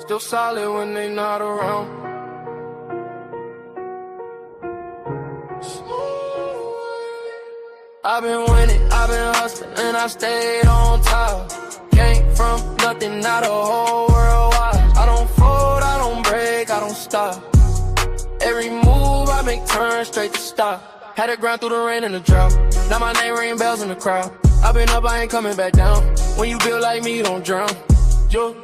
still solid when they not around. I've been winning, I've been hustling, and I stayed on top. Came from nothing, now the whole world watch. I don't fold, I don't break, I don't stop. Every move I make turns straight to stop. Had to grind through the rain and the drought. Now my name ring bells in the crowd. I've been up, I ain't coming back down. When you build like me, you don't drown. Yo,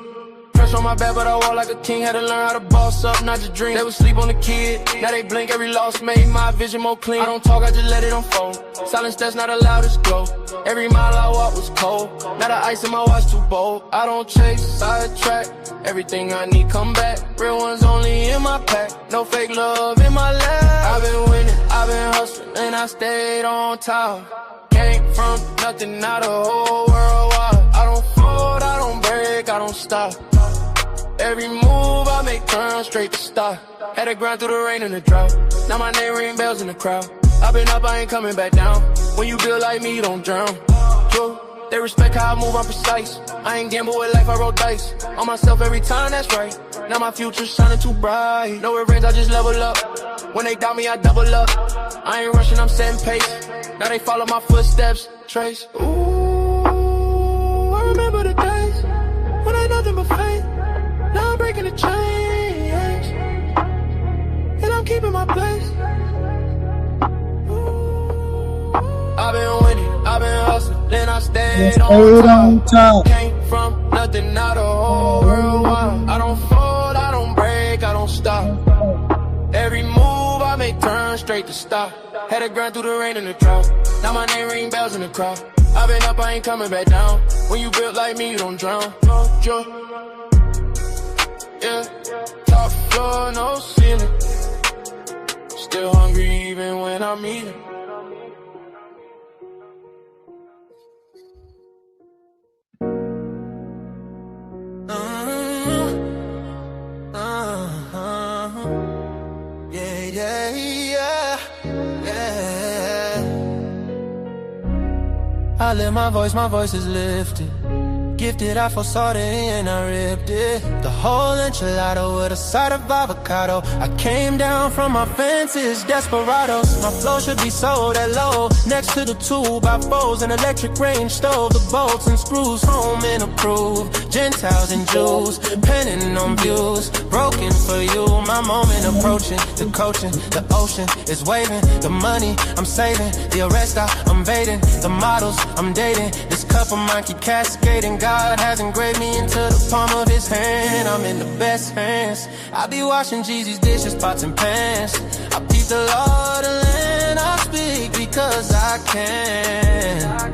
press on my back, but I walk like a king. Had to learn how to boss up, not just dream. They would sleep on the kid, now they blink. Every loss made my vision more clean. I don't talk, I just let it unfold. Silence that's not allowed to glow. Every mile I walk was cold. Now the ice in my watch too bold. I don't chase, sidetrack. Everything I need come back. Real ones only in my pack. No fake love in my lap. I've been winning, I've been hustling, and I stayed on top. Came from nothing, now the whole world watch. I don't fold, I don't break, I don't stop. Every move I make turns straight to stop. Had to grind through the rain and the drought. Now my name ring bells in the crowd. I've been up, I ain't coming back down. When you build like me, you don't drown. Yo, they respect how I move, I'm precise. I ain't gamble with life, I roll dice. On myself every time, that's right. Now my future's shining too bright. No revenge, I just level up. When they doubt me, I double up. I ain't rushing, I'm setting pace. Now they follow my footsteps, trace. Ooh, I remember the days when I had nothing but faith. Now I'm breaking the chains, and I'm keeping my place. I've been winning, I've been hustling, then I stayed on top. Came from nothing, now the whole world wild. I don't fold, I don't break, I don't stop. Every move I make turns straight to stop. Had to grind through the rain and the drought. Now my name ring bells in the crowd. I've been up, I ain't coming back down. When you built like me, you don't drown. Yeah, top floor, no ceiling. Still hungry even when I'm eating. I lift my voice is lifted. Gifted, I foresaw it and I ripped it. The whole enchilada with a side of avocado. I came down from my fences, desperados. My flow should be sold at low. Next to the 2x4s, an electric range stove. The bolts and screws, home and approved. Gentiles and Jews, penning on views. Broken for you, my moment approaching. The coaching, the ocean is waving. The money I'm saving, the arrest I'm evading. The models I'm dating, this cup of mine keep cascading. God has engraved me into the palm of his hand. I'm in the best hands. I be washing Jeezy's dishes, pots and pans. I peep the Lord and I speak because I can.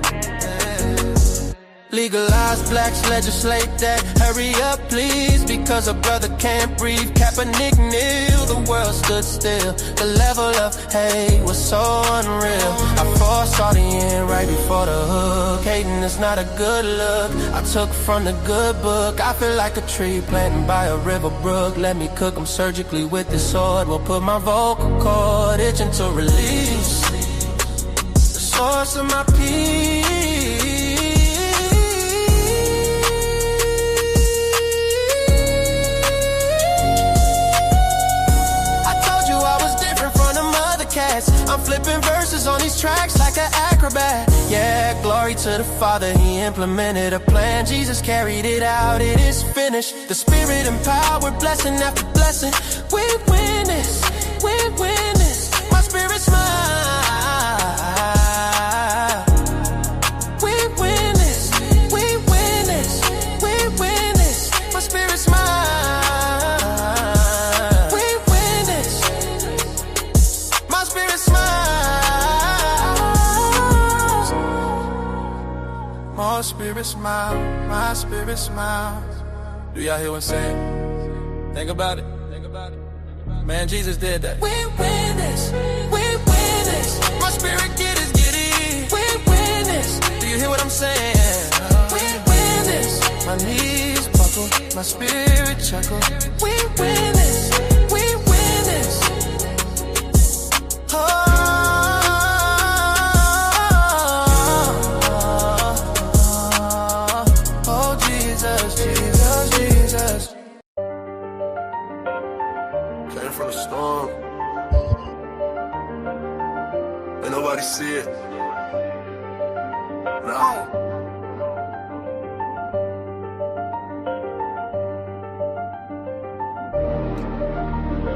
Legalize blacks, legislate that. Hurry up, please, because a brother can't breathe. Kaepernick kneel, the world stood still. The level of hate was so unreal. I foresaw the end right before the hook. Hating is not a good look. I took from the good book. I feel like a tree planted by a river brook. Let me cook them surgically with this sword. Will put my vocal cord itching to release the source of my peace. I'm flipping verses on these tracks like an acrobat. Yeah, glory to the Father, He implemented a plan. Jesus carried it out, it is finished. The Spirit empowered, blessing after blessing. We win this, we win this. My spirit's mine. We win this, we win this, we win this. My spirit's mine. My spirit smile, my spirit smiles. Do y'all hear what I'm saying? Think about it, think about it. Man, Jesus did that. We win this, we win this. My spirit get it. We win this. Do you hear what I'm saying? We win this. My knees buckle, my spirit chuckle. We win this, we win this. Oh.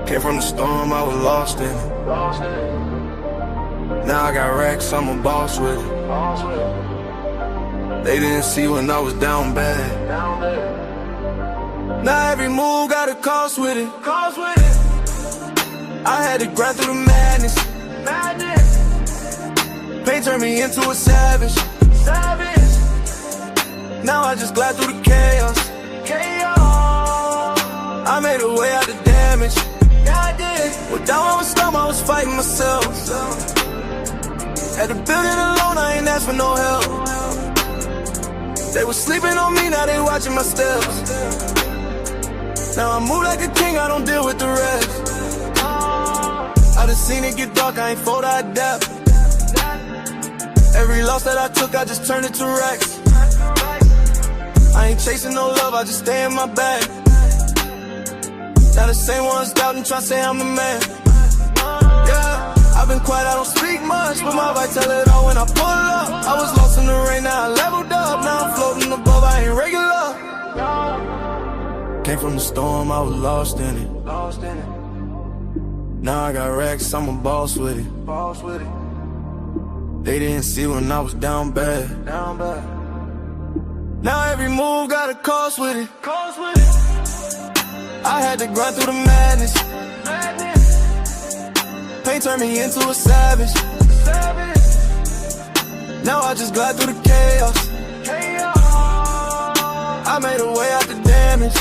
Came from the storm, I was lost in it. Now I got racks, I'm a boss with it. They didn't see when I was down bad. Now every move got a cost with it. I had to grind through the madness. Pain turned me into a savage. Now I just glide through the chaos. I made a way out the damage. Well, down I was slum, I was fighting myself. Had to build it alone, I ain't asked for no help. They was sleeping on me, now they watching my steps. Now I move like a king, I don't deal with the rest. I done seen it get dark, I ain't fold, I adapt. Every loss that I took, I just turned it to racks. I ain't chasing no love, I just stay in my bag. Now the same ones doubting, try to say I'm the man. Yeah, I've been quiet, I don't speak much, but my vibe tell it all when I pull up. I was lost in the rain, now I leveled up. Now I'm floating above, I ain't regular. Came from the storm, I was lost in it. Now I got racks, I'm a boss with it. They didn't see when I was down bad. Now every move got a cost with it. I had to grind through the madness. Pain turned me into a savage. Now I just glide through the chaos. I made a way out the damage.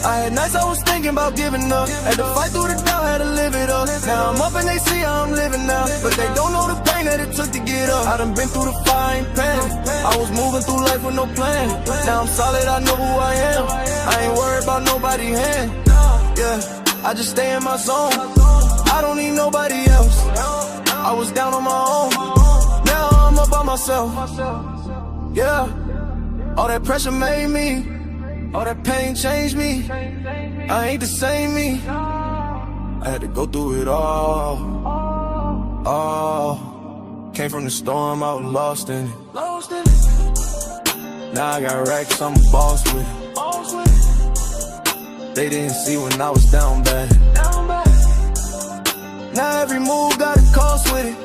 I had nights I was thinking about giving up. Had to fight through the doubt, had to live it up. Now I'm up and they see how I'm living now, but they don't know the pain that it took to get up. I done been through the fire and pain. I was moving through life with no plan. Now I'm solid, I know who I am. I ain't worried about nobody's hand. Yeah, I just stay in my zone. I don't need nobody else. I was down on my own. Now I'm up by myself. Yeah, all that pressure made me. All that pain changed me. I ain't the same me. I had to go through it all. Came from the storm, I was lost in it. Now I got racks, I'm a boss with it. They didn't see when I was down bad. Now every move got a cost with it.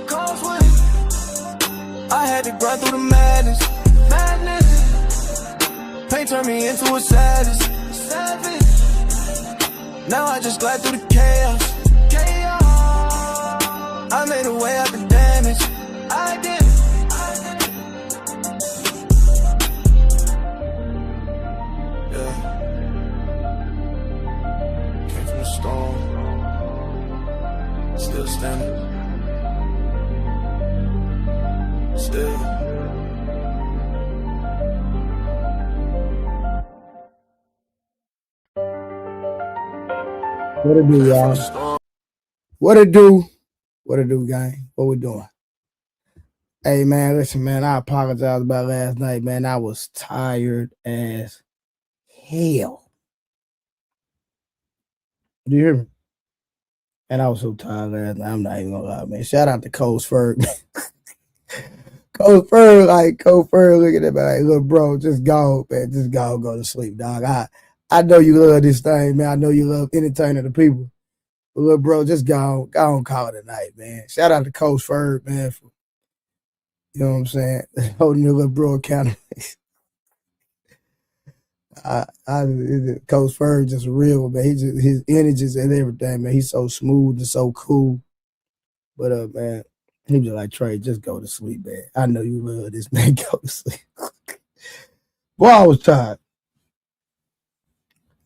I had to grind through the madness. Pain turned me into a savage. Now I just glide through the chaos. I made a way out the damage. I did. Yeah. Came from the storm. Still standing. Still. What it do, y'all? What it do? What it do, gang? What we doing? Hey, man, listen, man, I apologize about last night, man. I was tired as hell. Do you hear me? And I was so tired last night. I'm not even gonna lie, man. Shout out to Coach Ferg. Coach Ferg looking at me like, look, bro, just go, man. Just go to sleep, dog. I know you love this thing, man. I know you love entertaining the people. But look, bro, just go on call it a night, man. Shout out to Coach Ferg, man, for, you know what I'm saying, holding the little bro accountable. Coach Ferg just real, man. His energies and everything, man. He's so smooth and so cool. But man, he was like, Trey, just go to sleep, man. I know you love this, man. Go to sleep. Boy, I was tired.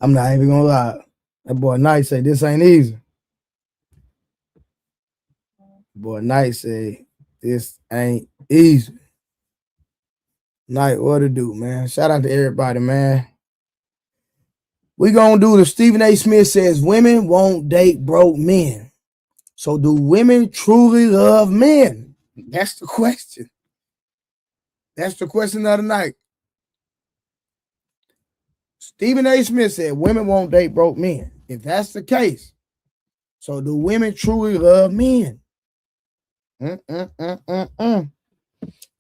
I'm not even gonna lie. That boy Knight say this ain't easy. Boy Knight say this ain't easy. Knight, what to do, man? Shout out to everybody, man. We gonna do the Stephen A. Smith says women won't date broke men. So do women truly love men? That's the question. That's the question of the night. Stephen A. Smith said women won't date broke men. If that's the case, so do women truly love men?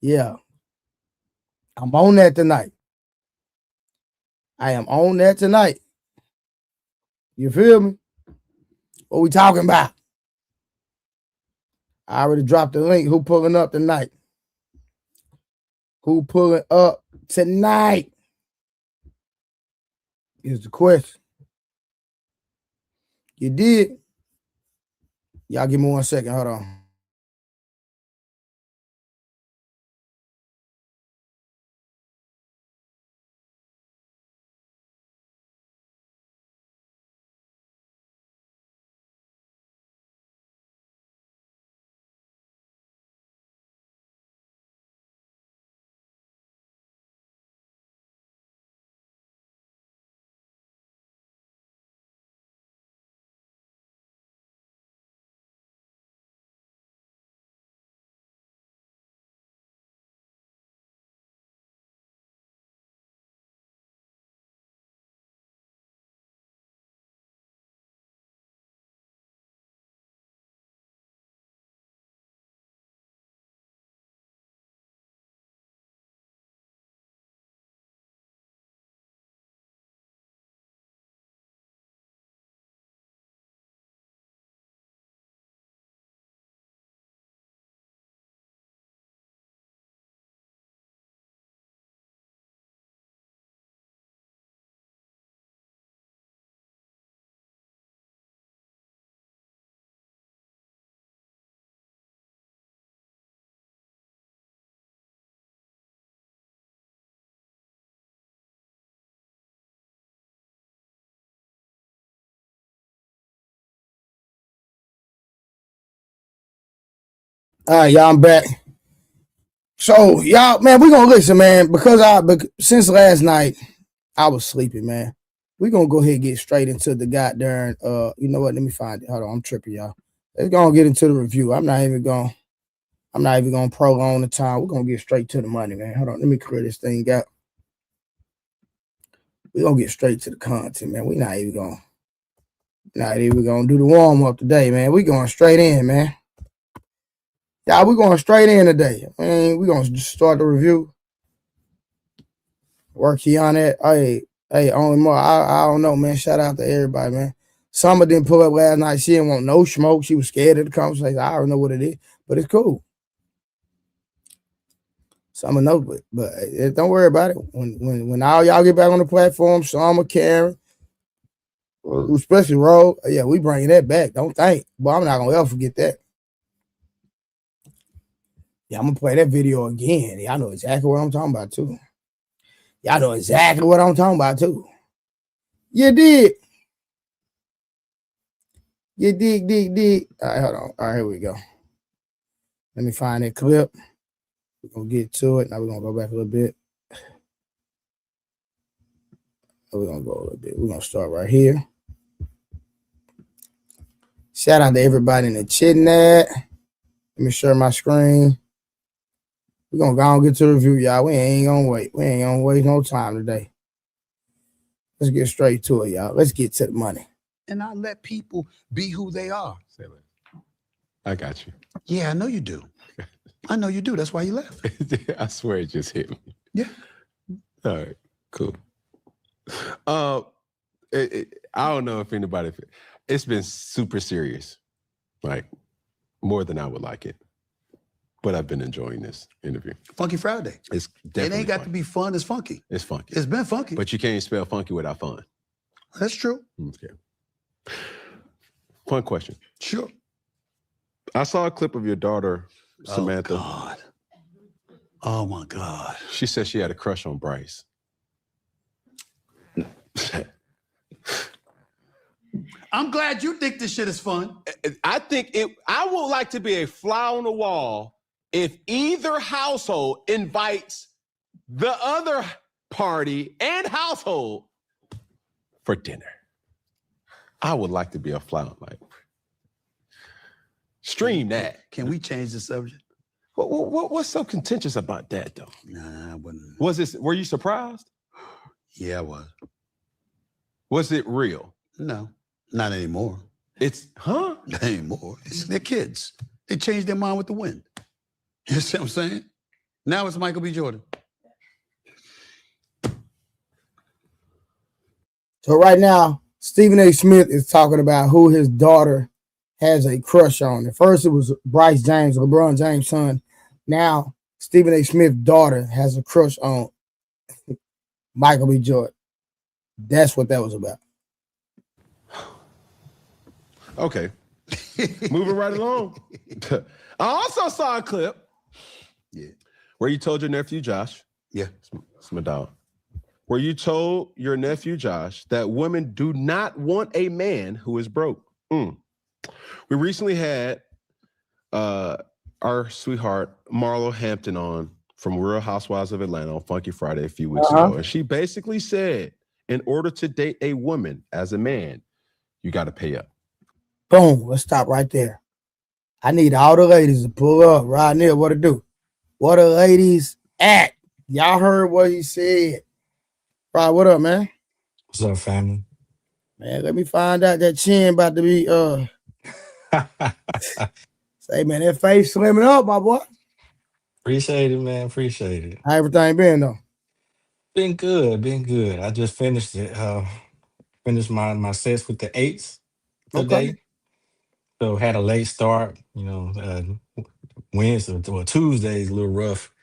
Yeah. I'm on that tonight. I am on that tonight. You feel me? What we talking about? I already dropped the link. Who pulling up tonight? Who pulling up tonight? Is the question. You did? Y'all give me 1 second. Hold on. All right, y'all, I'm back. So, y'all, man, we gonna listen, man, because since last night, I was sleeping, man. We gonna go ahead and get straight into the goddamn, you know what? Let me find it. Hold on, I'm tripping, y'all. Let's go and get into the review. I'm not even gonna prolong the time. We're gonna get straight to the money, man. Hold on, let me clear this thing out. We're gonna get straight to the content, man. We're not even gonna do the warm-up today, man. We going straight in, man. Yeah, we're going straight in today. Man, we're gonna just start the review. Work here on that. Hey, only more. I don't know, man. Shout out to everybody, man. Summer didn't pull up last night. She didn't want no smoke. She was scared of the conversation. I don't know what it is, but it's cool. Summer knows, but don't worry about it. When all y'all get back on the platform, Summer, Karen, especially Roll, yeah, we bringing that back. Don't think. But I'm not gonna ever forget that. Yeah, I'm gonna play that video again. Y'all know exactly what I'm talking about too. Y'all know exactly what I'm talking about too. You did. You dig. All right, hold on. All right, here we go. Let me find that clip. We're gonna get to it. Now we're gonna go back a little bit. We're gonna go a little bit. We're gonna start right here. Shout out to everybody in the chat. Let me share my screen. We're gonna go and get to the review, y'all. We ain't gonna wait. We ain't gonna waste no time today. Let's get straight to it, y'all. Let's get to the money. And I let people be who they are. Say it. I got you. Yeah, I know you do. I know you do. That's why you left. I swear it just hit me. Yeah. All right, cool. I don't know if anybody, it's been super serious, like more than I would like it. But I've been enjoying this interview. Funky Friday. It's definitely It ain't got funky. to be fun. It's funky. It's funky. It's been funky. But you can't spell funky without fun. That's true. Okay. Fun question. Sure. I saw a clip of your daughter, Samantha. Oh, God. Oh, my God. She said she had a crush on Bryce. I'm glad you think this shit is fun. I would like to be a fly on the wall if either household invites the other party and household for dinner. I would like to be a fly on, like, stream that. Can we change the subject? What's so contentious about that, though? Nah, I wouldn't. Were you surprised? Yeah, I was. Was it real? No, not anymore. Huh? Not anymore. They're kids. They change their mind with the wind. You see what I'm saying? Now it's Michael B. Jordan. So right now, Stephen A. Smith is talking about who his daughter has a crush on. At first, it was Bryce James, LeBron James' son. Now, Stephen A. Smith's daughter has a crush on Michael B. Jordan. That's what that was about. Okay. Moving right along. I also saw a clip. Yeah. Where you told your nephew Josh. Yeah. It's my dog. Where you told your nephew Josh that women do not want a man who is broke. We recently had our sweetheart Marlo Hampton on from Real Housewives of Atlanta on Funky Friday a few weeks ago. And she basically said, in order to date a woman as a man, you got to pay up. Boom. Let's stop right there. I need all the ladies to pull up right near. What to do? What the ladies at? Y'all heard what he said. Right, what up, man? What's up, family? Man, let me find out that chin about to be say, man, that face slimming up, my boy. Appreciate it, man. Appreciate it. How everything been though? Been good, been good. I just finished it. Finished my sets with the eights Okay. today. So had a late start. Wednesday, well, Tuesday's a little rough.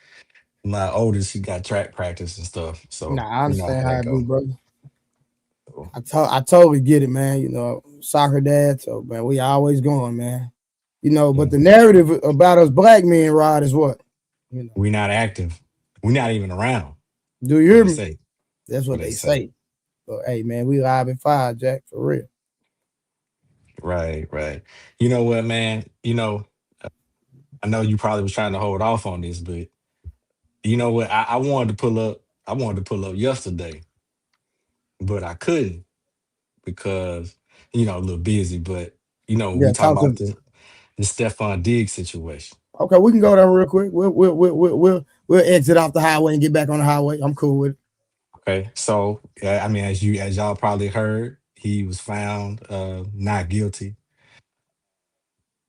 My oldest, she got track practice and stuff. So Nah, I you know how understand how that it be, go. brother. So, I totally get it, man. Soccer dad, so man, we always going, man. But the mhm. narrative about us black men, Rod, is what? We not active. We not even around. Do you What hear they me? say. That's what What they they say. say. But hey, man, we live in fire, Jack, for real. Right, right. You know what, man? I know you probably was trying to hold off on this, but you know what? I wanted to pull up. I wanted to pull up yesterday, but I couldn't because a little busy. But we Yeah, talking talk to about me. the Stephon Diggs situation. Okay, we can go there real quick. We'll exit off the highway and get back on the highway. I'm cool with it. Okay, so I mean, as y'all probably heard, he was found not guilty.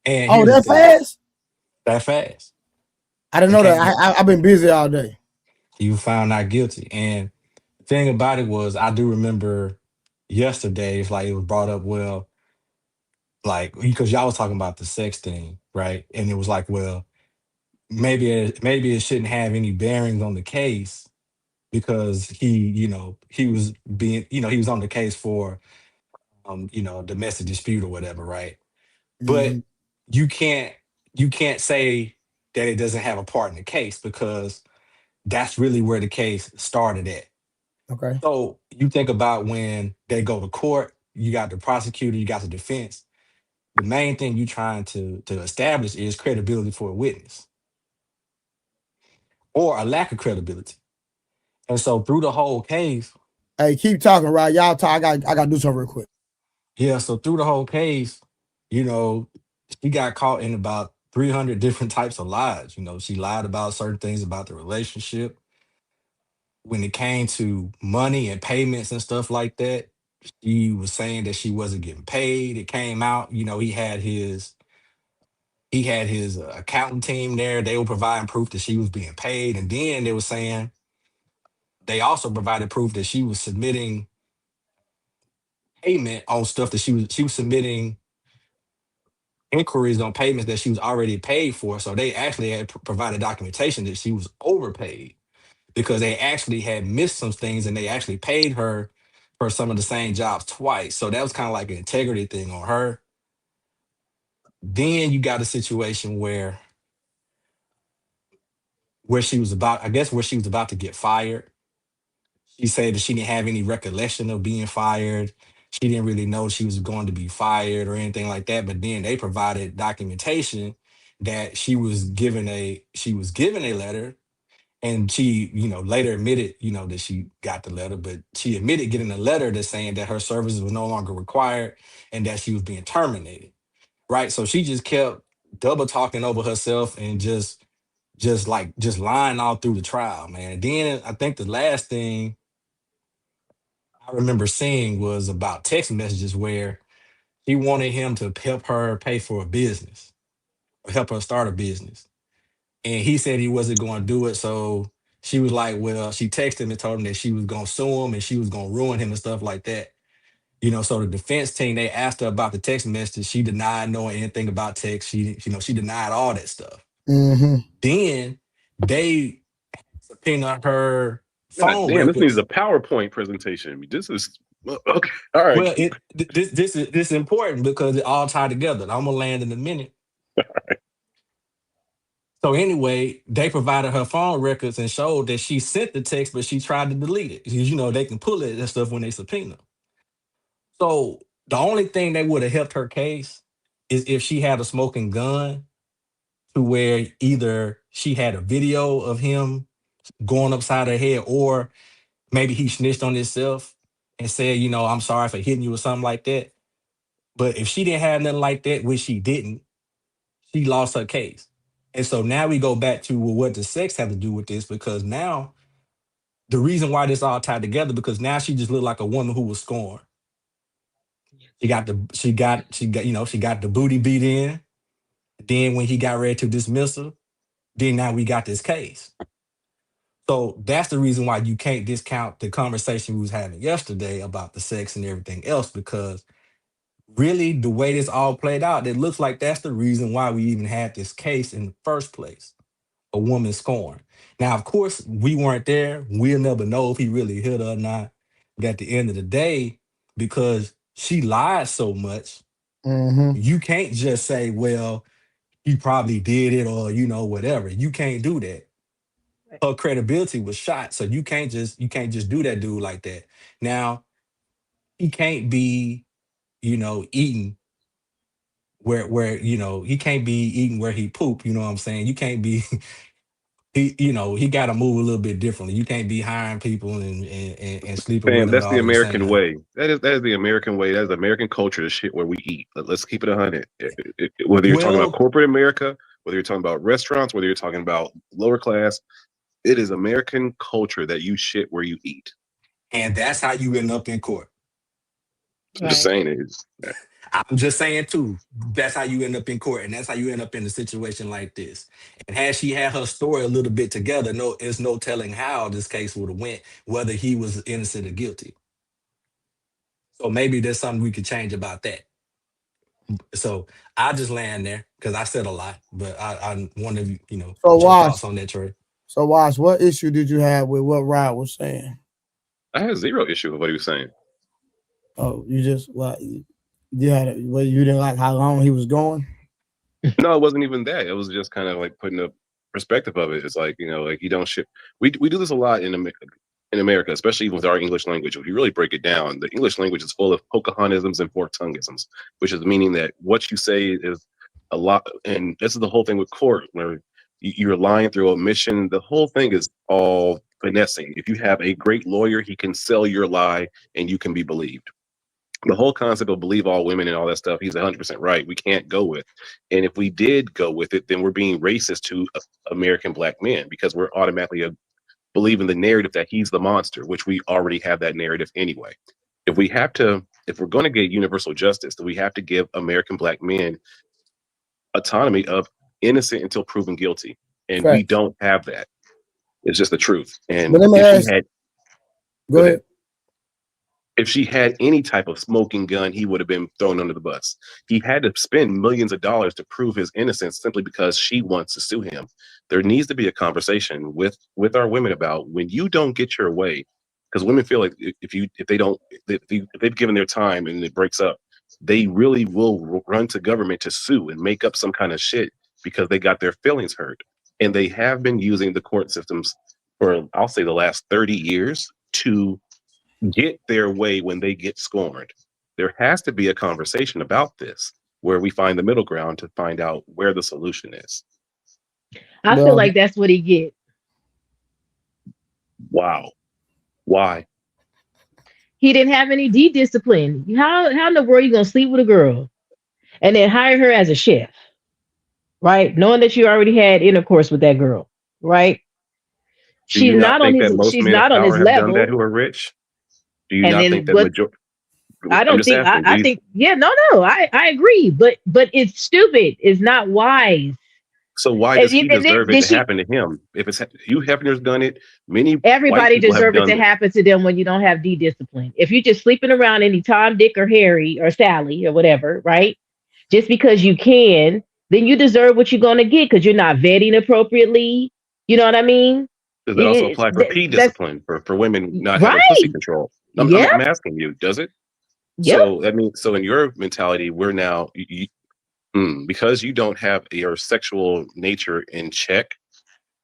And Oh, here's the that thing: fast? that fast, I didn't it know that. came. I've been busy all day. He was found not guilty. And the thing about it was, I do remember yesterday. It's like it was brought up. Well, like because y'all was talking about the sex thing, right? And it was like, well, maybe it shouldn't have any bearings on the case because he was being, he was on the case for domestic dispute or whatever, right? But Hmm. you can't you can't say that it doesn't have a part in the case because that's really where the case started at. Okay. So you think about when they go to court, you got the prosecutor, you got the defense. The main thing you trying to establish is credibility for a witness or a lack of credibility. And so through the whole case, Hey, keep talking, right? Y'all talk. I got to do something real quick. yeah, so through the whole case, you know, she got caught in about 300 different types of lies. She lied about certain things about the relationship. When it came to money and payments and stuff like that, she was saying that she wasn't getting paid. It came out, he had his accounting team there. They were providing proof that she was being paid, and then they were saying they also provided proof that she was submitting payment on stuff that she was submitting inquiries on payments that she was already paid for. So they actually had provided documentation that she was overpaid because they actually had missed some things and they actually paid her for some of the same jobs twice. So that was kind of like an integrity thing on her. Then you got a situation where she was about, I guess, where she was about to get fired. She said that she didn't have any recollection of being fired. She didn't really know she was going to be fired or anything like that. But then they provided documentation that she was given a letter, and she, later admitted, that she got the letter, but she admitted getting a letter that's saying that her services were no longer required and that she was being terminated. Right. So she just kept double talking over herself and just lying all through the trial, man. And then I think the last thing I remember seeing was about text messages where he wanted him to help her pay for a business or help her start a business. And he said he wasn't going to do it. So she was like, well, she texted him and told him that she was going to sue him and she was going to ruin him and stuff like that. So the defense team, they asked her about the text message. She denied knowing anything about text. She denied all that stuff. Mm-hmm. Then they subpoenaed her God phone damn, this needs records. a PowerPoint presentation. This is okay. All right. Well, this is important because it all tied together. I'm gonna land in a minute. So anyway, they provided her phone records and showed that she sent the text, but she tried to delete it. Because they can pull it and stuff when they subpoena. So the only thing that would have helped her case is if she had a smoking gun, to where either she had a video of him going upside her head, or maybe he snitched on himself and said, I'm sorry for hitting you or something like that. But if she didn't have nothing like that, which she didn't, she lost her case. And so now we go back to, well, what does sex have to do with this? Because now the reason why this all tied together, because now she just looked like a woman who was scorned. She got the booty beat in. Then when he got ready to dismiss her, then now we got this case. So that's the reason why you can't discount the conversation we was having yesterday about the sex and everything else, because really the way this all played out, it looks like that's the reason why we even had this case in the first place. A woman scorned. Now, of course, we weren't there. We'll never know if he really hit her or not. But at the end of the day, because she lied so much, Mm-hmm. you can't just say, well, he probably did it, or whatever. You can't do that. Her credibility was shot. So you can't just do that dude like that. Now, he can't be, eating where he can't be eating where he poop, you know what I'm saying? You can't be he got to move a little bit differently. You can't be hiring people and sleeping with Fam, them and that's the all of this American and way. That is the American way. That is American culture, the shit where we eat. Let's keep it 100. Whether you're talking about well, corporate America, whether you're talking about restaurants, whether you're talking about lower class, it is American culture that you shit where you eat. and that's how you end up in court. I'm just Right. saying it is. I'm just saying too. That's how you end up in court, and that's how you end up in a situation like this. And had she had her story a little bit together, there's no telling how this case would have went, whether he was innocent or guilty. So maybe there's something we could change about that. So I just land there because I said a lot, but I wonder, So what your Wash. thoughts on that, Trey. So Wash, what issue did you have with what Rod was saying? I had zero issue with what he was saying. Oh, you just you didn't like how long he was going? No, it wasn't even that. It was just kind of like putting a perspective of it. It's like, like you don't ship. We do this a lot in America, especially with our English language. If you really break it down, the English language is full of Pocahontasms and fork-tongueisms, which is meaning that what you say is a lot. And this is the whole thing with court, where you're lying through omission. The whole thing is all finessing. If you have a great lawyer, he can sell your lie and you can be believed. The whole concept of believe all women and all that stuff, he's 100% right. We can't go with. And if we did go with it, then we're being racist to American black men, because we're automatically believing the narrative that he's the monster, which we already have that narrative anyway. If we're going to get universal justice, then we have to give American black men autonomy of innocent until proven guilty. And we Facts. don't have that. It's just the truth. And But let me if ask. she had, Go ahead. if she had any type of smoking gun, he would have been thrown under the bus. He had to spend millions of dollars to prove his innocence simply because she wants to sue him. There needs to be a conversation with our women about when you don't get your way, because women feel like if they've given their time and it breaks up, they really will run to government to sue and make up some kind of shit because they got their feelings hurt. And they have been using the court systems for, I'll say, the last 30 years to get their way when they get scorned. There has to be a conversation about this where we find the middle ground to find out where the solution is. I feel like that's what he get. Wow. Why? He didn't have any D discipline. How in the world are you gonna sleep with a girl and then hire her as a chef? Right? Knowing that you already had intercourse with that girl, right? Do you not think that most she's men of not on his power have done that level. who are rich? Do you And not think then that what majority? I I'm don't just think asking. I think, yeah, no, I agree. But it's stupid. It's not wise So why does he deserve it to happen to him? If it's Hugh Hefner's done it, many everybody white people have deserves it done to happen to them when you don't have D-discipline. If you're just sleeping around any Tom, Dick, or Harry, or Sally, or whatever, right? Just because you can, then you deserve what you're going to get because you're not vetting appropriately. You know what I mean? Does that also apply for P That's discipline for women not having pussy right. control? Yeah. I'm asking you, does it? Yep. So that means, so in your mentality, we're now because you don't have your sexual nature in check,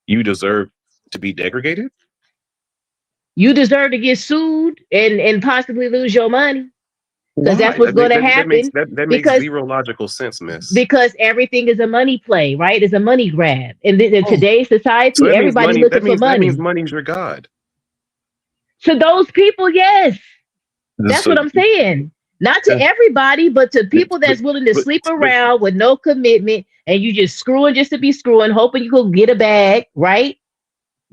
you deserve to be degraded. You deserve to get sued and possibly lose your money because that's Why? what's going to happen. That makes zero logical sense, miss. Because everything is a money play, right? It's a money grab. And in today's So society, that means everybody's money. looking for money. That means money's your god. To those people, yes. That's So, what I'm saying. Not to everybody, but to people that's willing to sleep around with no commitment and you just screwing just to be screwing, hoping you could get a bag, right?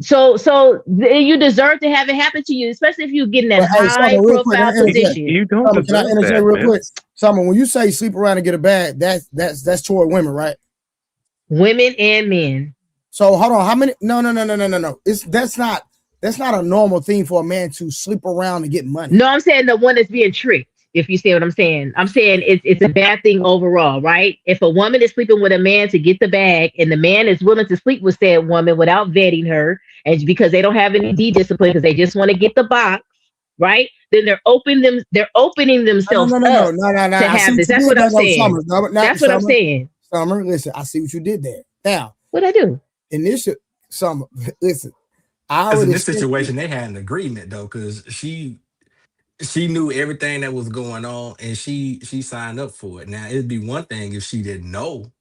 So you deserve to have it happen to you, especially if you're getting that high profile position. You don't Summer, deserve can I interject that, real man. quick? Summer, when you say sleep around and get a bag, that's toward women, right? Women and men. So hold on, how many? No. That's not a normal thing for a man to sleep around and get money. No, I'm saying the one that's being tricked. If you see what I'm saying, I'm saying it's a bad thing overall, right? If a woman is sleeping with a man to get the bag, and the man is willing to sleep with said woman without vetting her, and because they don't have any D-discipline, because they just want to get the box, right? Then they're opening themselves up to have this. That's what I'm saying. That's what I'm saying. Summer, listen, I see what you did there. Now, what I do? Initial Summer, listen. Because in this situation, they had an agreement though, because she knew everything that was going on and she signed up for it. Now it'd be one thing if she didn't know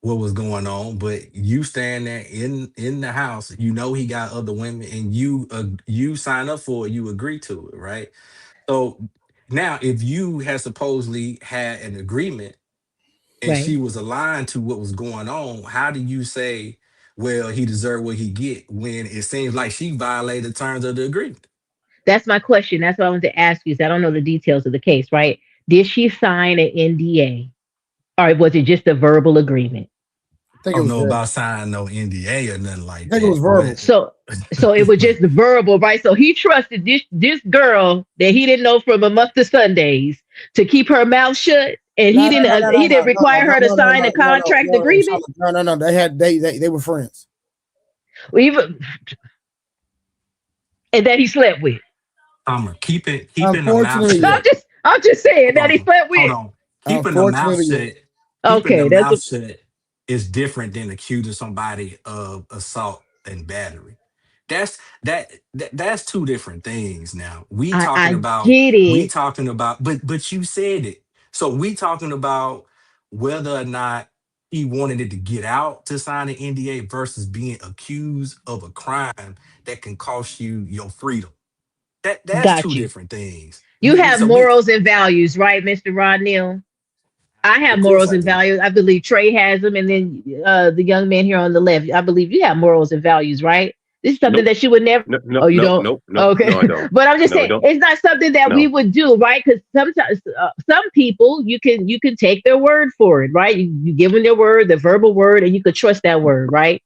what was going on, but you stand there in the house, you know he got other women, and you sign up for it, you agree to it, right? So now if you had supposedly had an agreement and Right. she was aligned to what was going on, how do you say, well, he deserved what he get when it seems like she violated the terms of the agreement? That's my question. That's what I wanted to ask you. So I don't know the details of the case, right? Did she sign an NDA, or was it just a verbal agreement? I don't know about signing no NDA or nothing like that. I think it was verbal. So it was just verbal, right? So he trusted this girl that he didn't know from a month of Sundays to keep her mouth shut, and he didn't require her to sign a contract agreement. No. They were friends. Even and that he slept with. Keeping the mouth shut. I'm just saying that he slept with. Hold on. Keeping the mouth shut. Okay, shut is different than accusing somebody of assault and battery. That's two different things. Now get it. but you said it. So we talking about whether or not he wanted it to get out to sign an NDA versus being accused of a crime that can cost you your freedom. That's two different things. You have morals and values, right, Mr. Rodnell? I have morals and values. I believe Trey has them, and then the young man here on the left. I believe you have morals and values, right? This is something that you would never. No, you don't. Nope. Okay. No, I don't. But I'm just saying it's not something that we would do, right? Because sometimes some people you can take their word for it, right? You give them their word, the verbal word, and you could trust that word, right?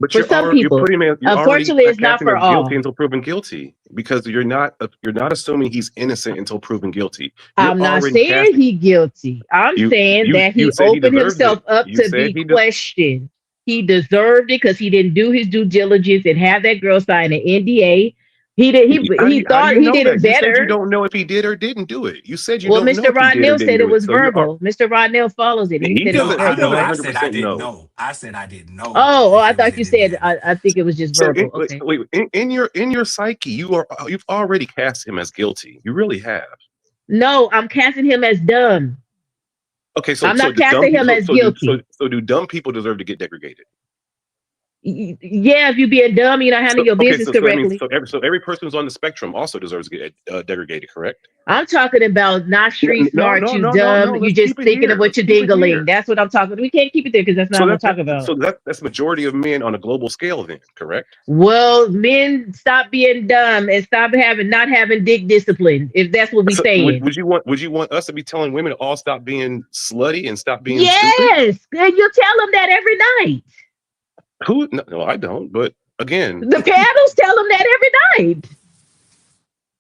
But for some people, unfortunately, it's not for all. Guilty until proven guilty, because you're not assuming he's innocent until proven guilty. I'm not saying he's guilty. I'm saying that he opened himself up to be questioned. He deserved it because he didn't do his due diligence and have that girl sign an NDA. He thought he did it better. You said you don't know if he did or didn't do it. You said you don't know. Well, Mr. Rodnell said it was verbal. Mr. Rodnell follows it. He said it was verbal. I said I didn't know. I said I didn't know. Oh, I thought you said. I think it was just verbal. Okay. Wait, in your psyche, you've already cast him as guilty. You really have. No, I'm casting him as dumb. Okay, so I'm not casting him as guilty. So do dumb people deserve to get degraded? Yeah, if you're being dumb, you're not handling your business correctly. So every person who's on the spectrum also deserves to get degraded, correct? I'm talking about not street smart, you dumb. You just thinking of what you're dingling. That's what I'm talking about. We can't keep it there because that's not what I'm talking about. So that's majority of men on a global scale then, correct? Well, men stop being dumb and stop not having dick discipline, if that's what we're saying. Would you want us to be telling women to all stop being slutty and stop being stupid? And you tell them that every night. Who? No, I don't. But again, The panels tell them that every night.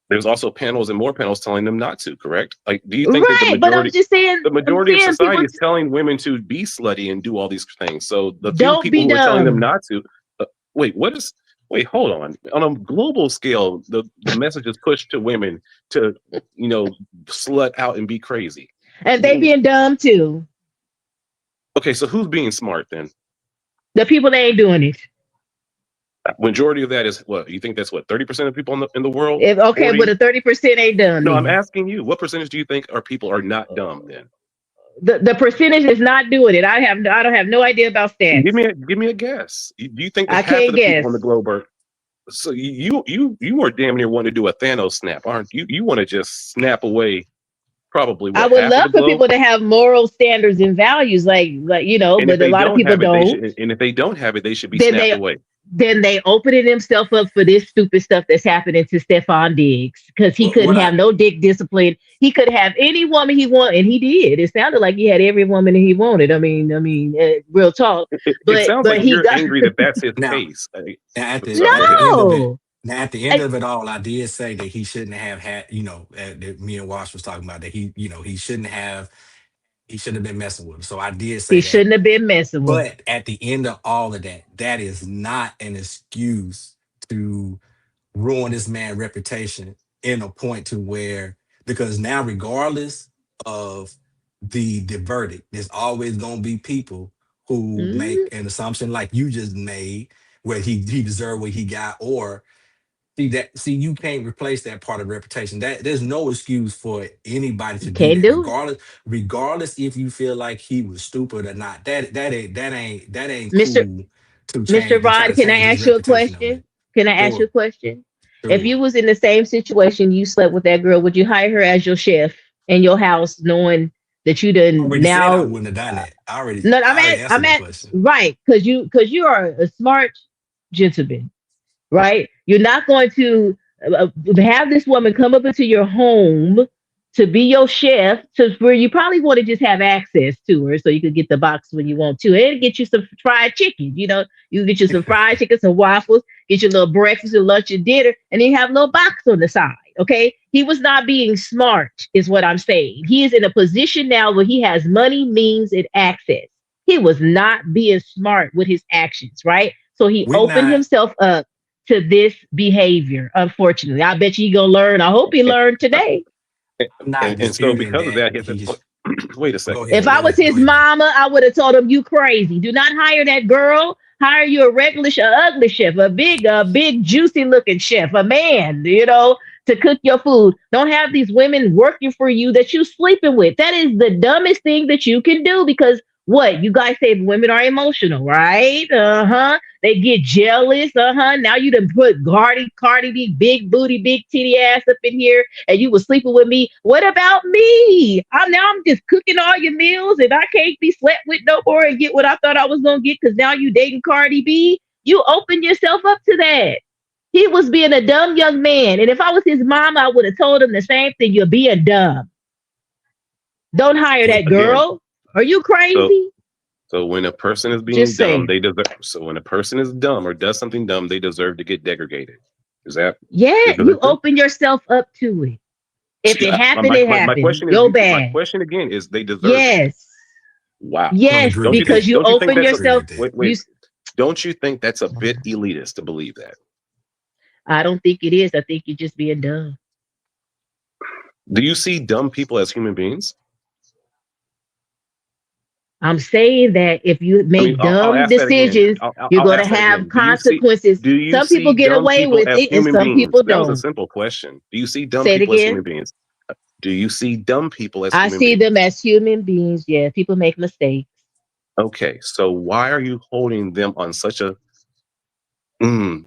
there's also panels and more panels telling them not to. Correct? Like, do you think that Right, but I'm just saying, the majority of people society is telling women to be slutty and do all these things? So the few don't people be who are telling them dumb. not to, wait, what is? Wait, hold on. On a global scale, the message is pushed to women to, slut out and be crazy. And they being dumb too. Okay, so who's being smart then? The people that ain't doing it. Majority of that is what? You think that's what, 30% of people in the world? Okay, 40? but the 30% ain't dumb. No, I'm then. asking you, what percentage do you think people are not dumb then? The percentage is not doing it. I don't have no idea about stats. Give me a guess. Do you think that I half of can't the people guess. on the globe are? So you are damn near want to do a Thanos snap, aren't you? You want to just snap away probably I what, would half of love the for globe? people to have moral standards and values, like And but if a they lot of don't people have it, don't. and if they don't have it, they should be Then snapped away. they opening themselves up for this stupid stuff that's happening to Stephon Diggs because he couldn't What I have no dick discipline. He could have any woman he wanted, and he did. It sounded like he had every woman he wanted. I mean, real talk. It sounds But like he you're got angry that that's his now case. at Go the ahead. end of it. no. Now at the end I, of it all, I did say that he shouldn't have had, that me and Wash was talking about that he shouldn't have been messing with him. So I did he say that. shouldn't have been messing with. But at the end of all of that, that is not an excuse to ruin this man's reputation in a point to where, because now regardless of the verdict, there's always gonna be people who make Mm, an assumption like you just made, where he deserved what he got, or you can't replace that part of reputation. That there's no excuse for anybody to you do can't that, do it, regardless if you feel like he was stupid or not. That ain't Mister cool to Mr. change and try Rod. to Can I change his ask you a reputation over that. question? Can I ask you a Sure, question? If sure. you was in the same situation, you slept with that girl, would you hire her as your chef in your house, knowing that you I didn't already said I now? wouldn't have done that. No, I already answered I'm that at question. right because you are a smart gentleman, right? You're not going to have this woman come up into your home to be your chef, to where you probably want to just have access to her so you could get the box when you want to, and get you some fried chicken. You get you some fried chicken, some waffles, get your little breakfast and lunch and dinner, and then you have a little box on the side. Okay, he was not being smart, is what I'm saying. He is in a position now where he has money, means, and access. He was not being smart with his actions, right? So he We're opened not. himself up to this behavior. Unfortunately, I bet you gonna learn. I hope he learned today. I'm not And so disputing because of that that, wait a Go second. If ahead. I Go was ahead. Go his ahead, man. mama, I would have told him, "You crazy. Do not hire that girl. Hire you a regular, ugly chef, a big, juicy looking chef, a man. To cook your food. Don't have these women working for you that you sleeping with. That is the dumbest thing that you can do because what you guys say women are emotional, right? They get jealous. Now you done put Cardi B, big booty, big titty ass up in here, and you was sleeping with me. What about me? I'm just cooking all your meals, and I can't be slept with no more and get what I thought I was gonna get because now you dating Cardi B. You open yourself up to that. He was being a dumb young man, and if I was his mom, I would have told him the same thing. You're being dumb. Don't hire But that Again, girl. Are you so crazy? so when a person is being Just dumb, saying. they deserve. So when a person is dumb or does something dumb, they deserve to get degraded. Is that Yeah, is you true? open yourself up to it. If See, it happened, my it my happened. question is, Go my bad. question again is, they deserve it. Yes. Wow. I don't Yes, agree Don't you with think? because that. you Don't you think open that's I a agree yourself. with that. wait? Don't you think that's a bit elitist to believe that? I don't think it is. I think you're just being dumb. Do you see dumb people as human beings? I'm saying that if you I mean, make I'll dumb ask that again. decisions, you're I'll going to ask that have again. consequences. Do you Some see people get dumb away people with as it, and human some beings? people That was a don't. simple question. Do you see dumb Say it people as human again. beings? Do you see dumb people as I human see them beings? as human beings. Yeah, people make mistakes. Okay, so why are you holding them on such a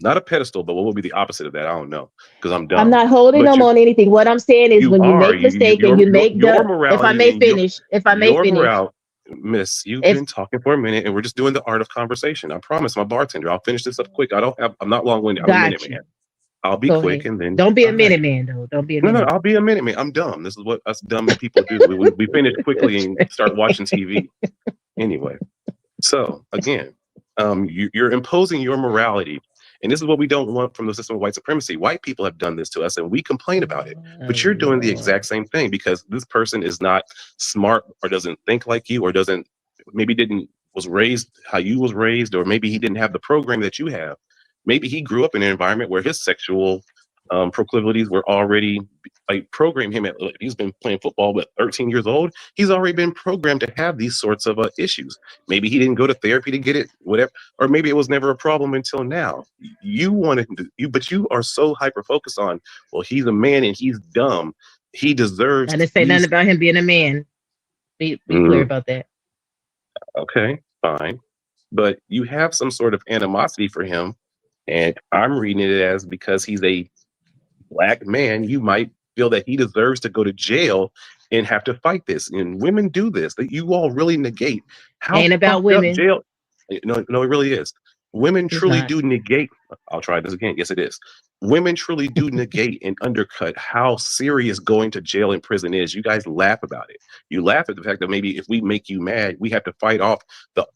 not a pedestal, but what would be the opposite of that? I don't know because I'm I'm dumb. not holding But them on anything. What I'm saying is you when you are make mistake and you make your the, if I morality may and finish, if I may your finish, morale, Miss. You've if been talking for a minute, and we're just doing the art of conversation. I promise, my bartender. I'll finish this up quick. I'm not long winded. I'm a minute got you, man. I'll be go quick, ahead. and then Don't be a all right. minute man though. Don't be a No, no, minute I'll be a minute man. I'm dumb. This is what us dumb people do. We finish quickly and man. start watching TV. Anyway, so again. You're imposing your morality. And this is what we don't want from the system of white supremacy. White people have done this to us and we complain about it. Oh But you're doing the exact Lord. same thing because this person is not smart or doesn't think like you or doesn't maybe didn't was raised how you was raised, or maybe he didn't have the program that you have. Maybe he grew up in an environment where his sexual proclivities were already like programmed him at he's been playing football at 13 years old. He's already been programmed to have these sorts of issues. Maybe he didn't go to therapy to get it, whatever, or maybe it was never a problem until now. You wanted to, but you are so hyper focused on, well, he's a man and he's dumb. He I deserves didn't say nothing these. about him being a man. Be clear Mm, about that. okay, fine, but you have some sort of animosity for him, and I'm reading it as because he's a black man, you might feel that he deserves to go to jail and have to fight this. And women do this. That you all really negate how Ain't about fucked up women. jail. No, no, it really is. Women It's truly not. do negate. I'll try this again. Yes, it is. Women truly do negate and undercut how serious going to jail and prison is. You guys laugh about it. You laugh at the fact that maybe if we make you mad, we have to fight off the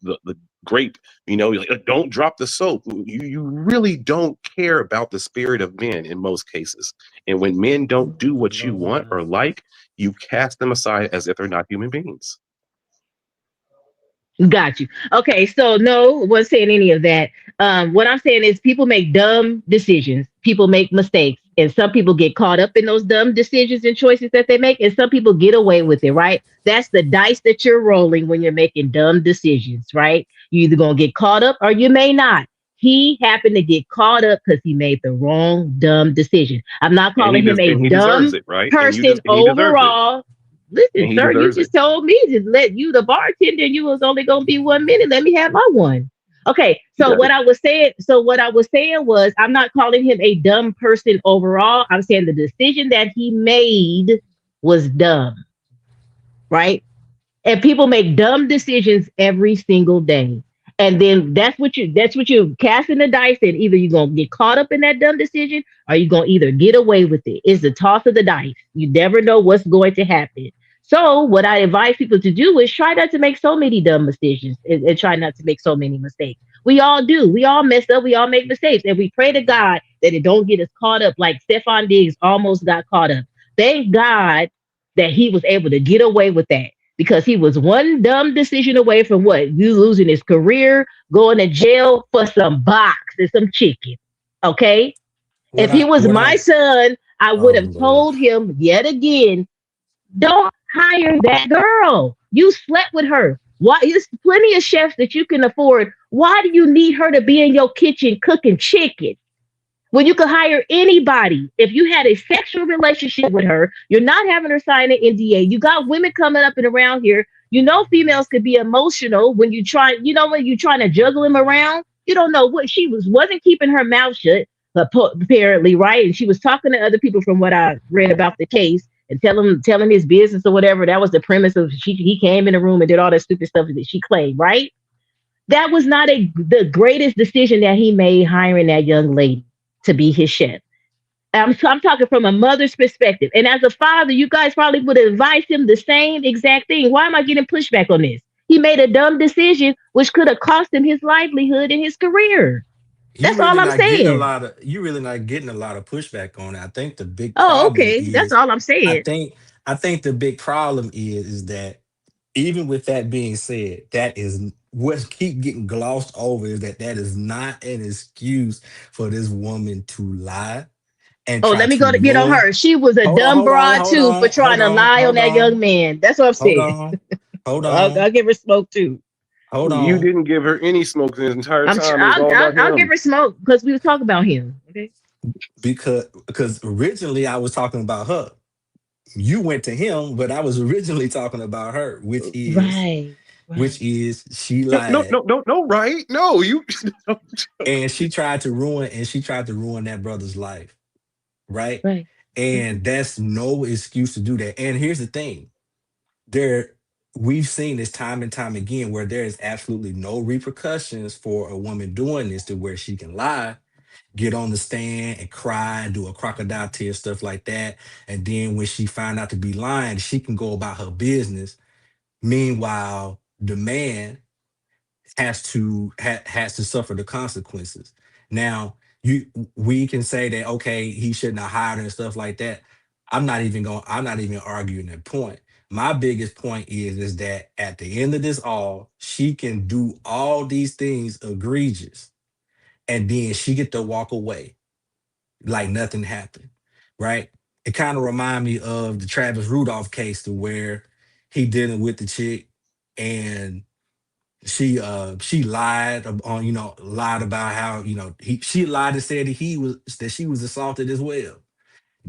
grape. You're like, don't drop the soap. You really don't care about the spirit of men in most cases. And when men don't do what you want or Lord. like, you cast them aside as if they're not human beings. Got you. Okay, so no, wasn't saying any of that. What I'm saying is people make dumb decisions, people make mistakes, and some people get caught up in those dumb decisions and choices that they make, and some people get away with it, right? That's the dice that you're rolling when you're making dumb decisions, right? You either gonna get caught up or you may not. He happened to get caught up because he made the wrong dumb decision. I'm not And calling him a he deserves dumb it, right? person And he deserves it. overall. Listen, And he sir, you deserves it. just told me to let you, the bartender, you was only gonna be 1 minute. Let me have my one. Okay, He so does what it. I was saying, was I'm not calling him a dumb person overall. I'm saying the decision that he made was dumb, right? And people make dumb decisions every single day. And then that's what you casting the dice, and either you're gonna get caught up in that dumb decision or you're gonna either get away with it. It's the toss of the dice. You never know what's going to happen. So what I advise people to do is try not to make so many dumb decisions, and try not to make so many mistakes. We all do. We all mess up. We all make mistakes. And we pray to God that it don't get us caught up like Stefan Diggs almost got caught up. Thank God that he was able to get away with that, because he was one dumb decision away from what? You losing his career, going to jail for some box and some chicken. Okay? What If he I was what my I son, I would oh have Lord. told him yet again, don't hire that girl. You slept with her. Why? There's plenty of chefs that you can afford. Why do you need her to be in your kitchen cooking chicken when you could hire anybody? If you had a sexual relationship with her, you're not having her sign an NDA. You got women coming up and around here. You know, females could be emotional when you try, when you're trying to juggle him around. You don't know what she wasn't keeping her mouth shut, but apparently, right? And she was talking to other people from what I read about the case and telling his business or whatever. That was the premise of he came in the room and did all that stupid stuff that she claimed, right? That was not the greatest decision that he made, hiring that young lady to be his chef. I'm talking from a mother's perspective. And as a father, you guys probably would advise him the same exact thing. Why am I getting pushback on this? He made a dumb decision, which could have cost him his livelihood and his career. That's all I'm saying. You really not getting a lot of pushback on it. I think the big Oh, problem okay. That's is all I'm I saying. think I think the big problem is that even with that being said, that is what keep getting glossed over is that is not an excuse for this woman to lie and Oh, try let me to go to get on ruin. her. She was a dumb broad too for trying to lie on that young man. That's what I'm Hold saying. on, hold I'll on, give her smoke too. hold You on. didn't give her any smoke the entire I'm sure time. It was all about I'll give him. her smoke because we was talking about him. Okay. Because originally I was talking about her. You went to him, but I was originally talking about her, Right. which Right. is she No, no, lied no, no, no, right? No, you. and she tried to ruin that brother's life, right? Right. And that's no excuse to do that. And here's the thing. There we've seen this time and time again where there is absolutely no repercussions for a woman doing this to where she can lie, get on the stand and cry and do a crocodile tear, stuff like that. And then when she found out to be lying, she can go about her business. Meanwhile, the man has to suffer the consequences. Now, you we can say that okay, he shouldn't have hired her and stuff like that. I'm not even arguing that point. My biggest point is that at the end of this all, she can do all these things egregious, and then she get to walk away like nothing happened, right? It kind of remind me of the Travis Rudolph case to where he dealing with the chick and she lied on lied about how she lied and said that she was assaulted as well.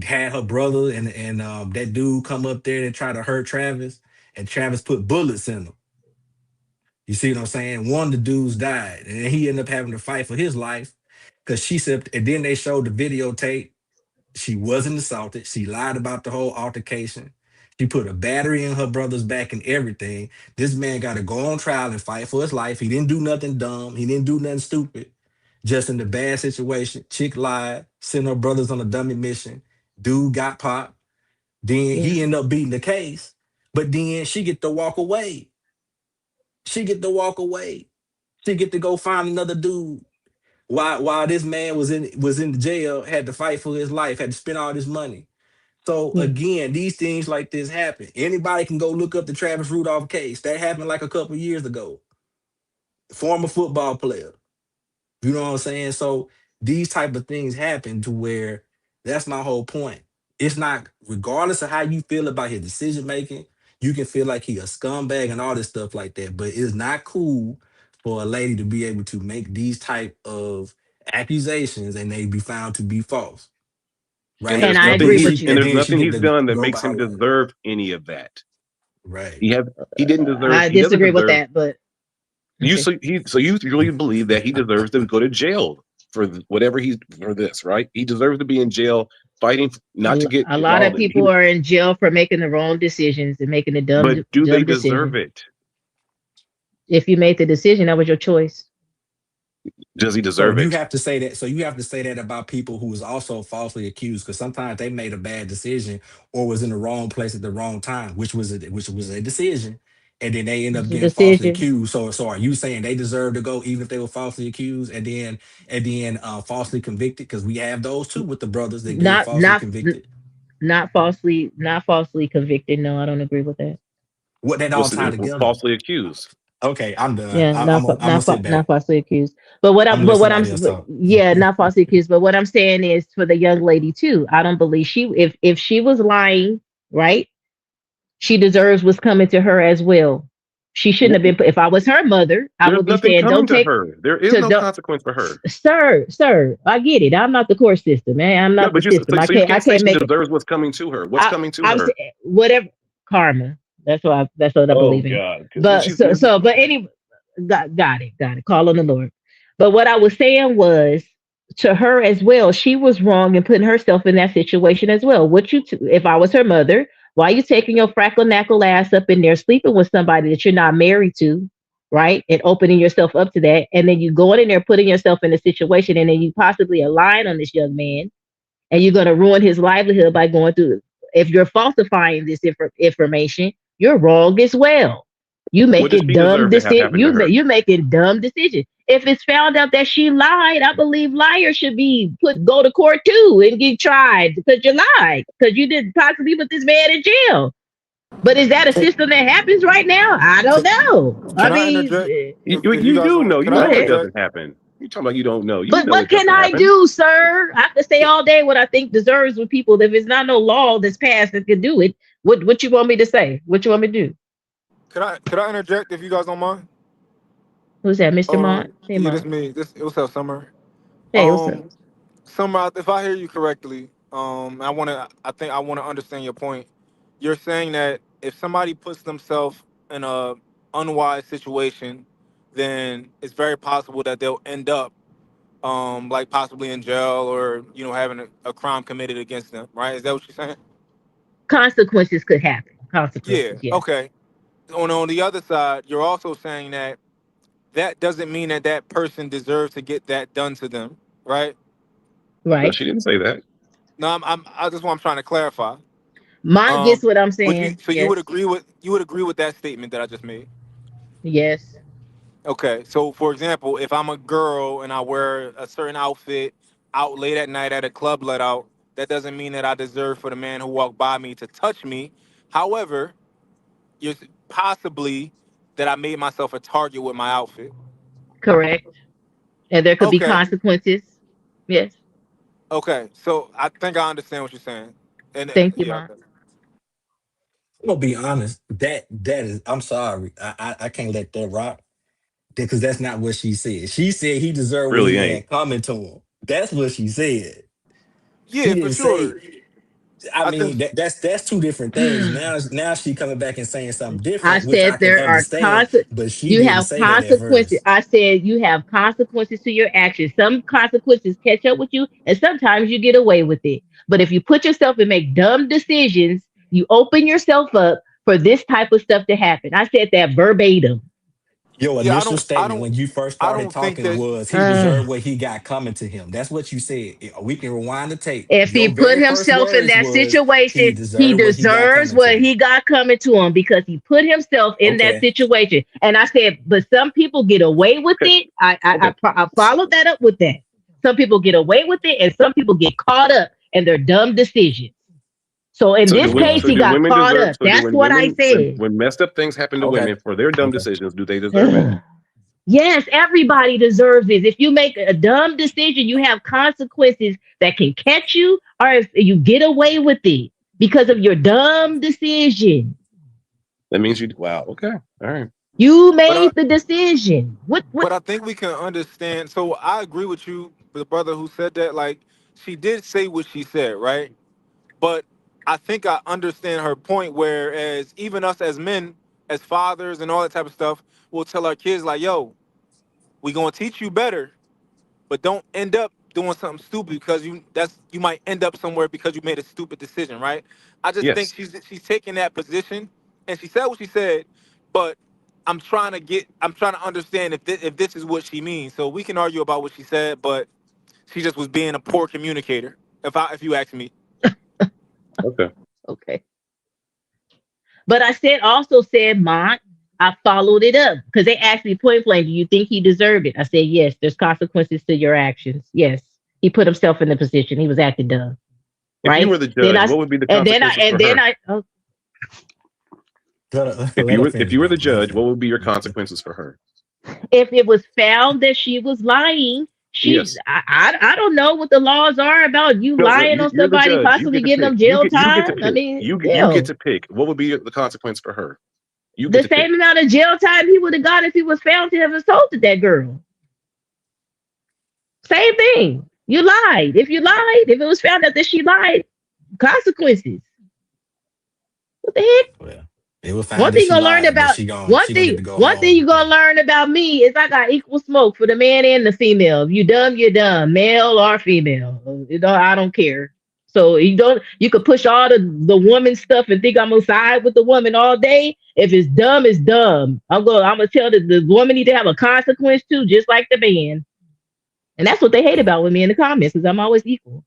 Had her brother and that dude come up there and try to hurt Travis, and Travis put bullets in him. You see what I'm saying? One of the dudes died, and then he ended up having to fight for his life because she said. And then they showed the videotape. She wasn't assaulted. She lied about the whole altercation. She put a battery in her brother's back and everything. This man got to go on trial and fight for his life. He didn't do nothing dumb. He didn't do nothing stupid. Just in the bad situation. Chick lied, sent her brothers on a dummy mission. Dude got popped. Then Yeah. he ended up beating the case. But then she get to walk away. She get to walk away. She get to go find another dude. While this man was in the jail, had to fight for his life, had to spend all this money. So Yeah. again, these things like this happen. Anybody can go look up the Travis Rudolph case. That happened like a couple years ago. Former football player. You know what I'm saying? So these type of things happen to where that's my whole point. It's not regardless of how you feel about his decision making, you can feel like he a scumbag and all this stuff like that. But it's not cool for a lady to be able to make these type of accusations and they be found to be false. And Right? And there's I And nothing agree then he's with she you. and and there's then she nothing get he's to done that go makes by her him way. deserve any of that. Right. He didn't deserve I he doesn't disagree with deserve that, but you okay. so you really believe that he deserves to go to jail for whatever he's for this, right? He deserves to be in jail fighting not to get A lot of involved in people are in jail for making the wrong decisions and making the but do they dumb deserve decision. it? If you made the decision, that was your choice. Does he So deserve you it? have to say that. So you have to say that about people who was also falsely accused, because sometimes they made a bad decision or was in the wrong place at the wrong time, which was a decision, and then they end up It's a getting falsely decision. accused. So are you saying they deserve to go even if they were falsely accused and then falsely convicted? Because we have those too with the brothers that get Not falsely not convicted. not falsely convicted. No, I don't agree with that. What that all Was tie together? falsely accused? Okay, I'm done. Yeah, I'm gonna sit not back. falsely accused. But what I'm I'm gonna let but what I'm somebody else but talk. yeah, not falsely accused. But what I'm saying is for the young lady too. I don't believe she if she was lying, right? She deserves what's coming to her as well. She shouldn't have been put. If I was her mother, I There's would be nothing saying, coming "Don't to take her. There is to no don't, consequence for her. sir. I get it. I'm not the court system, man. I'm No, not the but system. so you I can't say can't she make it. deserves what's coming to her. What's I coming to I'm her? whatever karma. That's what I Oh believe in. God, because But she's but anyway, got it. Call on the Lord. But what I was saying was to her as well. She was wrong in putting herself in that situation as well. If I was her mother, why you taking your freckle knackle ass up in there sleeping with somebody that you're not married to, right? And opening yourself up to that, and then you going in there putting yourself in a situation, and then you possibly are lying on this young man and you're going to ruin his livelihood by going through. If you're falsifying this information, you're wrong as well. You what does making she dumb deserve to have decisions. happen to her? You making dumb decisions. If it's found out that she lied, I believe liars should be go to court too and get tried because you lied because you did possibly put this man in jail. But is that a system that happens right now? I don't know. I Can I mean, interject? You, If you you guys do don't, know. can You I know it okay. interject? doesn't happen. You talking about you don't know. You But know what it can doesn't I happen. do, sir? I could say all day what I think deserves with people. If it's not no law that's passed that could do it, what you want me to say? What you want me to do? Could I interject if you guys don't mind? Who's that, Mr. Mont? Hey, Yeah, this Mont. me. This what's up, Summer? Hey, what's up? Um, Summer, if I hear you correctly, I think I want to understand your point. You're saying that if somebody puts themselves in a unwise situation, then it's very possible that they'll end up, like possibly in jail or having a crime committed against them. Right? Is that what you're saying? Consequences could happen. Yeah. Consequences, yes. Okay. On the other side, you're also saying that that doesn't mean that that person deserves to get that done to them, right? No, Right. she didn't say that. No, I just what I'm trying to clarify. Mont gets what I'm Would you saying. so Yes. you would agree with that statement that I just made? Yes. Okay, so for example, if I'm a girl and I wear a certain outfit out late at night at a club let out, that doesn't mean that I deserve for the man who walked by me to touch me. However, you're possibly that I made myself a target with my outfit. Correct. And there could be Okay, consequences. Yes. okay, so I think I understand what you're saying, and Thank you, yeah, Mom. okay. I'm gonna be honest. That is. I'm sorry. I can't let that rock because that's not what she said. She said he deserved what Really he ain't. had coming to him. That's what she said. She Yeah, for didn't say. sure. I I think mean, that's two different things. Now she coming back and saying something I different, which I said can there are understand. But she you didn't have say that at consequences. first. I said you have consequences to your actions. Some consequences catch up with you, and sometimes you get away with it. But if you put yourself and make dumb decisions, you open yourself up for this type of stuff to happen. I said that verbatim. Your yeah, initial I statement don't, when you first I started don't think talking that. was he Uh, deserved what he got coming to him. That's what you said. We can rewind the tape. if he Your put very first himself in words that was he situation, he deserved what he got deserves coming to what him. he got coming to him because he put himself in that Okay. situation. And I said, but some people get away with Okay. it. I I, Okay. I, pro- I followed that up with that. Some people get away with it, and some people get caught up in their dumb decisions. So in So this case, so he do got women caught deserve? up. So do That's when what I women said. when messed up things happen to Okay. women for their dumb Okay. decisions, do they deserve it? Yes, everybody deserves this. If you make a dumb decision, you have consequences that can catch you, or if you get away with it because of your dumb decision. That means you. Wow. Okay. All right. You But I, made the decision. What but I think we can understand. So I agree with you, the brother who said that. Like, she did say what she said, right? But I think I understand her point. Whereas even us as men, as fathers, and all that type of stuff, will tell our kids like, "Yo, we gonna teach you better, but don't end up doing something stupid because you might end up somewhere because you made a stupid decision, right?" I just think Yes. she's taking that position, and she said what she said, but I'm trying to understand if this is what she means. So we can argue about what she said, but she just was being a poor communicator. If you ask me. Okay. okay. But I also said, Mont, I followed it up because they asked me point blank, do you think he deserved it? I said, yes, there's consequences to your actions. Yes. He put himself in the position. He was acting dumb. If you Right? were the Then judge, I what would be the and then I consequences and for then her? I oh, Let her If finish, you were bro. the Let her judge, finish. what would be your consequences for her? if it was found that she was lying, Yes. I don't know what the laws are about you No, no, lying on you're the somebody, judge. You possibly get to getting pick. them jail You get to time. I pick. mean, You get hell, to pick. What would be the consequence for her? You get the to pick. same amount of jail time he would have got if he was found to have assaulted that girl. Same thing. You lied. If it was found out that she lied, consequences. What the heck? Well, it was One found that thing she you're gonna learn lied, but about she gonna get to go one thing home. you're Yeah. gonna learn about me is I got equal smoke for the man and the female. If you dumb, you're dumb, male or female. I don't care. So you could push all the woman stuff and think I'm gonna side with the woman all day. If it's dumb, it's dumb. I'm gonna tell the woman need to have a consequence too, just like the man. And that's what they hate Yeah. about with me in the comments, because I'm always equal.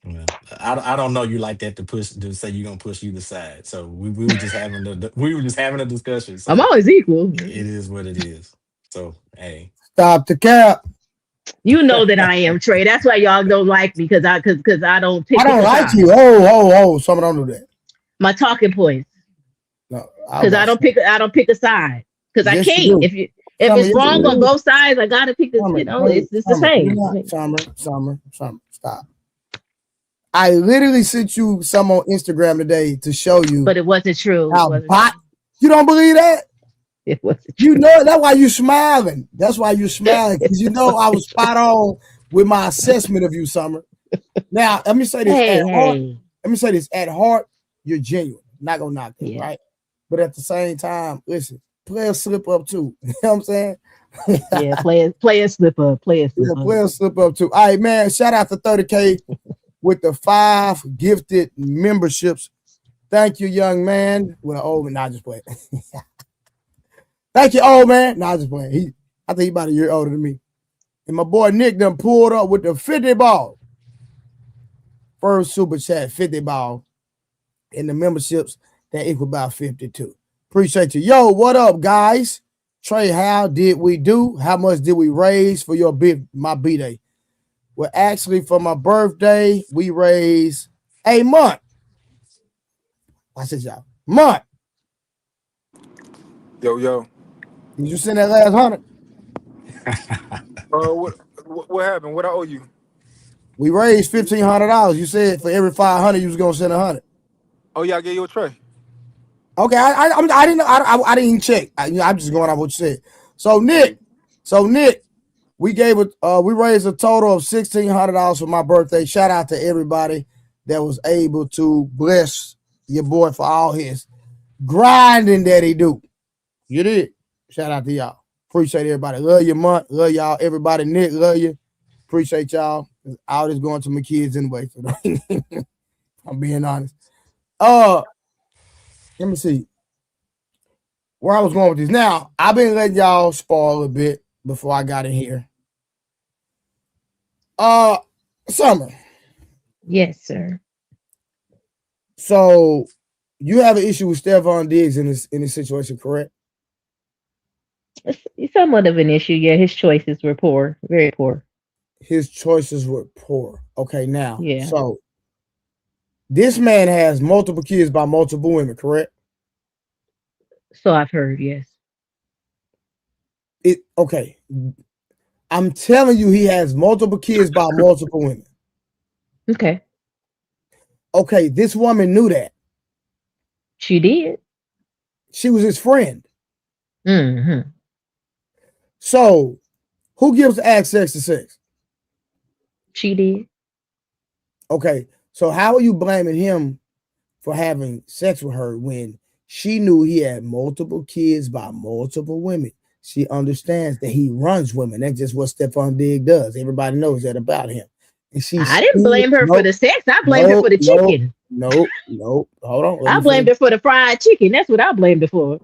Well, I don't know you like that to say you're gonna push either side. So we were just having we were just having a discussion. I'm So always equal. it is what it is. So hey. Stop the cap. You know that I am Trey. That's why y'all don't like me because I don't I pick don't a like side. you. Oh. Someone don't do that. My talking points, No, I because was about to say, I don't pick a side because I yes, you can't. do. If Summer, it's yes, you wrong on do. both sides, I gotta pick. Summer, no, It's the Summer, you're same. I not. mean, Summer. Stop. I literally sent you some on Instagram today to show you but it wasn't true. It how wasn't bot. true. You don't believe that? It wasn't You true. know that's why you smiling. That's why you smiling It because you know I wasn't was true. spot on with my assessment of you, Summer. Now let me say this at Hey, heart. hey, Let me say this at heart. You're genuine. Not gonna knock that, yeah, right? But at the same time, listen, players slip up too. You know what I'm saying? yeah. Play a slip up. Play a slip Yeah, up. players slip up too. All right, man. Shout out to 30K with the 5 gifted memberships. Thank you, young man. Well, old man, not just playing. Thank you, old man. Not just playing. I think he about a year older than me. And my boy Nick done pulled up with the 50 ball. First super chat, 50 ball. And the memberships that equal about 52. Appreciate you. Yo, what up, guys? Trey, how did we do? How much did we raise for my B-Day? Well, actually, for my birthday, we raised a month. I said, y'all, month. Yo. Did you send that last 100? What happened? What I owe you? We raised $1,500. You said for every 500, you was gonna send 100. Oh yeah, I gave you a tray. Okay, I didn't know. I didn't even check. I'm just going off what you said. So Nick, we raised a total of $1,600 for my birthday. Shout out to everybody that was able to bless your boy for all his grinding that he do. You did. Shout out to y'all. Appreciate everybody. Love your month. Love y'all. Everybody. Nick, love you. Appreciate y'all. All this going to my kids anyway. So I'm being honest. Let me see where I was going with this. Now, I've been letting y'all spoil a bit before I got in here. Summer. Yes, sir. So you have an issue with Stephon Diggs in this situation, correct? It's somewhat of an issue. Yeah, his choices were poor, very poor. His choices were poor. Okay, now, Yeah. So this man has multiple kids by multiple women, correct? So I've heard, yes. Okay. I'm telling you, he has multiple kids by multiple women. Okay. Okay, this woman knew that. She did. She was his friend. Mm-hmm. So, who gives access to sex? She did. Okay, so how are you blaming him for having sex with her when she knew he had multiple kids by multiple women? She understands that he runs women. That's just what Stephon Diggs does. Everybody knows that about him. And I didn't blame her for the sex. I blamed her for the chicken. No. Hold on. I blamed her for the fried chicken. That's what I blamed her for.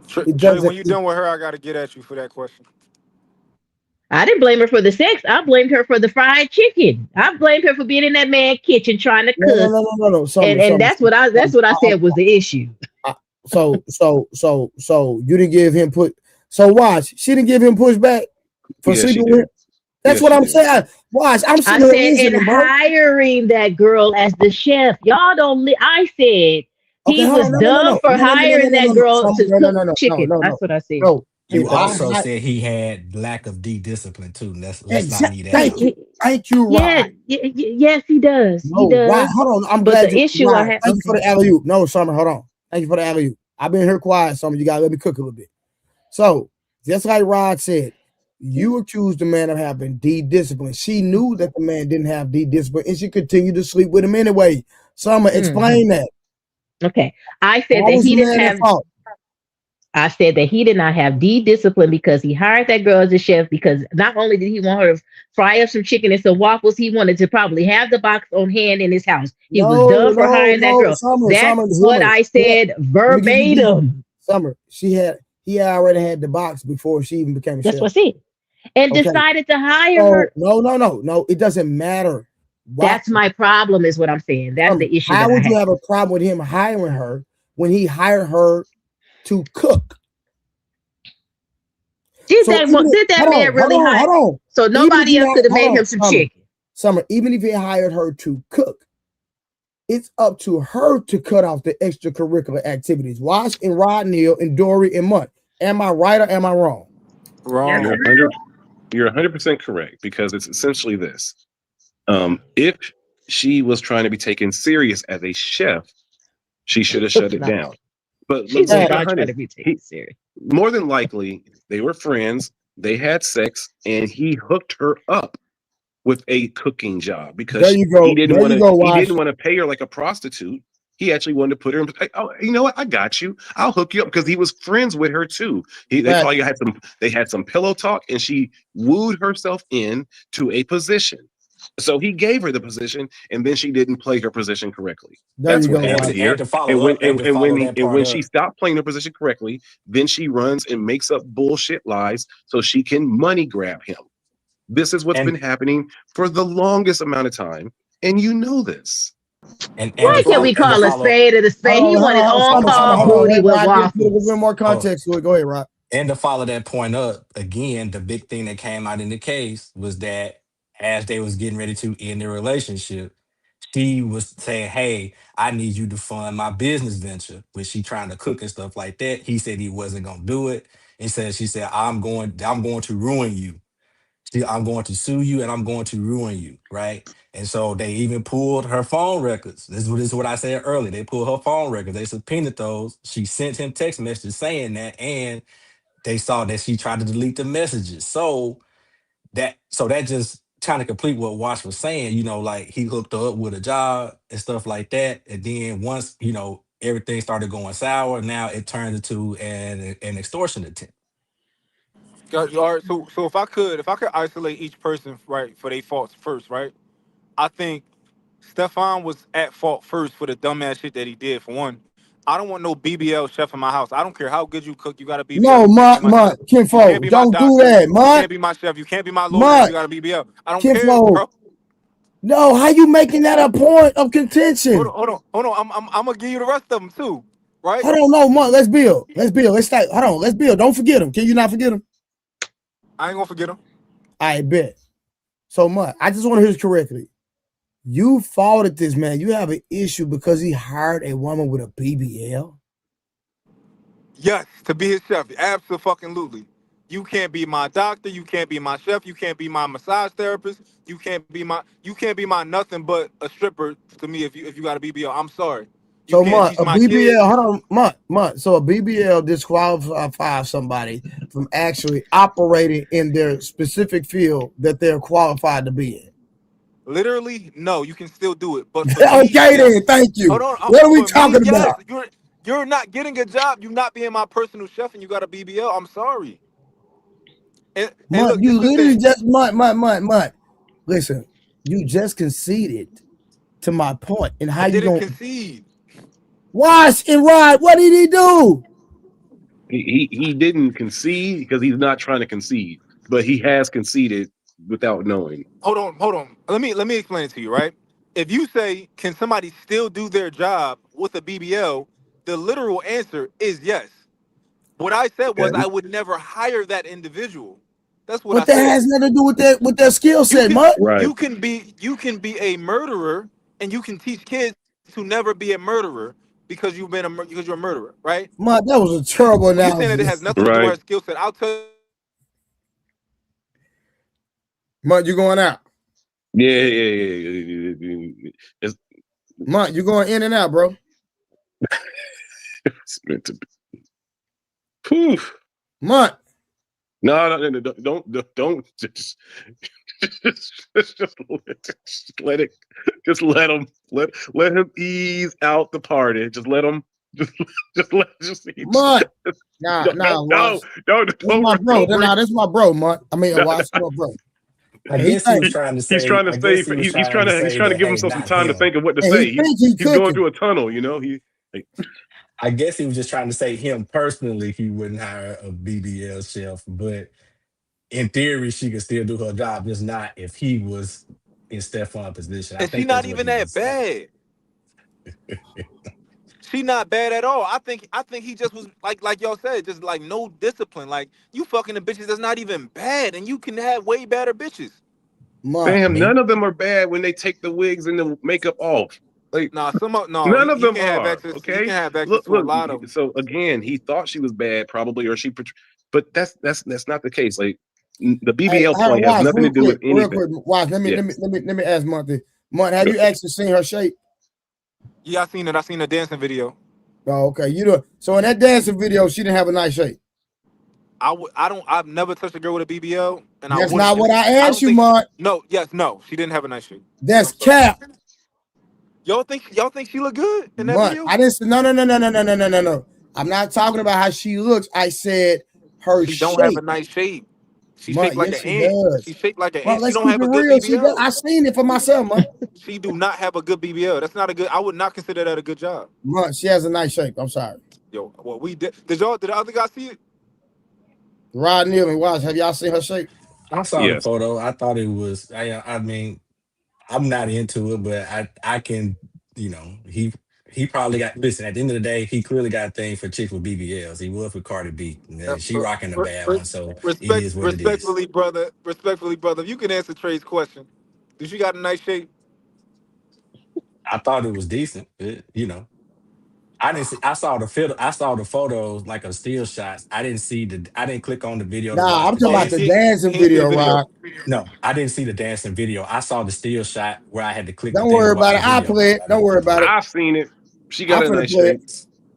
Trey, when you're done with her, I got to get at you for that question. I didn't blame her for the sex. I blamed her for the fried chicken. I blamed her for being in that man's kitchen trying to cook. No. And that's what I said was the issue. So you didn't give him So watch, she didn't give him pushback for sleeping with him. That's what I'm saying. Watch, I'm saying. I said, and hiring that girl as the chef. Y'all don't. I said he was dumb for hiring that girl to cook chicken. That's what I said. You also said he had lack of D discipline too. Let's not need that. Thank you, Rod. Yes, he does. No, he does. Rod, hold on. I'm glad the issue I have. Thank you for the alley-oop. No, Summer, hold on. Thank you for the alley-oop. I've been here quiet, Summer. You gotta let me cook a little bit. So, just like Rod said, you accused the man of having D discipline. She knew that the man didn't have D discipline, and she continued to sleep with him anyway. Summer, explain that. Okay, I said that he didn't have. I said that he did not have D discipline because he hired that girl as a chef, because not only did he want her to fry up some chicken and some waffles, he wanted to probably have the box on hand in his house. He was dumb for hiring that girl. That's what I said verbatim. Summer, he already had the box before she even became a chef. That's what I said. And decided to hire her. No. It doesn't matter. That's my problem, is what I'm saying. That's the issue. How would you have a problem with him hiring her when he hired her to cook? Did that man really hire? So nobody else could have made him some chicken. Summer, even if he hired her to cook, it's up to her to cut off the extracurricular activities. Watch and Rod Neal and Dory and Mutt. Am I right or am I wrong? Wrong. You're 100% correct, because it's essentially this. If she was trying to be taken serious as a chef, she should have shut it down. But she's not trying to be taken serious. More than likely, they were friends. They had sex, and he hooked her up with a cooking job because he didn't want to pay her like a prostitute. He actually wanted to put her in. Oh, you know what? I got you. I'll hook you up, because he was friends with her too. They had some pillow talk, and she wooed herself in to a position. So he gave her the position, and then she didn't play her position correctly. That's what happened here. And when she stopped playing her position correctly, then she runs and makes up bullshit lies so she can money grab him. This is what's been happening for the longest amount of time, and you know this. Why can't we call a spade a spade? He wanted on-call booty with waffles. A little bit more context to it. Go ahead, Rob. And to follow that point up, again, the big thing that came out in the case was that as they was getting ready to end their relationship, she was saying, "Hey, I need you to fund my business venture," which she trying to cook and stuff like that. He said he wasn't gonna do it. She said, I'm going to ruin you. I'm going to sue you and I'm going to ruin you, right? And so they even pulled her phone records. This is what I said earlier. They pulled her phone records. They subpoenaed those. She sent him text messages saying that, and they saw that she tried to delete the messages. So that just trying to complete what Wash was saying, like he hooked her up with a job and stuff like that. And then once, everything started going sour, now it turned into an extortion attempt. All right, so if I could isolate each person right for their faults first, right? I think Stefan was at fault first for the dumbass shit that he did. For one, I don't want no BBL chef in my house. I don't care how good you cook. You got a BBL. No, You can't be my chef. You can't Kinfolk, be my don't do doctor. that, You can't be my chef. You can't be my lawyer if you Mutt, got a BBL. I don't care, Kinfolk. bro. No, how you making that a point of contention? Hold on. I'm gonna give you the rest of them too, right? Hold on, no, Mutt, let's build. Let's start. Hold on, let's build. Don't forget him. Can you not forget him? I ain't gonna forget them. I bet. So Mutt, I just want to hear this correctly. You faulted this man. You have an issue because he hired a woman with a BBL. Yes, to be his chef, absolutely. You can't be my doctor. You can't be my chef. You can't be my massage therapist. You can't be my nothing but a stripper to me if you got a BBL. I'm sorry. You So can't Mutt, teach a my kids. BBL, hold on, Mutt. So a BBL disqualifies somebody from actually operating in their specific field that they're qualified to be in. Literally, no, you can still do it. But for me, Okay, yes. then, thank you. Hold on. What are we For me, talking yes. about? You're not getting a job. You're not being my personal chef, and you got a BBL. I'm sorry. And Mutt, look, this you is the literally thing. just Mutt. Listen, you just conceded to my point. And I how you didn't gonna concede. Wash and Rod? What did he do? He didn't concede because he's not trying to concede, but he has conceded without knowing. Hold on. Let me explain it to you, right? If you say, can somebody still do their job with a BBL, the literal answer is yes. What I said was Okay. I would never hire that individual. That's what I But that said. has nothing to do with their skill You set, can Mutt. Right. you can be a murderer and you can teach kids to never be a murderer because you're a murderer, right? Mutt, that was a terrible You saying that it analogy. has nothing to do with Right. her skill set. I'll tell you. Mutt, you going out. Yeah. It's, Mutt, you going in and out, bro. it's meant to be. Poof. Mutt. No, don't let it, just let him ease out the party. Just let him, just Mutt. Nah, Wash. This my bro. Nah, this my bro, Mutt. I mean, no, Wash, my bro. I And he guess he think, was trying to he's say. trying to I say guess he was he's trying to he's say trying to that. give Hey, himself some not time to him. think of what to and he say. think he He's going cooking. through a tunnel, like, I guess he was just trying to say him personally. He wouldn't hire a BBL chef, but in theory, she could still do her job, just not if he was in Stefan's position. I And she think not that's what even he that was saying. bad. She not bad at all. I think he just was like y'all said, just like no discipline. Like you fucking the bitches that's not even bad, and you can have way better bitches. Mutt. I damn, mean, none of them are bad when they take the wigs and the makeup off. Like, Nah, no, none of he them can have are. access. He can Okay, have access look, to a look. lot of them. So again, he thought she was bad, probably, or but that's not the case. Like, the Hey, BBL hold on, point has Wash, nothing to real do with quick. anything. Wash, let me Yeah. let me let me let me ask Mutt this. Mutt, have you actually seen her shape? Yeah, I seen it. I seen the dancing video. Oh, okay. You know, so in that dancing video, she didn't have a nice shape. I've never touched a girl with a BBL, and I That's wouldn't. not And what I I asked don't you, think. Mutt. No, she didn't have a nice shape. That's I'm sorry. cap. Y'all think she look good in that Mutt, video? I didn't say no. I'm not talking about how she looks. I said her She don't have a shape. nice shape. She Mutt, shaped like yes, an she ant. does. She shaped like an Mutt, ant. She let's don't keep have it a good real. She does. BBL. I seen it for myself, Mutt. She do not have a good BBL. That's not a good. I would not consider that a good job. Mutt, she has a nice shape. I'm sorry. Yo, what we did? Did the other guy see it? Rod Neal and Watch, have y'all seen her shape? I saw the Yes. photo. I thought it was. I mean, I'm not into it, but I can. He He probably got. Listen, at the end of the day, he clearly got a thing for chicks with BBLs. He was with Cardi B. She rocking the bad one, so it is what it is. Respectfully, brother. Respectfully, brother. If you can answer Trey's question, does she got a nice shape? I thought it was decent. You know, I didn't see. I saw the film. I saw the photos like of still shots. I didn't see the. I didn't click on the video to Nah, watch I'm the talking about Oh, the dancing. dancing he ain't see the video, video. Rod. No, I didn't see the dancing video. I saw the still shot where I had to click the Don't thing to worry watch about the it. I'll video. play But it. I Don't didn't worry click on about it. it. I've seen it. She I'm got a finna nice play it. shape.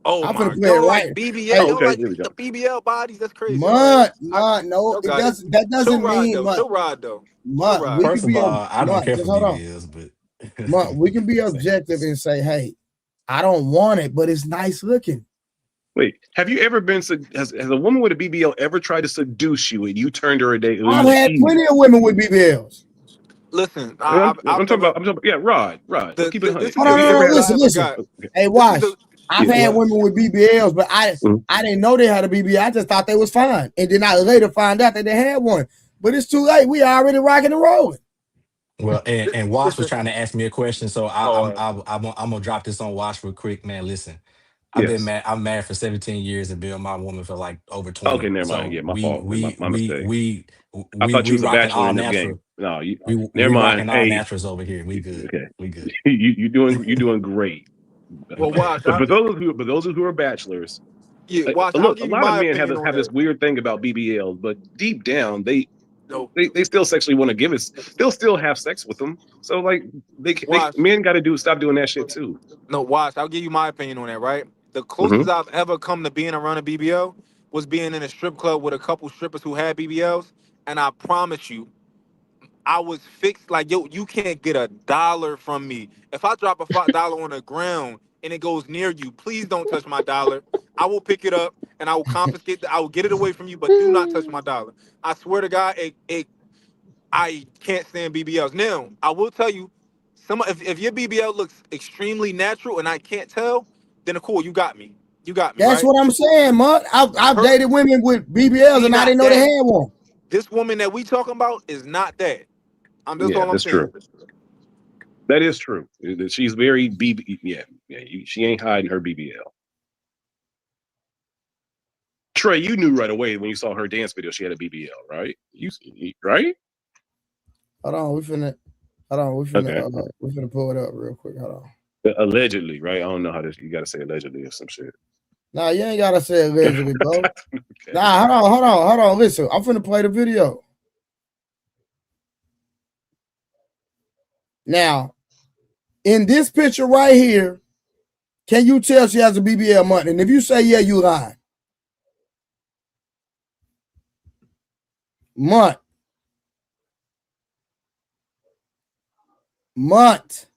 Oh I'm my, finna play it y'all right. like BBL? Hey, Y'all Okay, like here we the go. BBL bodies? That's crazy. All right, No, y'all it got it. doesn't. That Chill doesn't ride mean though. Chill ride though. Chill ride. We First can of be all, I don't care just for hold on. BBLs, but We can be objective and say, hey, I don't want it, but it's nice looking. Wait, have you ever been? Has a woman with a BBL ever tried to seduce you and you turned her a day? I've had plenty of women with BBLs. Listen, I'm I've talking never. about. I'm talking about. Yeah, Rod. Let's keep it 100. This is Oh, the Have you ever experience had? I ever listen. got. Okay. Hey, This is watch. the I've Yeah. had what? women with BBLs, but I didn't know they had a BBL. I just thought they was fine. And then I later find out that they had one. But it's too late. We already rocking and rolling. well, and Wash was Listen. trying to ask me a question, so Oh, I'm gonna drop this on Wash real quick, man. Listen, I've been Yes. mad. I'm married for 17 years and been with my woman for like over Okay, 20. never mind. So Yeah, my fault. My mistake. I thought you we was a rocking bachelor all in this game. natural. No, you. Never We mind. rocking all Hey, naturals over here. We good. okay. We good. You're doing great. well, watch. But for those who are bachelors, Yeah, watch. I'll look, a give you lot of my men opinion on have this that. weird thing about BBLs, but deep down No, they still sexually want to give it. They'll still have sex with them. So like they watch. men got to stop doing that shit too. No, watch. I'll give you my opinion on that. Right. The Hmm. closest I've ever come to being around a BBL was being in a strip club with a couple strippers who had BBLs, and I promise you, I was fixed. Like, yo, you can't get $1 from me. If I drop a $5 on the ground and it goes near you, please don't touch my dollar. I will pick it up and I will confiscate. I will get it away from you, but do not touch my dollar. I swear to God, I can't stand BBLs. Now, I will tell you, if your BBL looks extremely natural and I can't tell, then cool, you got me. You got me, That's right? what I'm saying, man. I've Her, dated women with BBLs she and I not didn't know they that. had one. This woman that we talking about is not that. That's Yeah, all I'm that's saying. true. That is true. She's very BB. Yeah, she ain't hiding her BBL. Trey, you knew right away when you saw her dance video she had a BBL, right? Right? Hold on, we finna Okay. we finna pull it up real quick. Hold on. Allegedly, right? I don't know how this. You got to say allegedly or some shit. Nah, you ain't gotta say allegedly, bro. Okay. Nah, hold on. Listen, I'm finna play the video. Now, in this picture right here, can you tell she has a BBL month? And if you say yeah, you lying. Month.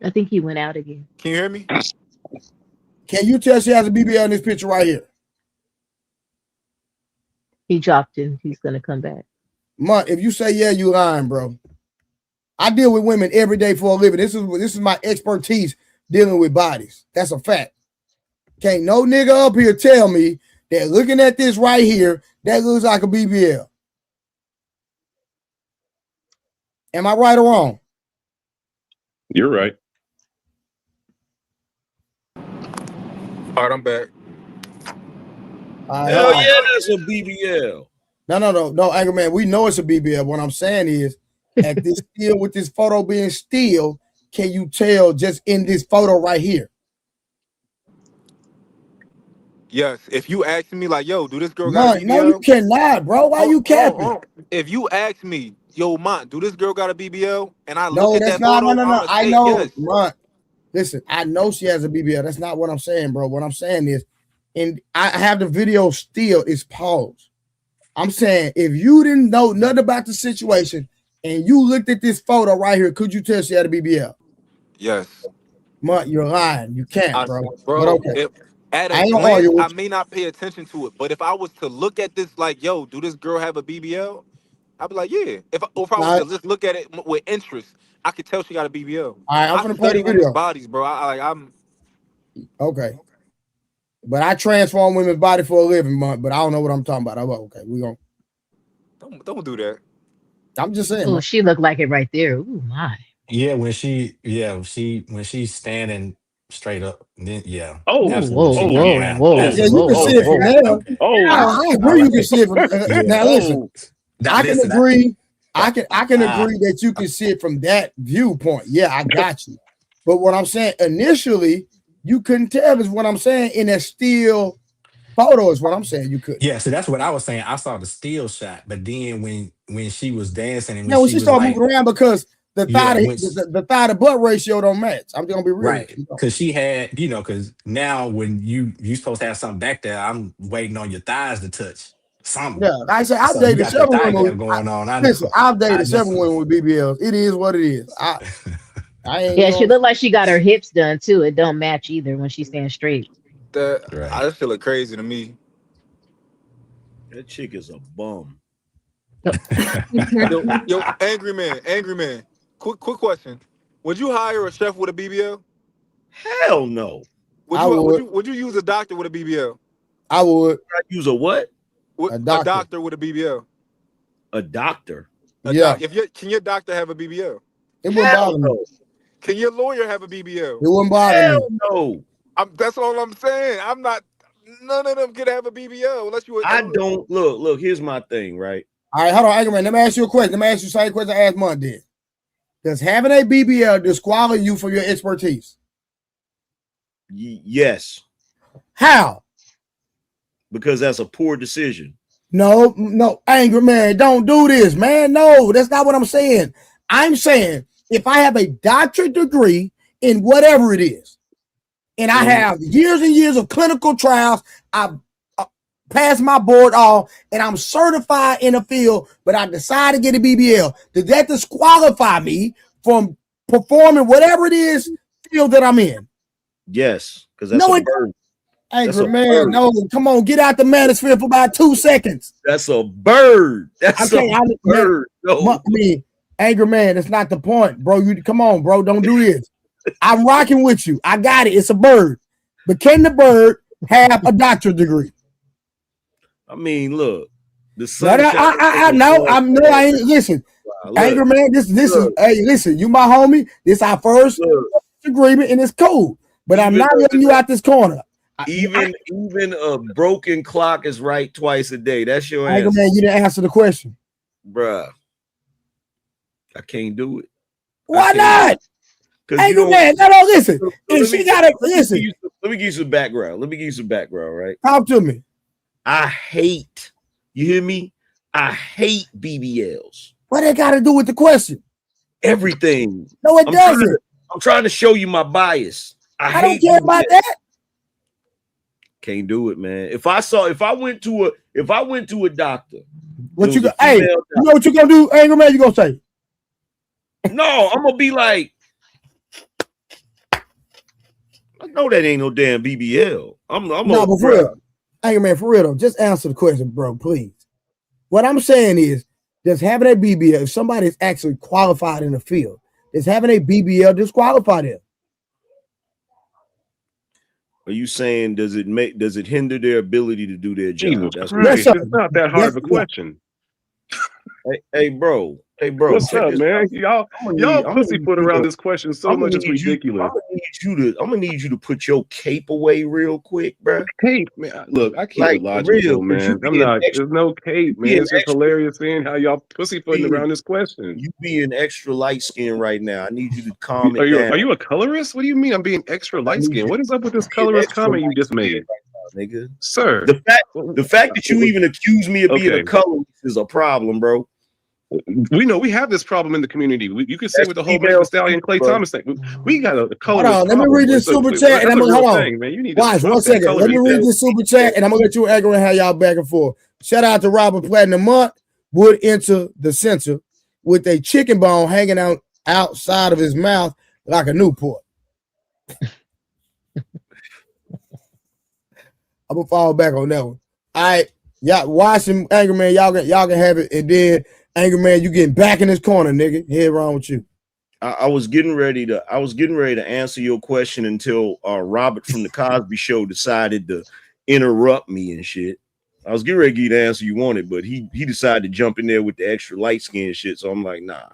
I think he went out again. Can you hear me? Can you tell she has a BBL in this picture right here? He dropped in. He's gonna come back. Month. If you say yeah, you lying, bro. I deal with women every day for a living. This is my expertise dealing with bodies. That's a fact. Can't no nigga up here tell me that looking at this right here, that looks like a BBL. Am I right or wrong? You're right. All right, I'm back. Hell yeah, that's a BBL. No, Anchor Man. We know it's a BBL. What I'm saying is, at this still with this photo being still, can you tell just in this photo right here? Yes. If you ask me, like, yo, do this girl got a No, you BBL? cannot, bro. Why you capping? If you ask me, yo, Mont, do this girl got a BBL? And I look No, at that's that not. photo, No. I'ma I say know, yes. Mont. Listen, I know she has a BBL. That's not what I'm saying, bro. What I'm saying is, and I have the video still. It's paused. I'm saying if you didn't know nothing about the situation and you looked at this photo right here, could you tell she had a BBL? Yes. Mont, you're lying. You can't, bro. But Bro, okay, if at I a ain't gonna glance, argue I with you. may not pay attention to it. But if I was to look at this like, yo, do this girl have a BBL? I'd be like, yeah. If I All was right, to just look at it with interest, I could tell she got a BBL. I'm I gonna play the study women's video. bodies, bro. I'm Okay, but I transform women's body for a living, Mont. But I don't know what I'm talking about. Okay, we gonna. don't do that. I'm just saying, Oh, Mont. she looked like it right there. Ooh my. Yeah, when she's standing straight up, then yeah, Oh, Whoa, absolutely, whoa, she oh, can't whoa, have. whoa, Yeah, you Absolutely, can whoa, see okay, it from whoa. okay, there. okay. oh, All right, I all agree. You can right. see it from. Yeah. Now listen, oh. I can Listen, agree. I, I can ah, agree that you can see it from that viewpoint. Yeah, I got you. But what I'm saying initially, you couldn't tell is what I'm saying in that still photo is what I'm saying. You couldn't. yeah. So that's what I was saying. I saw the still shot, but then when she was dancing and when Yeah, when she she was started moving like, around because the yeah, thigh to, when the thigh to butt ratio don't match. I'm gonna be real with right, you. because she had, because now when you supposed to have something back there, I'm waiting on your thighs to touch something. Yeah, like I said I've So you dated got that several thigh women. gap going on. I know, Listen, I've I dated know. several women with BBLs. It is what it is. I ain't, you Yeah, know what she I'm looked like saying? she got her hips done too. It don't match either when she stands straight. I Right. just feel look crazy to me. That chick is a bum. Yo, angry man. Quick question. Would you hire a chef with a BBL? Hell no. Would I you would would. you would you use a doctor with a BBL? I would. I use a what? With A a doctor. doctor with a BBL? A doctor. A Yeah. doc. If you can your doctor have a BBL? It wouldn't Hell bother me. no. Can your lawyer have a BBL? It wouldn't bother me. Hell no. That's all I'm saying. I'm not. None of them can have a BBL unless you. I don't look. Here's my thing, right? All right, hold on, Anchorman. Let me ask you a question. Let me ask you the same question I asked Monday. Does having a BBL disqualify you for your expertise? Yes, How? because that's a poor decision. No, angry man, don't do this, man. No, that's not what I'm saying. I'm saying if I have a doctorate degree in whatever it is, and I have years and years of clinical trials, I've passed my board all, and I'm certified in a field, but I decide to get a BBL. Does that disqualify me from performing whatever it is field that I'm in? Yes, because that's No, a it bird. That's angry a man. bird. No, come on, get out the manosphere for about 2 seconds. That's a bird. That's Okay, a bird. No. I mean, angry man, that's not the point, bro. You come on, bro. Don't do this. I'm rocking with you. I got it. It's a bird. But can the bird have a doctorate degree? I mean, look, the No, sunshine. I know. I ain't listen. Look, Angry man, this is hey, listen, you my homie. This our first look, agreement, and it's cool. But I'm not letting you out this corner. even a broken clock is right twice a day. That's your Angry answer, man, you didn't answer the question. bruh. I can't do it. Why not? Angry man, no, listen. If she gotta listen, let me give you some background. Right? talk to me. I hate. You hear me? I hate BBLs. What they got to do with the question? Everything. No, it doesn't. I'm trying to show you my bias. I don't care about that. Can't do it, man. If I went to a doctor, what you go? Hey, you know what you gonna do, Angry man? You gonna say? No, I'm gonna be like, I know that ain't no damn BBL. No, but for real, Angry man, for real though, just answer the question, bro, please. What I'm saying is, does having a BBL, if somebody is actually qualified in the field, does having a BBL disqualify them? Are you saying does it hinder their ability to do their job? Jesus Christ, it's not that hard of a question. Hey, bro. What's up, man? Y'all pussyfoot around this question so much it's ridiculous. I'm gonna need you to put your cape away real quick, bro. Cape, man. Look, I keep it logical, man. There's no cape, man. It's just hilarious seeing how y'all pussyfooting around this question. You being extra light skinned right now. I need you to calm it down. Are you a colorist? What do you mean I'm being extra light skinned? What is up with this colorist comment you just made? Nigga. Sir. The fact that you even accuse me of being a colorist is a problem, bro. We know we have this problem in the community. You can see with the whole Megan Thee Stallion, Clay Thomas thing. We got a color. Hold on, let me read this super chat, and I'm gonna hold on. Man. You need watch 1 second. Let me read this super chat, and I'm gonna let you Angry and have y'all back and forth. Shout out to Robert Platinum Month. Would enter the center with a chicken bone hanging out outside of his mouth like a Newport. I'm gonna fall back on that one. All right, y'all watch him, Angry Man. Y'all can have it, and then Angry Man, you getting back in this corner, nigga. Head wrong with you. I was getting ready to answer your question until Robert from the Cosby Show decided to interrupt me and shit. I was getting ready to give you the answer you wanted, but he decided to jump in there with the extra light skin shit. So I'm like, nah.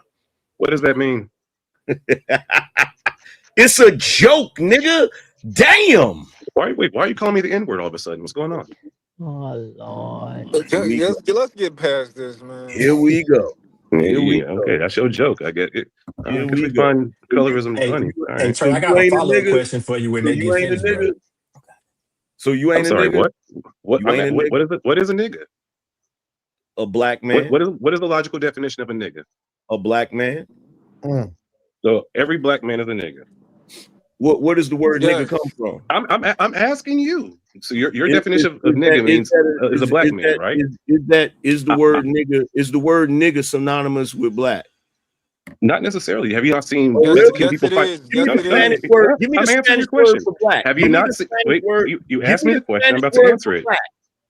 What does that mean? It's a joke, nigga. Damn. Why are you calling me the N-word all of a sudden? What's going on? Oh Lord. Let's get past this, man. Here we go. Here we go. Okay, that's your joke. I get it. Here Because we we go. find colorism Hey, funny. All hey right. Trey, I you got a ain't a follow-up nigga. question for you when So they you get ain't a finished, bro. nigga. So you ain't I'm sorry. a nigga. What? You ain't a nigga. What is it? What is a nigga? A black man. What is the logical definition of a nigga? A black man. So every black man is a nigga. What does the word Yes. nigga come from? I'm asking you. So your definition of nigga means is a black man, right? Is the word nigga synonymous with black? Not necessarily. Have you not seen Oh, Mexican really? people Yes, it fight? is. Give me Yes, the it Spanish is. word. Give me I'm the answering Spanish your question. word for black. Have Give you me not the seen? Spanish Wait, word. you Give asked me me the the question. I'm Spanish about to word answer for it. black.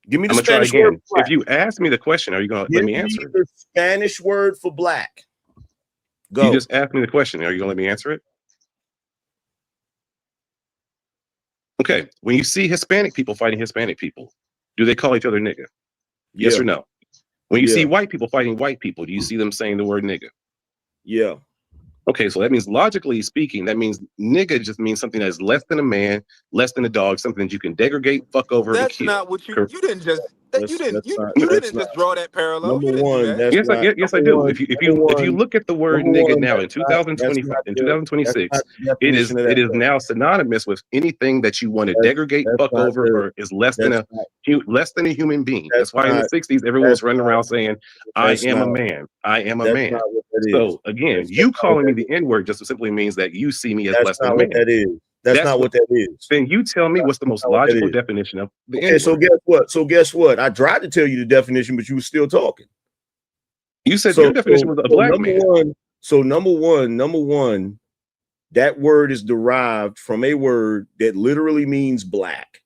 Give me the I'm gonna try Spanish word again. for black. If you ask me the question, are you gonna let me answer it? The Spanish word for black. Go. You just asked me the question. Are you gonna let me answer it? Okay. When you see Hispanic people fighting Hispanic people, do they call each other nigga? Yes or no? When you see white people fighting white people, do you see them saying the word nigga? Yeah. Okay, so that means logically speaking, that means nigga just means something that is less than a man, less than a dog, something that you can degrade, fuck over, and That's kill. not what you didn't just you didn't That's just draw that parallel. number You didn't do one. that. That's not. Yes, I do. If you look at the word nigga now in 2025, in 2026, it is now synonymous with anything that you want to degrade, fuck over, or is less than a human being. That's why in the 60s everyone was running around saying, "I am a man. I am a man." So again, you calling me the N-word just simply means that you see me as less than a man. That is. That's not what that is. Then you tell me what's the most logical definition of the N-word. So guess what? I tried to tell you the definition, but you were still talking. You said your definition was a black man. Number one, that word is derived from a word that literally means black.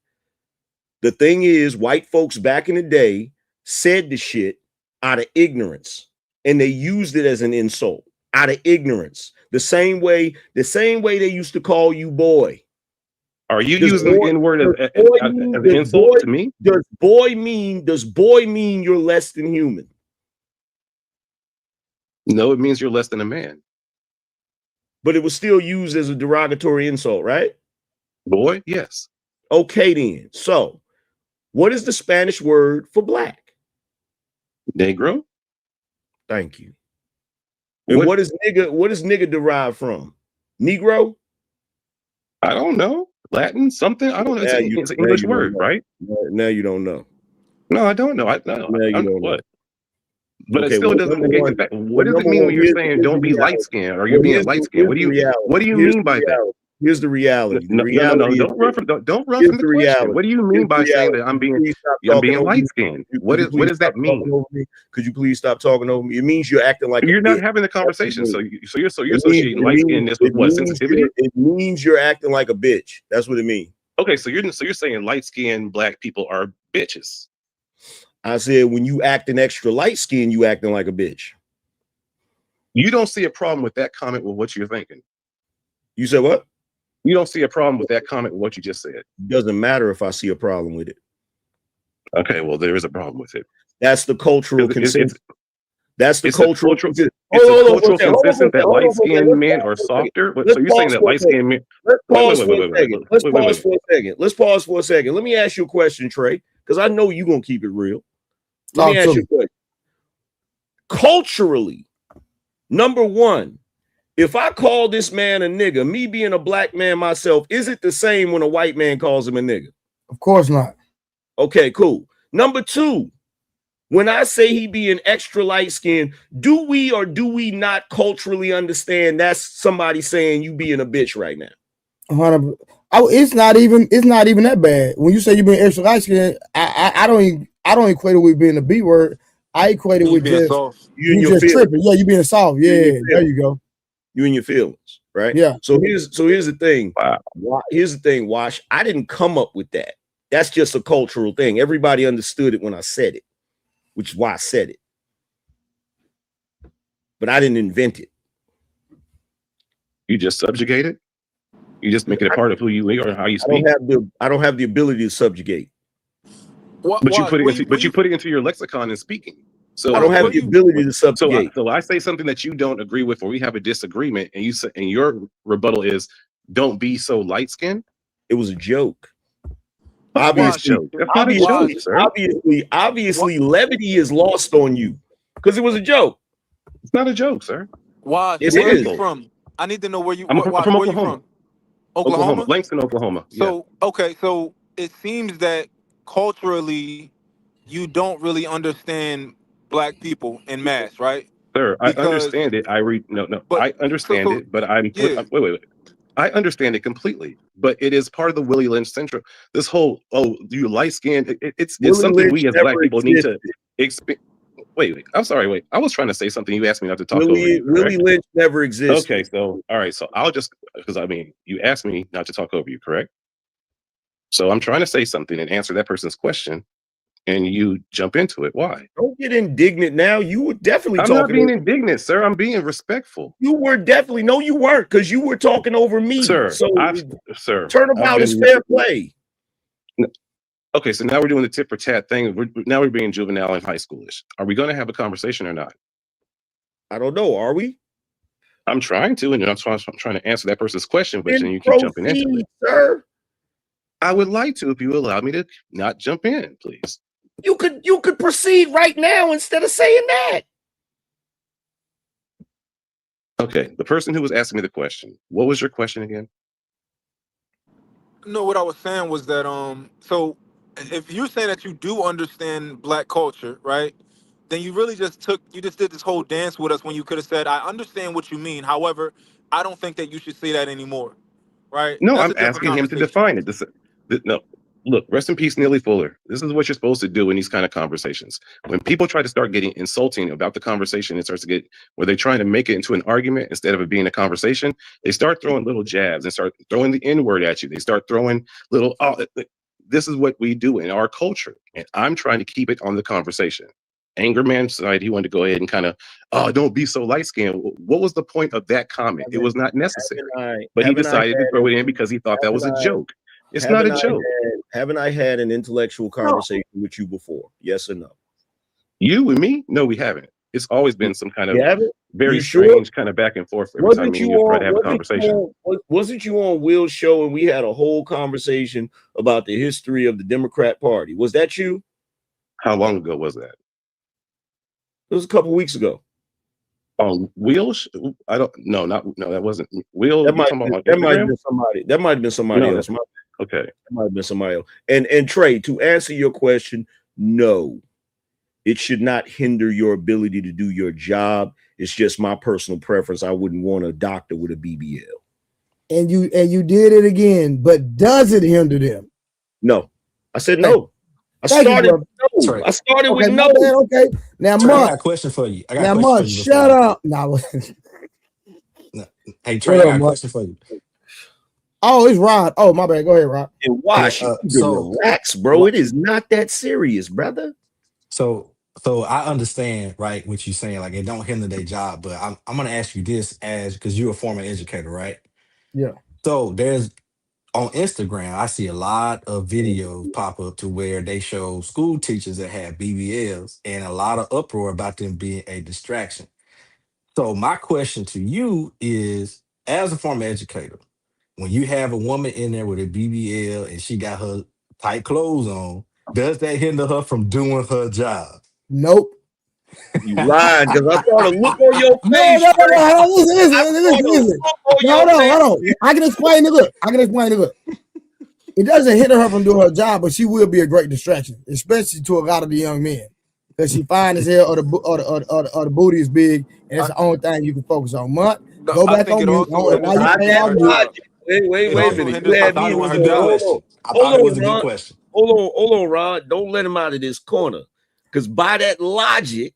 The thing is, white folks back in the day said the shit out of ignorance, and they used it as an insult out of ignorance. The same way they used to call you boy. Are you using the N-word as an insult to me? Does boy mean you're less than human? No, it means you're less than a man. But it was still used as a derogatory insult, right? Boy, yes. Okay, then. So, what is the Spanish word for black? Negro. Thank you. And what is nigga derived from? Negro? I don't know. Latin, something. I don't know. It's an English word, right? Now you don't know. No, I don't know. I know. What? But Okay, it still doesn't negate the fact. What does it mean when you're saying don't be light skinned or you're being light skinned? What do you mean by that? Here's the reality. No. Don't run from the question. What do you mean by saying that I'm being light skinned? What does that mean? Could you please stop talking over me? It means you're acting like you're not having the conversation. So you're associating light skinnedness with what, sensitivity? It means you're acting like a bitch. That's what it means. Okay, so you're saying light skinned black people are bitches. I said when you acting extra light skinned, you acting like a bitch. You don't see a problem with that comment with what you're thinking. You said what? You don't see a problem with that comment with what you just said. Doesn't matter if I see a problem with it. Okay, well, there is a problem with it. That's the cultural consensus. That's the it's cultural consensus that light-skinned men are softer. So you're saying that light-skinned men? Let's pause for a second. Let's pause for a second. Let me ask you a question, Trey, because I know you're gonna keep it real. Let me ask you a question. Culturally, number one, if I call this man a nigga, me being a black man myself, is it the same when a white man calls him a nigga? Of course not. Okay, cool. Number two, when I say he being extra light skinned, do we or do we not culturally understand that's somebody saying you being a bitch right now? It's not even that bad. When you say you being extra light skinned, I don't equate it with being a B word. I equate it with just you just tripping. Yeah, you being soft. Yeah, there you go. You and your feelings, right? Yeah. So here's the thing. Wow. Here's the thing, Wash. I didn't come up with that. That's just a cultural thing. Everybody understood it when I said it, which is why I said it. But I didn't invent it. You just subjugate it? You just make it a part of who you are or how you speak? I don't have the ability to subjugate. But you put it into your lexicon in speaking. So I don't have the ability to subjugate. So I say something that you don't agree with, or we have a disagreement, and you say, and your rebuttal is, "Don't be so light skinned." It was a joke. Obviously, that's not a joke, sir. Obviously, levity is lost on you because it was a joke. It's not a joke, sir. Why? Yes, Where it are is. you from? I need to know where you. I'm from Where you Oklahoma. from? Oklahoma. Langston, Oklahoma. So okay, so it seems that culturally, you don't really understand black people in mass, right? Sir, I Because, understand it. but I understand it, but yeah. wait. I understand it completely, but it is part of the Willie Lynch syndrome. This whole, oh, you light skinned, it's something Lynch we as never black people need to existed. experience. Wait, I'm sorry, wait. I was trying to say something. You asked me not to talk over you, Willie correct? Lynch never existed. Okay, so all right, so I'll just, because I mean, you asked me not to talk over you, correct? So I'm trying to say something and answer that person's question, and you jump into it. Why? Don't get indignant now. You were definitely I'm talking. not being indignant, sir. I'm being respectful. You were definitely, no, you weren't, because you were talking over me. Sir, So sir, turnabout is fair play. Okay, so now we're doing the tit for tat thing. Now we're being juvenile and high schoolish. Are we going to have a conversation or not? I don't know. Are we? I'm trying to, and I'm trying to answer that person's question, but Then then you keep jumping into proceed, it. sir. I would like to, if you allow me to not jump in, please. You could proceed right now instead of saying that. Okay, the person who was asking me the question, what was your question again? No, what I was saying was that so if you're saying that you do understand black culture, right? Then you really just did this whole dance with us when you could have said, I understand what you mean. However, I don't think that you should say that anymore. Right? No, That's I'm a different asking him to conversation. define it. No, look, rest in peace, Neely Fuller. This is what you're supposed to do in these kind of conversations. When people try to start getting insulting about the conversation, it starts to get where they're trying to make it into an argument instead of it being a conversation. They start throwing little jabs and start throwing the N-word at you. They start throwing little, this is what we do in our culture. And I'm trying to keep it on the conversation. Anger man side, he wanted to go ahead and kind of, oh, don't be so light skinned. What was the point of that comment? It was not necessary. But he decided to throw it in because he thought that was a joke. It's not a joke. Haven't I had an intellectual conversation with you before? Yes or no? You and me? No, we haven't. It's always been some kind of very sure? strange kind of back and forth every time me and you try to have a conversation. Wasn't you on Will's show and we had a whole conversation about the history of the Democrat Party? Was that you? How long ago was that? It was a couple weeks ago. Oh, Will? I don't. No, that wasn't Will. That might have been somebody. That might have been somebody else. Okay, that might have been somebody else. And Trey, to answer your question, no, it should not hinder your ability to do your job. It's just my personal preference. I wouldn't want a doctor with a BBL. And you did it again, but does it hinder them? No, I said no. I started with no. Okay. Now, Trey, I got a question for you. Shut up. Now, hey, Trey, I got a question for you. Oh, it's Rod. Oh, my bad. Go ahead, Rod. And watch, relax, bro. It is not that serious, brother. So I understand, right, what you're saying. Like, it don't hinder their job, but I'm gonna ask you this because you're a former educator, right? Yeah. So there's on Instagram, I see a lot of videos pop up to where they show school teachers that have BBLs and a lot of uproar about them being a distraction. So my question to you is, as a former educator, when you have a woman in there with a BBL and she got her tight clothes on, does that hinder her from doing her job? Nope. You lied because I saw the look on your face. Listen. Hold on. I can explain it. Look, it doesn't hinder her from doing her job, but she will be a great distraction, especially to a lot of the young men, because she fine as hell, or the booty is big, and that's the only thing you can focus on. Go back on mute. Wait a minute. You had me with her. Hold on, Rod. Don't let him out of this corner, because by that logic,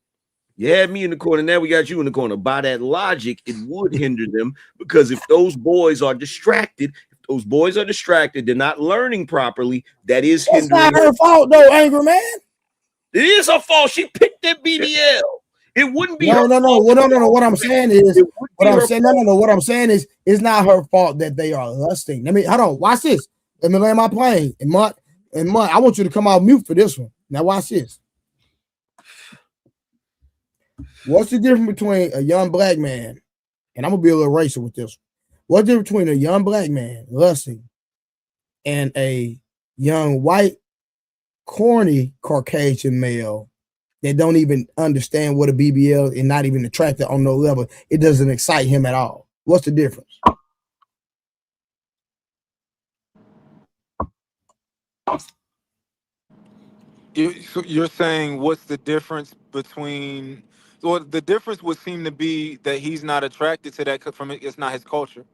you had me in the corner. Now we got you in the corner. By that logic, it would hinder them, because if those boys are distracted, they're not learning properly. That is hindering. It's not her fault, though, Angry Man. It is her fault. She picked that BBL. It wouldn't be no. What I'm saying is, it's not her fault that they are lusting. Hold on. Watch this. Let me land my plane. And Mutt, I want you to come out mute for this one. Now watch this. What's the difference between a young black man, and I'm gonna be a little racist with this? What's the difference between a young black man lusting and a young white, corny Caucasian male that don't even understand what a BBL and not even attracted on no level? It doesn't excite him at all. What's the difference? So you're saying what's the difference between? Well, the difference would seem to be that he's not attracted to that from it. It's not his culture, so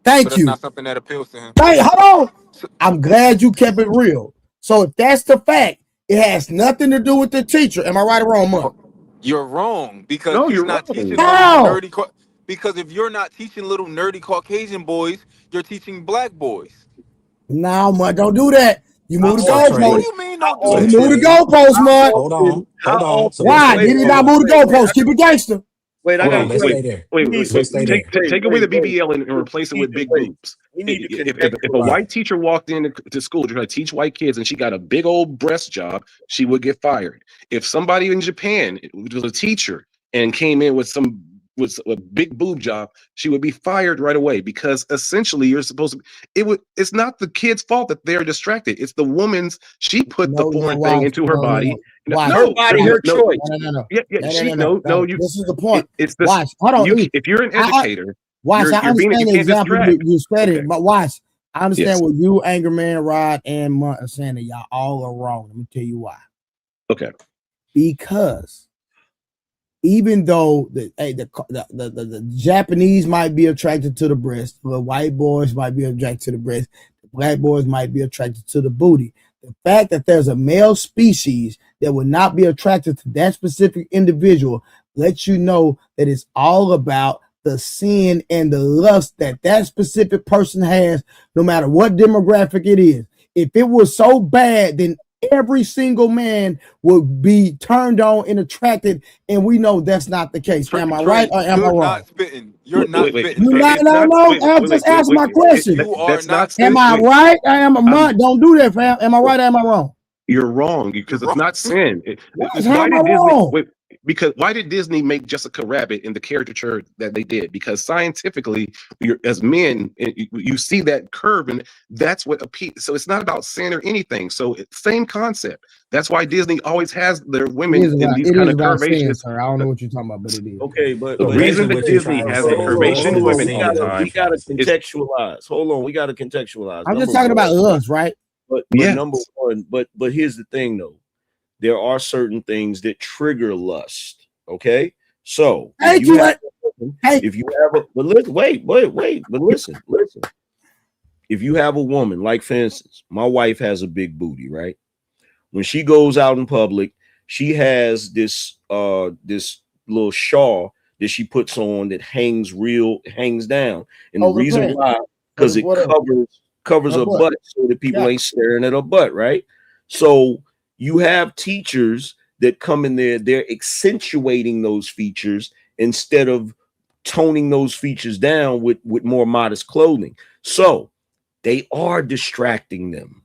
Thank that's you. not something that appeals to him. Hey, hold on. So, I'm glad you kept it real. So if that's the fact, it has nothing to do with the teacher. Am I right or wrong, Monk? you're wrong because No, he's you're not wrong. teaching little How? nerdy. Because if you're not teaching little nerdy Caucasian boys, you're teaching black boys. No, Monk, don't do that. You move the So What do Trey, goalpost. you mean? How Don't do so You that? move the Trey, goalpost, Monk. how hold on. So often? let's Why? stay Did he hold not on, move the goalpost? Wait, Keep it gangster. wait, I hold gotta on. Let's wait. stay there. We need Let's to stay there. Take away the BBL and replace it we need with to big wait. boobs. We need to If a contextualize. white teacher walked into school trying to teach white kids and she got a big old breast job, she would get fired. If somebody in Japan was a teacher and came in with a big boob job, she would be fired right away because essentially you're supposed to. It's not the kid's fault that they're distracted. It's the woman's. She put the No, foreign thing watch. into her No, no, body. no. Watch. Her No, body, Watch. her no, choice. No, no, no, yeah, no, no, she no, no, no. no. You. This is the point. It's this. Watch. Hold on. If you're an I, educator, watch. I you're being you understand the can't example distract. you said Okay. it, but watch. I understand Yes. what you, Anger Man, Rod, and Munt are saying that y'all all are wrong. Let me tell you why. Okay. Because even though the Japanese might be attracted to the breast, the white boys might be attracted to the breast, the black boys might be attracted to the booty. The fact that there's a male species that would not be attracted to that specific individual lets you know that it's all about the sin and the lust that that specific person has, no matter what demographic it is. If it was so bad, then every single man would be turned on and attracted, and we know that's not the case. Trey, Am I right Trey, or am I you're wrong? not spitting. You're not Wait. spitting, You Trey. not, It's no, not. no. Wait. I'll just answer my question. You are That's not not. Am spitting. I Wait. right? I am a I'm. month. Don't do that, fam. Am I right or am I wrong? You're wrong You're because it's wrong. not sin. How Why am I did Disney wrong? wait? Because why did Disney make Jessica Rabbit in the caricature that they did? Because scientifically, as men, you see that curve, and that's what appeals. So it's not about sin or anything. So it's same concept. That's why Disney always has their women in these It kind is of about sin, curvaceous. sir. I don't know what you're talking about, but it is. Okay, The So but here's reason basically, the that what you're thing. Disney trying to has say the is Hold lust curvaceous is the women on. all the sin and We time gotta vice. is contextualize. Hold on, we gotta contextualize. I'm just Number talking about one, lust, right? but yeah. number one, but here's the thing though. There are certain things that trigger lust. Okay, so Thank you. Hey, if you have a but listen, wait, but listen. If you have a woman, like for instance, my wife has a big booty, right? When she goes out in public, she has this little shawl that she puts on that hangs down. And the over the reason pants. why, because it Whatever. covers Her her butt. butt so that people Yeah. ain't staring at her butt, right? So you have teachers that come in there, they're accentuating those features instead of toning those features down with more modest clothing. So they are distracting them.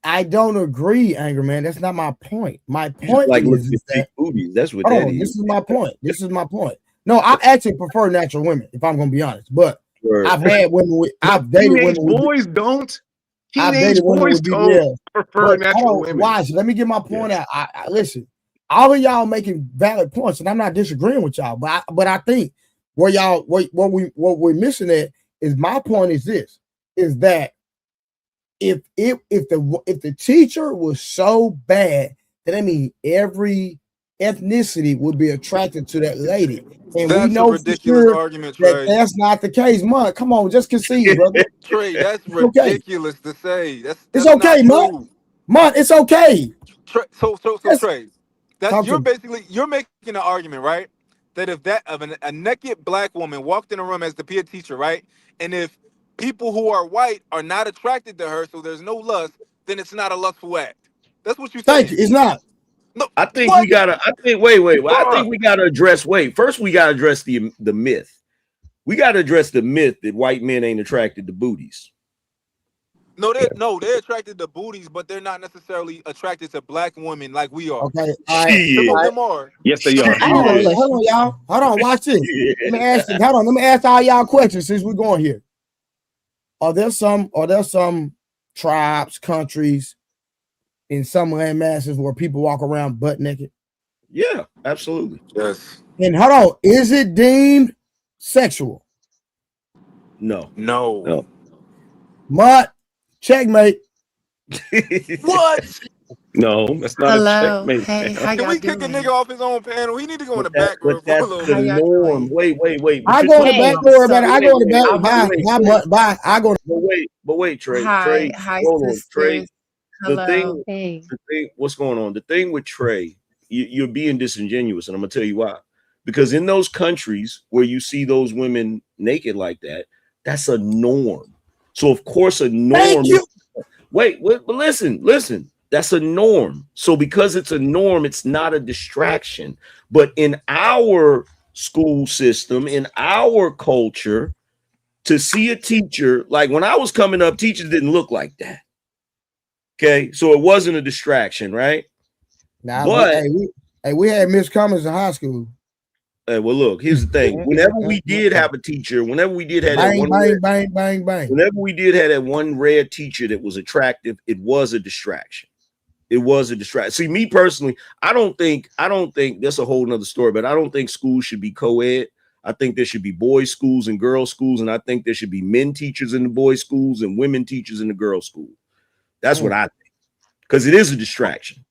I don't agree, Anger Man. That's not my point. My You just point like is looking at big that booties. That's what hold that on. is. This is my point. This is my point. No, I actually prefer natural women, if I'm gonna be honest. But Word. I've had women with No, I've dated teenage women with boys don't. I've Teenage dated women boys with don't BBL. prefer But natural hold on, women. watch. Let me get my point Yes. out. I listen. All of y'all making valid points, and I'm not disagreeing with y'all. But I think where y'all what we're missing at is my point is this: is that if the teacher was so bad that I mean every ethnicity would be attracted to that lady, and we That's a know for ridiculous sure argument, that Trey. that's not the case. Mud, come on, just concede, brother. Trey, that's It's okay. ridiculous to say. It's That's not okay, Mud. true. Mud, it's okay. Trey, so Just Trey, that's talk to you're me. basically you're making an argument, right? That if a naked black woman walked in a room as the peer teacher, right, and if people who are white are not attracted to her, so there's no lust, then it's not a lustful act. That's what you're Thank you. saying. It's not. No, I think what? we gotta. I think. Wait. I Bruh. think we gotta address. Wait. First, we gotta address the myth. We gotta address the myth that white men ain't attracted to booties. they're attracted to booties, but they're not necessarily attracted to black women like we are. Okay, all right. Some Shit. of them are. Yes, they are. I have a question. Hold on, y'all. Hold on, watch this. Let me ask you. Hold on, let me ask all y'all questions since we're going here. Are there some tribes, countries, in some land masses where people walk around butt naked? Yeah, absolutely. Yes. And hold on, is it deemed sexual? No. No. Mutt, checkmate. What? No, that's not Hello. a checkmate. Hey, how Can y'all we kick a doing? nigga off his own panel? He need to go in the But back room for a that's little the How bit. y'all norm. doing? Wait. I But go in the Hey, back door, So, man. I go in the back. I'm Bye. I go. But wait, Trey. hi, Trey, hi, hold on, Trey. sisters. Hello. hey. What's going on? The thing with Trey, you're being disingenuous, and I'm gonna tell you why. Because in those countries where you see those women naked like that, that's a norm. So of course a norm. Thank you. Wait, but listen. That's a norm. So because it's a norm, it's not a distraction. But in our school system, in our culture, to see a teacher, like when I was coming up, teachers didn't look like that. Okay, so it wasn't a distraction, right? Nah, But we had Miss Cummings in high school. well, look, here's the thing. Whenever we did have a teacher, whenever we did have that one, Bang. whenever we did have that one rare teacher that was attractive, it was a distraction. It was a distraction. See, me personally, I don't think that's a whole nother story, but I don't think schools should be co-ed. I think there should be boys' schools and girls' schools, and I think there should be men teachers in the boys' schools and women teachers in the girls' school. That's what I think, because it is a distraction.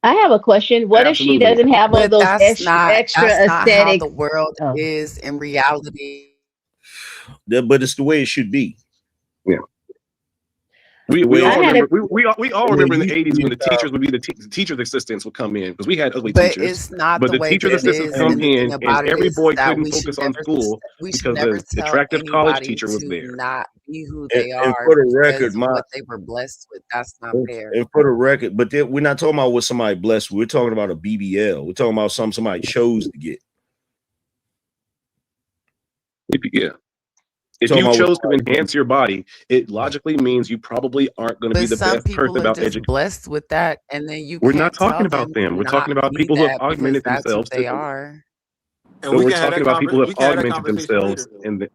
I have a question. What if she Absolutely. doesn't have all But those extra that's not how aesthetic? the world Oh. is in reality. But it's the way it should be. Yeah. We all I had remember a we all The way remember in it the used to 80s be when a the child. teachers would be the teachers assistants would come in because we had ugly But teachers. it's not But the the way teachers that it assistants is. come And the thing in and about it every is boy that couldn't focus on school we should because never the tell attractive college anybody teacher was to there. not be who And, they and are for the record, because what they were blessed with, that's not fair. and for the record, but we're not talking about what somebody blessed with. We're talking about a BBL. We're talking about somebody chose to get. Yeah. If you chose to enhance your body, it logically means you probably aren't going to be But the some best person people are about just education. blessed with that, and then you We're not can't talking tell about them to them. We're not talking about be people who have that because augmented that's who themselves they are. And but we we're can have talking that about people who have we can have that augmented conversation themselves later.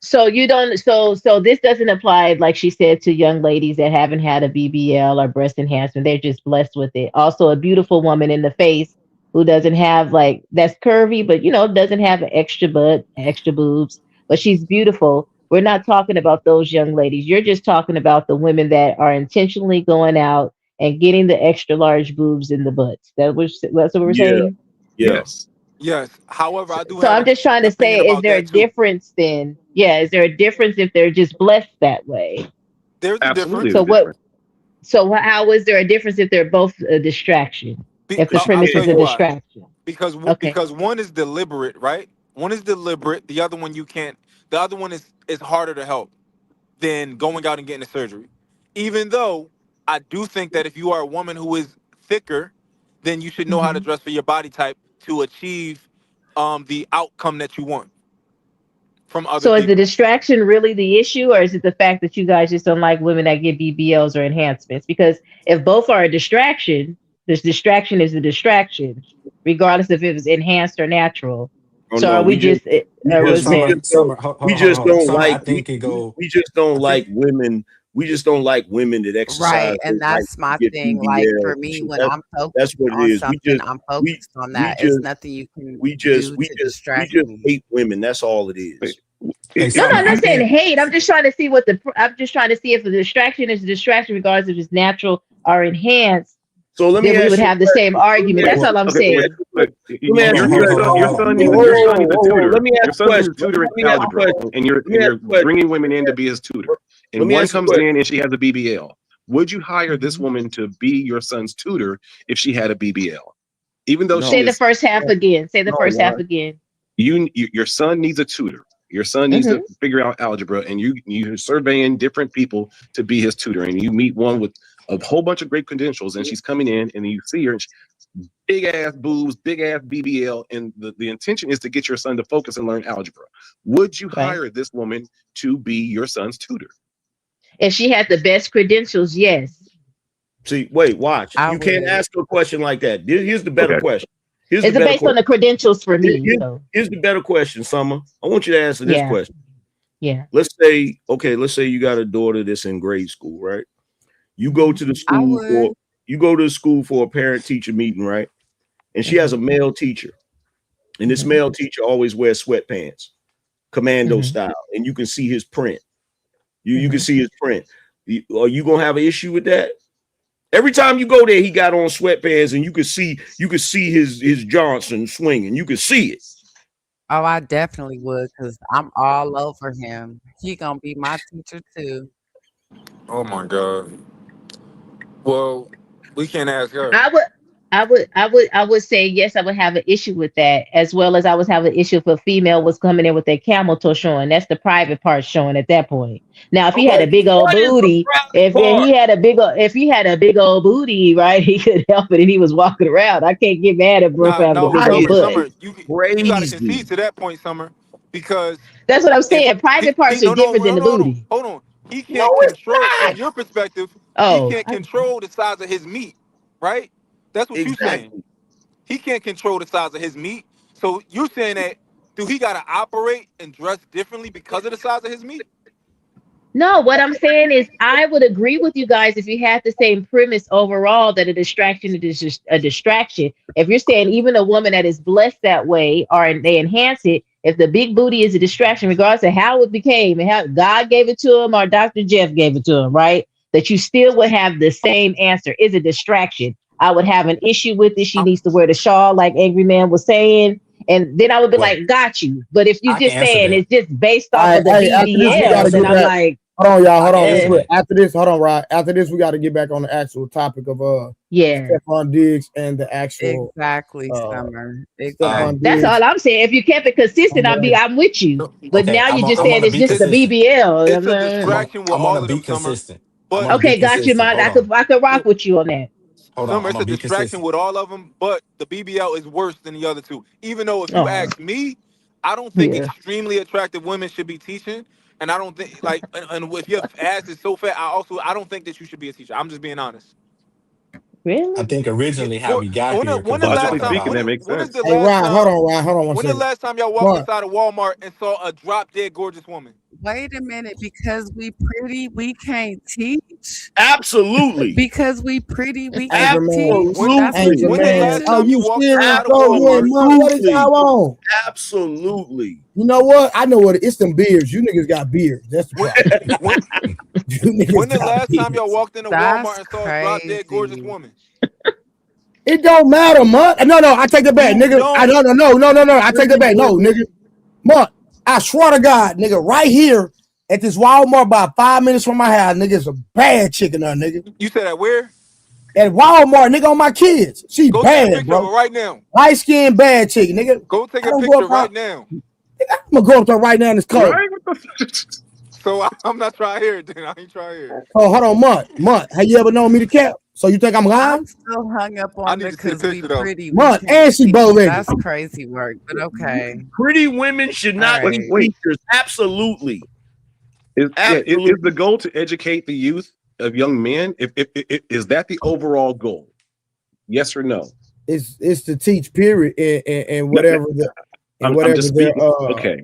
So you don't so this doesn't apply, like she said, to young ladies that haven't had a BBL or breast enhancement. They're just blessed with it. Also, a beautiful woman in the face who doesn't have, like, that's curvy, but doesn't have an extra butt, extra boobs, but she's beautiful. We're not talking about those young ladies. You're just talking about the women that are intentionally going out and getting the extra large boobs in the butts. That's what we're Yeah. saying. Yes. Yes. However, I do So have I'm an just trying to opinion say, is about there a that too. difference then? Yeah, is there a difference if they're just blessed that way? There's a Absolutely difference. is So what? different. So how is there a difference if they're both a distraction? If the I'll premise tell is you a why. distraction? Because Okay. because one is deliberate, right? One is deliberate. The other one you can't. The other one is harder to help than going out and getting a surgery. Even though I do think that if you are a woman who is thicker, then you should know how to hmm dress for your body type to achieve the outcome that you want from other So is the people. distraction really the issue, or is it the fact that you guys just don't like women that get BBLs or enhancements? Because if both are a distraction, this distraction is a distraction, regardless if it was enhanced or natural. Oh So no, are we just, we or just was we it? just don't Summer, hold we on, hold just on. don't Summer, I like think it go. we just don't I think like women. We just don't like women that exercise Right. their And right that's to my get thing. Like BBL. for me, when That's I'm that's focused what it on is. something, I'm We focused on we that. It's just nothing you can we just do we to just we distract just me. hate women. That's all it Wait, is. hey No, Summer, I'm I not saying think hate. I'm just trying to see I'm just trying to see if the distraction is a distraction, regardless if it's natural or enhanced. So let me Then we would ask you a have the same question. Let me argument. That's ask well, all I'm okay, you a wait, saying. question. but Let me ask hold on, you hold on, hold on, your hold on. son Hold needs on, your hold son on, needs a hold on. tutor. Let me ask Your a son needs a question. tutor Let in me ask a algebra, question. and you're Let me ask a question. bringing women in to be his tutor. Let And me one ask you a comes question. in and she has a BBL. Would you hire this Mhm. woman to be your son's tutor if she had a BBL? Even though she Say No, the is first half again. Say the no, first half why? again. your son needs a tutor. Your son needs hmm to figure out algebra, and you're surveying different people to be his tutor, and you meet one with a whole bunch of great credentials, and she's coming in, and you see her, and big ass boobs, big ass BBL, and the intention is to get your son to focus and learn algebra. Would you Right. hire this woman to be your son's tutor? If she had the best credentials, yes. See, wait, watch. I You can't would. ask a question like that. Here's the better Okay. question. Here's the Is it better based on question. the credentials for me? You know. Here's the better question, Summer. I want you to answer this Yeah. question. Yeah. Let's say you got a daughter that's in grade school, right? You go to the I school would. for a parent teacher meeting, right? And she has a Mm-hmm. male teacher, and this Mm-hmm. male teacher always wears sweatpants, commando Mm-hmm. style, and you can see his print. You can Mm-hmm. see his print. Are you gonna have an issue with that? Every time you go there, he got on sweatpants, and you could see his Johnson swinging. You could see it. Oh, I definitely would, because I'm all over him. He gonna be my teacher too. Oh my god. Well, we can't ask her. I would say yes. I would have an issue with that, as well as I would have an issue if a female was coming in with their camel toe showing. That's the private part showing at that point. Now, if he had Okay, a big old what is the booty, private if part? he had a if he had a big old booty, right, he could help it, and he was walking around. I can't get mad at bro for Nah, having a no, big Why old Summer, is butt. Summer, it you got to crazy? concede to that point, Summer, because That's what I'm if saying. Private parts are no, no, different than no, the no, no, booty. hold on, he No, can't it's control from not. your perspective. He Oh, can't control the size of his meat, right? That's what you saying. Exactly. He can't control the size of his meat. So you're saying that do he got to operate and dress differently because of the size of his meat? no, what I'm saying is I would agree with you guys if you had the same premise overall that a distraction is just a distraction. If you're saying even a woman that is blessed that way or they enhance it, if the big booty is a distraction, regardless of how it became and how God gave it to him or Dr. Jeff gave it to him, right? That you still would have the same answer is a distraction. I would have an issue with it. She I'm, needs to wear the shawl, like Angry Man was saying. And then I would be Well, like, got you. But if you're I can just answer saying that. it's just based All off right, of the hey, after this we I can gotta BBL, answer then get I'm that. back. like, Hold on, y'all. I Hold can on, real answer eh, quick. that. After this, hold on, Rod. After this, we got to get back on the actual topic of yeah. Stephon Diggs and the actual Exactly, uh Summer. Um, Stephon That's Exactly. Diggs. all I'm saying. If you kept it On consistent, the I'm with you. no, But okay, now you're just I'm no, saying gonna it's be just the it's consistent. BBL. it's a distraction with I'm all gonna of be them, Summer. consistent. I'm But gonna be Okay, got you, consistent. man. Hold on. I could rock with you on that. Hold on. Summer, I'm it's a gonna be distraction consistent. with all of them, but the BBL is worse than the other two. Even though, if you Oh, ask me, I don't think yeah. extremely attractive women should be teaching, and I don't think and if your ass is so fat, I don't think that you should be a teacher. I'm just being honest. I Really? think Yeah. originally how we got here, When because the we were last Logically talking time speaking, about that makes when is the sense. Hey, last Rod, time Hold on one when the second. last time y'all walked Mark, inside of Walmart and saw a drop dead gorgeous woman? Wait a minute, because we pretty, we can't teach. Absolutely. Because we pretty, we Angry can't Man, teach. When That's what Angry you Absolutely. when the saying Man. last Oh, too? time you you walked serious, inside of bro? You ain't Walmart? Mark. What is Absolutely. y'all on? Absolutely. You know what? I know what it's them beards. You niggas got beards. That's the When problem. when You when niggas the got last time y'all beards. walked into Walmart That's and saw a drop dead gorgeous crazy. woman? It don't matter, Mark. No, I take it back, You nigga. don't. No. I take it Pretty back. No, women. nigga. Mark, I swear to God, nigga, right here at this Walmart about 5 minutes from my house, nigga, it's a bad chicken there, nigga. You said that where? At Walmart, nigga, on my kids. She Go take a bad, picture of bro. her right now. Light skinned bad chicken, nigga. Go take I a don't go picture up there. right now. I'm gonna go up there right now in this cold. Right? What the So I'm not trying to hear it. Then I ain't trying to hear it. Oh, hold on, Mutt. Have you ever known me to cap? So you think I'm I'm lying? still hung up I on need the to see the because we picture though. pretty, we Mutt, can't and she bow teach. legged. That's crazy work, but okay. Pretty women should All not be right. Wait, teachers. Absolutely. is Absolutely. the goal to educate the youth of young men? If is that the overall goal? Yes or no? It's to teach period and No, whatever the and I'm whatever just their speaking. Okay,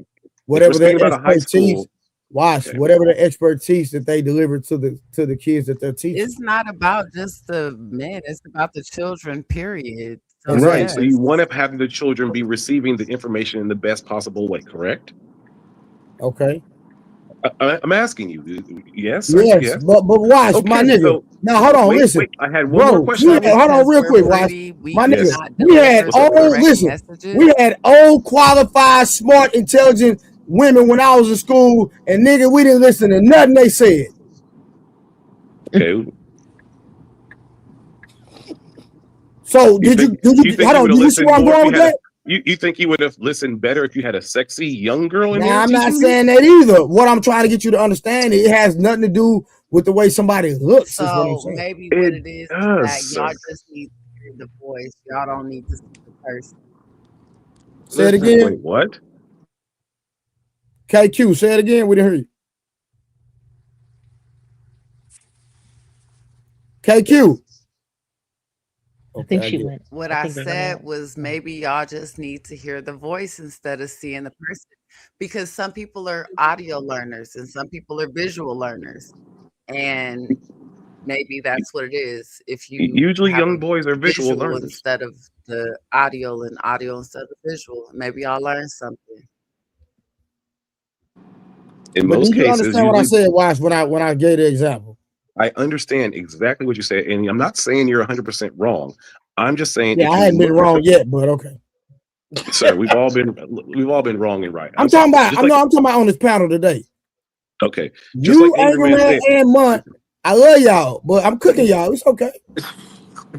if we're whatever their speaking about a high expertise. school, Watch okay, whatever the expertise that they deliver to the kids that they're teaching. It's not about just the men, it's about the children, period. So, right. Exactly. So you yes. want to have the children be receiving the information in the best possible way, correct? Okay. I'm asking you. Yes or Yes, yes? but watch my Okay. nigga. So Now hold on, wait, listen, I had one more bro. question. So Hold on because real we're quick, watch pretty, we my nigga. Yes. cannot We had deliver What's up, the old Chris? correct listen. messages. We had old, qualified, smart, intelligent women when I was in school, and nigga, we didn't listen to nothing they said. Okay. So You did think you did you you think hold you would on? have Did you see listened where I'm more if going you with had a that? you think you would have listened better if you had a sexy young girl in there Nah, I'm not teaching you? saying that either. What I'm trying to get you to understand, it has nothing to do with the way somebody looks, is what I'm So saying. maybe what It it is that does, y'all sir. just need to hear the voice. Y'all don't need to see the person. Say it Listen, again. Wait, what? KQ, say it again. We didn't hear you. KQ. I think Okay, I she get it. went. What I I think they went said out. was maybe y'all just need to hear the voice instead of seeing the person, because some people are audio learners and some people are visual learners. And maybe that's what it is. If you Usually, have a young boys are visual visual learners. instead of the audio and audio instead of visual, maybe y'all learn something. In But most did you cases, understand what I usually said, Watch, when I gave the example? I understand exactly what you said, and I'm not saying you're 100% wrong. I'm just saying Yeah, if I you hadn't been look at wrong yet, but okay. sir, we've all been wrong and right. I'm talking about. Just I'm like talking about on this panel today. okay, just like You, Angry Angry Man Man, said, and Munt. I love y'all, but I'm cooking y'all. It's okay.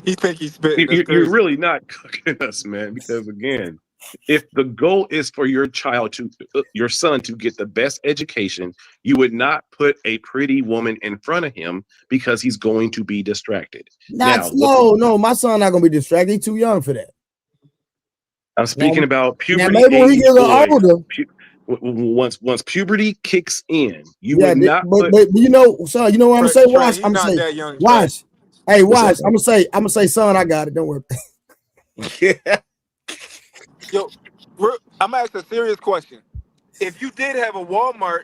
He think he's spitting. That's you're crazy. really not cooking us, man. Because again, if the goal is for your child to, your son to get the best education, you would not put a pretty woman in front of him because he's going to be distracted. Now, No. My son not gonna be distracted. He's too young for that. I'm speaking about Now puberty maybe when he age get a little boys. older, Once puberty kicks in, you yeah. would not But put. you know, son, you know what I'm gonna say? Trey, Watch. he I'm gonna not say, that young. Trey. watch. Hey, What's up, watch. bro? I'm gonna say, son, I got it. Don't worry. Yeah. Yo, I'm gonna ask a serious question. If you did have a Walmart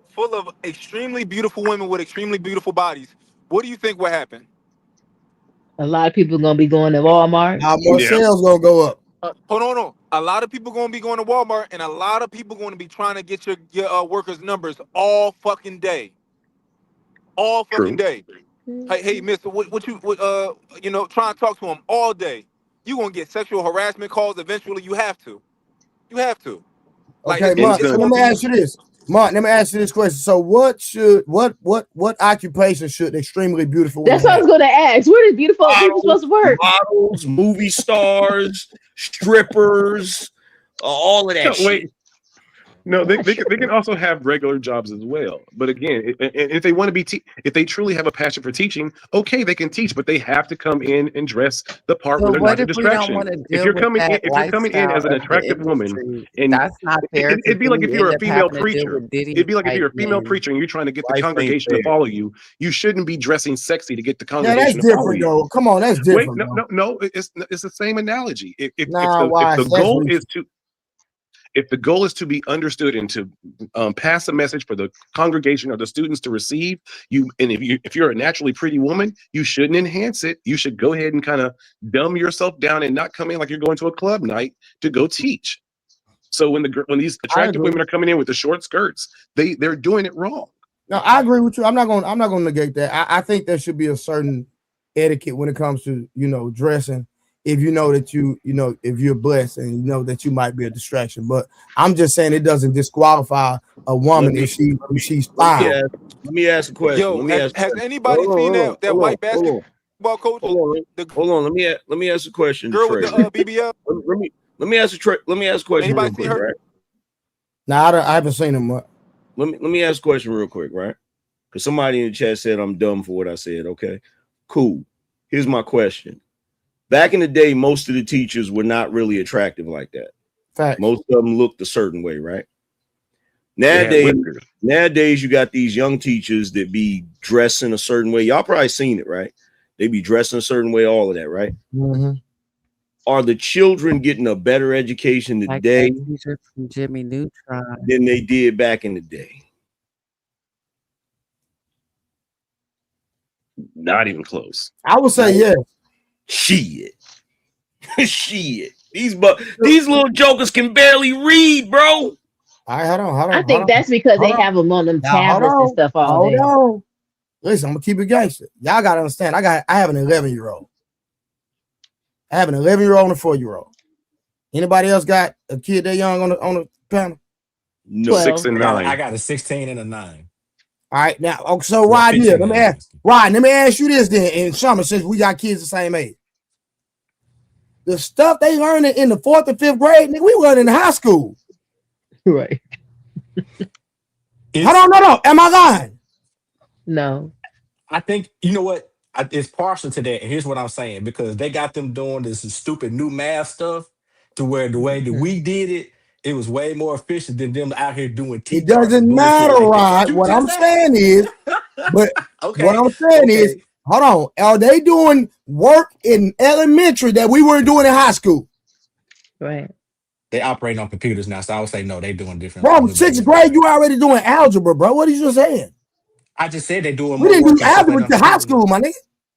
full of extremely beautiful women with extremely beautiful bodies, what do you think would happen? A lot of people gonna be going to Walmart. How more Yeah, sales gonna go up? Hold on, no. A lot of people gonna be going to Walmart, and a lot of people gonna be trying to get your workers' numbers all fucking day, all fucking true. day. Hey, Mister, try and talk to him all day. You gonna get sexual harassment calls. Eventually, you have to. You have to. Like Okay, And it's Munt. it's So gonna. let gonna me be. ask you this, Munt. Let me ask you this question. So, what occupation should extremely beautiful That's women what I have? was gonna ask. Where does beautiful people Models, supposed to work? models, movie stars, strippers, all of that No, wait. shit. No, they, Not they, can, sure. they can also have regular jobs as well. But again, if they want to be, if they truly have a passion for teaching, okay, they can teach, but they have to come in and dress the part where But they're what not a if we don't distraction. want to If deal you're with coming in, that if you're coming in lifestyle as an of the attractive woman, industry? and That's not fair because it'd be then like you if end you're a up female having to deal preacher. with Diddy It'd be like if type you're a female men. preacher and you're trying to get the Life ain't congregation to fair. follow you. You shouldn't be dressing sexy to get the Now that's congregation to follow different, you. though. Come on, that's Wait, different, no, bro. no, no. It's the same analogy. Nah, If watch. the That's goal is reaching. to if the goal is to be understood and to pass a message for the congregation or the students to receive, if you're a naturally pretty woman, you shouldn't enhance it. You should go ahead and kind of dumb yourself down and not come in like you're going to a club night to go teach. So when these I attractive agree. women are coming in with the short skirts, they're doing it wrong. No, I agree with you. I'm not gonna negate that. I think there should be a certain etiquette when it comes to dressing. If you know that if you're blessed and you know that you might be a distraction, but I'm just saying it doesn't disqualify a Let woman me if she's let me fine. ask let me ask a question. Yo, Let me ask a has question. anybody seen that white Hold on. basketball coach, Hold on. the Hold on. Let me ask a question to girl with Trey. the Right? BBL? Let me ask a question real Anybody see quick, her? right? Now I haven't seen him much. Let me ask a question real quick, right? Because somebody in the chat said I'm dumb for what I said. Okay, cool. Here's my question. Back in the day, most of the teachers were not really attractive like that. Facts. Most of them looked a certain way, right? They had Nowadays, whiskers. you got these young teachers that be dressing a certain way. Y'all probably seen it, right? They be dressing a certain way, all of that, right? Mm-hmm. Are the children getting a better education Like today that teacher from Jimmy Neutron. than they did back in the day? Not even close. I would say yes. Shit. Shit. These little jokers can barely read, bro. All right, hold on. I think that's because they have them on them Now, tablets and stuff all hold day. on. Listen, I'm gonna keep it gangster. Y'all gotta understand. I have an 11-year-old. I have an 11-year-old and a 4-year-old. Anybody else got a kid that young on the panel? No. 6 and 9. I got a 16 and a 9. All right, now, so Well, Rod, 15 let me and ask 9. Rod, let me ask you this then, and Summer, since we got kids the same age. The stuff they learning in the 4th and 5th grade, nigga, we learning in high school. Right. Hold on, no. Am I lying? No. I think you know what? It's partial to that. And here's what I'm saying, because they got them doing this stupid new math stuff to where the way that we did it, it was way more efficient than them out here doing T It charts and doesn't bullshit matter, like that. Rod. You What I'm just saying is, but what okay, I'm saying is, okay. Hold on. Are they doing work in elementary that we weren't doing in high school? Right. They operate on computers now, so I would say no. They doing different, a Bro, little bit sixth different grade, things. you already doing algebra, bro. What are you saying? I just said they doing We more didn't do work and stuff like algebra that on to high computers now. school, my nigga.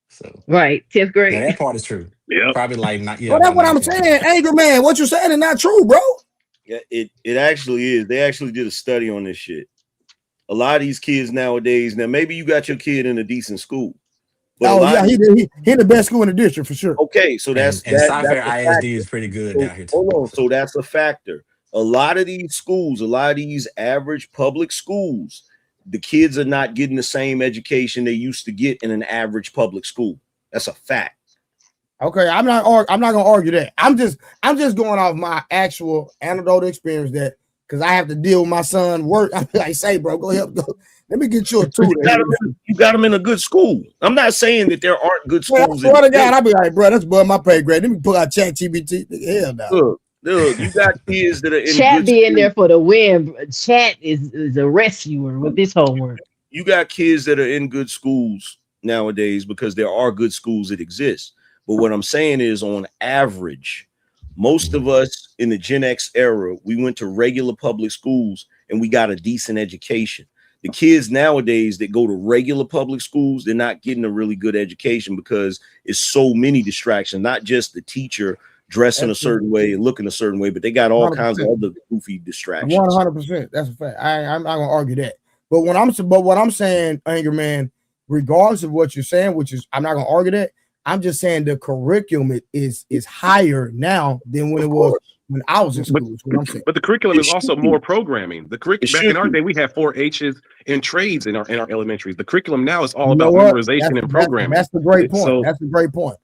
So Right. 10th now grade. that part is true. Yep. Probably like not, yeah, Well, that's about what I'm 19 or saying. 20. Anger man, what you're saying is not true, bro. Yeah, it actually is. They actually did a study on this shit. A lot of these kids nowadays, now maybe you got your kid in a decent school, but a Oh, lot yeah, of he the best school in the district for sure. okay, so And that's Sci-Fair a ISD factor. is pretty good So down here too. hold on, So so that's a factor. A lot of these schools, a lot of these average public schools, the kids are not getting the same education they used to get in an average public school. That's a fact. Okay, I'm not gonna argue that. I'm just going off my actual anecdotal experience that because I have to deal with my son work. I be like, say, bro, go help. Go. Let me get you a tutor. You got them in a good school. I'm not saying that there aren't good Man, I schools. swear to God, I be like, bro, that's above my pay grade. Let me pull out ChatGPT. Hell no. Look, you got kids that are in Chat good be in schools. there for the win. Chat is a rescuer with this homework. You got kids that are in good schools nowadays because there are good schools that exist. But what I'm saying is, on average, most of us in the Gen X era, we went to regular public schools and we got a decent education. The kids nowadays that go to regular public schools, they're not getting a really good education because it's so many distractions, not just the teacher dressing a certain way and looking a certain way, but they got all 100%. kinds of other goofy distractions. 100%. That's a fact. I'm not gonna argue that. But what I'm saying, Anger Man, regardless of what you're saying, which is I'm not gonna argue that. I'm just saying the curriculum is higher now than when it was when I was in school. Is what I'm saying. But the curriculum It is also should be. more programming. The It curriculum back should in our be. day, we had 4-H's and trades in our elementaries. The curriculum now is all You know about what? memorization and programming. That's the great point. So That's a great point.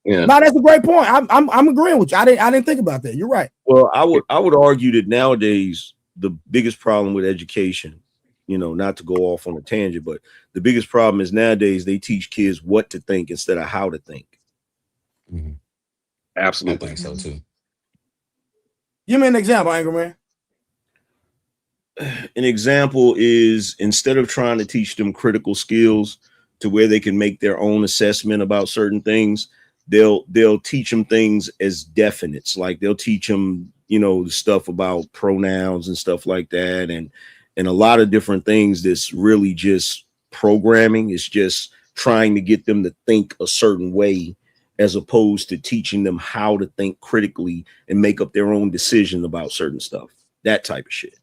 yeah. No, that's a great point. I'm agreeing with you. I didn't think about that. You're right. Well, I would argue that nowadays the biggest problem with education, not to go off on a tangent, but the biggest problem is nowadays they teach kids what to think instead of how to think. I Absolutely. think so too. Give me an example, Anger Man. An example is instead of trying to teach them critical skills to where they can make their own assessment about certain things, they'll teach them things as definites. Like they'll teach them, stuff about pronouns and stuff like that, and a lot of different things that's really just programming. It's just trying to get them to think a certain way as opposed to teaching them how to think critically and make up their own decision about certain stuff. That type of shit.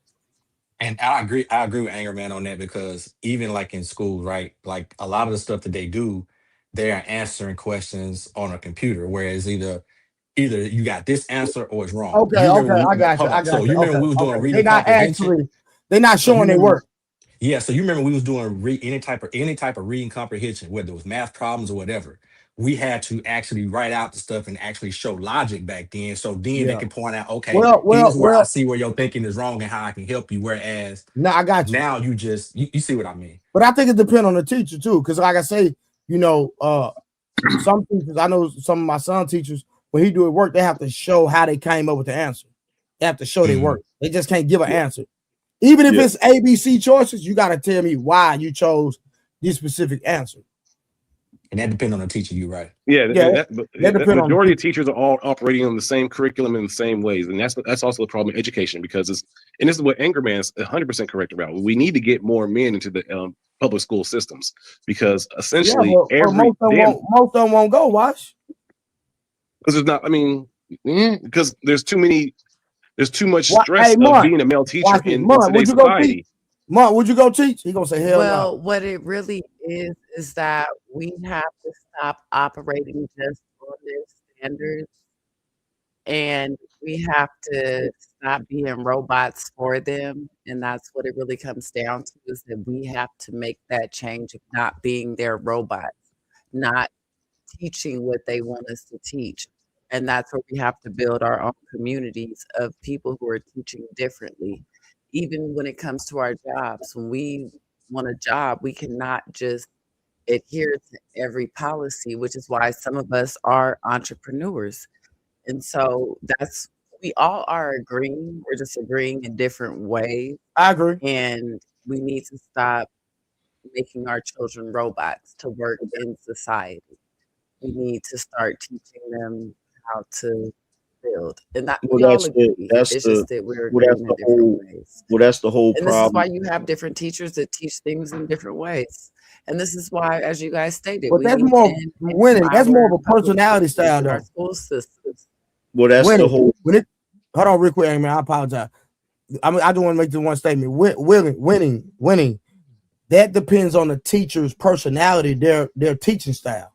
And I agree with Anger Man on that because even like in school, right? Like a lot of the stuff that they do, they are answering questions on a computer, whereas either you got this answer or it's wrong. Okay, You remember I got you. hold on. So you remember Okay, we was doing okay. reading comprehension. They're not So you showing their remember, work. yeah. So you remember we was doing any type of reading comprehension, whether it was math problems or whatever. We had to actually write out the stuff and actually show logic back then. So then they Yeah. can point out, okay, here's where I Well. see where your thinking is wrong and how I can help you. Whereas No, I got you. now you just you see what I mean. But I think it depends on the teacher too, because like I say, some teachers, I know some of my son teachers, when he do work, they have to show how they came up with the answer. They have to show their work. They just can't give an answer. Even if it's ABC choices, you got to tell me why you chose this specific answer. And that depends on the teacher, you're right. Yeah, that the majority of teachers are all operating on the same curriculum in the same ways, and that's also the problem in education because this is what Angerman is 100% correct about. We need to get more men into the public school systems because essentially most of them won't go. Watch, because there's not. I mean, because there's too much stress of being a male teacher in today's society. Mom, would you go teach? He gonna say hell no. Well, what it really is that we have to stop operating just on their standards, and we have to stop being robots for them. And that's what it really comes down to, is that we have to make that change of not being their robots, not teaching what they want us to teach. And that's where we have to build our own communities of people who are teaching differently. Even when it comes to our jobs, when we want a job, we cannot just adhere to every policy, which is why some of us are entrepreneurs. And so we all are agreeing, we're just agreeing in different ways. I agree. And we need to stop making our children robots to work in society. We need to start teaching them how to build. And that Well, we all agree. It's just that we're agreeing in different ways. that's the whole And this is why problem. you have different teachers that teach things in different ways. And this is why, as you guys stated, But we that's need more to winning. That's more of empower a public personality schools style, and our though. school systems. Well, that's the Winning. whole. Hold on, real quick, man. I apologize. I just want to make this one statement. Winning. That depends on the teacher's personality, their teaching style.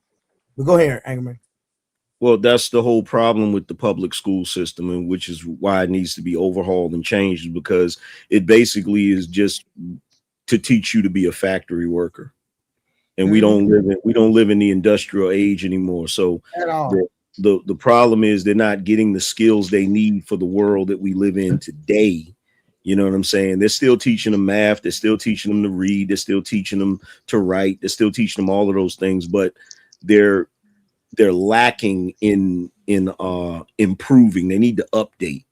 But go ahead, Angerman. Well, that's the whole problem with the public school system, and which is why it needs to be overhauled and changed, because it basically is just to teach you to be a factory worker, and we don't live in the industrial age anymore. So At all. the problem is they're not getting the skills they need for the world that we live in today. You know what I'm saying? They're still teaching them math. They're still teaching them to read. They're still teaching them to write. They're still teaching them all of those things, but they're lacking in improving. They need to update.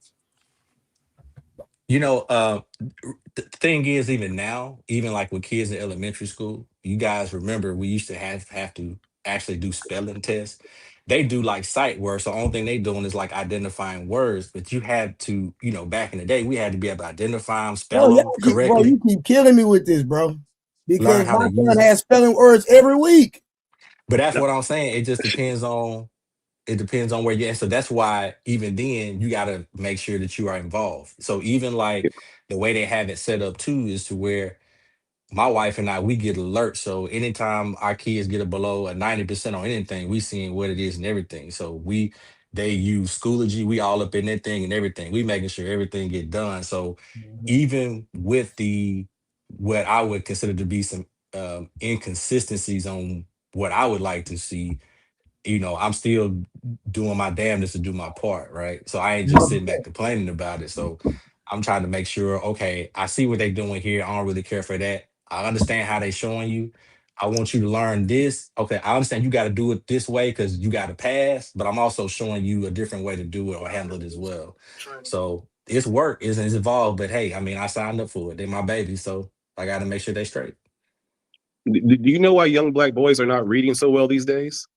You know, the thing is, even now, even like with kids in elementary school, you guys remember we used to have to actually do spelling tests. They do like sight words. So the only thing they doing is like identifying words. But you had to, you know, back in the day, we had to be able to identify them, spell them Bro, correctly, you keep killing me with this, bro. learn Because how to my use son them. has spelling words every week. But that's what I'm saying. It just depends on where you're at. So that's why even then you gotta make sure that you are involved. So even like the way they have it set up too is to where my wife and I, we get alerts. So anytime our kids get a below a 90% on anything, we seeing what it is and everything. So they use Schoology, we all up in that thing and everything. We making sure everything get done. So even with what I would consider to be some inconsistencies on what I would like to see, you know, I'm still doing my damnedest to do my part, right? So I ain't just sitting back complaining about it. So I'm trying to make sure, okay, I see what they're doing here. I don't really care for that. I understand how they showing you. I want you to learn this. Okay, I understand you got to do it this way because you got to pass, but I'm also showing you a different way to do it or handle it as well. So it's work, it's involved, but hey, I mean, I signed up for it. They're my baby, so I got to make sure they straight. Do you know why young black boys are not reading so well these days?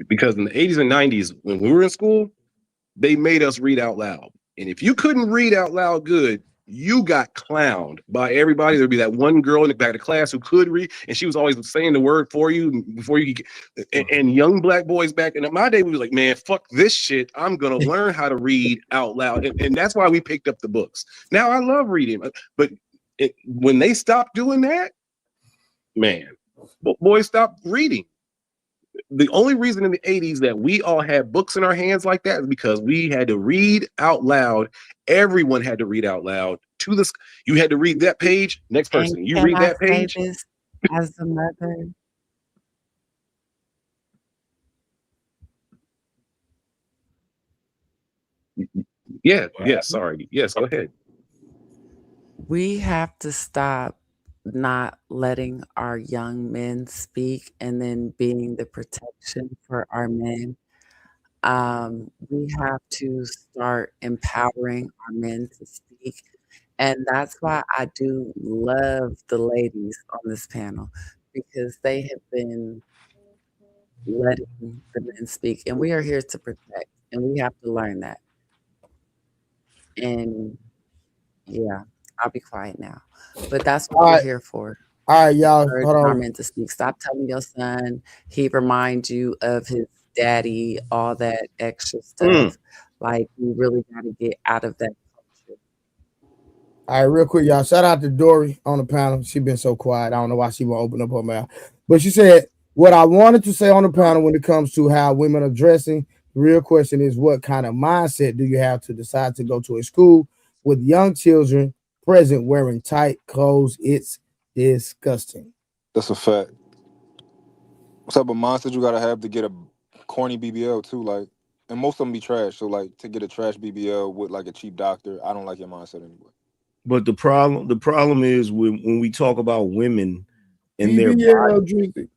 Because in the 80s and 90s, when we were in school, they made us read out loud. And if you couldn't read out loud good, you got clowned by everybody. There'd be that one girl in the back of the class who could read, and she was always saying the word for you before you could get. And young black boys back in my day, we was like, man, fuck this shit. I'm gonna learn how to read out loud, and that's why we picked up the books. Now I love reading, but when they stopped doing that, man, boys stopped reading. The only reason in the 80s that we all had books in our hands like that is because we had to read out loud. Everyone had to read out loud to this. You had to read that page. Next And person, you can read I that say page. this as a mother? Yeah, yeah, sorry. Yes, go ahead. We have to stop not letting our young men speak and then being the protection for our men. We have to start empowering our men to speak. And that's why I do love the ladies on this panel because they have been letting the men speak. And we are here to protect, and we have to learn that. And yeah, I'll be quiet now. But that's what All we're right, here for. all right, y'all. Encouraging Hold our on. men to speak. Stop telling your son he reminds you of his daddy, all that extra stuff. Like we really got to get out of that culture. All right, real quick, y'all. Shout out to Dory on the panel. She been so quiet. I don't know why she won't open up her mouth. But she said, what I wanted to say on the panel when it comes to how women are dressing, the real question is what kind of mindset do you have to decide to go to a school with young children present wearing tight clothes? It's disgusting. That's a fact. What type of mindset you gotta have to get a corny BBL too? Like, and most of them be trash. So like, to get a trash BBL with like a cheap doctor, I don't like your mindset anyway. But the problem is when we talk about women in their BBL drinking.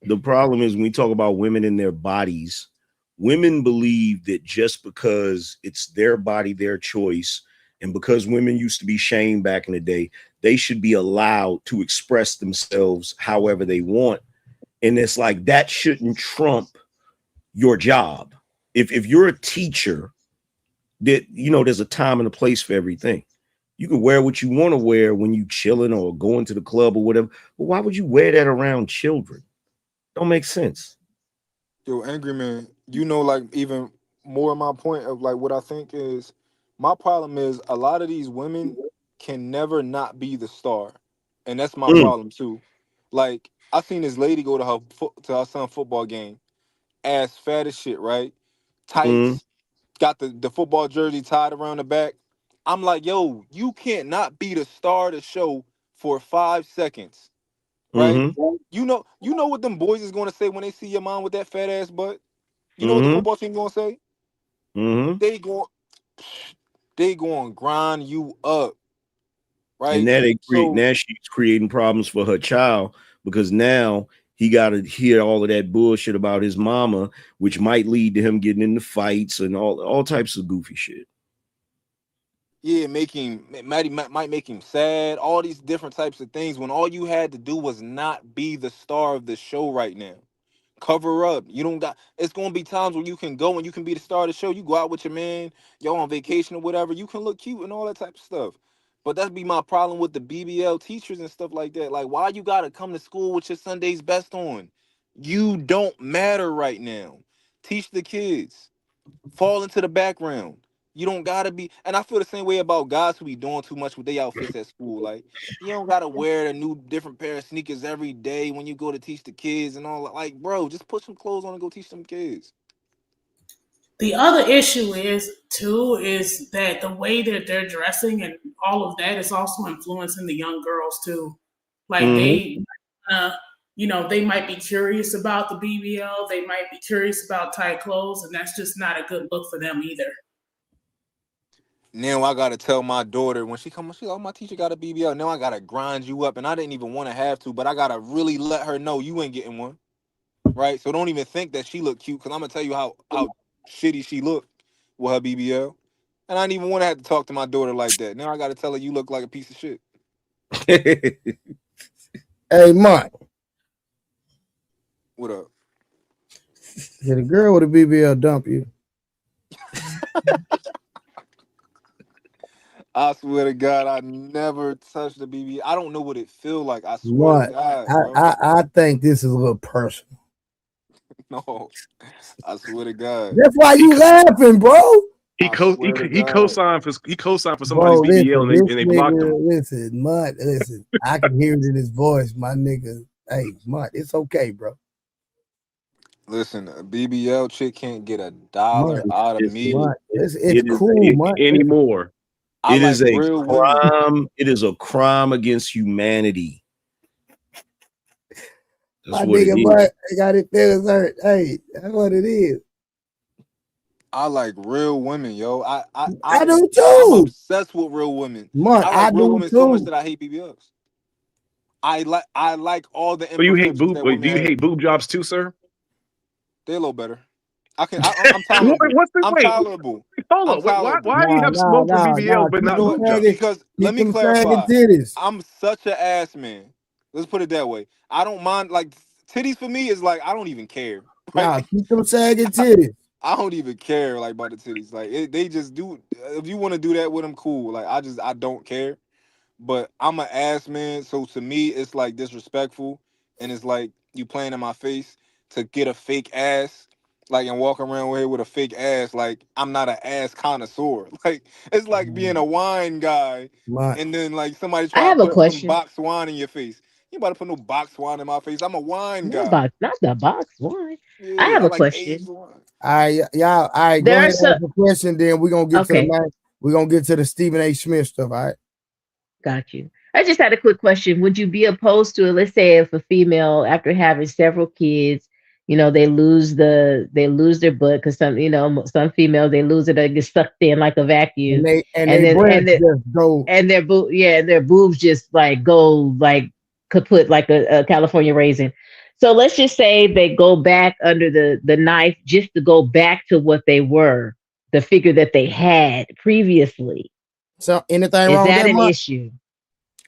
the problem is when we talk about women in their bodies, women believe that just because it's their body, their choice, and because women used to be shamed back in the day, they should be allowed to express themselves however they want. And it's like that shouldn't trump your job. If you're a teacher, that there's a time and a place for everything. You can wear what you want to wear when you chilling or going to the club or whatever. But why would you wear that around children? Don't make sense. Yo, angry man, like even more my point of like what I think is my problem is a lot of these women can never not be the star, and that's my Mm, problem too. Like I seen this lady go to her son football game, ass fat as shit, right? mm, Tights, got the football jersey tied around the back. I'm like, yo, you can't not be the star of the show for 5 seconds, right? mm-hmm, You know what them boys is gonna say when they see your mom with that fat ass butt. You know what the mm-hmm, football team gonna say? mm-hmm. They going they going to grind you up, And right? now So she's creating problems for her child because now he got to hear all of that bullshit about his mama, which might lead to him getting into fights and all types of goofy shit. yeah, might make him sad. All these different types of things when all you had to do was not be the star of the show right now. Cover up. You don't got. It's gonna be times where you can go and you can be the star of the show. You go out with your man, y'all on vacation or whatever. You can look cute and all that type of stuff. But that'd be my problem with the BBL teachers and stuff like that. Like, why you gotta come to school with your Sunday's best on? You don't matter right now. Teach the kids. Fall into the background. You don't gotta be. And I feel the same way about guys who be doing too much with their outfits at school. Like, you don't gotta wear a new different pair of sneakers every day when you go to teach the kids and all that. Like, bro, just put some clothes on and go teach some kids. The other issue is too is that the way that they're dressing and all of that is also influencing the young girls too. Like Mm-hmm. they might be curious about the BBL, they might be curious about tight clothes, and that's just not a good look for them either. Now I gotta tell my daughter when she comes, oh, my teacher got a BBL. Now I gotta grind you up, and I didn't even want to have to, but I gotta really let her know you ain't getting one, right? So don't even think that she look cute, cause I'm gonna tell you how shitty she looked with her BBL, and I didn't even want to have to talk to my daughter like that. Now I gotta tell her you look like a piece of shit. Hey, Mike. What up? Did a girl with a BBL dump you? I swear to God, I never touched the BBL. I don't know what it feel like. I swear to Mike, God, I, bro. I think this is a little personal. No, I swear to God. That's why He you co- laughing, bro. he I co he, swear to he God. co-signed for somebody's Bro, BBL listen, and this they blocked him. nigga, listen, Mud, listen. I can hear it in his voice, my nigga. Hey, Mud, it's okay, bro. Listen, a BBL chick can't get a Mud, dollar out of It's, me. Mud, it's it is cool, Mud. anymore. I It like is a real women. crime. It is a crime against humanity. That's My what it nigga, is. Mud, I got it feelings hurt. Hey, that's what it is. I like real women, yo. I do I'm too. obsessed with real women. Mud, I like I real do women so much too. that I hate BBLs. I like all the So you hate imperfections boob? that Wait, do women you have. hate boob jobs too, sir? They're a little better. I'm tolerable. What's the I'm wait? tolerable. Hold I'm up. Why tolerable. do you have smoke for BBLs but You not know boob what? jobs? Because let Keep me them sagging clarify. titties. I'm such an ass man. Let's put it that way. I don't mind like titties for me is like I don't even care. Right? Nah, keep them sagging titties. I don't even care like about the titties. Like they just do. If you want to do that with them, cool. Like I don't care. But I'm an ass man, so to me it's like disrespectful, and it's like you playing in my face to get a fake ass, like and walk around here with a fake ass. Like I'm not an ass connoisseur. Like it's like being a wine guy, Mud, and then like somebody I try to have a put some question. box wine in your face. You about to put no box wine in my face. I'm a wine guy. Not the box one. I Yeah, have I a like aged question. wine. all right, y'all. All right, go ahead There's and a ask the question. Then we're gonna get to the okay. man. We're gonna get to the Stephen A. Smith stuff. All right. Got you. I just had a quick question. Would you be opposed to it? Let's say if a female, after having several kids, they lose their butt because some females they lose it, they get sucked in like a And vacuum, they and then breasts just go. their boobs just like go like could put like a California raisin. So let's just say they go back under the knife just to go back to what they were, the figure that they had previously. So anything Is wrong with that that, an Mud? issue?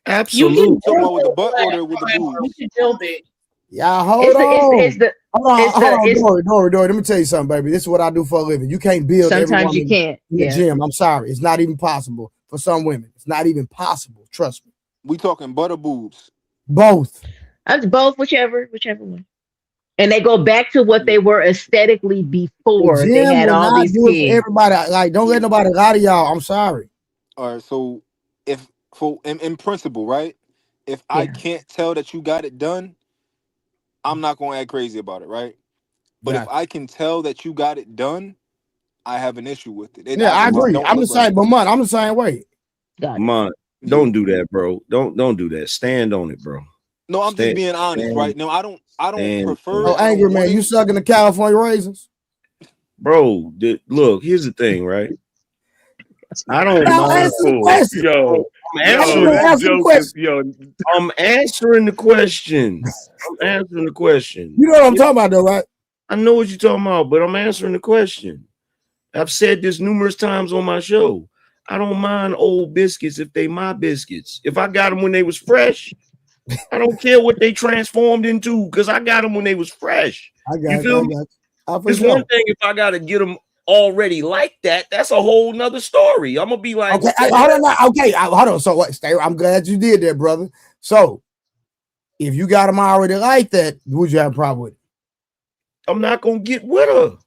You Absolutely. can Talking about with the build butt it, or with the you boobs? can build it. Y'all hold It's on. the Hold on, Dory. Let me tell you something, baby. This is what I do for a living. You can't build every sometimes you woman can't. in the Yeah. gym. I'm sorry. It's not even possible for some women. It's not even possible. Trust me. We talking butt or boobs? Both. That's both, whichever one. And they go back to what they were aesthetically The before they gym had will all not these do it for kids. everybody. Like, don't let nobody lie to y'all. I'm sorry. All right. So if in principle, right? If I Yeah. can't tell that you got it done, I'm not gonna act crazy about it, right? But if Gotcha. I can tell that you got it done, I have an issue with it. Yeah, I It just agree. don't I'm the look right. same, but man, I'm the same way. Got it. Man, Yeah. don't do that, bro. Don't do that. Stand on it, bro. No, I'm just Stand, being honest, right? No, I don't stand prefer on it. Oh, it. I angry don't want man, you it. sucking the California raisins? Bro, look, here's the thing, right? I don't Now mind. answer the question. I'm answering. Answer the question. I'm answering the question. I'm answering the question. You know what I'm talking about, though, right? I know what you're talking about, but I'm answering the question. I've said this numerous times on my show. I don't mind old biscuits if they my biscuits. If I got them when they was fresh, I don't care what they transformed into because I got them when they was fresh. I got You you. feel me? For It's sure. one thing if I gotta get them already like that. That's a whole nother story. I'm gonna be like, Okay, hold on. Okay, hold on. So what? Stay. I'm glad you did that, brother. So, if you got them already like that, would you have a problem with it? I'm not gonna get with her.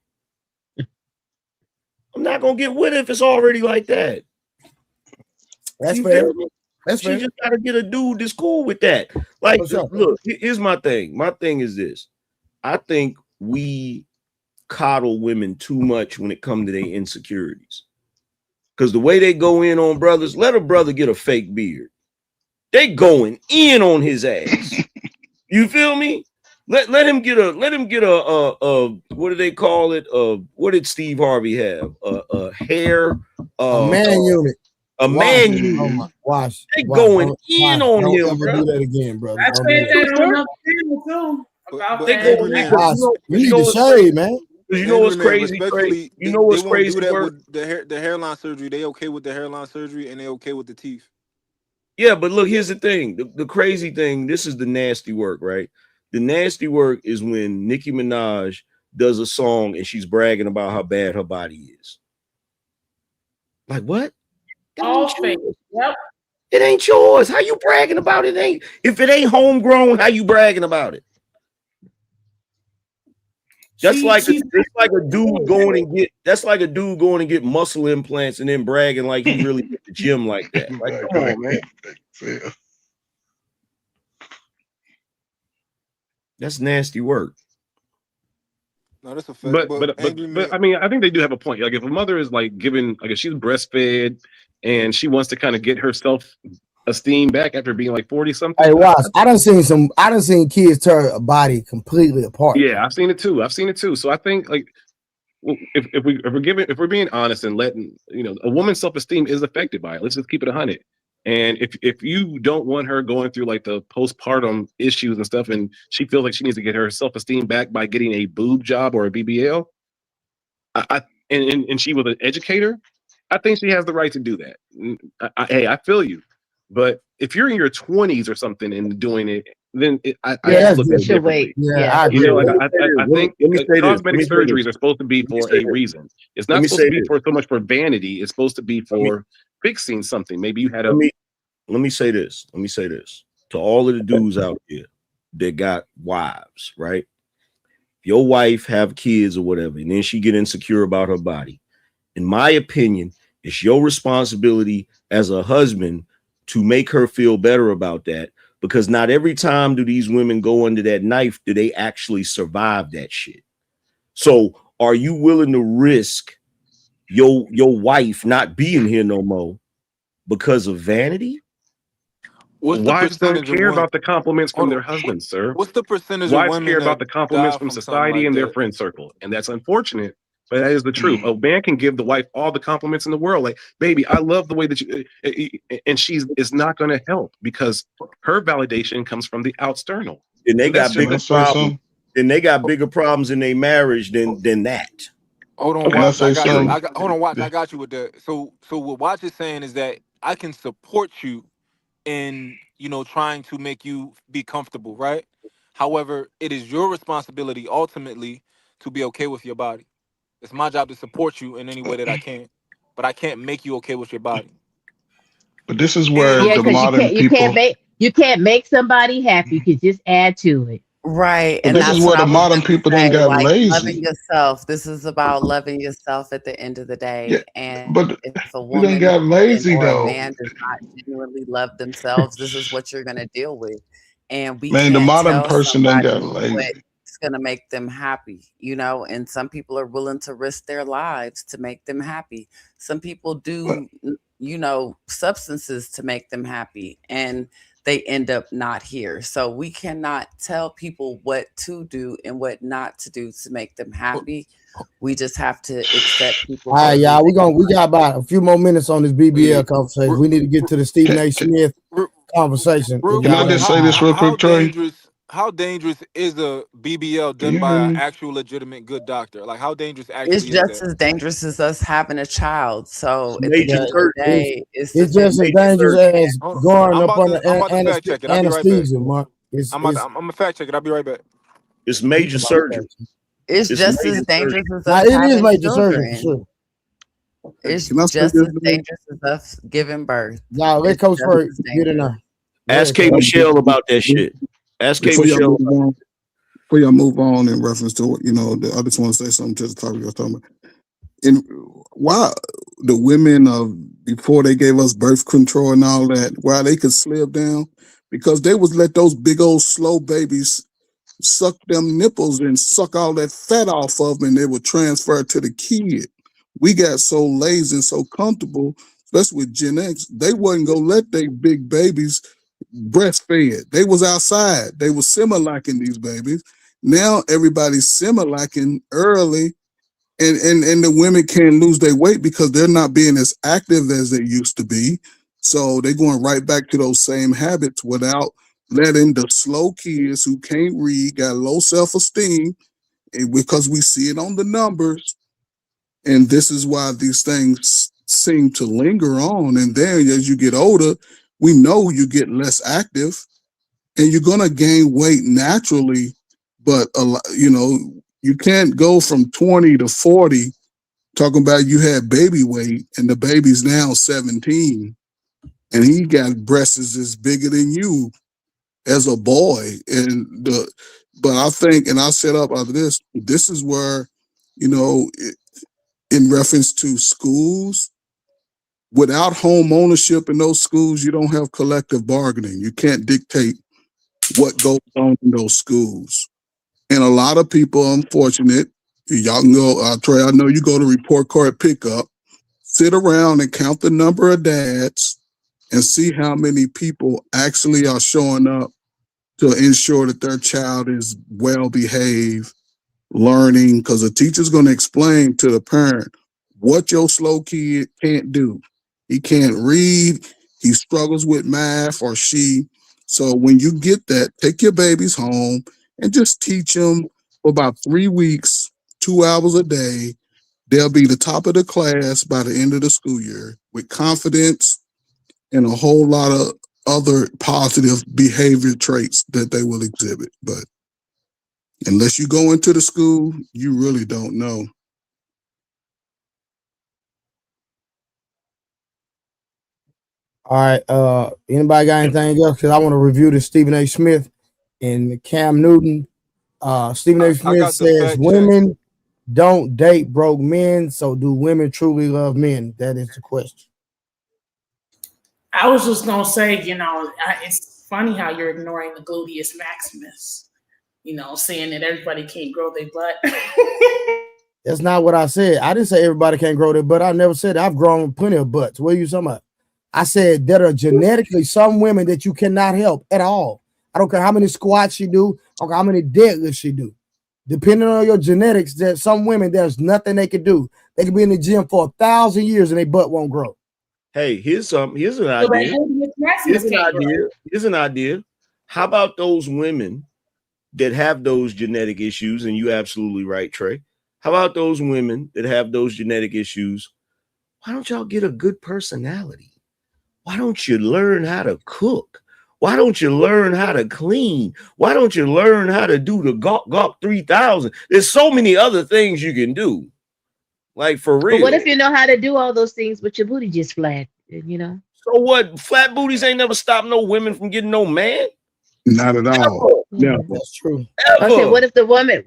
I'm not gonna get with her if it's already like that. That's You fair. feel me? That's She fair. just gotta get a dude that's cool with that. Like, For sure. look, here's my thing. My thing is this. I think we coddle women too much when it comes to their insecurities. Because the way they go in on brothers, let a brother get a fake beard. They going in on his ass. You feel me? Let him get a what do they call it? What did Steve Harvey have? A hair A man unit. a Wash. man Oh unit. my, wash. They Wash. going in on Don't him, ever bro. do that again, brother. I Don't said do that. that on another channel too. About They that. going in. Wash. You need to shave, man. You know what's Angry man, crazy? respectfully, You know they what's won't do crazy? that Word? with the hairline surgery. They okay with the hairline surgery and they okay with the teeth. Yeah, but look, here's the thing. The crazy thing, this is the nasty work, right? The nasty work is when Nicki Minaj does a song and she's bragging about how bad her body is. Like, what? That All ain't fake. yours. Yep. It ain't yours. How you bragging about it? If it ain't homegrown, how you bragging about it? That's like a dude going and get muscle implants and then bragging like he really hit the gym like that. Like, come on, man. That's nasty work. No, that's a fact. But I mean, I think they do have a point. Like, if a mother is like giving, like, if she's breastfed and she wants to kind of get her self-esteem back after being like 40 something. Hey, Wash. I done seen kids tear a body completely apart. Yeah, I've seen it too. So I think, like, if we're being honest and letting, a woman's self-esteem is affected by it. Let's just keep it 100. And if you don't want her going through like the postpartum issues and stuff, and she feels like she needs to get her self-esteem back by getting a boob job or a BBL, and she was an educator, I think she has the right to do that. Hey, I feel you, but if you're in your 20s or something and doing it, then I just look at it differently. Yeah, I agree. I think cosmetic surgeries are supposed to be for a reason. It's not supposed to be for so much for vanity. It's supposed to be for fixing something. Maybe you had a. Let me say this. Let me say this to all of the dudes out there that got wives, right? Your wife have kids or whatever, and then she get insecure about her body. In my opinion, it's your responsibility as a husband to make her feel better about that, because not every time do these women go under that knife do they actually survive that shit. So are you willing to risk your wife not being here no more because of vanity? Wives don't care about the compliments from their husbands, sir. What's the percentage of Wives women care about that the compliments die from from something society like and their that? friend circle, and that's unfortunate. But that is the truth. A man can give the wife all the compliments in the world, like, "Baby, I love the way that you," and it's not going to help because her validation comes from the external. And they got bigger problems. And they got bigger problems in their marriage than that. Hold on, Watch. I got you. Hold on, Watch. I got you with that. So what Watch is saying is that I can support you in trying to make you be comfortable, right? However, it is your responsibility ultimately to be okay with your body. It's my job to support you in any way that I can, but I can't make you okay with your body. But this is where And Yeah, the because modern people. you can't make somebody happy. You can just add to it. Right. But And this is that's where what I the was modern going to people done say. got Like loving lazy. yourself. This is about loving yourself at the end of the Yeah, day. And but if a we done woman got lazy or a though. man does not genuinely love themselves, this is what you're going to deal with. And we Man, the can't modern tell person done got somebody lazy. what's going to make them happy, and some people are willing to risk their lives to make them happy. Some people But do, substances to make them happy. And they end up not here. So we cannot tell people what to do and what not to do to make them happy. We just have to accept people All for right, who y'all. they We got about a few more minutes on this yeah, BBL conversation. We need to get to the Stephen can, A. can, Smith real, conversation. If real can I y'all quick, have just say how this time. real how quick, Trey? dangerous is a BBL Can done you hear by an me? actual legitimate good doctor? Like how dangerous It's actually is just that? as dangerous as us having a child. It's So at the major Yeah, end of the surgery. day, it's it's just as It's just as major dangerous surgery. as Hold on. going up under I'm about to fact check it. I'll be right back. anesthesia, Mark. It's I'm gonna fact check it. I'll be right back. It's he major talking about surgery. that. it's It's just as major surgery. dangerous as Now us it is having major surgery for children. sure. It's Can I say just this? as dangerous as us giving birth. Y'all let It's Coach just Ferg as get in dangerous. there. Go Ask ahead, K Coach. Michelle about that shit. Ask K Before y'all Michelle move about on, before y'all move on in reference to I just want to say something to the topic you're talking about. And why the women of before they gave us birth control and all that, why they could slip down, because they was let those big old slow babies suck them nipples and suck all that fat off of them, and they would transfer it to the kid. We got so lazy and so comfortable, especially with Gen X, they wasn't gonna let their big babies breastfed. They was outside. They was similac-ing these babies. Now everybody's similac-ing early, and the women can't lose their weight because they're not being as active as they used to be. So they're going right back to those same habits without letting the slow kids who can't read, got low self-esteem, and because we see it on the numbers, and this is why these things seem to linger on. And then as you get older, we know you get less active and you're gonna gain weight naturally, but you can't go from 20 to 40 talking about you had baby weight and the baby's now 17 and he got breasts as bigger than you as a boy. But I think, and I'll set up after this is where, you know, in reference to schools, without home ownership in those schools, you don't have collective bargaining. You can't dictate what goes on in those schools. And a lot of people are unfortunate. Y'all can go, Trey, I know you go to report card pickup, sit around and count the number of dads and see how many people actually are showing up to ensure that their child is well behaved, learning, because the teacher's going to explain to the parent what your slow kid can't do. He can't read, he struggles with math, or she. So when you get that, take your babies home and just teach them for about 3 weeks, 2 hours a day. They'll be the top of the class by the end of the school year with confidence and a whole lot of other positive behavior traits that they will exhibit. But unless you go into the school, you really don't know. All right. Anybody got anything else? Because I want to review the Stephen A. Smith and Cam Newton. Stephen A. I Smith got the says fact check. women don't date broke men. So do women truly love men? That is the question. I was just gonna say, it's funny how you're ignoring the gluteus maximus. Saying that everybody can't grow their butt. That's not what I said. I didn't say everybody can't grow their butt. I never said that. I've grown plenty of butts. What are you talking about? I said there are genetically some women that you cannot help at all. I don't care how many squats you do, or how many deadlifts you do. Depending on your genetics, there's some women, there's nothing they can do. They can be in the gym for 1,000 years and their butt won't grow. Hey, here's an So idea. gluteus maximus can't grow. Here's an idea. How about those women that have those genetic issues? And you're absolutely right, Trey. How about those women that have those genetic issues? Why don't y'all get a good personality? Why don't you learn how to cook? Why don't you learn how to clean? Why don't you learn how to do the Gawk 3000? There's so many other things you can do. Like, for But real. what if you know how to do all those things, but your booty just flat? You know. So what? Flat booties ain't never stopped no women from getting no man. Not at all. Yeah, that's true. Okay, Ever. what if the woman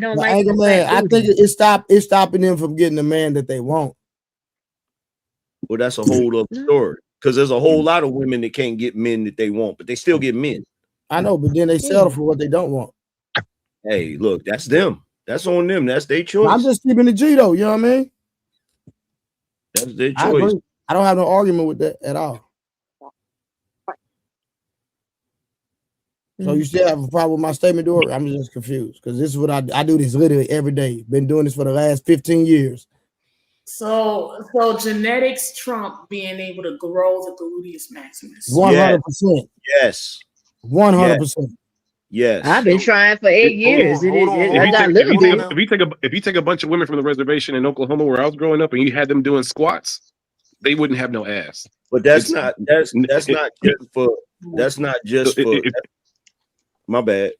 don't But like Anchor the Man, flat I think booty? it's stopping them from getting the man that they want. Well, that's a whole other No. story. Because there's a whole lot of women that can't get men that they want, but they still get men. I know, but then they settle for what they don't want. Hey, look, that's them. That's on them. That's their choice. I'm just keeping the G though. You know what I mean? That's their I choice. agree. I don't have no argument with that at all. So you still have a problem with my statement, Dory? I'm just confused because this is what I do this literally every day. Been doing this for the last 15 years. So genetics trump being able to grow the gluteus maximus. 100%. Yes. 100%. Yes. I've been trying for 8 years. I got a little bit. If you take a bunch of women from the reservation in Oklahoma where I was growing up and you had them doing squats, they wouldn't have no ass. But that's not just for my bad.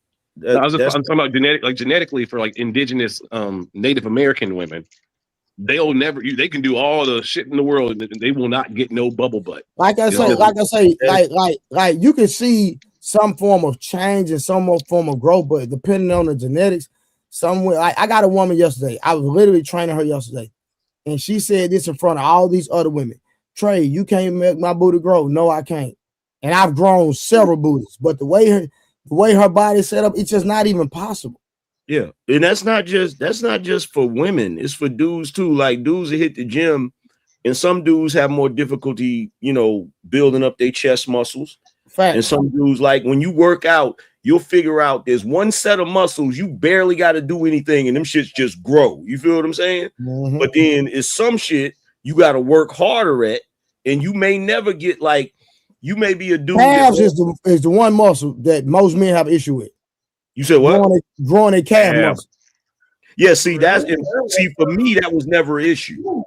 I'm talking about genetically for like indigenous Native American women. They can do all the shit in the world and they will not get no bubble butt. Like I say, you can see some form of change and some form of growth, but depending on the genetics, somewhere I got a woman yesterday. I was literally training her yesterday, and she said this in front of all these other women. Trey, you can't make my booty grow. No, I can't. And I've grown several booties, but the way her body's set up, it's just not even possible. Yeah, and that's not just for women. It's for dudes too. Like dudes that hit the gym, and some dudes have more difficulty, building up their chest muscles. Fact. And some dudes, like when you work out, you'll figure out there's one set of muscles you barely got to do anything, and them shits just grow. You feel what I'm saying? Mm-hmm. But then it's some shit you got to work harder at, and you may never get you may be a dude. Calves is the one muscle that most men have issue with. You said what? Growing a calf muscle. Yeah, see, for me, that was never an issue.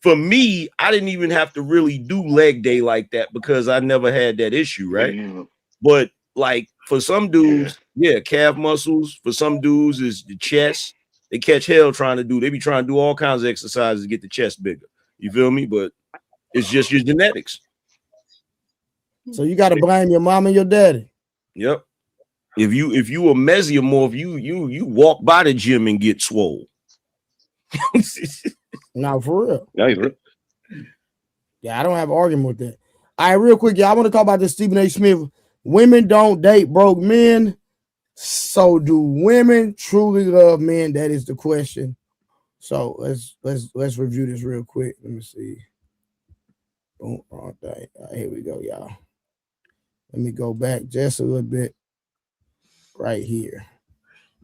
For me, I didn't even have to really do leg day like that because I never had that issue, right? Yeah. But like for some dudes, calf muscles. For some dudes, is the chest. They catch hell they be trying to do all kinds of exercises to get the chest bigger. You feel me? But it's just your genetics. So you got to blame your mom and your daddy. Yep. If you a mesomorph, you walk by the gym and get swole. No, for real. No, yeah, I don't have an argument with that. All right, real quick, y'all. I want to talk about this Stephen A. Smith. Women don't date broke men. So do women truly love men? That is the question. So let's review this real quick. Let me see. Boom, wrong thing. All right, here we go, y'all. Let me go back just a little bit. Right here.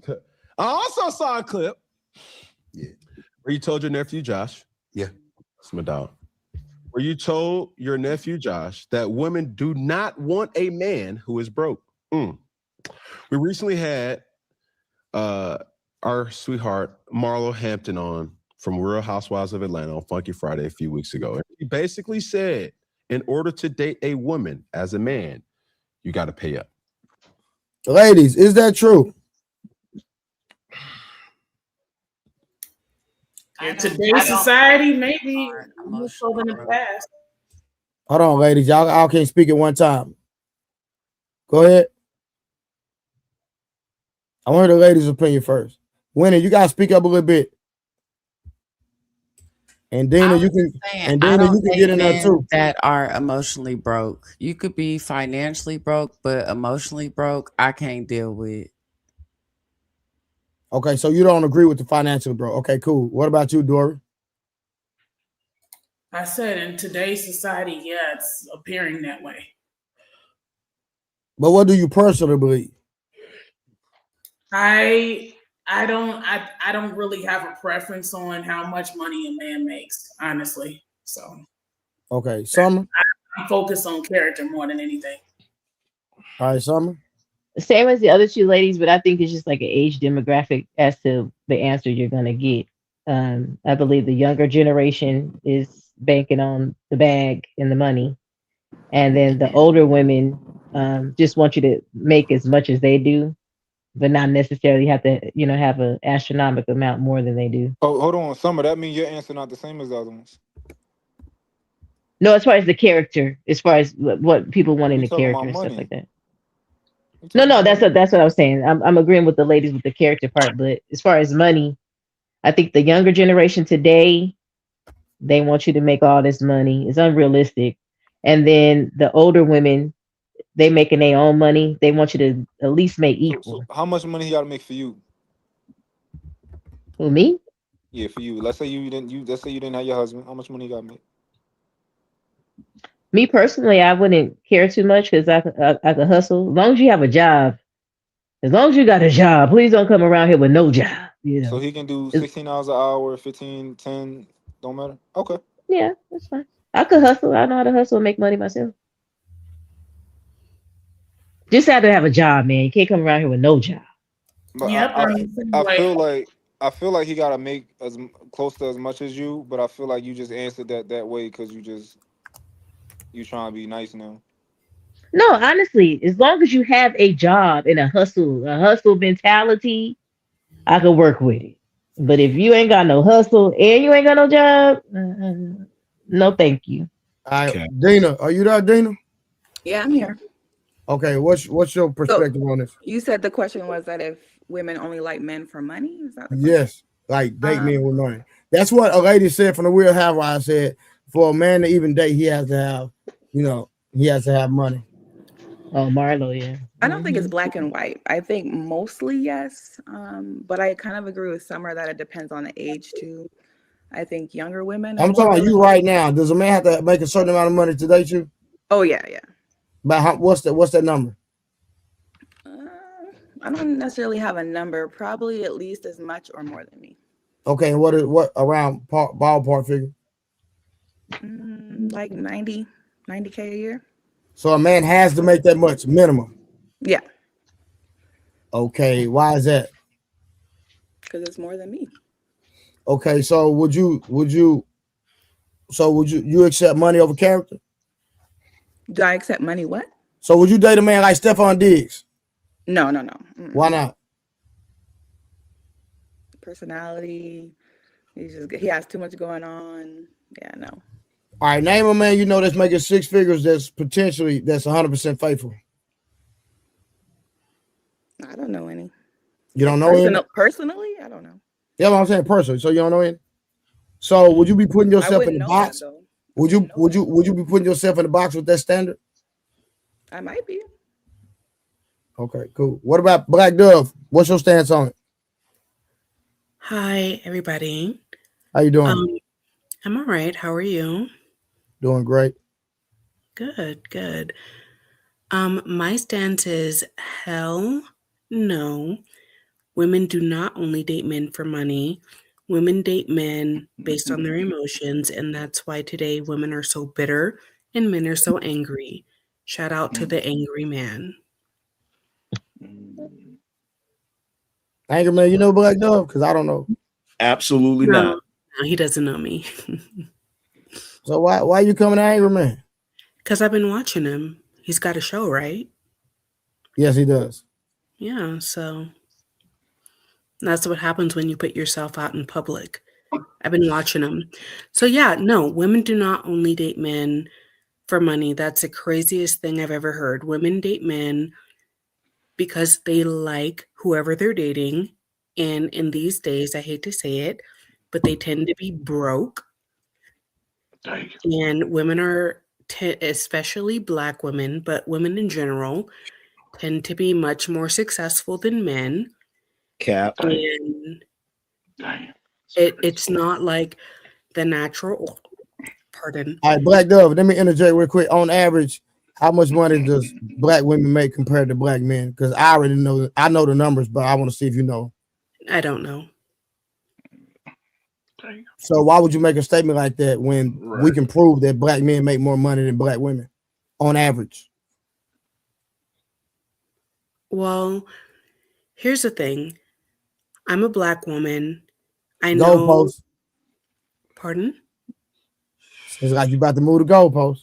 I also saw a clip. Yeah. Where you told your nephew Josh. Yeah. It's my dog. Where you told your nephew Josh that women do not want a man who is broke. We recently had our sweetheart Marlo Hampton on from Real Housewives of Atlanta on Funky Friday a few weeks ago. And he basically said, in order to date a woman as a man, you got to pay up. Ladies, is that true? In today's society, maybe more so than in the past. Hold on, ladies. Y'all can't speak at one time. Go ahead. I want the ladies' opinion first. Winnie, you gotta speak up a little bit. And Dina, you can get in there too. That are emotionally broke. You could be financially broke, but emotionally broke, I can't deal with. Okay, so you don't agree with the financial broke. Okay, cool. What about you, Dory? I said in today's society, yeah, it's appearing that way. But what do you personally believe? I don't really have a preference on how much money a man makes, honestly. So okay, Summer. I'm focused on character more than anything. All right, Summer. Same as the other two ladies, but I think it's just like an age demographic as to the answer you're gonna get. I believe the younger generation is banking on the bag and the money, and then the older women just want you to make as much as they do, but not necessarily have to, have an astronomical amount more than they do. Oh, hold on, Summer. That means your answer not the same as the other ones. No, as far as the character, as far as what people want in We the talking character about and stuff like money. that. We No, talking no, about money. that's what I was saying. I'm agreeing with the ladies with the character part, but as far as money, I think the younger generation today, they want you to make all this money. It's unrealistic. And then the older women, they making their own money. They want you to at least make So equal. how much money he got to make for you? Who, me? Yeah, for you. Let's say you didn't. Let's say you didn't have your husband. How much money he got to make? Me personally, I wouldn't care too much because I could hustle. As long as you have a job, as long as you got a job, please don't come around here with no job. So he can do It's, 16 hours an hour, 15, 10. Don't matter. Okay. yeah, that's fine. I could hustle. I know how to hustle and make money myself. Just have to have a job, man. You can't come around here with no job. But Yep, I'm the same way. I feel like he got to make close to as much as you. But I feel like you just answered that way because you trying to be nice now. No, honestly, as long as you have a job and a hustle mentality, I could work with it. But if you ain't got no hustle and you ain't got no job, no, thank you. All right, Dina, are you there, Dina? Yeah, I'm here. Okay, what's your So perspective on this? you said the question was that if women only like men for money, is that the question? Yes, like date men with Um, money. That's what a lady said from the Real Housewives said. For a man to even date, he has to have, he has to have money. Oh, Marlo, yeah. I don't think it's black and white. I think mostly yes, but I kind of agree with Summer that it depends on the age too. I think younger women are I'm more talking about willing. you right now. Does a man have to make a certain amount of money to date you? Oh yeah, yeah. But what's that number? Uh, I don't necessarily have a number. Probably at least as much or more than me. Okay, and what around ballpark figure? Like 90K a year. So a man has to make that much minimum. Yeah, Okay, why is that? because it's more than me. Okay, so would you accept money over character? Do I accept money? What? So would you date a man like Stephon Diggs? No, no, no. Why not? Personality. He has too much going on. Yeah, no. All right, name a man you know that's making six figures that's 100% faithful. I don't know any. You don't know him? Personally, I don't know. Yeah, what I'm saying personally. So you don't know him. So would you be putting I yourself in wouldn't the know that box? though. Would you be putting yourself in the box with that standard? I might be. Okay, cool. What about Black Dove? What's your stance on it? Hi, everybody. How you doing? I'm all right. How are you? Doing great. Good, good. My stance is hell no. Women do not only date men for money. Women date men based on their emotions, and that's why today women are so bitter and men are so angry. Shout out to the angry man. Anger man, you know Black Dove? Because I don't know. Absolutely not. No, he doesn't know me. So why you coming to Angry Man? Because I've been watching him. He's got a show, right? Yes, he does. Yeah, so that's what happens when you put yourself out in public. I've been watching him. So yeah, no, women do not only date men for money. That's the craziest thing I've ever heard. Women date men because they like whoever they're dating. And in these days, I hate to say it, but they tend to be broke. And women are, especially Black women, but women in general, tend to be much more successful than men. Cap. And it's not like the natural, pardon. All right, Black Dove, let me interject real quick. On average, how much money does Black women make compared to Black men? Because I already know, I know the numbers, but I want to see if you know. I don't know. So why would you make a statement like that when we can prove that Black men make more money than Black women on average? Well, here's the thing. I'm a Black woman. I know. Goalpost. Pardon? It's like you about to move the goalpost.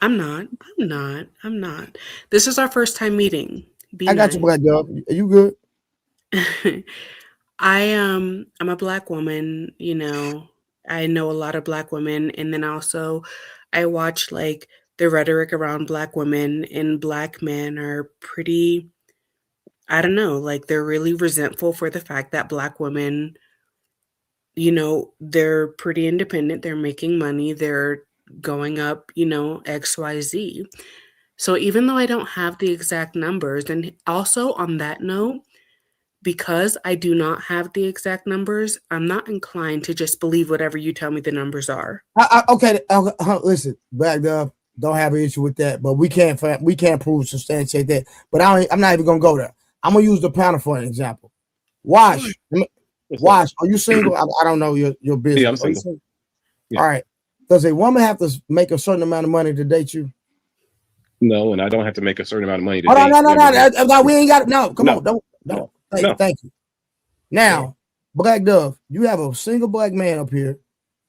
I'm not. This is our first time meeting. I got you, Black Dog. Are you good? I'm a Black woman, you know. I know a lot of Black women, and then also I watch like the rhetoric around Black women, and Black men are pretty, I don't know, like they're really resentful for the fact that Black women, you know, they're pretty independent, they're making money, they're going up, you know, XYZ. So even though I don't have the exact numbers, and also on that note, because I do not have the exact numbers, I'm not inclined to just believe whatever you tell me the numbers are. Okay, listen, Black Dove, don't have an issue with that, but we can't prove substantiate that. But I'm not even gonna go there. I'm gonna use the panel for an example. Wash, are you single? I don't know your business. Yeah, I'm single. Yeah. All right. Does a woman have to make a certain amount of money to date you? No, and I don't have to make a certain amount of money to No, date. no, we ain't got it. No, come on, don't. Thank you. Now, Black Dove, you have a single Black man up here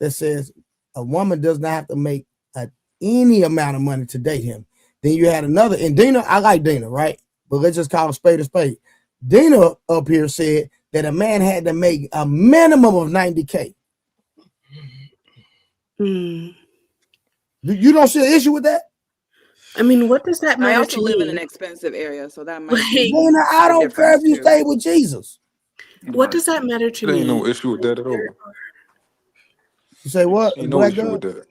that says a woman does not have to make any amount of money to date him. Then you had another, and Dina, I like Dina, right? But let's just call a spade a spade. Dina up here said that a man had to make a minimum of 90K. You don't see an issue with that? I mean, what does that matter? I also to live me? in an expensive area, so that might Dina, I don't care if you stay with Jesus. What does that matter to There me? ain't no issue with that at all. You say what? Ain't no issue with that.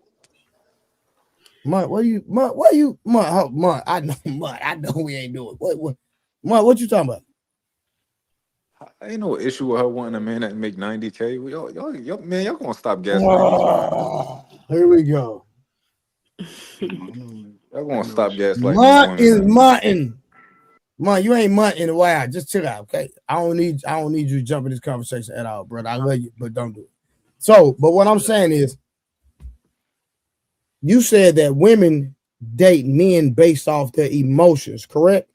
Mutt, Mutt, I know we ain't doing it. Mutt, what you talking about? Ain't no issue with her wanting a man that make 90K. Y'all gonna stop gaslighting this woman. Here we go. Y'all gonna stop gaslighting Mutt this is woman. mutting. Mutt, you ain't mutting in a while. Just chill out, okay? I don't need you to jump in this conversation at all, brother. I love you, but don't do it. So, but what I'm saying is, you said that women date men based off their emotions, correct?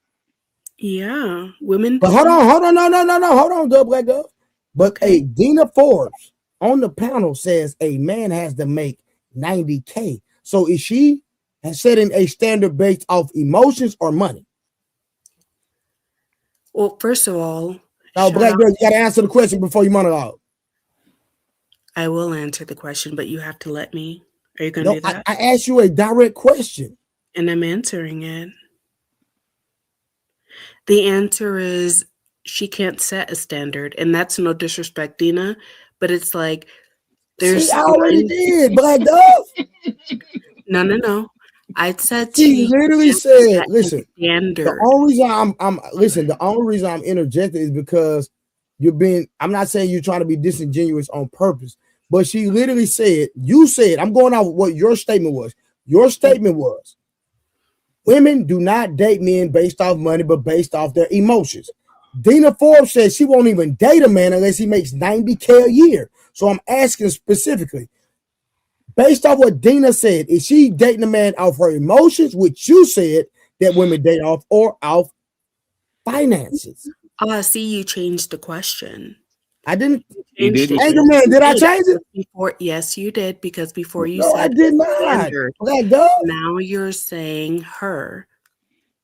Yeah, women. But hold on, no, hold on, Black Dove. But Dina Forbes on the panel says a man has to make 90K. So is she setting a standard based off emotions or money? Well, first of all, now, Black Girl, you got to answer the question before you monologue. I will answer the question, but you have to let me. Are you going to do that? I asked you a direct question. And I'm answering it. The answer is she can't set a standard. And that's no disrespect, Dina. But it's like, there's. I already did, Black Dove. No. I said she literally said, listen, standard. the only reason the only reason I'm interjecting is because I'm not saying you're trying to be disingenuous on purpose, but she literally said, I'm going off what your statement was. Your statement was, women do not date men based off money, but based off their emotions. Dina Forbes says she won't even date a man unless he makes 90K a year. So I'm asking specifically, based off what Dina said, is she dating a man off her emotions, which you said that women date off, or off finances? See, you changed the question. I didn't. You didn't. Anger Man, did I change it? Yes, you did, because before you said I did not. Now you're saying her.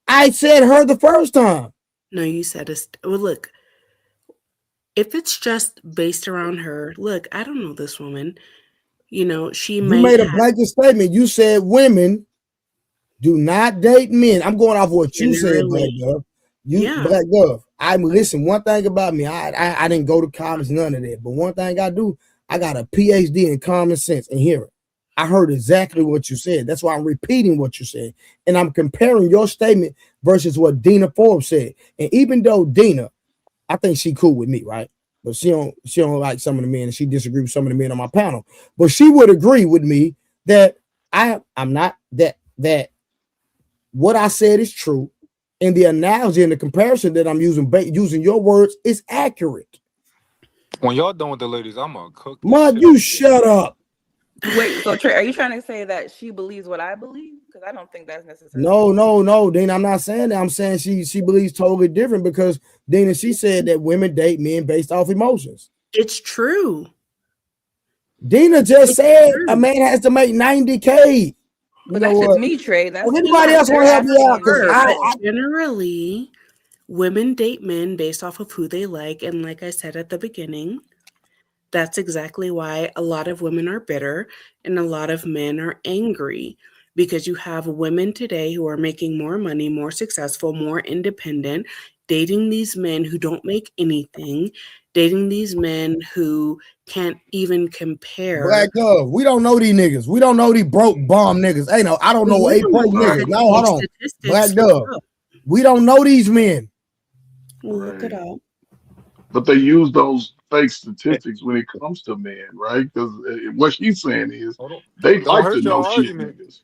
I said her the first time. No, you said well, look, if it's just based around her, look, I don't know this woman. You know, you made a blanket statement. You said women do not date men. I'm going off what you said, Black Dove. Black Dove. Listen, one thing about me, I didn't go to college, none of that. But one thing I do, I got a PhD in common sense and hearing. I heard exactly what you said. That's why I'm repeating what you said. And I'm comparing your statement versus what Dina Forbes said. And even though Dina, I think she cool with me, right? But she don't like some of the men, and she disagrees with some of the men on my panel. But she would agree with me that I'm not that what I said is true. And the analogy and the comparison that I'm using your words is accurate. When y'all done with the ladies, I'm gonna cook. Mud, you shut up. Wait, so Trey, are you trying to say that she believes what I believe? Because I don't think that's necessary. No, Dina, I'm not saying that. I'm saying she believes totally different because Dina, she said that women date men based off emotions. It's true. Dina just said a man has to make 90K. You But know that's just what? me, Trey. If That's anybody else want to help me out, because Sure, I but generally, women date men based off of who they like. And like I said at the beginning, that's exactly why a lot of women are bitter and a lot of men are angry, because you have women today who are making more money, more successful, more independent, dating these men who don't make anything, dating these men who can't even compare. Black Dove, we don't know these niggas. We don't know these broke bomb niggas. Hey, no, I don't We know a broke literally niggas. could No, hold take on. statistics. Black Look Dove, it up. we don't know these men. We'll look it Right. up. But they use those fake statistics when it comes to men, right? Because what she's saying is Hold on. they Don't like to hurt know your shit argument. niggas.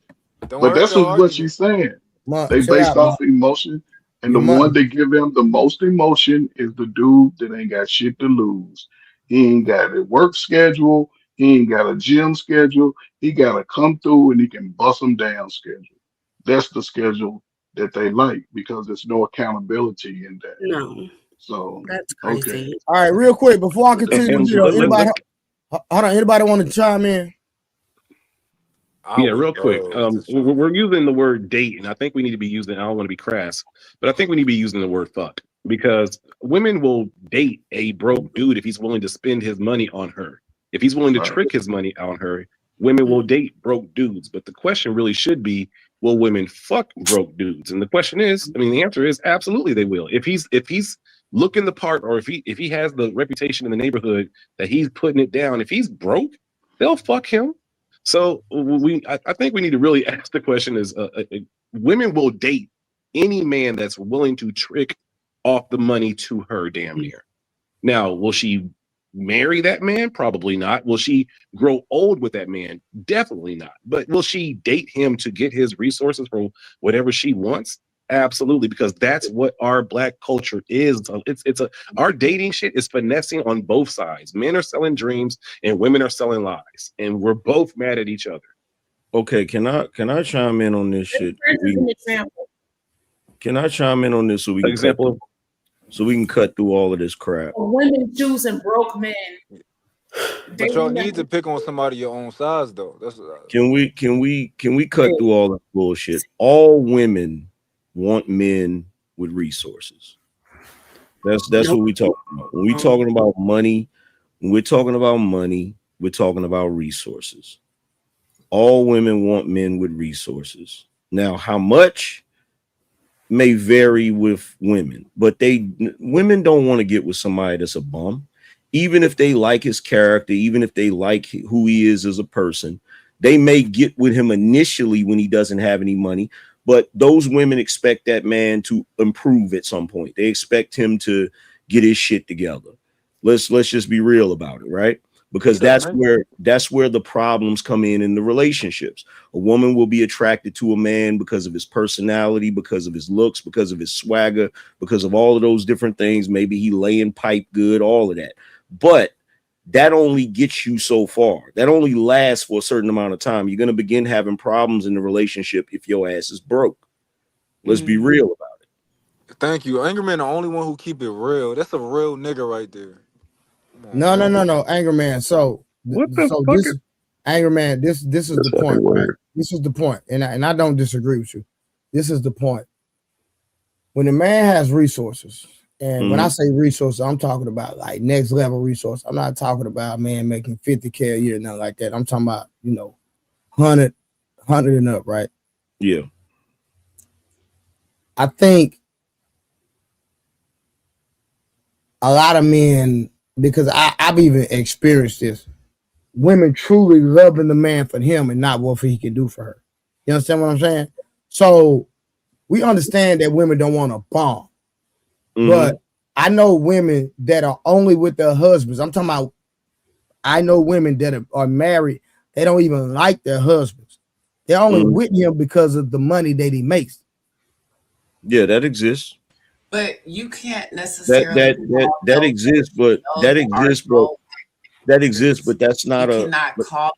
Don't But hurt that's your what argument. she's saying. Ma, They chill based out, Ma. off emotion, and Your the one money. that give them the most emotion is the dude that ain't got shit to lose. He ain't got a work schedule. He ain't got a gym schedule. He got to come through and he can bust them down schedule. That's the schedule that they like because there's no accountability in that. No, So, that's okay. crazy. All right, real quick before I And, continue the and video, anybody, let's hold on, anybody want to chime in? I Yeah, would real quick. love to We're try. we're using the word date, and I think we need to be using. I don't want to be crass, but I think we need to be using the word fuck because women will date a broke dude if he's willing to spend his money on her. If he's willing to Right. trick his money on her, women will date broke dudes. But the question really should be, will women fuck broke dudes? And the question is, I mean, the answer is absolutely they will. If he's looking the part, or if he has the reputation in the neighborhood that he's putting it down, if he's broke, they'll fuck him. So I think we need to really ask the question: is women will date any man that's willing to trick off the money to her, damn near. Now, will she marry that man? Probably not. Will she grow old with that man? Definitely not. But will she date him to get his resources for whatever she wants? Absolutely, because that's what our black culture is. Our dating shit is finessing on both sides. Men are selling dreams and women are selling lies, and we're both mad at each other. Okay, can I chime in on this shit? Here's an example. Can I chime in on this so we can Example. cut through all of this crap? Of women choosing broke men. But y'all need to pick on somebody your own size, though. That's Can we cut through all that bullshit? All women want men with resources. That's what we talking about. When we talking about money, when we're talking about money, we're talking about resources. All women want men with resources. Now, how much may vary with women, but women don't want to get with somebody that's a bum. Even if they like his character, even if they like who he is as a person, they may get with him initially when he doesn't have any money. But those women expect that man to improve at some point. They expect him to get his shit together. Let's just be real about it, right? Because that's where the problems come in the relationships. A woman will be attracted to a man because of his personality, because of his looks, because of his swagger, because of all of those different things. Maybe he laying pipe good, all of that. But that only gets you so far. That only lasts for a certain amount of time. You're going to begin having problems in the relationship if your ass is broke. Let's be real about it. Thank you. Anger Man, the only one who keep it real. That's a real nigga right there. No, Anger Man. So what the so fuck this Anger Man, this is the point, right? weird. This is the point, and I don't disagree with you. This is the point. When a man has resources, and when I say resources, I'm talking about like next level resource. I'm not talking about a man making 50K a year, nothing like that. I'm talking about 100 and up, right? Yeah. I think a lot of men, because I've even experienced this, women truly loving the man for him and not what he can do for her. You understand what I'm saying? So we understand that women don't want a bomb, but I know women that are only with their husbands. I'm talking about, I know women that are married. They don't even like their husbands. They're only with him because of the money that he makes. Yeah, that exists. But you can't necessarily That exists, but that's not you cannot call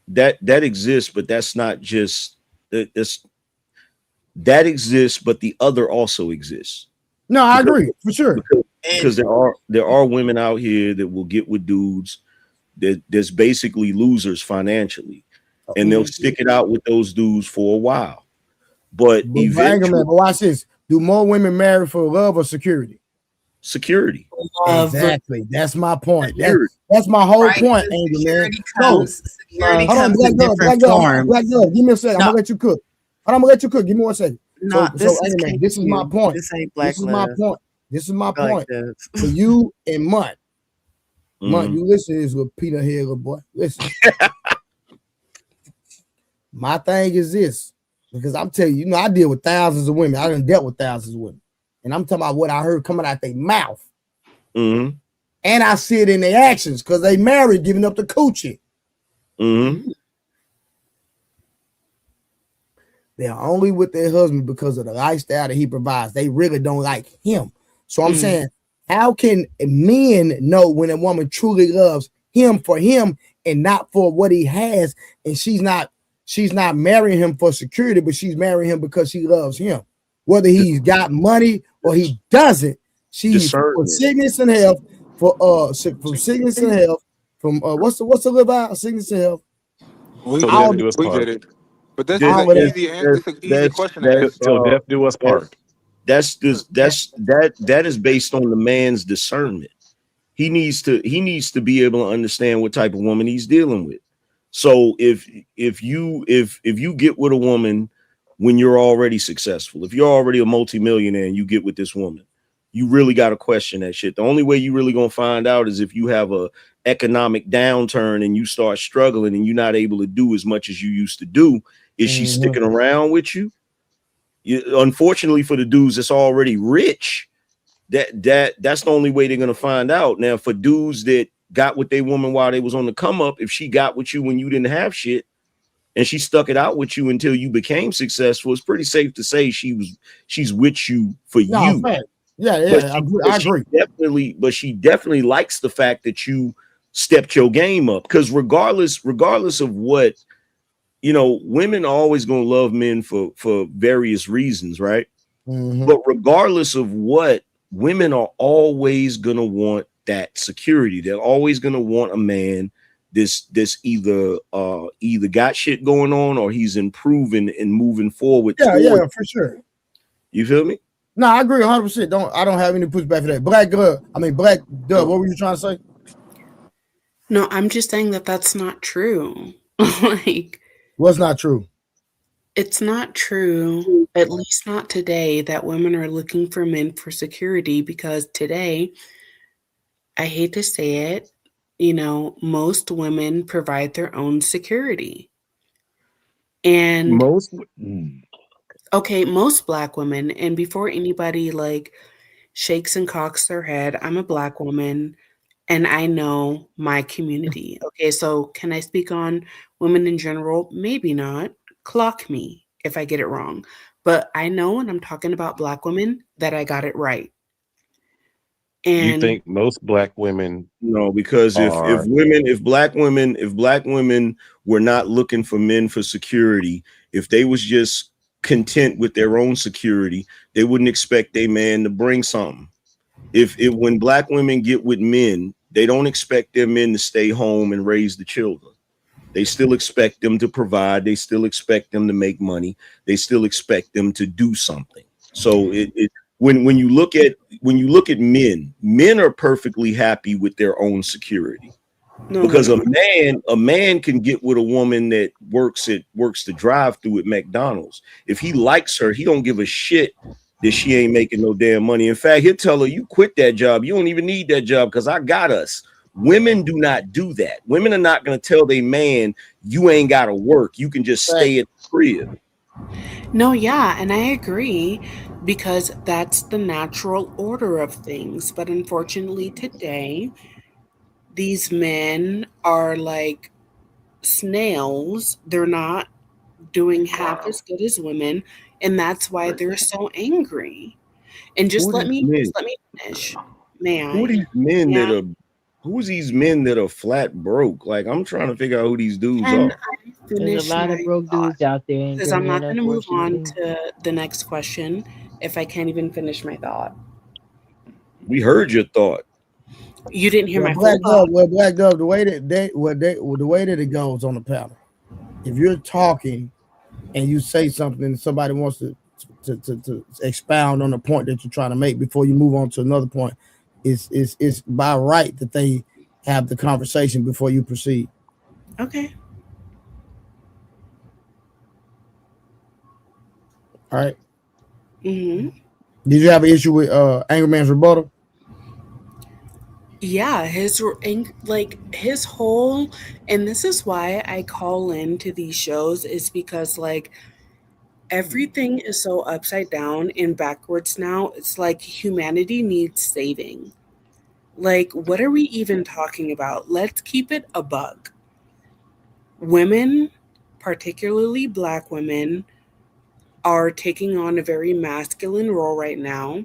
that exists, but that's not just that exists, but the other also exists. No, I agree for sure. Because there are women out here that will get with dudes that's basically losers financially. and they'll stick it out with those dudes for a while. But But eventually, watch this. Do more women marry for love or security? Security. Exactly. That's my point. Security. That's my whole Right, point, because Angel, man. security Hold on, comes Black in Dove, different forms. Black Dove, give me a second. I'm gonna let you cook. Hold on, I'm gonna let you cook. Give me 1 second. No, So this is Angel, man, this is my point. This ain't This Black is my Love. point. This is my Black point. Dove. For you and Mutt. Mutt, Mhm. you listen to this with Peter here, little boy. Listen. My thing is this, because I'm telling you, I deal with thousands of women. I done dealt with thousands of women. And I'm talking about what I heard coming out their mouth. Mm-hmm. And I see it in their actions because they married, giving up the coochie. Mm-hmm. They're only with their husband because of the lifestyle that he provides. They really don't like him. So I'm saying, how can men know when a woman truly loves him for him and not for what he has? And she's not marrying him for security, but she's marrying him because she loves him. Whether he's got money or he doesn't, she's for sickness and health, from sickness and health, from what's the live out? Sickness and health. We Till get death it. do us We part. get it. But this is All an of that. easy this is an easy question to answer. Till death do us part. That is based on the man's discernment. He needs to be able to understand what type of woman he's dealing with. So if you get with a woman when you're already successful, if you're already a multimillionaire and you get with this woman, you really got to question that shit. The only way you really gonna find out is if you have a economic downturn and you start struggling and you're not able to do as much as you used to do. Is she sticking around with you? Unfortunately for the dudes that's already rich, that's the only way they're gonna find out. Now, for dudes that got with their woman while they was on the come up, if she got with you when you didn't have shit and she stuck it out with you until you became successful, it's pretty safe to say she's with you for you. Fact. Yeah, I agree. She definitely likes the fact that you stepped your game up, because regardless of what, women are always going to love men for various reasons, right? Mm-hmm. But regardless of what, women are always going to want that security. They're always going to want a man this either got shit going on or he's improving and moving forward. Yeah, for sure. You feel me? No, I agree 100%. I don't have any pushback for that. Black Dove, what were you trying to say? No, I'm just saying that that's not true. Like, what's not true? It's not true, at least not today, that women are looking for men for security, because today, I hate to say it, most women provide their own security. And most Black women, and before anybody shakes and cocks their head, I'm a Black woman and I know my community. Okay, so can I speak on women in general? Maybe not. Clock me if I get it wrong. But I know when I'm talking about Black women that I got it right. And you think most Black women? No, because if black women were not looking for men for security, if they was just content with their own security, they wouldn't expect a man to bring something. If when Black women get with men, they don't expect their men to stay home and raise the children. They still expect them to provide. They still expect them to make money. They still expect them to do something. So when you look at men are perfectly happy with their own security. No, because a man can get with a woman that works the drive-through at McDonald's. If he likes her, he don't give a shit that she ain't making no damn money. In fact, he'll tell her, you quit that job. You don't even need that job because I got us. Women do not do that. Women are not going to tell their man, you ain't got to work. You can just stay at the crib. No, yeah, and I agree, because that's the natural order of things. But unfortunately today, these men are like snails. They're not doing half as good as women, and that's why they're so angry. And just let me finish. May I? Who's these men that are flat broke? Like, I'm trying to figure out who these dudes Can are. I There's finish a lot my of broke thought? dudes out there, Because I'm not man, going to move on unfortunately. to the next question if I can't even finish my thought. We heard your thought. You didn't hear my full Black thought. Dove, the way that it goes on the panel. if you're talking and you say something and somebody wants to expound on the point that you're trying to make before you move on to another point, it's by right that they have the conversation before you proceed. Okay. All right. Hmm. Did you have an issue with Angry Man's rebuttal? Yeah, his whole, and this is why I call into these shows, is because like everything is so upside down and backwards now. It's like humanity needs saving. Like, what are we even talking about? Let's keep it a bug. Women, particularly black women, are taking on a very masculine role right now,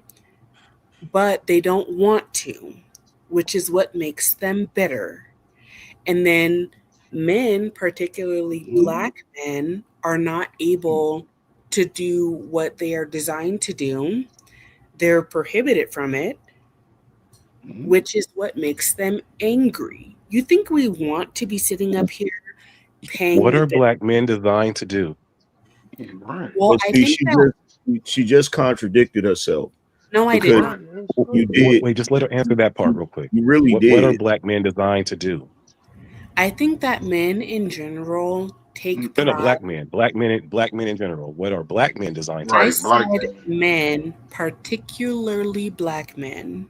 but they don't want to, which is what makes them bitter. And then men, particularly black men, are not able to do what they are designed to do. They're prohibited from it, which is what makes them angry. You think we want to be sitting up here paying What the are bill? black men designed to do? Right. Well, But I see, think that she just contradicted herself no, I did because not. you Wait, did. wait, just let her answer that part real quick. You really What are did. black men designed to do? I think that men in general take No, no, pride. black men in general. What are black men designed to I do? Right. Black said man men, particularly black men.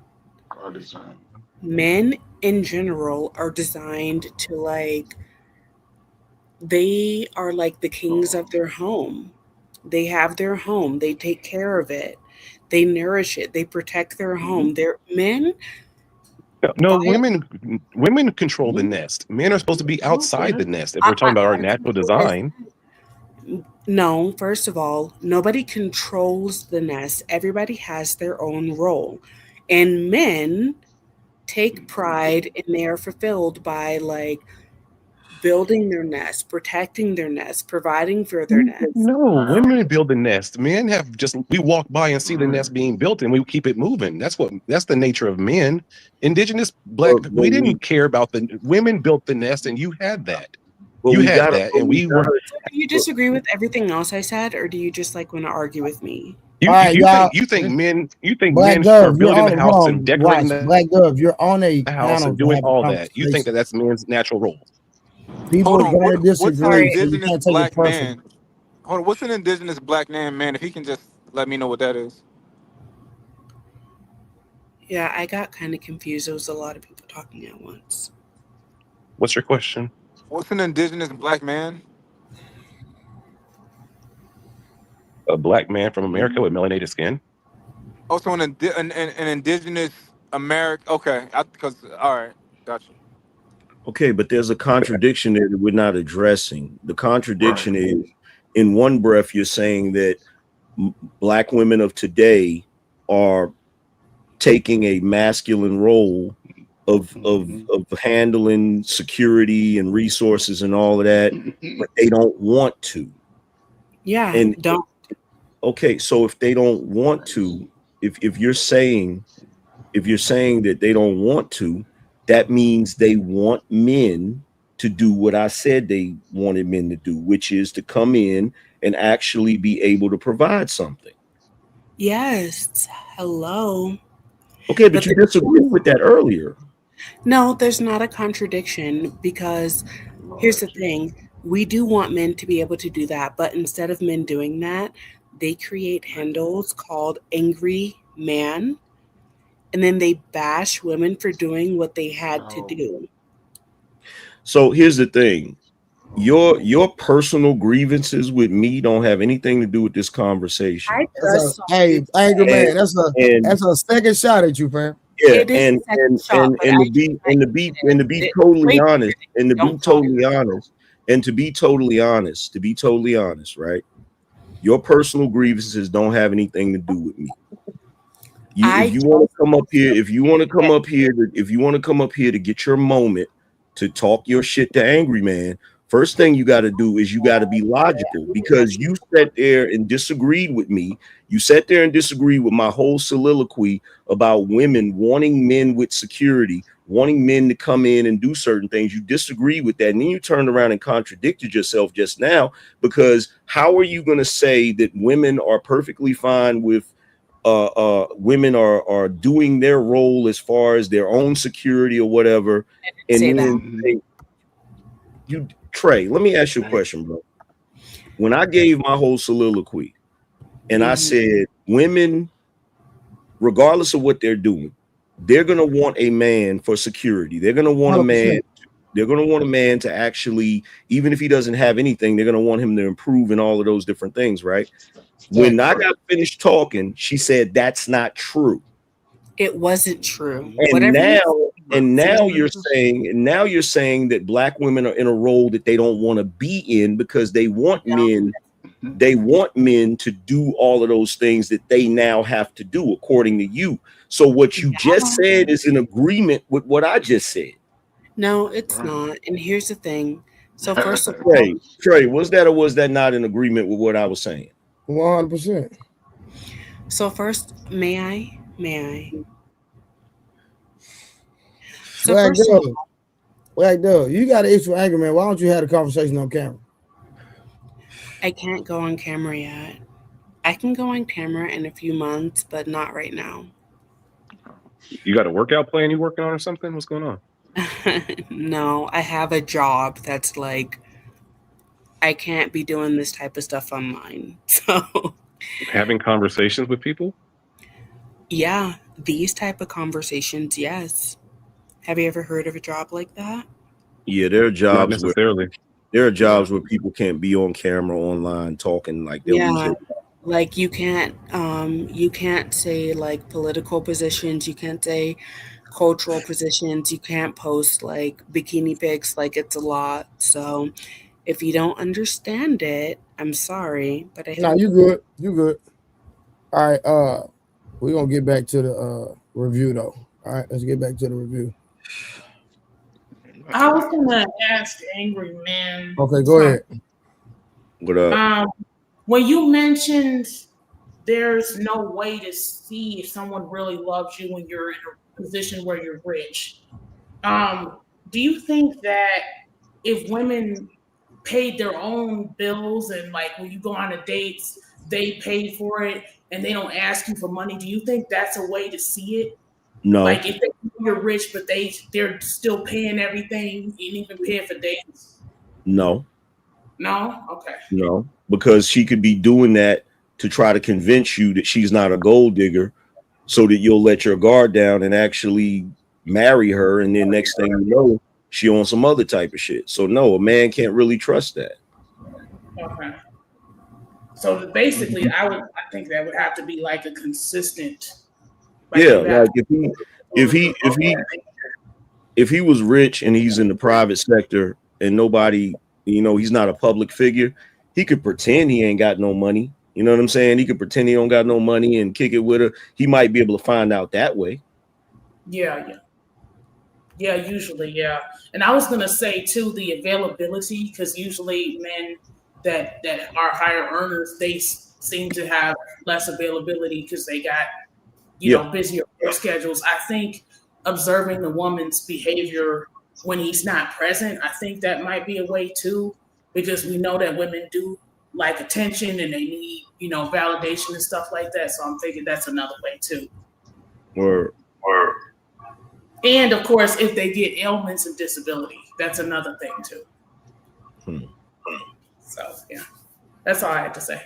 are designed. Men in general are designed to like, they are like the kings of their home. They have their home, they take care of it, they nourish it, they protect their home. They're men No, no, by women control the nest. Men are supposed to be outside the nest. If we're talking about our I natural think what design, no, first of all, nobody controls the nest. Everybody has their own role. And men take pride and they are fulfilled by like building their nest, protecting their nest, providing for their nest. no, women build the nest. Men have just we walk by and see the Right. nest being built and we keep it moving. That's the nature of men. Indigenous black, But we we didn't care about the women built the nest and you had that. but You we had gotta that, but and we we were gotta So do you but, disagree with everything else I said, or do you just like want to argue with me? All right, y'all. you think Black men are Dove, you're building on the it. Hold house and on. decorating Watch. the Black Dove, you're on a house panel and to doing have a all that. You think that conversation. that's men's natural role. People Hold are on. going to What's an disagree, Sorry. so you indigenous can't take it black personal. man? Hold on. What's an indigenous black man? If he can just let me know what that is. Yeah, I got kind of confused. There was a lot of people talking at once. What's your question? What's an indigenous black man? A black man from America with melanated skin. Also, an indigenous American. Okay, because all right, gotcha. okay, but there's a contradiction there that we're not addressing. The Right. contradiction is in one breath you're saying that black women of today are taking a masculine role of handling security and resources and all of that, but they don't want to. Yeah, And don't. okay, so if they don't want to, if you're saying that they don't want to, that means they want men to do what I said they wanted men to do, which is to come in and actually be able to provide something. Yes. Hello. Okay, but But you disagreed with that earlier. no, there's not a contradiction because here's the Lord Jesus. thing. We do want men to be able to do that, but instead of men doing that, they create handles called angry man, and then they bash women for doing what they had to No. do. So here's the thing. Your personal grievances with me don't have anything to do with this I conversation. That's a just saw hey, you Angry And Man. say and That's a second shot at you, fam. yeah, it is a second shot, but and I to just be met you and to today. be totally Way bigger honest, than and you. to be Don't start. totally honest, and to be totally honest, right? Your personal grievances don't have anything to do with me. You I if you just want to come up here, also if you want to come up here to get your moment to talk your shit to Angry Man, First thing you got to do is you got to be logical, because you sat there and disagreed with me. You sat there and disagreed with my whole soliloquy about women wanting men with security, wanting men to come in and do certain things. You disagree with that. And then you turned around and contradicted yourself just now, because how are you going to say that women are perfectly fine with women are doing their role as far as their own security or whatever? And Say then that. say, you Trey, let me ask you a question, bro. When I gave my whole soliloquy and I said women, regardless of what they're doing, they're gonna want a man for security. They're gonna want a man. 100%. They're gonna want a man to actually, even if he doesn't have anything, they're gonna want him to improve in all of those different things, right? When I got finished talking, she said that's not true. It wasn't true. And Whatever you now you're saying that black women are in a role that they don't want to be in, because they want men to do all of those things that they now have to do according to you. So what you just said is in agreement with what I just said. No, it's not. And here's the thing. So first of all, Trey, was that or was that not in agreement with what I was saying? 100%. so first, may I? May I? So Black first of Dog, all, Black Dog, you got an issue with anger, man. Why don't you have a conversation on camera? I can't go on camera yet. I can go on camera in a few months, but not right now. You got a workout plan you working on or something? What's going on? No, I have a job that's like I can't be doing this type of stuff online. So Having conversations with people? yeah, these type of conversations, yes. Have you ever heard of a job like that? Yeah, there are Not jobs necessarily. where people can't be on camera online talking, like they'll lose Yeah. their. Like you can't say like political positions, you can't say cultural positions, you can't post like bikini pics, like it's a lot. So if you don't understand it, I'm sorry, but I Nah, hope you good. You good. All right. We're gonna get back to the review though. All right, let's get back to the review. I was gonna ask Angry Man Okay, go something. ahead. What up? When you mentioned there's no way to see if someone really loves you when you're in a position where you're rich, do you think that if women paid their own bills and like when you go on a dates, they pay for it and they don't ask you for money, do you think that's a way to see it? No, Like if they know you're rich, but they're still paying everything and even paying for dates? no, No? Okay. no, because she could be doing that to try to convince you that she's not a gold digger, so that you'll let your guard down and actually marry her, and then next thing you know, she on some other type of shit. So no, a man can't really trust that. Okay. So basically I think that would have to be like a consistent, like Yeah, you have like if he was rich and he's in the private sector and nobody, he's not a public figure, he could pretend he ain't got no money. You know what I'm saying? He could pretend he don't got no money and kick it with her. He might be able to find out that way. Yeah, usually, yeah. And I was gonna say too the availability, because usually men that are higher earners, they seem to have less availability because they got Yeah. busier work schedules. I think observing the woman's behavior when he's not present, I think that might be a way too, because we know that women do like attention and they need validation and stuff like that. So I'm thinking that's another way too. Or And of course, if they get ailments and disability, that's another thing too. So yeah, that's all I had to say.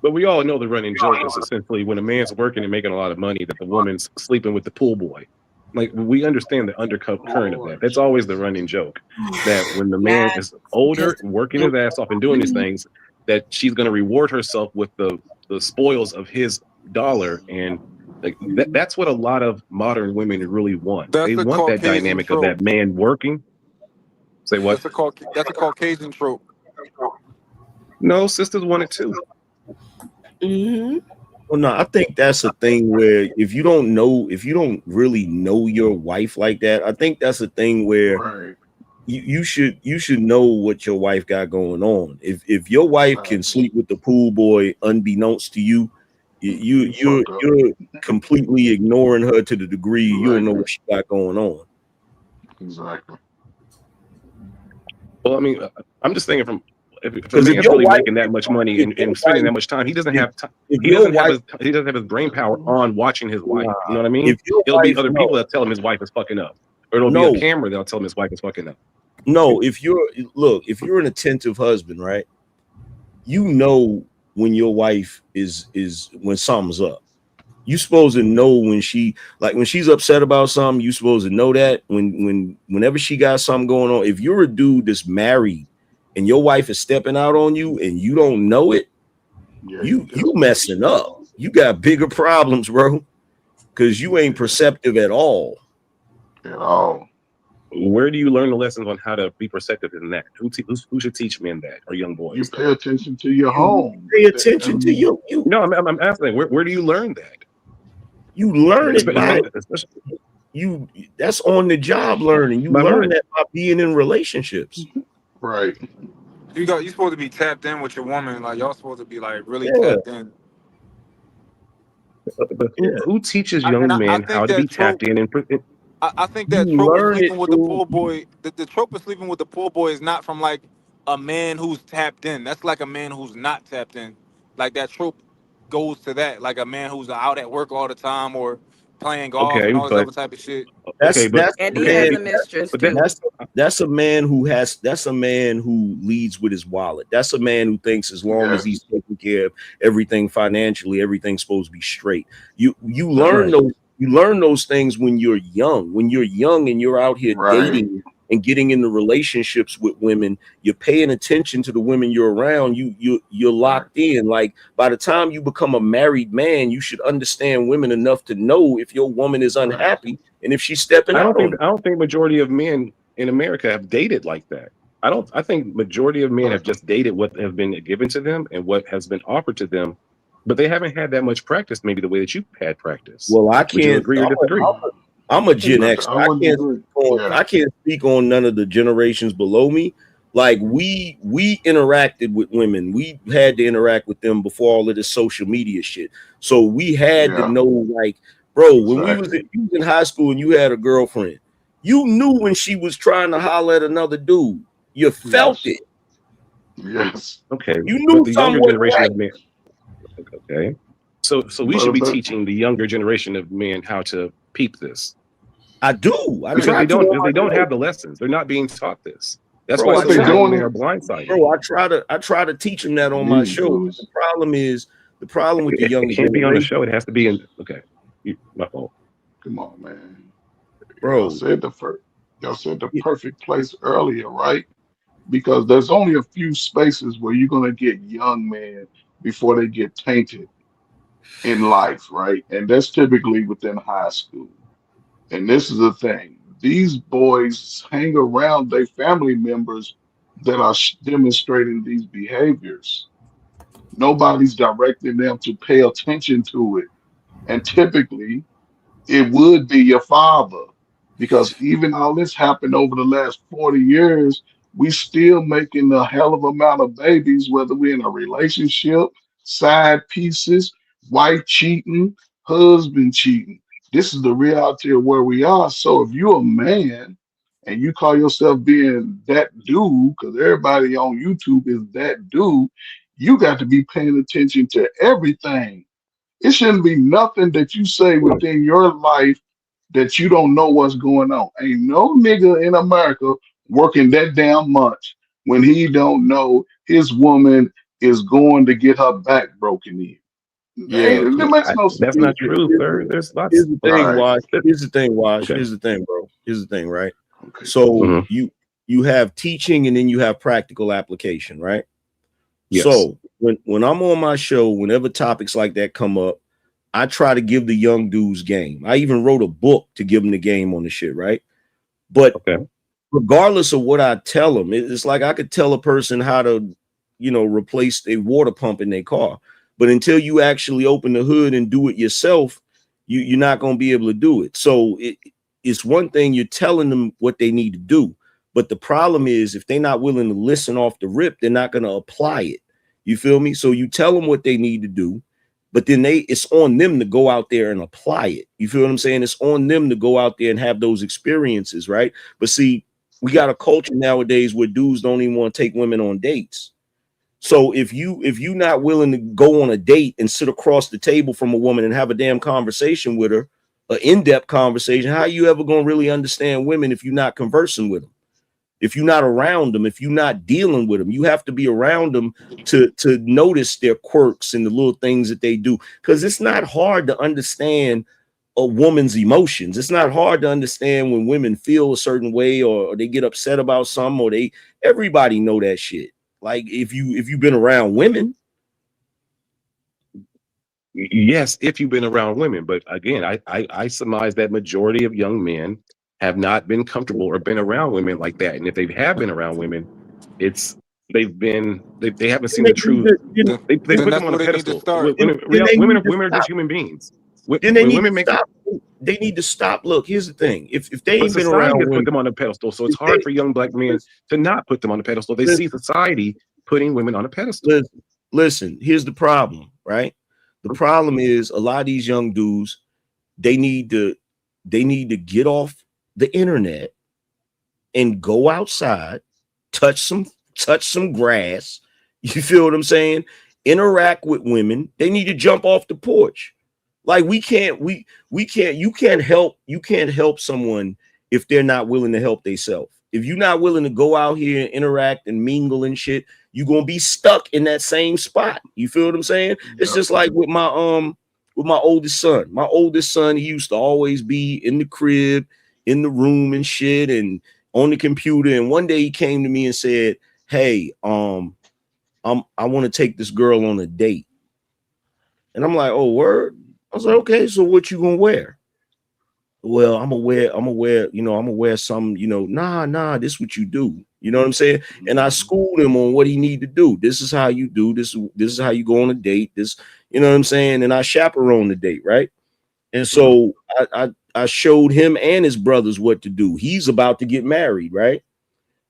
But we all know the running joke is essentially when a man's working and making a lot of money, that the woman's sleeping with the pool boy. Like, we understand the undercurrent of that. That's always the running joke. That when the man is older, working his ass off and doing these things, that she's going to reward herself with the spoils of his dollar. And like that's what a lot of modern women really want. That's They the want that Caucasian dynamic of trope. that man working. Say what? That's a Caucasian trope. No, sisters want it too. Well, no, I think that's a thing where if you don't really know your wife like that, I think that's a thing where you should know what your wife got going on. If your wife can sleep with the pool boy unbeknownst to you, you're completely ignoring her to the degree you don't know what she got going on. Exactly. Well, I mean, I'm just thinking from if a Because if man's your really wife, making that much money and spending that much time, he doesn't have time. if He your doesn't have wife, his brain power on watching his wife. You know what I mean? if your It'll be wife, other people that tell him his wife is fucking up, or it'll be a no, camera that'll tell him his wife is fucking up. no. If you're an attentive husband, right? You know when your wife is when something's up. You supposed to know when she's upset about something. You supposed to know that whenever she got something going on. If you're a dude that's married and your wife is stepping out on you and you don't know it, you messing up. You got bigger problems, bro, because you ain't perceptive at all. At all. Where do you learn the lessons on how to be perceptive in that? Who should teach men that, or young boys? You pay attention to your home. Pay attention to you. No, I'm asking, where do you learn that? You learn it by that's on the job learning. You learn that by being in relationships. Right. You supposed to be tapped in with your woman. Like y'all supposed to be like really tapped in. But who teaches young men how to be tapped in? I think that trope of sleeping with the pool boy, the trope of sleeping with the pool boy is not from like a man who's tapped in. That's like a man who's not tapped in. Like that trope goes to that, like a man who's out at work all the time or playing golf and all this other type of shit. That's a man who leads with his wallet. That's a man who thinks as long as he's taking care of everything financially, everything's supposed to be straight. You learn those things when you're young. When you're young and you're out here dating and getting into relationships with women, you're paying attention to the women you're around. You're locked in. Like by the time you become a married man, you should understand women enough to know if your woman is unhappy and if she's stepping out. I don't think majority of men in America have dated like that. I think majority of men have just dated what has been given to them and what has been offered to them, but they haven't had that much practice, maybe the way that you've had practice. Well, I can't. Would you agree or disagree? I'm a Gen X. I can't speak on none of the generations below me. Like we interacted with women. We had to interact with them before all of this social media shit. So we had to know, like, bro, when you was in high school and you had a girlfriend, you knew when she was trying to holler at another dude. You felt it. Yes. Okay. You knew the younger generation right. of men. Okay. So we should be teaching the younger generation of men how to peep this. I do. Because they don't have the lessons. They're not being taught this. That's why they doing are blindsided. Bro, I try to teach them that on my show. The problem with the younger it can't be on the show. It has to be in. Okay, my fault. Come on, man. Bro, y'all said the perfect place earlier, right? Because there's only a few spaces where you're gonna get young men before they get tainted in life, right? And that's typically within high school. And this is the thing: these boys hang around their family members that are demonstrating these behaviors. Nobody's directing them to pay attention to it, and typically it would be your father, because even all this happened over the last 40 years, we still making a hell of amount of babies, whether we're in a relationship, side pieces, wife cheating, husband cheating. This is the reality of where we are. So if you're a man and you call yourself being that dude, because everybody on YouTube is that dude, you got to be paying attention to everything. It shouldn't be nothing that you say within your life that you don't know what's going on. Ain't no nigga in America working that damn much when he don't know his woman is going to get her back broken in. Yeah, It makes no sense. That's not true, sir. There's lots. Here's the thing, Wash. Here's the thing, Wash. Okay. Here's the thing, bro. Here's the thing, right? Okay. So you have teaching and then you have practical application, right? Yes. So when I'm on my show, whenever topics like that come up, I try to give the young dudes game. I even wrote a book to give them the game on the shit, right? But regardless of what I tell them, it's like I could tell a person how to, replace a water pump in their car. But until you actually open the hood and do it yourself, you're not going to be able to do it. So it's one thing you're telling them what they need to do. But the problem is, if they're not willing to listen off the rip, they're not going to apply it. You feel me? So you tell them what they need to do, but then it's on them to go out there and apply it. You feel what I'm saying? It's on them to go out there and have those experiences, right? But see, we got a culture nowadays where dudes don't even want to take women on dates. So if you're not willing to go on a date and sit across the table from a woman and have a damn conversation with her, an in-depth conversation, how are you ever going to really understand women if you're not conversing with them? If you're not around them, if you're not dealing with them, you have to be around them to notice their quirks and the little things that they do. Because it's not hard to understand a woman's emotions. It's not hard to understand when women feel a certain way or they get upset about something, or everybody know that shit. Like if you've been around women. Yes, if you've been around women, but again, I surmise that majority of young men have not been comfortable or been around women like that. And if they have been around women, they haven't seen the truth. They Then put them that's on a where they need to pedestal. start. Women are just human beings. Then they When need to women make, stop. They need to stop. Look, here's the thing. If they but ain't been society around has put women, them on a pedestal, so it's if they, hard for young black men to not put them on a pedestal. They see society putting women on a pedestal. Listen, here's the problem, right? The problem is a lot of these young dudes, they need to get off the internet and go outside, touch some grass. You feel what I'm saying? Interact with women. They need to jump off the porch. Like you can't help someone if they're not willing to help themselves. If you're not willing to go out here and interact and mingle and shit, you're gonna be stuck in that same spot. You feel what I'm saying? It's just like with my oldest son. My oldest son, he used to always be in the crib, in the room and shit, and on the computer. And one day he came to me and said, "Hey, I want to take this girl on a date." And I'm like, "Oh, word?" I was like, "Okay, so what you gonna wear?" "Well, I'm gonna wear some, nah, this is what you do. You know what I'm saying?" And I schooled him on what he need to do. This is how you do this. This is how you go on a date. This, you know what I'm saying? And I chaperone the date, right? And so I showed him and his brothers what to do. He's about to get married, right?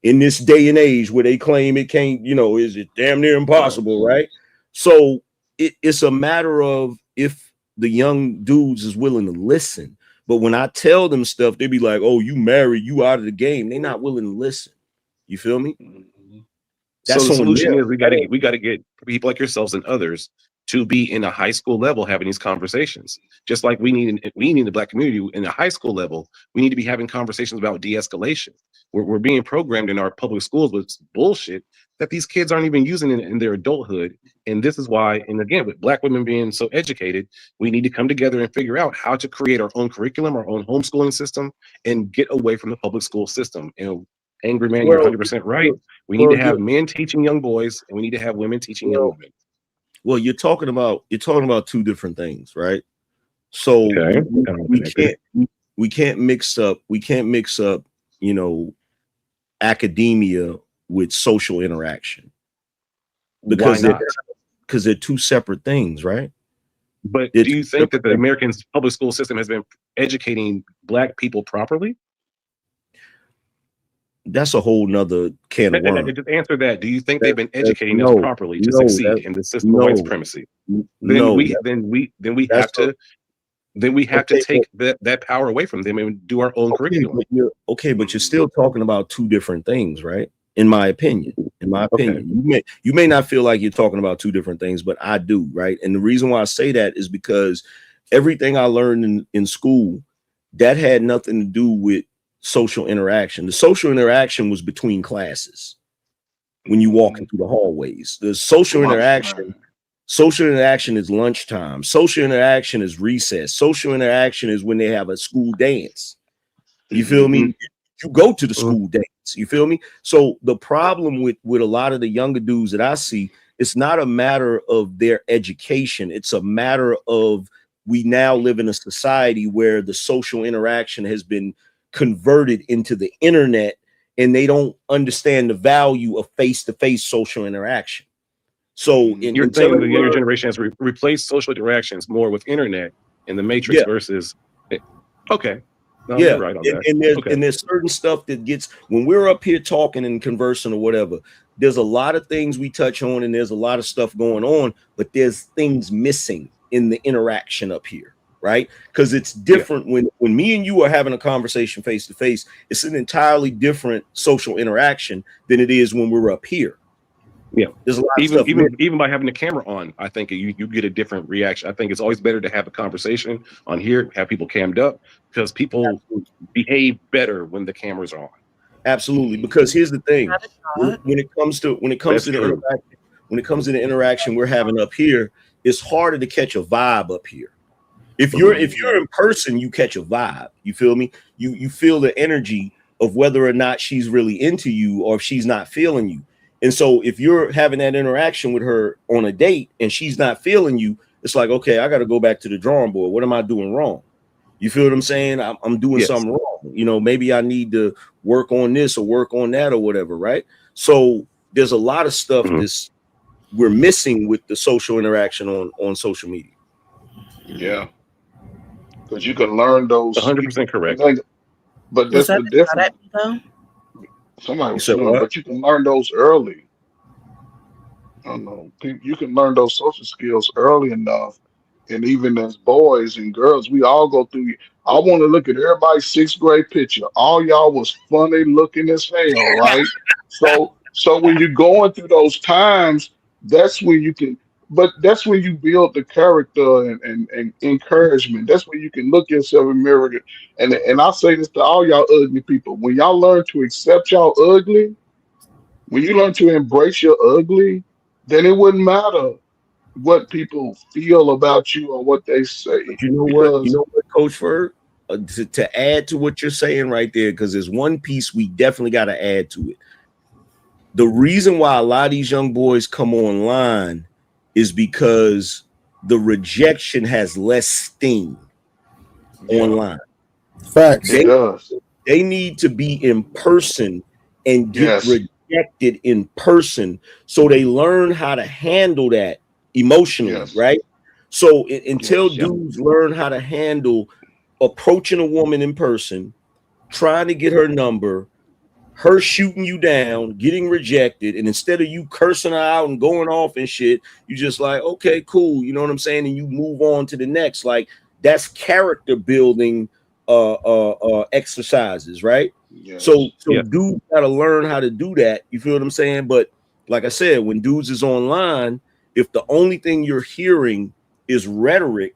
In this day and age where they claim it can't, is it damn near impossible, right? So it's a matter of if the young dudes is willing to listen. But when I tell them stuff, they be like, "Oh, you married, you out of the game." They're not willing to listen. You feel me? So That's the on solution them. is we got to get people like yourselves and others to be in a high school level having these conversations. Just like we need the black community in a high school level, we need to be having conversations about de-escalation. We're being programmed in our public schools with bullshit that these kids aren't even using in their adulthood. And this is why, and again, with black women being so educated, we need to come together and figure out how to create our own curriculum, our own homeschooling system, and get away from the public school system. And Angry Man, you're 100% right. We need to have men teaching young boys, and we need to have women teaching young women. Well, you're talking about two different things, right? So Okay. we can't mix up academia with social interaction, because Why not? they're two separate things, right? But do you think that the American public school system has been educating black people properly? That's a whole nother can of worms. Just answer that. Do you think they've been educating us properly to succeed in the system of white supremacy? Then we have to take that power away from them and do our own curriculum. But you're still talking about two different things, right? In my opinion, you may not feel like you're talking about two different things, but I do, right? And the reason why I say that is because everything I learned in school, that had nothing to do with social interaction. The social interaction was between classes when you walk into the hallways. The social interaction is lunchtime. Social interaction is recess. Social interaction is when they have a school dance. You feel me? You go to the school dance. You feel me? So the problem with a lot of the younger dudes that I see, it's not a matter of their education. It's a matter of, we now live in a society where the social interaction has been converted into the internet, and they don't understand the value of face-to-face social interaction. So you're saying the younger generation has replaced social interactions more with internet and the matrix versus okay. No, Yeah, you're right on that. and Okay. there's certain stuff that gets when we're up here talking and conversing or whatever. There's a lot of things we touch on, and there's a lot of stuff going on, but there's things missing in the interaction up here, right? Because it's different when me and you are having a conversation face to face. It's an entirely different social interaction than it is when we're up here. Yeah, there's a lot of even stuff. even by having the camera on, I think you get a different reaction. I think it's always better to have a conversation on here, have people cammed up, because people behave better when the cameras are on. Absolutely, because here's the thing: when it comes to That's the true. interaction, when it comes to the interaction we're having up here, it's harder to catch a vibe up here. If you're in person, you catch a vibe. You feel me? You feel the energy of whether or not she's really into you or if she's not feeling you. And so if you're having that interaction with her on a date and she's not feeling you, it's like, okay, I got to go back to the drawing board. What am I doing wrong? You feel what I'm saying? I'm doing something wrong. You know, maybe I need to work on this or work on that or whatever, right? So there's a lot of stuff this we're missing with the social interaction on social media. Yeah, because you can learn those. 100% correct. But Was that's that the a shot difference. at me though? Somebody You was said doing, what? but you can learn those early. I don't know. You can learn those social skills early enough. And even as boys and girls, we all go through. I want to look at everybody's sixth grade picture. All y'all was funny looking as hell, right? So when you're going through those times, that's when you can. But that's when you build the character and encouragement. That's when you can look yourself in the mirror. And I say this to all y'all ugly people: when y'all learn to accept y'all ugly, when you learn to embrace your ugly, then it wouldn't matter what people feel about you or what they say. But you know what? You Because know what, Coach Ferg? To add to what you're saying right there, because there's one piece we definitely got to add to it. The reason why a lot of these young boys come online is because the rejection has less sting online. Facts. it does. They need to be in person and get Yes. rejected in person so they learn how to handle that emotionally, Yes. right? So until Yes. dudes learn how to handle approaching a woman in person, trying to get her number, her shooting you down, getting rejected, and instead of you cursing her out and going off and shit, you just like, okay, cool, you know what I'm saying, and you move on to the next. Like that's character building exercises, right? Yes. So dudes got to learn how to do that. You feel what I'm saying? But like I said, when dudes is online, if the only thing you're hearing is rhetoric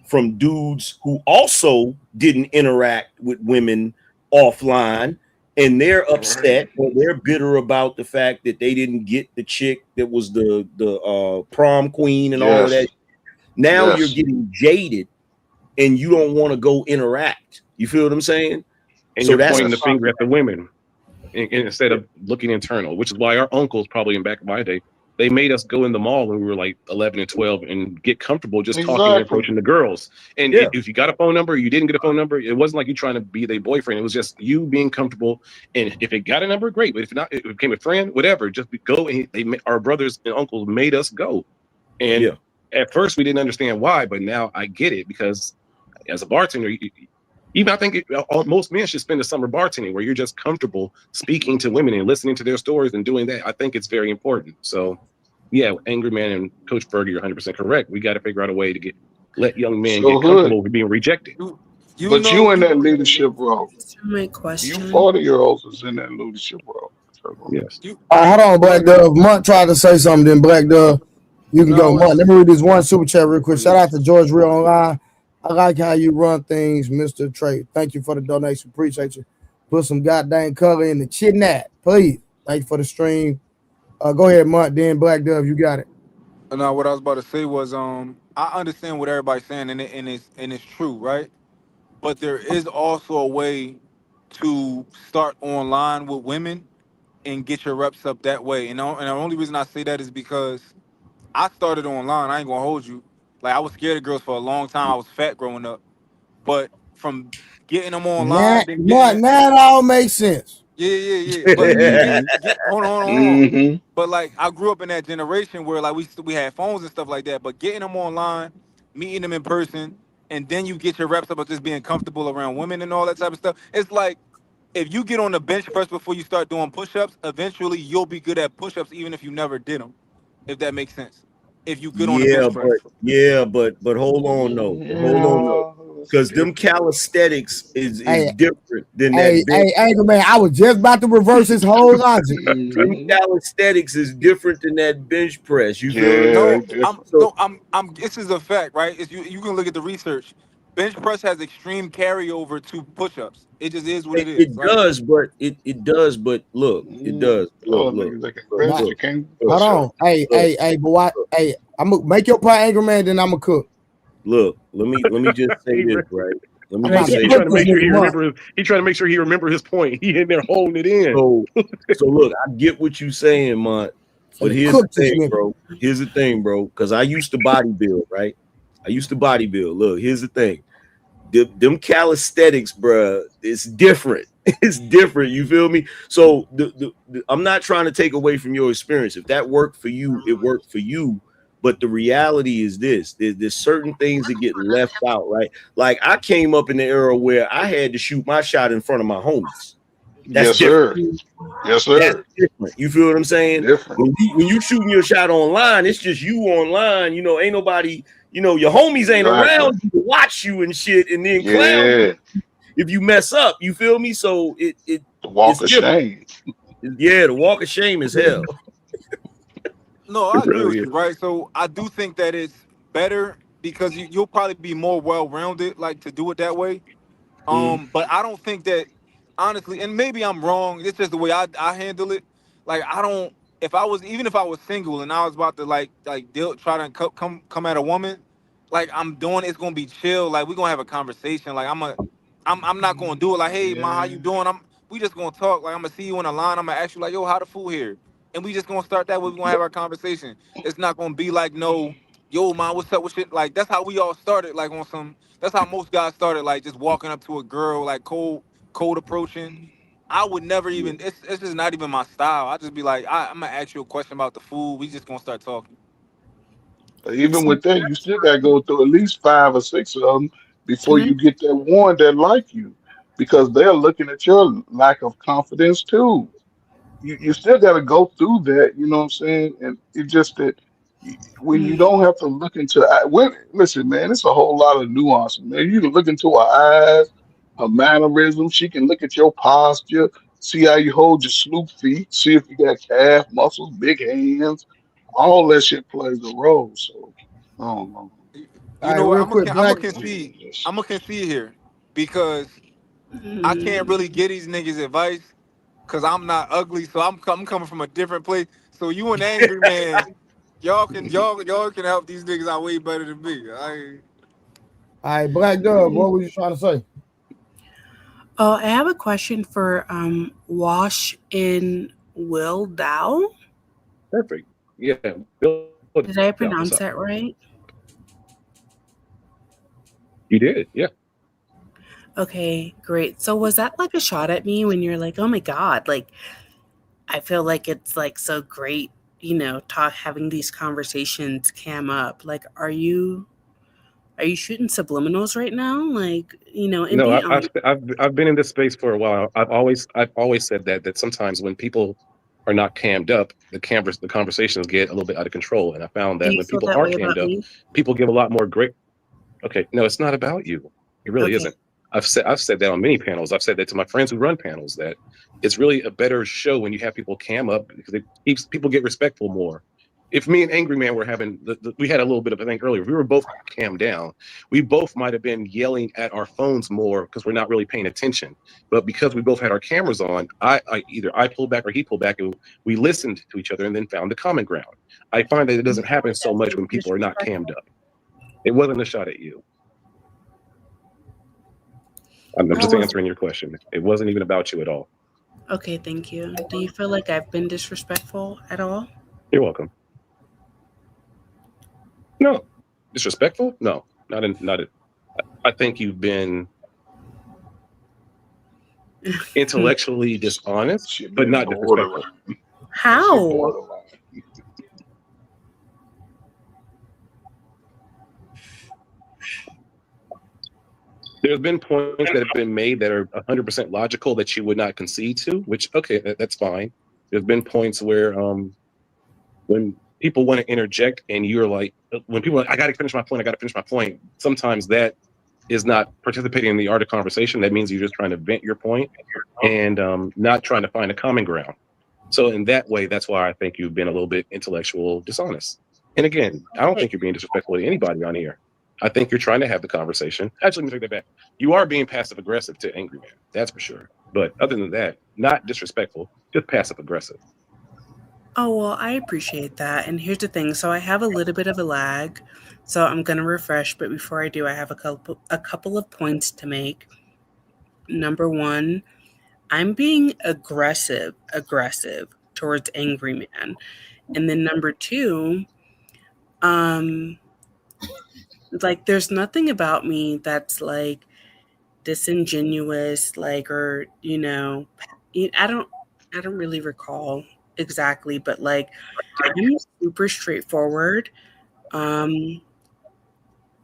from dudes who also didn't interact with women offline and they're upset or they're bitter about the fact that they didn't get the chick that was the prom queen and all of that. Now you're getting jaded and you don't want to go interact. You feel what I'm saying? And So you're that's pointing the finger at the women instead of looking internal, which is why our uncles, probably in back in my day, they made us go in the mall when we were like 11 and 12 and get comfortable just talking and approaching the girls. And if you got a phone number, you didn't get a phone number, it wasn't like you trying to be their boyfriend. It was just you being comfortable. And if it got a number, great. But if not, it became a friend, whatever. Just go. And our brothers and uncles made us go. And at first we didn't understand why, but now I get it because as a bartender, even I think most men should spend the summer bartending where you're just comfortable speaking to women and listening to their stories and doing that. I think it's very important. So, yeah, Angry Man and Coach Fergie, you're 100% correct. We got to figure out a way to let young men So get comfortable with being rejected. But you in that leadership role. My You question. 40-year-olds is in that leadership role. Yes. All right, hold on, Black Dove. Munt tried to say something, then Black Dove, you can go. Munt, let me read this one super chat real quick. Shout out to George Real Online. I like how you run things, Mr. Trey. Thank you for the donation. Appreciate you. Put some goddamn color in the chat, please. Thank you for the stream. Go ahead, Munt. Then Black Dove, you got it. No, what I was about to say was, I understand what everybody's saying, and it's true, right? But there is also a way to start online with women and get your reps up that way. And the only reason I say that is because I started online. I ain't gonna hold you. Like I was scared of girls for a long time. I was fat growing up, but from getting them online, then getting Now it all makes sense. yeah. But hold on. But like I grew up in that generation where like we had phones and stuff like that. But getting them online, meeting them in person, and then you get your reps up of just being comfortable around women and all that type of stuff. It's like if you get on the bench press before you start doing push-ups, eventually you'll be good at push-ups even if you never did them. If that makes sense. If you good on the bench press. But hold on though. Hold on though. Yeah, Because them calisthenics is Hey, different than that hey, bench. hey, Anchor Man, I was just about to reverse his whole logic. Them calisthenics is different than that bench press. You feel what I'm yeah, saying? No, it's different. So I'm this is a fact, right? It's you can look at the research. Bench press has extreme carryover to push-ups. It just is what it is. it Like does, but it does, but look, it does, bro. Oh, Look, niggas that can look, bench, Now, you can't look, hold push up. on. Hey, look, hey, hey, but what? Hey, I'm gonna make your point, Anchor Man, then I'm gonna cook. look. Let me just say this, right? Let me I'm just about to say He this. cook trying to this make sure he nigga month. remember. He trying to make sure he remember his point. He in there holding it in. So look, I get what you saying, Mont, but Finna here's the cook this thing, nigga. bro. Here's the thing, bro. Because I used to bodybuild, right? I used to bodybuild. Look, here's the thing. Them calisthenics, bruh, it's different. It's different. You feel me? So I'm not trying to take away from your experience. If that worked for you, it worked for you. But the reality is this: there's certain things that get left out, right? Like I came up in the era where I had to shoot my shot in front of my homies. That's Yes, different. sir. Yes, That's sir. different. You feel what I'm saying? Different. When you shooting your shot online, it's just you online. You know, ain't nobody. You know, your homies ain't Exactly. around you to watch you and shit, and then clown Yeah. if you mess up. You feel me? So The walk it's of different. shame. Yeah, the walk of shame is hell. no, I It agree really with is. you, right? So I do think that it's better because you'll probably be more well-rounded, like to do it that way. Mm. But I don't think that honestly, and maybe I'm wrong. It's just the way I handle it. Like I don't. If I was even if I was single and I was about to try to come at a woman, like I'm doing, it's gonna be chill. Like we're gonna have a conversation. Like I'm not gonna do it. Like hey ma, how you doing? We just gonna talk. Like I'm gonna see you in the line. I'm gonna ask you like yo, how the food here? And we just gonna start that way. We gonna have our conversation. It's not gonna be like no, yo man, what's up with shit? Like that's how we all started. Like on some. That's how most guys started, like just walking up to a girl, like cold approaching. I would never even. It's just not even my style. I just be like, I'm gonna ask you a question about the food. We just gonna start talking. Even So with that, you still gotta go through at least 5 or 6 of them before can I? you get that one that like you, because they're looking at your lack of confidence too. You still got to go through that, you know what I'm saying? And it's just that when you don't have to look into listen, man, it's a whole lot of nuance, man. You can look into her eyes, her mannerisms. She can look at your posture, see how you hold your snoop feet, see if you got calf muscles, big hands. All that shit plays a role. So I don't know. All You right, know what? real quick, I'm Black. gonna concede. Yes. I'm gonna concede here because I can't Mm, really give these niggas advice because I'm not ugly. So I'm coming from a different place. So you an angry man. Y'all can help these niggas out way better than me. All right, Black Dove, what was you trying to say? Oh, I have a question for Wash in Will Dow. Perfect. Yeah. Bill, Did I what's pronounce up? that right? You did. Yeah. Okay, great. So was that like a shot at me when you're like, oh my God, like I feel like it's like so great, having these conversations cam up. Like, are you shooting subliminals right now? Like, and No, be honest. I've been in this space for a while. I've always said that sometimes when people are not cammed up, the conversations get a little bit out of control. And I found Do that you when feel people that are way cammed about up, me? people give a lot more great. Okay, no, it's not about you. It really Okay. isn't. I've said that on many panels. I've said that to my friends who run panels that it's really a better show when you have people cam up because it keeps people get respectful more. If me and Angry Man were having, we had a little bit of, I think earlier, if we were both cam down, we both might have been yelling at our phones more because we're not really paying attention. But because we both had our cameras on, either I pulled back or he pulled back, and we listened to each other and then found the common ground. I find that it Do you doesn't feel happen like so I've much been when people are not cammed disrespectful? up. It wasn't a shot at you. I'm How just was answering your question. It wasn't even about you at all. Okay, thank you. Do you feel like I've been disrespectful at all? You're welcome. No, disrespectful? No, not in. I think you've been intellectually dishonest, She but been not borderline. disrespectful. She How? borderline. There's been points that have been made that are 100% logical that you would not concede to, which okay, that's fine. There's been points where when people want to interject and you're like, when people are like, I got to finish my point, I got to finish my point. Sometimes that is not participating in the art of conversation. That means you're just trying to vent your point and not trying to find a common ground. So in that way, that's why I think you've been a little bit intellectual dishonest. And again, I don't Hey, think you're being disrespectful to anybody on here. I think you're trying to have the conversation. Actually, let me take that back. You are being passive aggressive to Angry Man. That's for sure. But other than that, not disrespectful, just passive aggressive. oh, well, I appreciate that. And here's the thing. So I have a little bit of a lag. So I'm going to refresh, but before I do, I have a couple of points to make. Number one, I'm being aggressive towards Angry Man. And then number two, um like there's nothing about me that's like disingenuous, like, or I don't really recall exactly, but like I'm super straightforward. um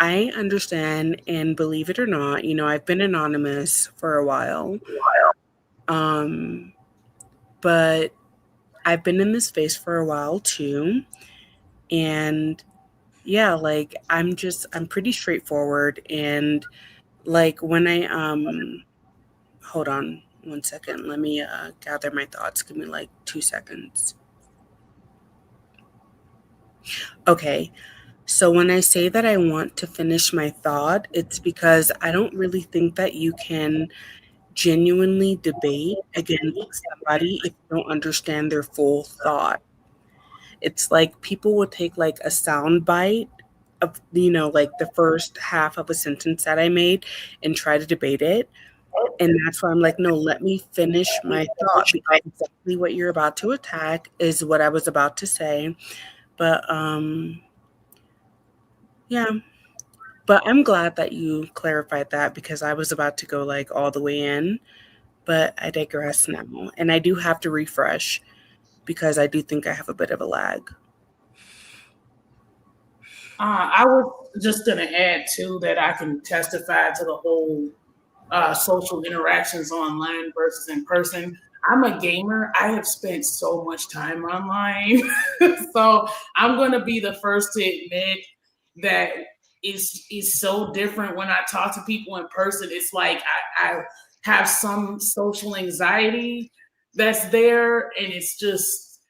I understand, and believe it or not, I've been anonymous for a while, um but I've been in this space for a while too. And yeah, like I'm pretty straightforward. And like when I hold on one second, let me gather my thoughts, give me like 2 seconds. Okay, so when I say that I want to finish my thought, it's because I don't really think that you can genuinely debate against somebody if you don't understand their full thought. It's like people will take like a sound bite of, like the first half of a sentence that I made and try to debate it. And that's why I'm like, no, let me finish my thought, because exactly what you're about to attack is what I was about to say. But yeah. But I'm glad that you clarified that, because I was about to go like all the way in, but I digress now. And I do have to refresh because I do think I have a bit of a lag. I was just going to add too that I can testify to the whole social interactions online versus in person. I'm a gamer. I have spent so much time online. So I'm going to be the first to admit that is so different when I talk to people in person. It's like I have some social anxiety that's there, and it's just,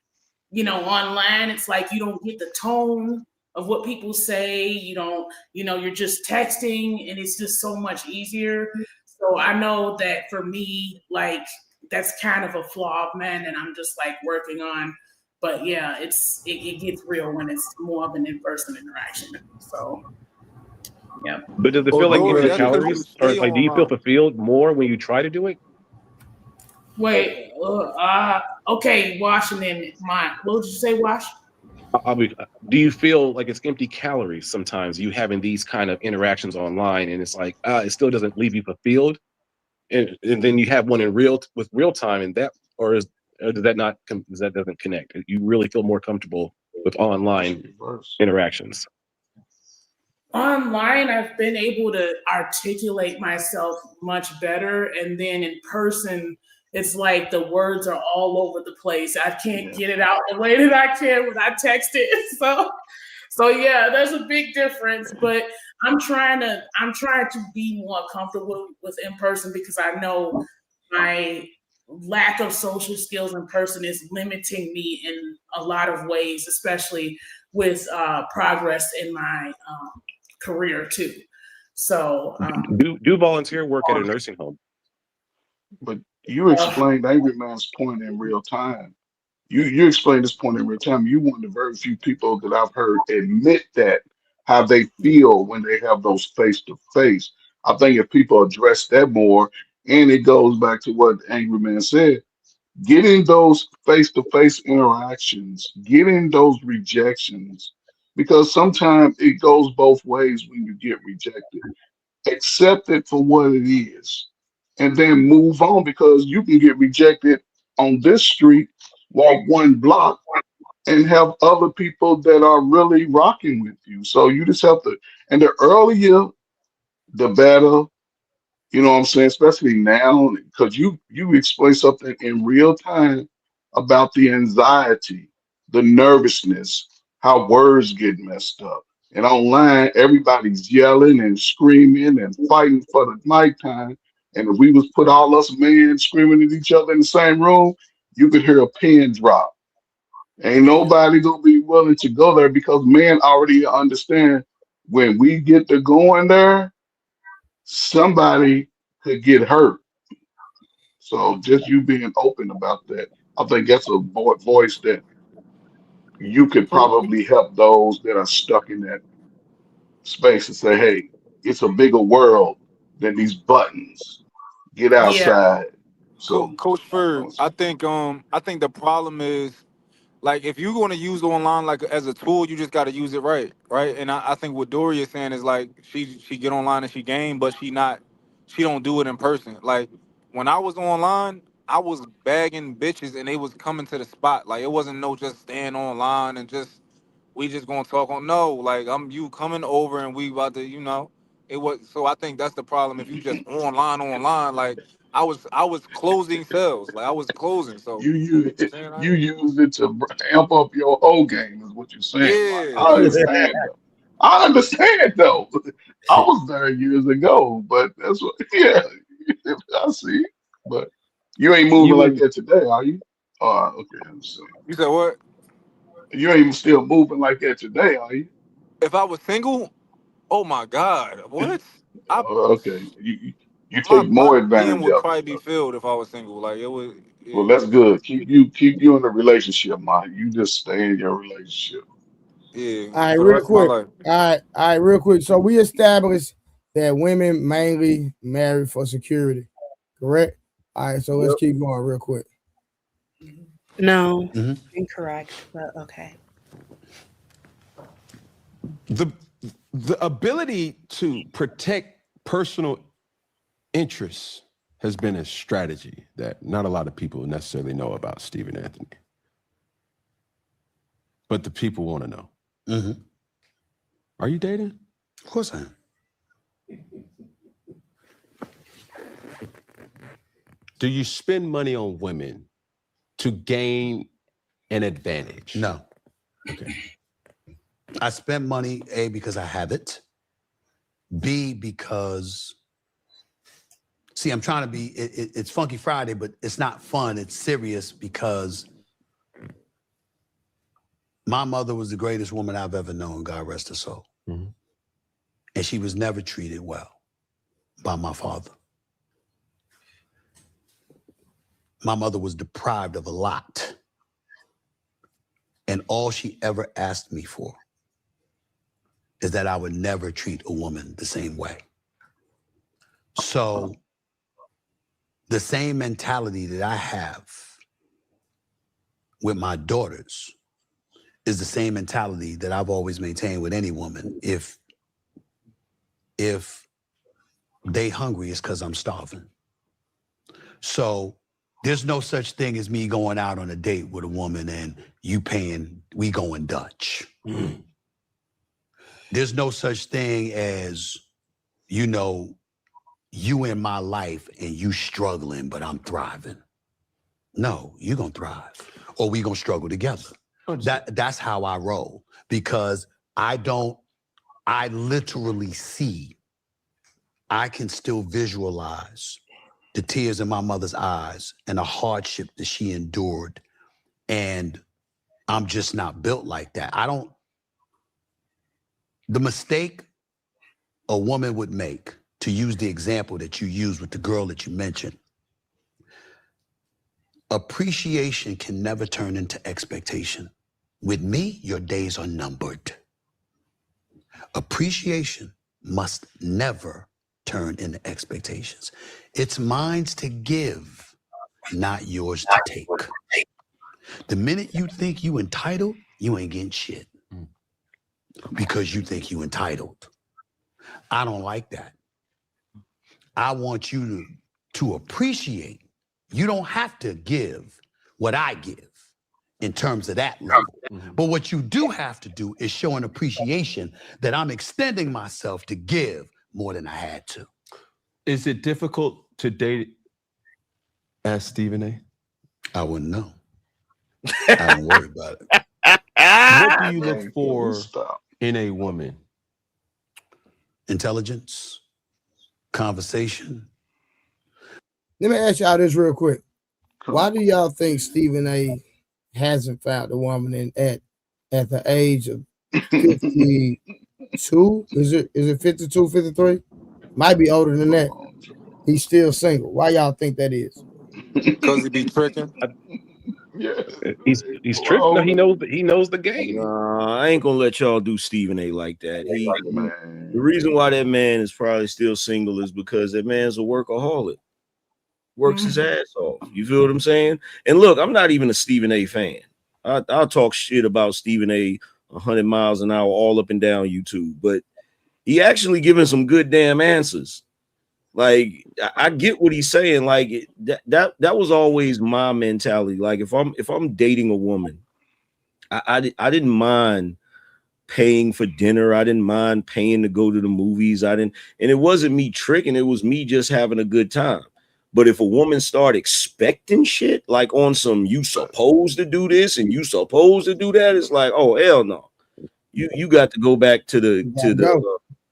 online, it's like you don't get the tone of what people say. You don't, you're just texting, and it's just so much easier. So I know that for me, like, that's kind of a flaw of mine, and I'm just like working on. But yeah, it gets real when it's more of an in-person interaction. So yeah. But does it Oh, feel like Dory, empty that's because you calories? Or stay like, do you feel online. fulfilled more when you try to do it? Wait. Okay, Washington. What would you say, Wash? Do you feel like it's empty calories sometimes? You having these kind of interactions online, and it's like it still doesn't leave you fulfilled, and then you have one in real time, and that or does that not does that doesn't connect? You really feel more comfortable with It's online reverse. interactions. Online, I've been able to articulate myself much better, and then in person, it's like the words are all over the place. I can't Yeah. get it out the way that I can when I text it. So yeah, there's a big difference. But I'm trying to be more comfortable with in person, because I know my lack of social skills in person is limiting me in a lot of ways, especially with progress in my career too. So Do volunteer work at a nursing home? But you uh, explained Angry Man's point in real time. You explained this point in real time. You one of the very few people that I've heard admit that how they feel when they have those face to face. I think if people address that more, and it goes back to what Angry Man said, getting those face to face interactions, getting those rejections, because sometimes it goes both ways when you get rejected. Accept it for what it is, and then move on, because you can get rejected on this street, walk one block, and have other people that are really rocking with you. So you just have to, and the earlier, the better. You know what I'm saying? Especially now, because you explain something in real time about the anxiety, the nervousness, how words get messed up. And online, everybody's yelling and screaming and fighting for the nighttime. And if we was put all us men screaming at each other in the same room, you could hear a pin drop. Ain't nobody gonna be willing to go there because men already understand when we get to going there, somebody could get hurt. So just you being open about that, I think that's a voice that you could So probably help those that are stuck in that space and say, hey, it's a bigger world than these buttons. Get Yeah. outside. So Coach Ferg, that's I think the problem is like if you're going to use online like as a tool, you just got to use it right, right? And I think what Dory is saying is like she get online and she game, but she don't do it in person. Like when I was online, I was bagging bitches and they was coming to the spot. Like it wasn't no just staying online and just we just gonna talk on. No, like I'm you coming over and we about to it was. So I think that's the problem. If you just online, like I was closing sales, like I was closing. So you you I'm saying you use it to amp up your whole game is what you're saying. Like yeah, I like understand though. I understand though. I was there years ago, but that's what yeah, I see. But you ain't moving like you that today, are you? Oh, okay, I'm saying. you said what? You ain't still moving like that today, are you? If I was single, oh my god, what? I Okay. You my take more DM advantage would of probably it. be filled if I was single. Like it would. Well, Yeah, that's good. Keep you in a relationship, man. You just stay in your relationship. yeah. All right, For the real rest of my quick. life. All right, real quick. So we established that women mainly marry for security, correct? All right, so let's Yep. keep going real quick. No, Mhm. incorrect, but okay. The the ability to protect personal interests has been a strategy that not a lot of people necessarily know about Stephen Anthony. But the people want to know. Mm-hmm. Are you dating? Of course I am. Do you spend money on women to gain an advantage? No. Okay. I spend money, A, because I have it. B, because, see, I'm trying to be, it's Funky Friday, but it's not fun. It's serious because my mother was the greatest woman I've ever known, God rest her soul. Mm-hmm. And she was never treated well by my father. My mother was deprived of a lot. And all she ever asked me for is that I would never treat a woman the same way. So the same mentality that I have with my daughters is the same mentality that I've always maintained with any woman. If they hungry, it's because I'm starving. So there's no such thing as me going out on a date with a woman and you paying, we going Dutch. Mm-hmm. There's no such thing as, you in my life and you struggling, but I'm thriving. No, you're gonna thrive or we gonna struggle together. That's how I roll because I literally see, I can still visualize the tears in my mother's eyes and the hardship that she endured. And I'm just not built like that. The mistake a woman would make, to use the example that you used with the girl that you mentioned, appreciation can never turn into expectation. With me, your days are numbered. Appreciation must never turn into expectations. It's mine to give, not yours to take. The minute you think you entitled, you ain't getting shit because you think you entitled. I don't like that. I want you to appreciate. You don't have to give what I give in terms of that level. Mm-hmm. But what you do have to do is show an appreciation that I'm extending myself to give more than I had to. Is it difficult to date as Stephen A? I wouldn't know. I don't worry about it. What do you look Man, can we for stop? in a woman? Intelligence, conversation. Let me ask y'all this real quick. Come Why on. do y'all think Stephen A hasn't found a woman at the age of 52? Is it 52, 53? Might be older than that. He's still single. Why y'all think that is? Because he be tricking. Yes. He's tricked. No, Bro, he knows the game. Nah, I ain't gonna let y'all do Stephen A like that. The man. reason why that man is probably still single is because that man's a workaholic. Works his ass off. You feel what I'm saying? And look, I'm not even a Stephen A fan. I'll talk shit about Stephen A 100 miles an hour all up and down YouTube, but he actually giving some good damn answers. Like I get what he's saying. Like that was always my mentality. Like if I'm dating a woman, I didn't mind paying for dinner. I didn't mind paying to go to the movies. And it wasn't me tricking. It was me just having a good time. But if a woman start expecting shit like on some you supposed to do this and you supposed to do that, it's like, oh hell no. You got to go back to the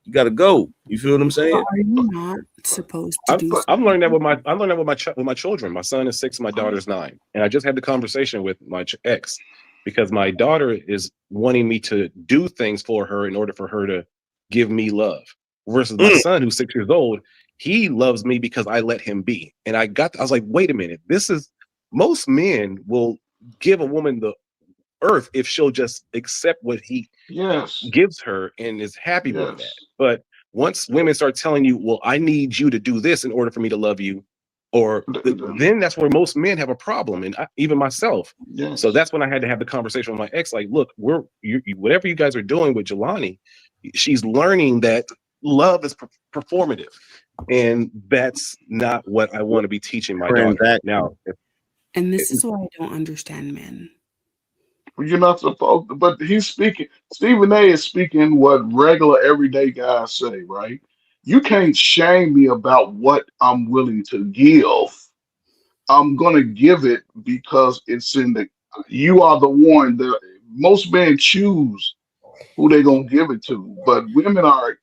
you got to go. You feel what I'm saying? Are you not supposed to do I'm learning that something? I learned that with my children. My son is 6, my daughter's 9, and I just had the conversation with my ex because my daughter is wanting me to do things for her in order for her to give me love. Versus my son, who's 6 years old, he loves me because I let him be. And I was like, wait a minute, most men will give a woman the earth if she'll just accept what he gives her and is happy with that. But once women start telling you, well, I need you to do this in order for me to love you, or then that's where most men have a problem, and even myself. So that's when I had to have the conversation with my ex. Like, look, whatever you guys are doing with Jelani, she's learning that love is performative, and that's not what I want to be teaching my daughter now. And this is why I don't understand men. You're not supposed to, but he's speaking. Stephen A is speaking what regular everyday guys say, right? You can't shame me about what I'm willing to give. I'm gonna give it because it's in the. You are the one that most men choose who they're gonna give it to, but women are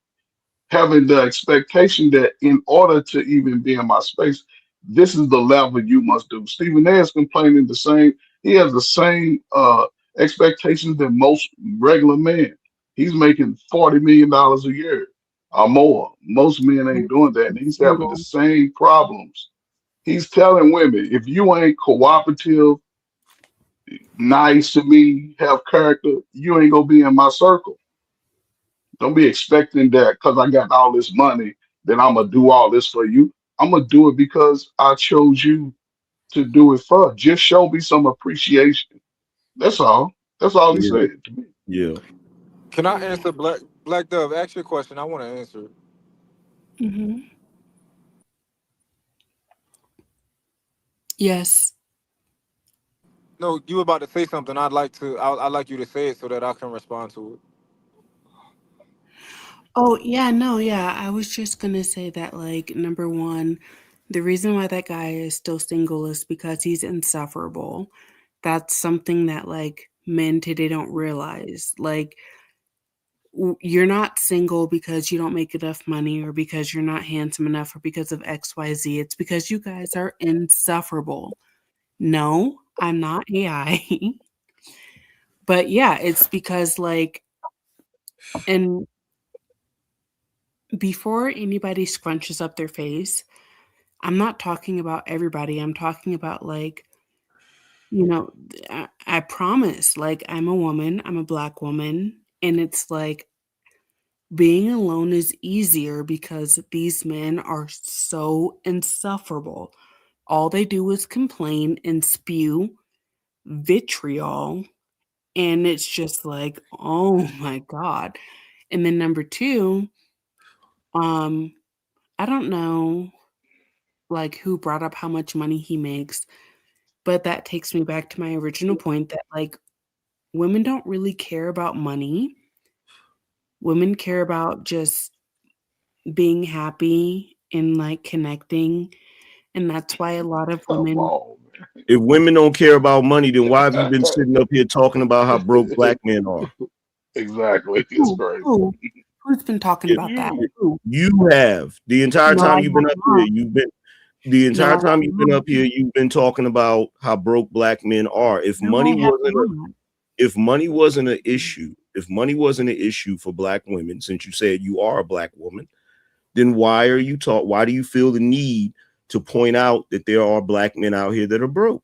having the expectation that in order to even be in my space, this is the level you must do. Stephen A is complaining the same. He has the same expectations that most regular men. He's making $40 million a year or more. Most men ain't doing that, and he's having the same problems. He's telling women, if you ain't cooperative, nice to me, have character, you ain't gonna be in my circle. Don't be expecting that because I got all this money, then I'm gonna do all this for you. I'm gonna do it because I chose you to do it for. Just show me some appreciation. That's all. That's all he Yeah. said to me. Yeah. Can I answer Black Dove? Ask your question. I want to answer it. Mm-hmm. Yes. No, you were about to say something. I'd like you to say it so that I can respond to it. Oh, yeah, no, yeah. I was just gonna say that, like, number one, the reason why that guy is still single is because he's insufferable. That's something that, like, men today don't realize. Like, you're not single because you don't make enough money or because you're not handsome enough or because of XYZ. It's because you guys are insufferable. No, I'm not AI. But yeah, it's because, like, and before anybody scrunches up their face, I'm not talking about everybody. I'm talking about, like, I promise, like, I'm a woman, I'm a Black woman, and it's like being alone is easier because these men are so insufferable. All they do is complain and spew vitriol, and it's just like, oh my God. And then number two, um, I don't know, like, who brought up how much money he makes, but that takes me back to my original point that, like, women don't really care about money. Women care about just being happy in like connecting, and that's why a lot of Come women. on, If women don't care about money, then why have you been sitting up here talking about how broke black men are? exactly. It's Who? crazy. Who's been talking If about that? you Who? you have the entire No, I time have you've been up here, not. No, I have not. you've been talking about how broke black men are. No, I have not. If money wasn't an issue, if money wasn't an issue for black women, since you said you are a black woman, then why do you feel the need to point out that there are black men out here that are broke?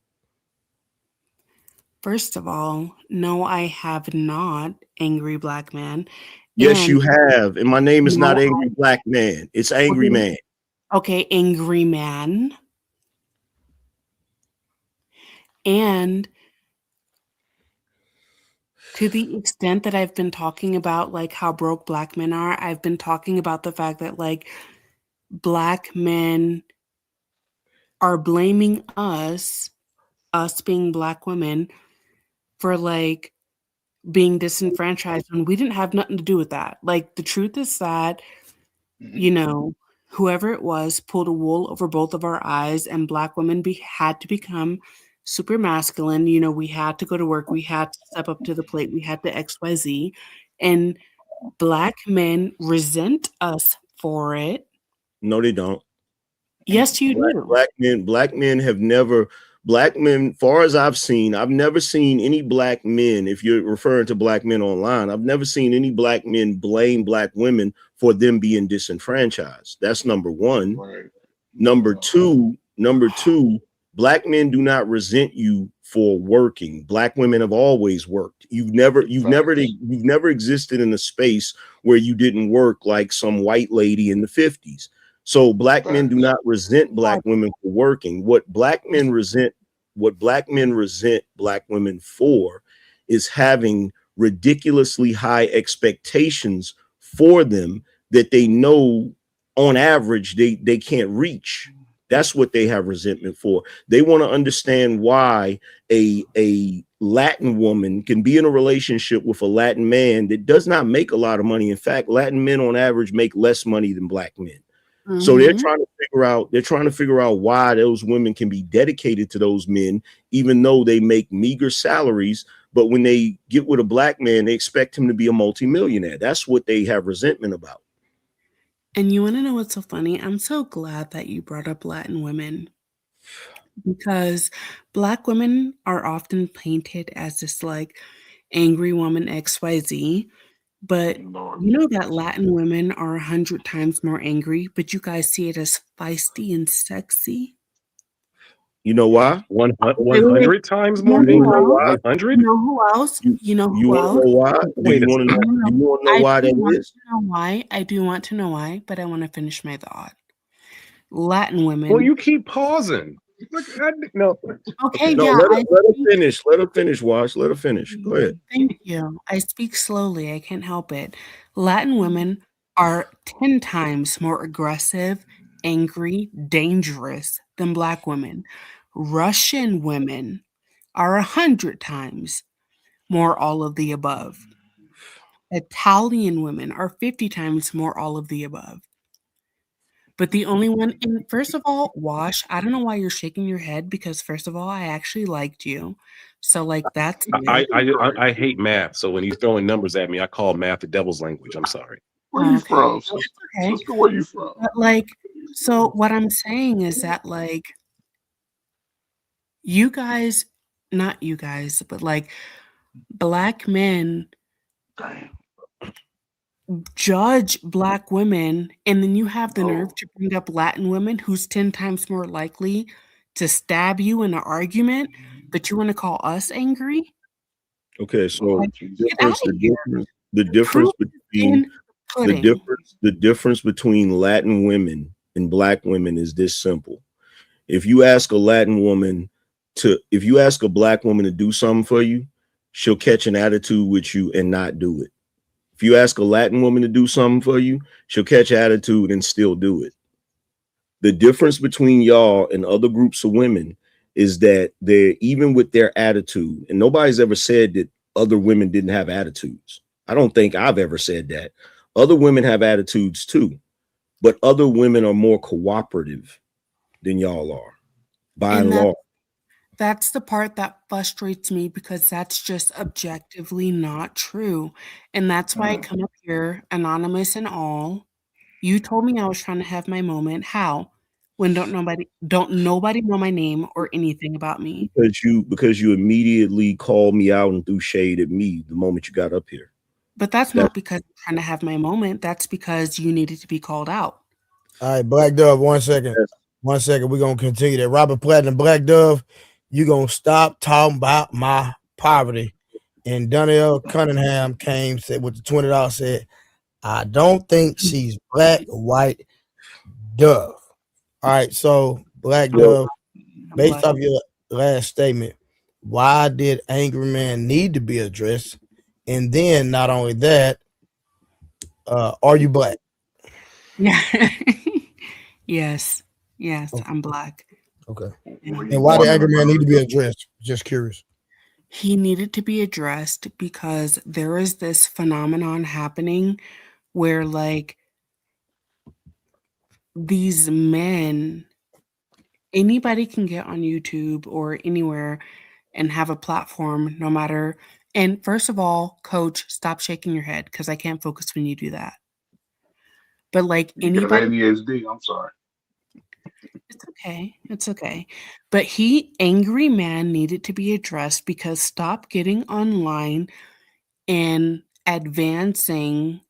First of all, no, I have not, angry black man. Yes, And you have. And my name is not no, Angry Black Man. It's Angry okay, Man. okay, angry man. And to the extent that I've been talking about like how broke black men are, I've been talking about the fact that like black men are blaming us being black women, for like being disenfranchised when we didn't have nothing to do with that. Like the truth is that, you know, whoever it was pulled a wool over both of our eyes, and black women had to become super masculine. You know, we had to go to work, we had to step up to the plate, we had to XYZ. And black men resent us for it. No, they don't. Yes, you do. Black men, far as I've seen, I've never seen any black men, if you're referring to black men online, I've never seen any black men blame black women for them being disenfranchised. That's number one. Right. Number two, black men do not resent you for working. Black women have always worked. You've never existed in a space where you didn't work like some white lady in the 50s. So black men do not resent black women for working. What black men resent black women for is having ridiculously high expectations for them that they know on average they can't reach. That's what they have resentment for. They want to understand why a Latin woman can be in a relationship with a Latin man that does not make a lot of money. In fact, Latin men on average make less money than black men. So they're trying to figure out why those women can be dedicated to those men, even though they make meager salaries. But when they get with a black man, they expect him to be a multimillionaire. That's what they have resentment about. And you want to know what's so funny? I'm so glad that you brought up Latin women, because black women are often painted as this like angry woman XYZ. But you know that Latin women are 100 times more angry, but you guys see it as feisty and sexy. You know why? 100 times more You angry? know 100? who else? You know You who want to else? know why? Do Wait you a want to second. know? You want to know why that is? I do want to know why, but I want to finish my thought. Latin women. Well, you keep pausing. Look, no. Okay, No, yeah. let her finish. Let her finish, Wash. Let her finish. Go ahead. Thank you. I speak slowly. I can't help it. Latin women are 10 times more aggressive, angry, dangerous than black women. Russian women are 100 times more all of the above. Italian women are 50 times more all of the above. But the only one, and first of all, Wash, I don't know why you're shaking your head, because first of all, I actually liked you. So like that's good. I hate math. So when he's throwing numbers at me, I call math the devil's language. I'm sorry. Where you Okay. from, That's sister? okay. Sister, where you from? But like, so what I'm saying is that like you guys, not you guys, but like black men Damn. judge black women, and then you have the nerve Oh, to bring up Latin women who's 10 times more likely to stab you in an argument, but you want to call us angry? Okay, so Lord Like, Jesus. get out of here. the Proof difference is between in the pudding. the difference between Latin women and black women is this simple. If you ask a black woman to do something for you, she'll catch an attitude with you and not do it. If you ask a Latin woman to do something for you, she'll catch attitude and still do it. The difference between y'all and other groups of women is that they're, even with their attitude, and nobody's ever said that other women didn't have attitudes. I don't think I've ever said that. Other women have attitudes too. but other women are more cooperative than y'all are, by and And large. that's the part that frustrates me because that's just objectively not true. And that's why I come up here, anonymous and all. You told me I was trying to have my moment. How? When don't nobody know my name or anything about me. Because you immediately called me out and threw shade at me the moment you got up here. But that's That not because I'm trying to have my moment. That's because you needed to be called out. All right, Black Dove, 1 second. that's 1 second. We're gonna continue that. Robert Platinum, Black Dove, you gonna stop talking about my poverty. And Donnell Cunningham came, said with the $20, said, I don't think she's black or white. Dove. All right, so Black well, Dove, I'm based black. off your last statement, why did Angry Man need to be addressed? And then not only that, are you black? Yeah. Yes. Yes, Okay. I'm black. Okay. Yeah. Were you And why did born in Angry Man need to be America? addressed? Just curious. He needed to be addressed because there is this phenomenon happening where like these men, anybody can get on YouTube or anywhere and have a platform no matter. And first of all, coach, stop shaking your head because I can't focus when you do that. But like You got anybody, ADHD. I'm sorry. it's okay. It's okay. But angry man needed to be addressed because stop getting online and advancing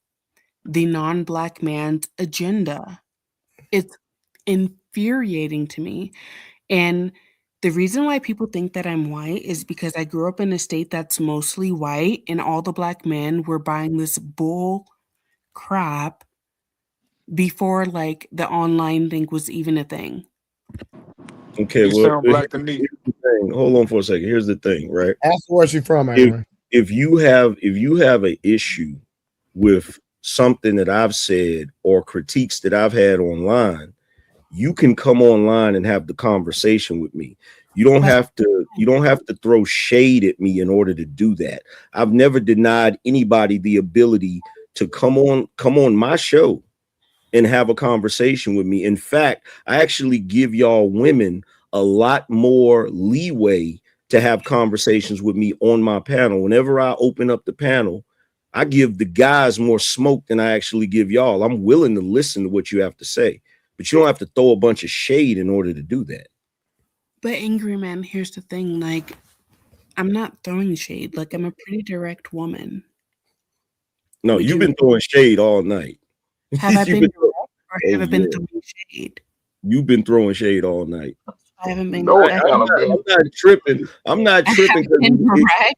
the non-black man's agenda. It's infuriating to me. And the reason why people think that I'm white is because I grew up in a state that's mostly white and all the black men were buying this bull crap before like the online thing was even a thing. okay. You Well, sound here's black to me. the thing. Hold on for a second. Here's the thing, right? Ask where she from, Angry If Man. if you have an issue with something that I've said or critiques that I've had online, you can come online and have the conversation with me. You don't That's have to you don't have to throw shade at me in order to do that. I've never denied anybody the ability to come on my show and have a conversation with me. In fact, I actually give y'all women a lot more leeway to have conversations with me on my panel. Whenever I open up the panel, I give the guys more smoke than I actually give y'all. I'm willing to listen to what you have to say, but you don't have to throw a bunch of shade in order to do that. but angry man, here's the thing, like I'm not throwing shade. Like I'm a pretty direct woman. No, Would you've you been throwing shade all night. have I you've been been direct or oh have I been yeah, throwing shade? you've been throwing shade all night. I haven't been No I I'm think not, I'm accountability. not tripping. I'm not I have tripping because been direct.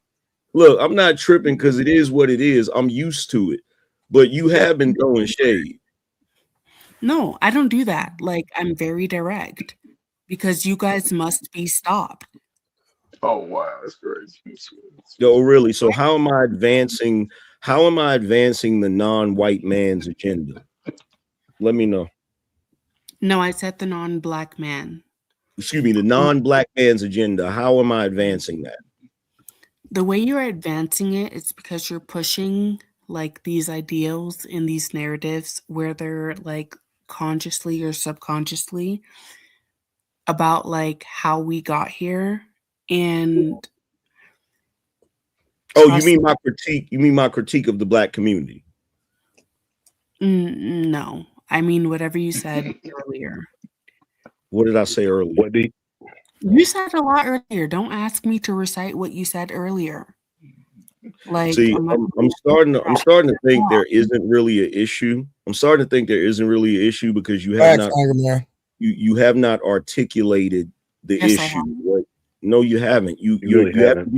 look, I'm not tripping because it is what it is. I'm used to it. But you have been throwing shade. No, I don't do that. Like I'm very direct because you guys must be stopped. Oh wow, that's crazy. Yo, really. So how am I advancing the non-white man's agenda? Let me know. No, I said the non-black man. Excuse me, the The non-black man's agenda. How am I advancing that? the way you're advancing it is because you're pushing like these ideals and these narratives where they're like consciously or subconsciously about like how we got here and Oh, you trust mean my critique? You mean my critique of the black community? no. I mean whatever you said earlier. What did I say earlier? What do You said a lot earlier. Don't ask me to recite what you said earlier. Like See, I'm not I'm starting to think there isn't really an issue. I'm starting to think there isn't really an issue because you have Facts, not Angry Man. you have not articulated the yes, I have. issue. Right? No, you haven't. You you you really you haven't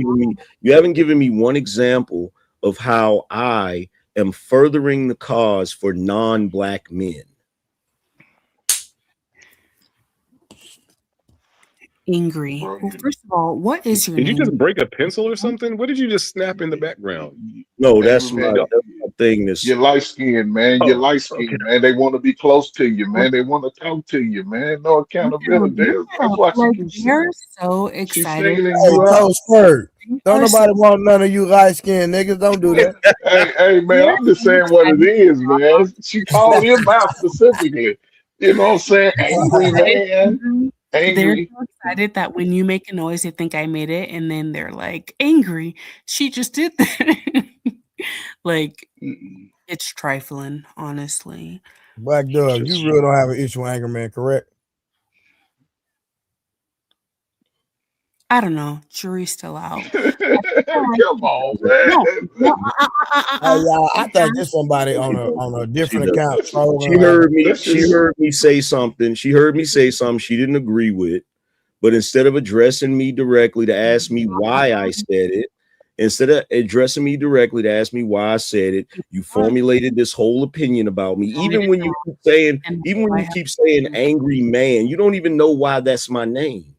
haven't? given me one example of how I am furthering the cause for non-black men. Angry. Bro, Well, first of all, what is your Did you name? just break a pencil or something? What did you just snap in the background? No, angry that's my, man, that's my thing. This you're light skinned, man. You're Oh, light okay. skinned, man. They want to be close to you, man. They want to talk to you, man. No No, accountability. That's why she like keeps they're so she's excited. singling Hey, you out. Coach Ferg. Don't nobody want none of you light skinned niggas. Don't do that. Hey, man, I'm just saying what it is, man. She called him out specifically. You know what I'm saying? Angry man. They're Angry. so excited that when you make a noise, they think I made it, and then they're like angry. She just did that. Like, it's trifling, honestly. Black Dove, you really don't have an issue with anger, man, correct? I don't know. Jury's still out. Come on, man. Hey, y'all, I think there's somebody on a different account trolling. She heard me. Let's She just- heard me say something. She heard me say something she didn't agree with. But instead of addressing me directly to ask me why I said it, instead of addressing me directly to ask me why I said it, you formulated this whole opinion about me. Even when you keep saying angry man, you don't even know why that's my name.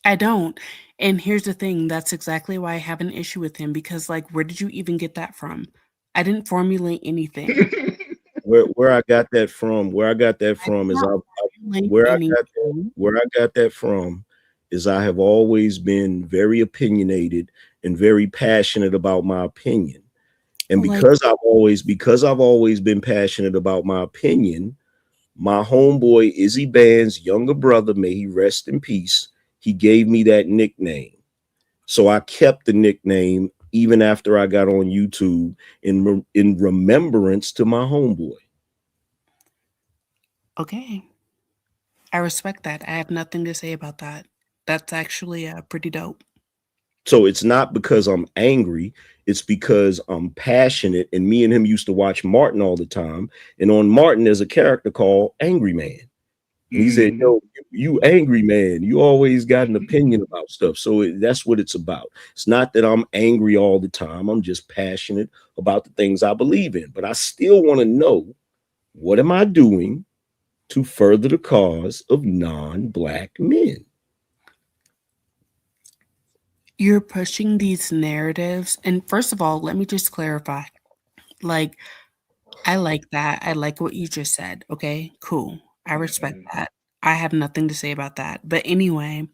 I don't. And here's the thing. That's exactly why I have an issue with him, because, like, where did you even get that from? I didn't formulate anything. Where I got that from, where I got that from is I have always been very opinionated and very passionate about my opinion. And because I've always been passionate about my opinion, my homeboy Izzy Band's younger brother, may he rest in peace, he gave me that nickname. So I kept the nickname even after I got on YouTube in remembrance to my homeboy. Okay. I respect that. I have nothing to say about that. That's actually pretty dope. So it's not because I'm angry. It's because I'm passionate. And me and him used to watch Martin all the time. And on Martin, there's a character called Angry Man. And he said, yo, you angry man, you always got an opinion about stuff. So that's what it's about. It's not that I'm angry all the time. I'm just passionate about the things I believe in. But I still want to know, what am I doing to further the cause of non-Black men? You're pushing these narratives. And first of all, let me just clarify. Like, I like that. I like what you just said. Okay, cool. I respect that. I have nothing to say about that. But anyway,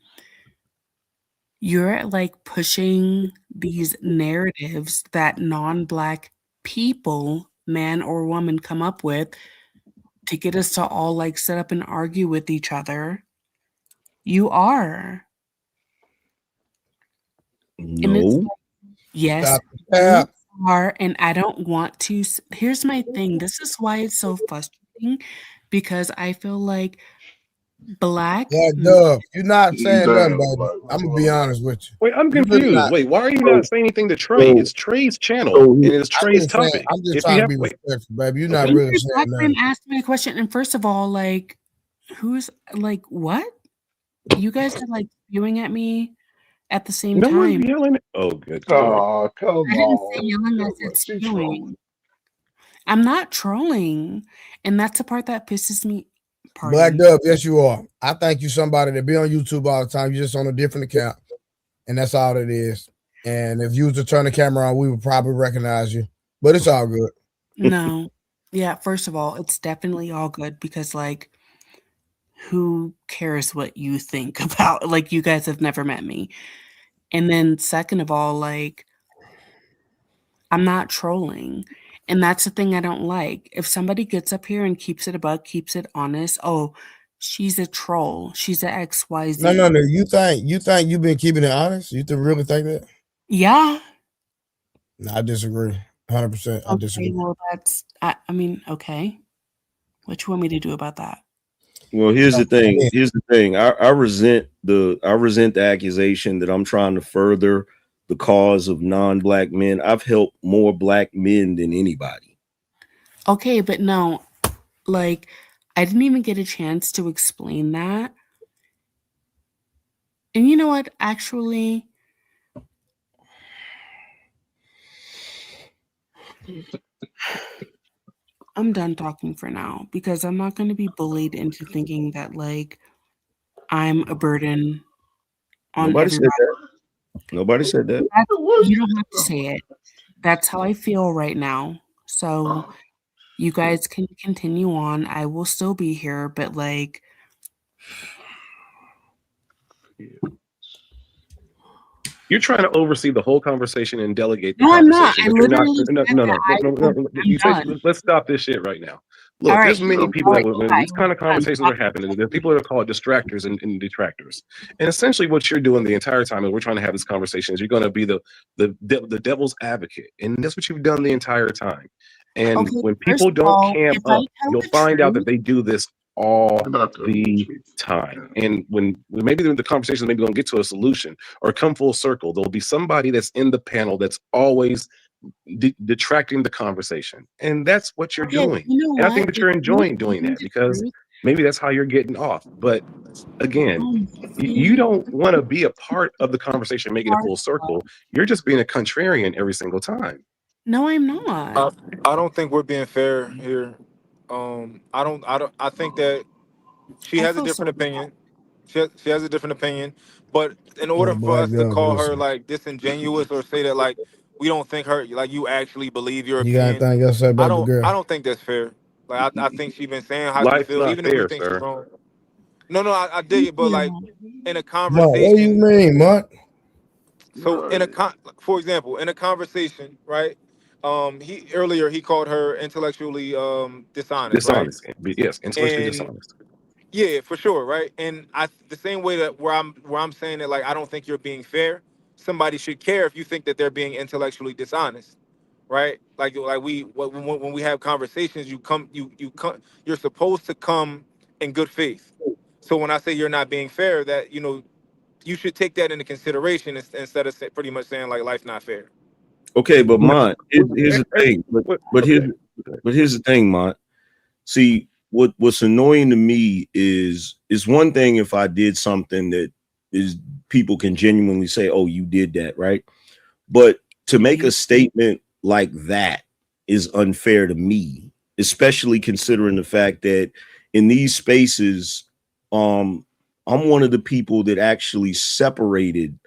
you're like pushing these narratives that non-Black people, man or woman, come up with to get us to all like sit up and argue with each other. You are. No. Yes, you are. And I don't want to. Here's my thing. This is why it's so frustrating, because I feel like Black. Yeah, Dub, you're not saying nothing, baby. I'm gonna be honest with you. Wait, I'm You really confused. not. Wait, why are you not saying anything to Trey? It's Trey's channel and it's Trey's topic. I'm just If trying you to have, be wait, respectful, baby. You're not okay. really Your saying Black nothing. friend asked me a question, and first of all, like, who's like what? You guys are like spewing at me at the same No one's time. yelling. Oh, good. Oh, come I didn't say on. yelling. I said spewing. I'm not trolling, and that's the part that pisses me. Black Dub, yes, you are. I think you somebody that be on YouTube all the time. You're just on a different account, and that's all it is. And if you was to turn the camera on, we would probably recognize you. But it's all good. No. Yeah, first of all, it's definitely all good because, like, who cares what you think about? Like, you guys have never met me. And then, second of all, like, I'm not trolling. And that's the thing I don't like. If somebody gets up here and keeps it a buck, keeps it honest, oh, she's a troll. She's a XYZ. No. You think you've been keeping it honest? You really think that? Yeah. No, I disagree. 100%. I disagree. Okay, well, that's, I mean, okay. What you want me to do about that? Well, here's the thing. I resent the accusation that I'm trying to further the cause of non-Black men. I've helped more Black men than anybody. Okay, but no, like, I didn't even get a chance to explain that. And you know what? Actually, I'm done talking for now because I'm not going to be bullied into thinking that, like, I'm a burden on Nobody everybody. said that. Nobody said that. You don't have to say it. That's how I feel right now. So you guys can continue on. I will still be here, but like, You're trying to oversee the whole conversation and delegate the No, I'm not. conversation, I but you're not. literally No, said no, that no, no, I no, will, no. I'm You say, done. let's stop this shit right now. All Look, right. there's many people All that right. when Bye. these kind of Done. conversations Talk are happening, there's people that are called distractors and detractors. And essentially, what you're doing the entire time, and we're trying to have this conversation, is you're going to be the devil's advocate, and that's what you've done the entire time. And Okay. when First people of don't all, cam if I up, tell you'll the find out that truth, they do this all About the the time. And when maybe the conversation maybe gonna get to a solution or come full circle, there'll be somebody that's in the panel that's always detracting the conversation, and that's what you're okay, doing. you know And I think what? that If you're you enjoying tell doing me that the because truth, maybe that's how you're getting off. But again, oh, you see, don't want to be a part of the conversation, making it part full of circle. You're just being a contrarian every single time. no, I'm not. I, I don't think we're being fair here. I think that she I has a feel so different opinion. She has a different opinion, but in Yeah, order for black us to girl call her pussy. like disingenuous or say that like we don't think her like you actually believe your You got opinion, anything else to say about the I girl? don't think that's fair. Like I think she's been saying how she Life's feels, not even if we fair, think she's sir. wrong. No, I dig thank it, but like you. in a Mark, what do you conversation, mean, Mark? so for example, in a conversation, right? He earlier he called her intellectually dishonest, right? Dishonest. Yes, intellectually And dishonest. yeah, for sure, right? And I the same way that where I'm saying that like I don't think you're being fair. Somebody should care if you think that they're being intellectually dishonest, right? Like when we have conversations, you come you're supposed to come in good faith. So when I say you're not being fair, that you should take that into consideration instead of pretty much saying like life's not fair. Okay, but Mont, here's the Every, thing. But okay. here's the thing, Mont. See, what's annoying to me is one thing if I did something that is people can genuinely say, "Oh, you did that," right? But to make a statement like that is unfair to me, especially considering the fact that in these spaces, um, I'm one of the people that actually separated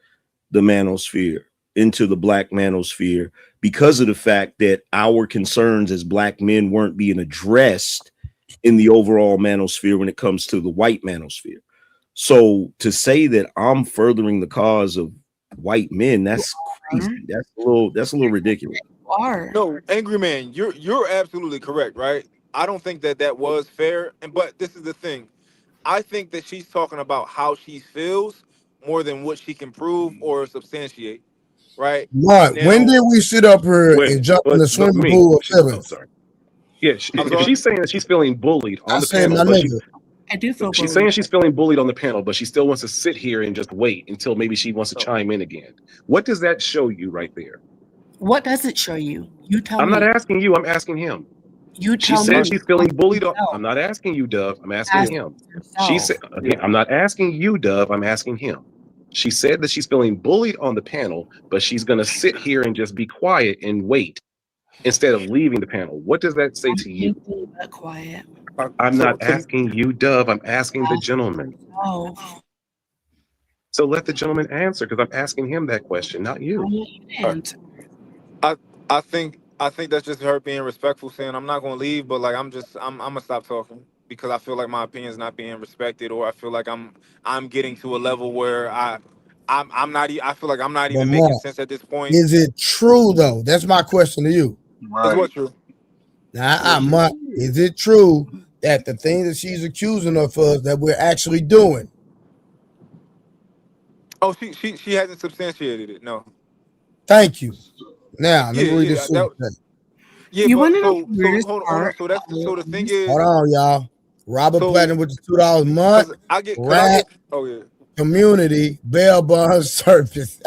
the manosphere into the black manosphere because of the fact that our concerns as black men weren't being addressed in the overall manosphere when it comes to the white manosphere. So to say that I'm furthering the cause of white men, You that's are. crazy. That's a little ridiculous. You are. No, angry man, you're absolutely correct, right? I don't think that that was fair, but this is the thing. I think that she's talking about how she feels more than what she can prove or substantiate, right? Mark, when Now, did we sit up here Wait, and jump in the but swimming me. pool of Oh, feelings? sorry. Yeah, I'm if sorry. she's saying that she's feeling bullied I on the said, panel, my but she nigga, I do feel she's bullied. saying she's feeling bullied on the panel, but she still wants to sit here and just wait until maybe she wants to No. chime in again. What does that show you right there? What does it show you? You tell I'm not me. asking you. I'm asking him. You She tell said me. she's feeling Ask bullied. I'm yourself. not asking you, Dove. I'm asking Yeah, Ask him. She yourself. said, yeah. again, I'm not asking you, Dove. I'm asking him. She said that she's feeling bullied on the panel, but she's going to sit here and just be quiet and wait instead of leaving the panel. What does that say I'm to you? anything but quiet. I'm So not to asking you, Dove. I'm asking the Ask gentleman. yourself. So let the gentleman answer because I'm asking him that question, not I you. want you to uh, answer. I I think that's just her being respectful, saying I'm not gonna leave, but like I'm gonna stop talking because I feel like my opinion's not being respected, or I feel like I'm getting to a level where I'm not. I feel like I'm not but even making Mark, sense at this point. is it true though? That's my question to you. Is Right. what true? Now, Is what true? Mark, is it true that the things that she's accusing of us that we're actually doing? Oh, she hasn't substantiated it. No. Thank you. Now, let Yeah, me read yeah, this super chat. yeah. You want But to know so the weirdest hold on. part So about so the thing this? Hold is, on, y'all. Robert so Platinum with the $2 a month. cause I Rat get. Oh yeah. community bail bond service.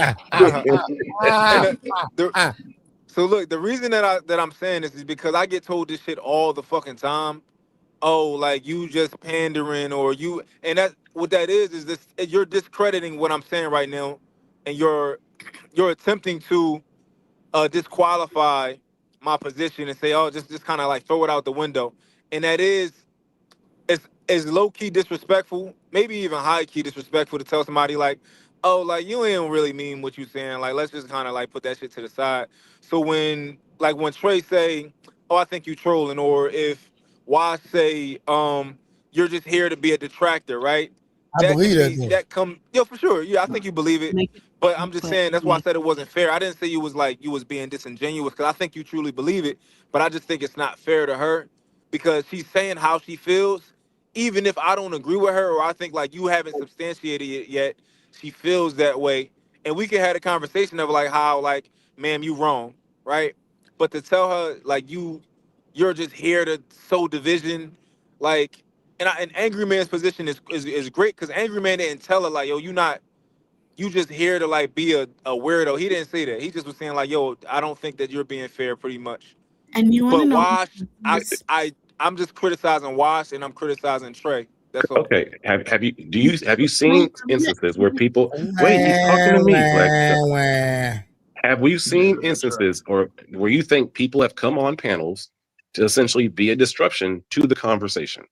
And the so look, the reason that I'm saying this is because I get told this shit all the fucking time. Oh, like you just pandering, or you, and that what that is this you're discrediting what I'm saying right now, and you're attempting to disqualify my position and say, oh, just kind of like throw it out the window, and that is low key disrespectful, maybe even high key disrespectful to tell somebody like, oh, like you ain't really mean what you saying. Like let's just kind of like put that shit to the side. So when Trey say, oh, I think you trolling, or if Why say, you're just here to be a detractor, right? I that can believe that be though. that come for sure. Yeah, I think you believe it. Make it, But I'm just but saying that's why I make said it wasn't fair. I didn't say you was like you was being disingenuous because I think you truly believe it. But I just think it's not fair to her because she's saying how she feels, even if I don't agree with her or I think like you haven't substantiated it yet. She feels that way, and we can have a conversation of like how like, ma'am, you wrong, right? But to tell her like you're just here to sow division, like, and Angry Man's position is great because Angry Man didn't tell her like, yo, you just here to like be a weirdo. He didn't say that. He just was saying like, yo, I don't think that you're being fair, pretty much. and you want to But know Wash, who's I'm just criticizing Wash and I'm criticizing Trey. That's all. Okay. Have you wait seen a minute. instances where people wait? He's talking Wah, to me, Black. wah, wah. Have we Yeah, seen that's right. instances or where you think people have come on panels to essentially be a disruption to the conversation?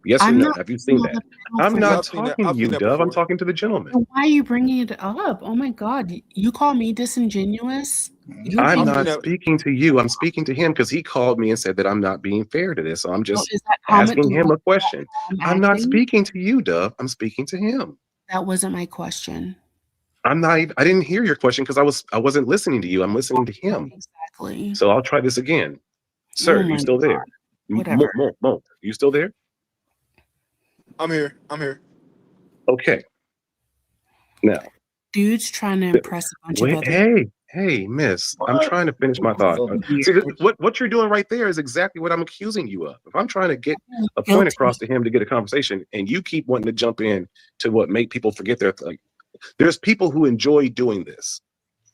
Yes or I'm no? not Have you sitting seen on that? the panel I'm for Yeah, you. not I've seen that. talking to I've seen you, that Dove. I'm before. talking to the gentleman. So why are you bringing it up? Oh my God. You call me disingenuous? You're I'm I've being seen not that. speaking to you. I'm speaking to him because he called me and said that I'm not being fair to this. So I'm so just is that comment asking the him way a question. I'm I'm not acting? speaking to you, Dove. I'm speaking to him. That wasn't my question. I'm not. I didn't hear your question because I wasn't listening to you. I'm listening to him. Exactly. So I'll try this again, Oh sir. You my still God. there? Whatever. Mo, you still there? I'm here. I'm here. Okay. Now, Dude's trying to impress a bunch of wait. other Hey, Miss. I'm What? trying to finish my thought. See, weird. what you're doing right there is exactly what I'm accusing you of. If I'm trying to get a point across Guilty. to him to get a conversation, and you keep wanting to jump in to what make people forget their like, there's people who enjoy doing this.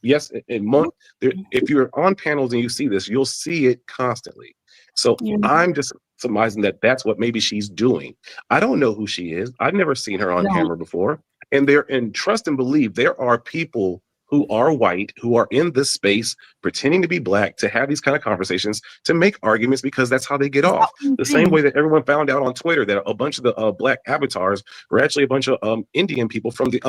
Yes, there, if you're on panels and you see this, you'll see it constantly. So Yeah. I'm just surmising that that's what maybe she's doing. I don't know who she is. I've never seen her on No. camera before. And trust and believe there are people who are white who are in this space pretending to be black to have these kind of conversations to make arguments because that's how they get Is that off. what you The same think? way that everyone found out on Twitter that a bunch of the black avatars were actually a bunch of Indian people from the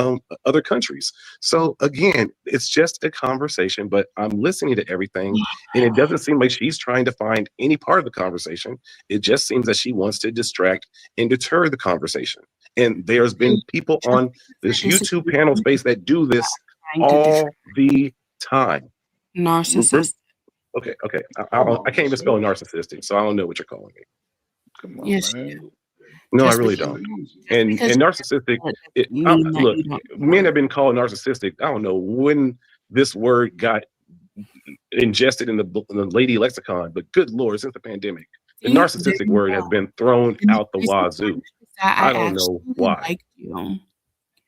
other countries. So again, it's just a conversation, but I'm listening to everything, and it doesn't seem like she's trying to find any part of the conversation. It just seems that she wants to distract and deter the conversation. And there's been people Just on because this you're YouTube panel disagreeing, space that do this trying to all the time. narcissist. Okay. Come I on, can't even spell sis. narcissistic, so I don't know what you're calling me. Come on, Yes, you man. do. No, I Just really because This don't. shit easy. just And because narcissistic, you doesn't mean that look, you don't men want have it. been called narcissistic. I don't know when this word got ingested in the lady lexicon, but good lord, since the pandemic, the See, there narcissistic you word has go. been thrown And the out the crazy part wazoo. is that I I don't know actually why. liked you.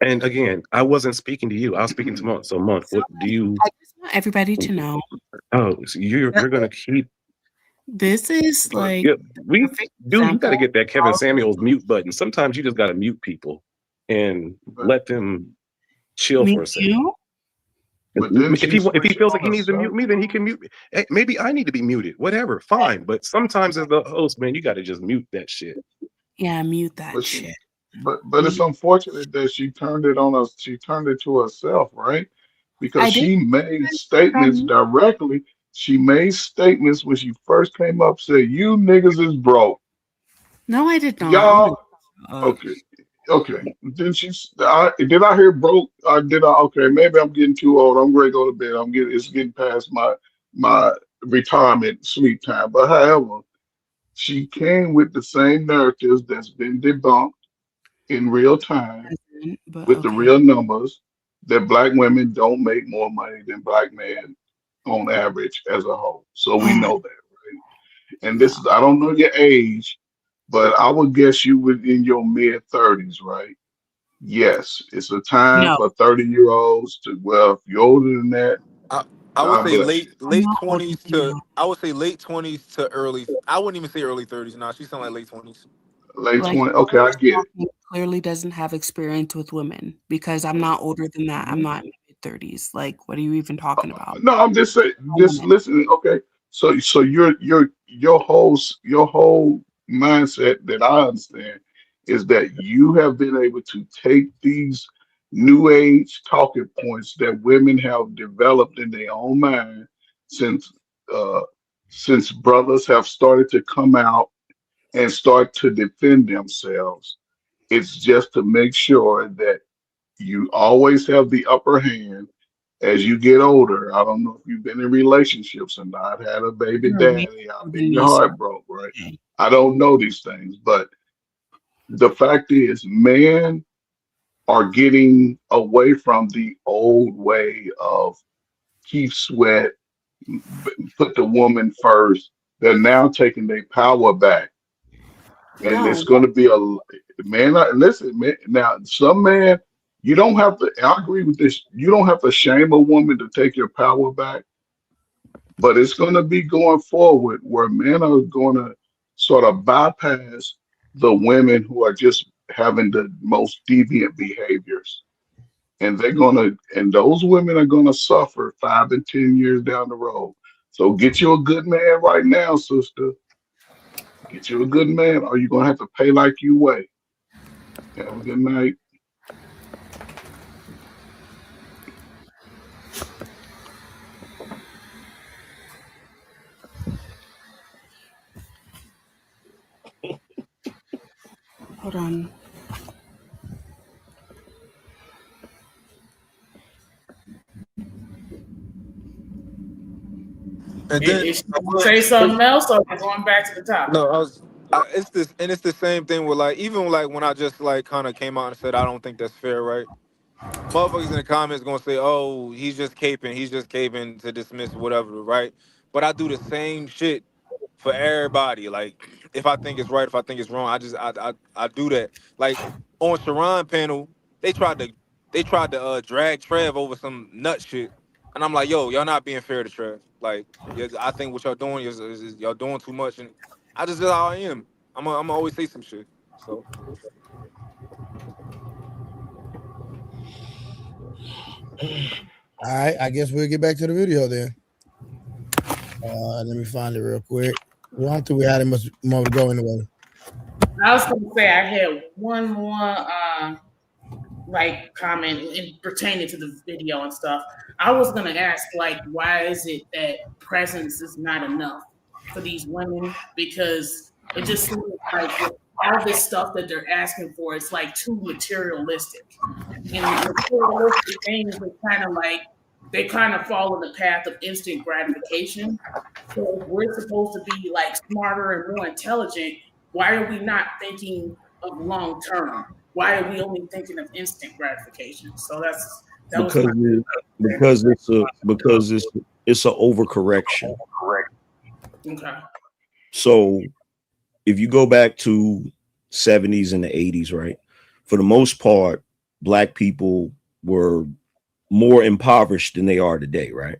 And again, I wasn't speaking to you. I was speaking to Monk. So Monk, So what do you? I just want everybody to know Oh, so that you're gonna keep. this is like Yeah, the we perfect dude, you got to example get that of Kevin how Samuels mute button. Sometimes you just got to mute people and But let them chill me for a second. too. but didn't she If he switch feels on like he needs to herself? mute me, then he can mute me. Hey, maybe I need to be muted. Whatever, fine. But sometimes as the host, man, you got to just mute that shit. Yeah, mute that But she shit. but it's Mute. unfortunate that she turned it on us. She turned it to herself, right? Because I did she made from statements you. directly. She made statements when she first came up, said, "You niggas is broke. No, I did not. Oh my Y'all." god. Okay, okay. Then did I hear broke? Or did I? Okay, maybe I'm getting too old. I'm ready to go to bed. It's getting past my retirement sleep time. But however, she came with the same narratives that's been debunked in real time But with the okay. real numbers that black women don't make more money than black men on average as a whole. So we Oh my know that, right? And this no. is I don't know your age, but I would guess you were in your mid 30s, right? Yes, it's a time No, for 30-year-olds to, well, if you're older than that, I, I would God say bless you. I'm late not older twenties than to that. I would say late 20s to early. I wouldn't even say early 30s. Nah, she sound like late 20s. Late Like 20, okay, I whoever's get it. talking clearly doesn't have experience with women because I'm not older than that. I'm Mhm. not in my mid-30s. Like, what are you even talking about? No, I'm just saying, I'm a just woman. listening. Okay, so your whole mindset that I understand is that you have been able to take these new age talking points that women have developed in their own mind since uh since brothers have started to come out and start to defend themselves, It's just to make sure that you always have the upper hand as you get older. I don't know if you've been in relationships or not, had a baby daddy, I've been your heart broke, right? I don't know these things, but the fact is, men are getting away from the old way of Keith Sweat, put the woman first. They're now taking their power back, and No, it's going to be a man. Listen, man. Now, some man, you don't have to. I agree with this. You don't have to shame a woman to take your power back, but it's going to be going forward where men are going to sort of bypass the women who are just having the most deviant behaviors, and those women are gonna suffer 5 and 10 years down the road. So get you a good man right now, sister. Get you a good man, or you're gonna have to pay like you weigh. Have a good night. Hold on. And then is she gonna say something else, or we're going back to the topic? no, it's this, and it's the same thing with like even like when I just like kind of came out and said I don't think that's fair, right? Motherfuckers in the comments gonna say, "Oh, he's just caping to dismiss whatever," right? But I do the same shit for everybody. Like, if I think it's right, if I think it's wrong, I do that. Like on Sharon panel, they tried to drag Trev over some nut shit, and I'm like, "Yo, y'all not being fair to Trev. Like, yeah, I think what y'all doing is y'all doing too much." And I just is how I am. I'm always say some shit. So All right, I guess we'll get back to the video then. Let me find it real quick. We don't think we had much more to go anyway. I was gonna say I had one more like comment pertaining to the video and stuff. I was gonna ask like, why is it that presence is not enough for these women? Because it just seems like with all this stuff that they're asking for, it's like too materialistic. And materialistic things are kind of like they kind of follow the path of instant gratification. So if we're supposed to be like smarter and more intelligent, why are we not thinking of long term? Why are we only thinking of instant gratification? So that was because my it's a overcorrection. okay. So if you go back to 70s and the 80s, right? For the most part, black people were more impoverished than they are today, right?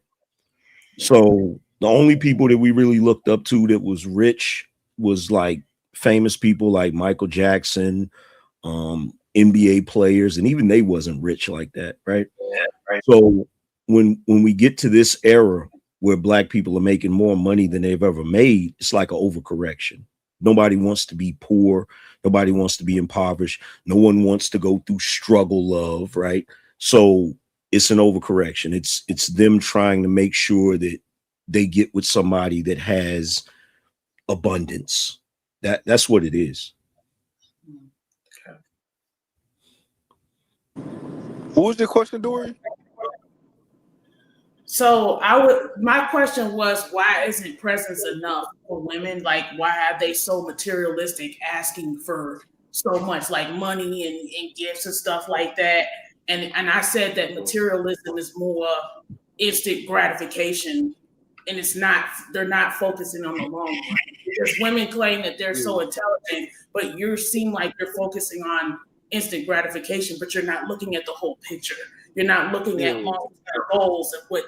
So the only people that we really looked up to that was rich was like famous people like Michael Jackson, NBA players, and even they wasn't rich like that, right? So when we get to this era where black people are making more money than they've ever made, it's like an overcorrection. Nobody wants to be poor. Nobody wants to be impoverished. No one wants to go through struggle love, right? So it's an overcorrection. It's them trying to make sure that they get with somebody that has abundance. That's what it is. What was your question, Dory? So my question was, why isn't presence enough for women? Like, why are they so materialistic, asking for so much, like money and gifts and stuff like that? And I said that materialism is more instant gratification, and they're not focusing on the long run. Because women claim that they're so intelligent, but you seem like you're focusing on instant gratification, but you're not looking at the whole picture. You're not looking at long-term goals and what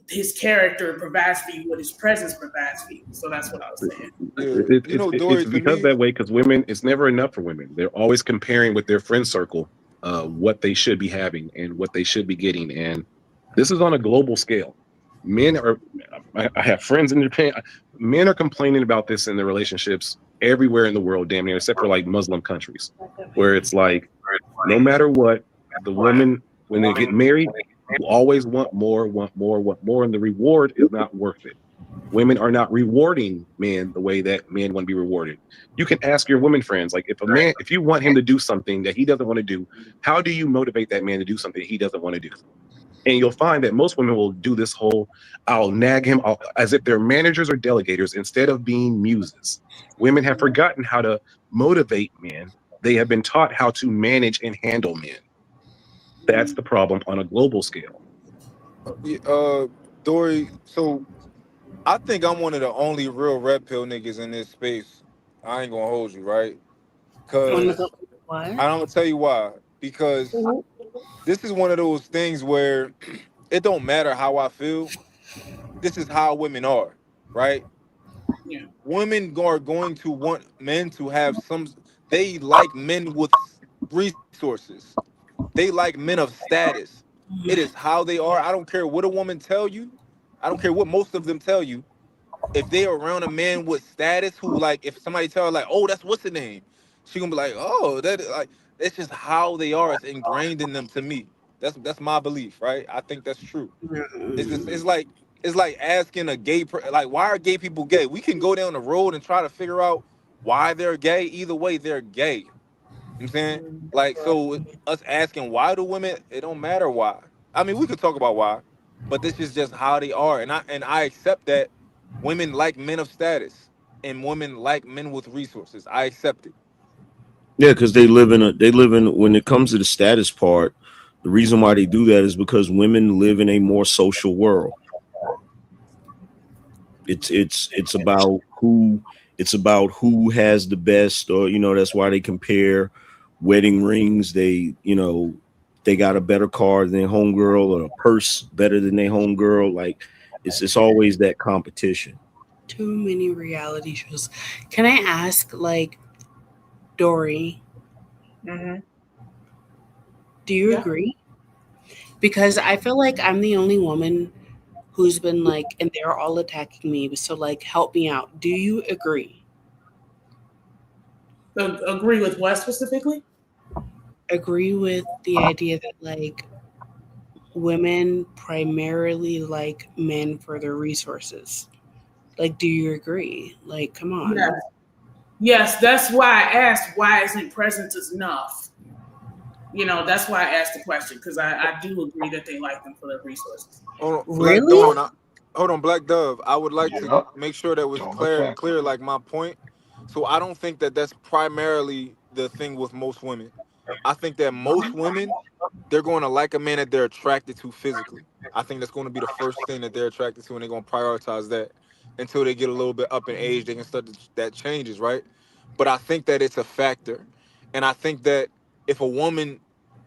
his character provides for you, what his presence provides for you. So that's what I was saying. Dory, It's for because me, that way, because women, it's never enough for women. They're always comparing with their friend circle what they should be having and what they should be getting. And this is on a global scale. I have friends in Japan. Men are complaining about this in their relationships everywhere in the world, damn near, except for like Muslim countries, where it's like, no matter what, the woman, when they get married, you always want more, and the reward is not worth it. Women are not rewarding men the way that men want to be rewarded. You can ask your women friends, like if you want him to do something that he doesn't want to do, how do you motivate that man to do something he doesn't want to do? And you'll find that most women will do this whole, I'll nag him as if they're managers or delegators instead of being muses. Women have forgotten how to motivate men. They have been taught how to manage and handle men. That's the problem on a global scale. Dory. So I think I'm one of the only real red pill niggas in this space. I ain't gonna hold you, right? Cause What? I'm gonna tell you why. Because this is one of those things where it don't matter how I feel. This is how women are, right? Yeah. Women are going to want men to have some. They like men with resources. They like men of status. It is how they are. I don't care what a woman tell you. I don't care what most of them tell you. If they are around a man with status, who like, if somebody tell her like, oh, that's what's the name, she gonna be like, oh, that like, it's just how they are. It's ingrained in them. To me, that's my belief, right? I think that's true. It's just it's like asking a like, why are gay people gay? We can go down the road and try to figure out why they're gay. Either way, they're gay. You know what I'm saying? Like, so us asking why do women, it don't matter why. I mean, we could talk about why, but this is just how they are. And I accept that women like men of status and women like men with resources. I accept it. Yeah, because they live in when it comes to the status part, the reason why they do that is because women live in a more social world. It's about who has the best, or that's why they compare wedding rings. They got a better car than their homegirl, or a purse better than their homegirl. Like it's always that competition. Too many reality shows. Can I ask, like, Dory, Mm-hmm. do you Yeah. agree? Because I feel like I'm the only woman who's been like, and they're all attacking me. So, like, help me out. Do you agree? Agree with what specifically? Agree with the idea that, like, women primarily like men for their resources? Like, do you agree? Like, come Yes. on. Yes, that's why I asked why isn't presence enough? That's why I asked the question, because I do agree that they like them for their resources. Hold on, Black Really? Dawn. Hold on, Black Dove. I would like to Yep. make sure that was Don't clear, attack them. clear, like my point. So I don't think that that's primarily the thing with most women. I think that most women, they're going to like a man that they're attracted to physically. I think that's going to be the first thing that they're attracted to, and they're going to prioritize that until they get a little bit up in age. They can start that changes, right? But I think that it's a factor, and I think that if a woman,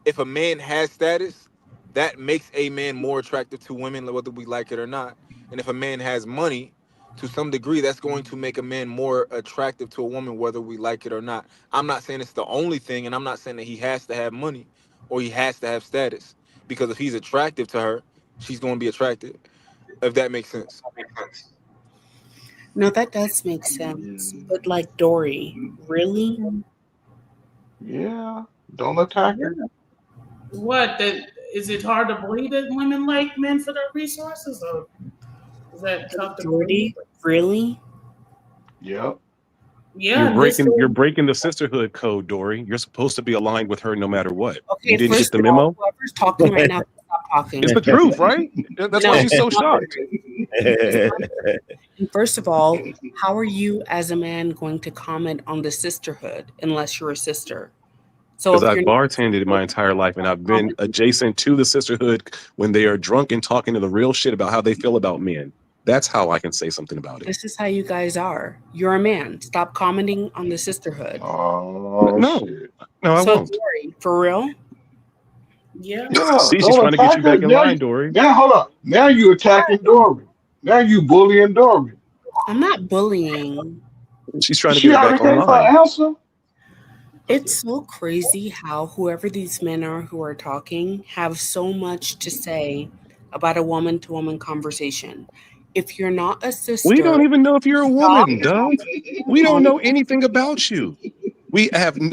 if a man has status, that makes a man more attractive to women, whether we like it or not. And if a man has money, to some degree, that's going to make a man more attractive to a woman, whether we like it or not. I'm not saying it's the only thing, and I'm not saying that he has to have money or he has to have status. Because if he's attractive to her, she's going to be attracted. If that makes sense. No, that does make sense. But, like, Dory, really? Yeah. Don't attack her. What? That is it hard to believe that women like men for their resources, or is that tough to believe? Jordy, really? Yep. You're Yeah, in this breaking you're day. breaking the sisterhood code, Dory. You're supposed to be aligned with her no matter what. You Okay, didn't get first the of all, memo? whoever's talking right now, stop It's talking. the truth, right? That's why No, she's so stop shocked. it. It's not true. And first of all, how are you as a man going to comment on the sisterhood unless you're a sister? So Because if I've you're not a bartended sister, my entire life and stop I've been commenting. adjacent to the sisterhood when they are drunk and talking to the real shit about how they feel about men. That's how I can say something about it. This is how you guys are. You're a man. Stop commenting on the sisterhood. Oh No, shit. no, I So, won't. Dory, for real? Yeah. Yeah. See, she's Don't trying to get attack you her. back in line, Dory. Now hold up. Now you attacking Dory. Now you bullying Dory. I'm not bullying. She's trying to get She her already back on gave her line. answer. It's so crazy how whoever these men are who are talking have so much to say about a woman to woman conversation. If you're not a We sister, don't even know if you're a stop woman, Dove. We don't on. know anything about you. We have Is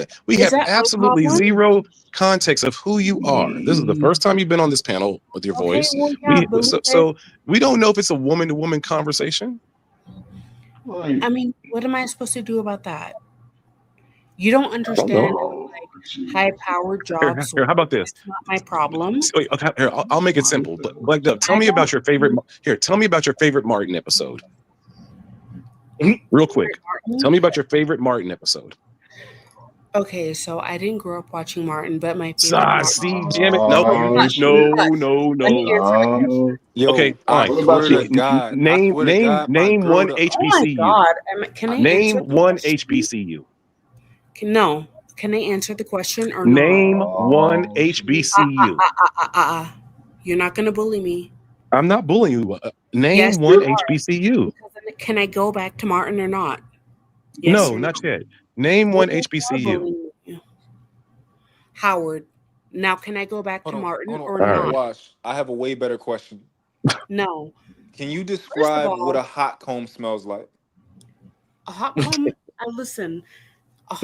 that my absolutely problem? zero context of who you are. This is the first time you've been on this panel with your Okay, voice. well, yeah, but So we don't know if it's a woman to woman conversation. I mean, what am I supposed to do about that? You don't I don't understand know. how high powered jobs Here, work. how about this? It's not my problem. Wait, okay, here, I'll make it simple. Black Dove, tell I me don't. about your favorite. Here, tell me about your favorite Martin episode. Real quick. Tell me about your favorite Martin episode. Okay, so I didn't grow up watching Martin, but my favorite Martin. See, damn it. No, Hush, hush. Let me answer the question. Yo, Okay, I fine. swear to God, I swear to God, my Name girl. one Oh my HBCU. God. Can I Name answer the one question? HBCU. No. Can I answer the question or Name not? one HBCU. You're not going to bully me. I'm not bullying you. Yes, Name you one are. HBCU. Because then can I go back to Martin or not? Yes No, or no? not yet. Name Well, one then you are HBCU. bullying me. Howard. Now, can I go back to Martin Hold on, or All right. not? Wash. I have a way better question. No. Can you First of describe what a all, hot comb smells like? a hot comb. Listen. A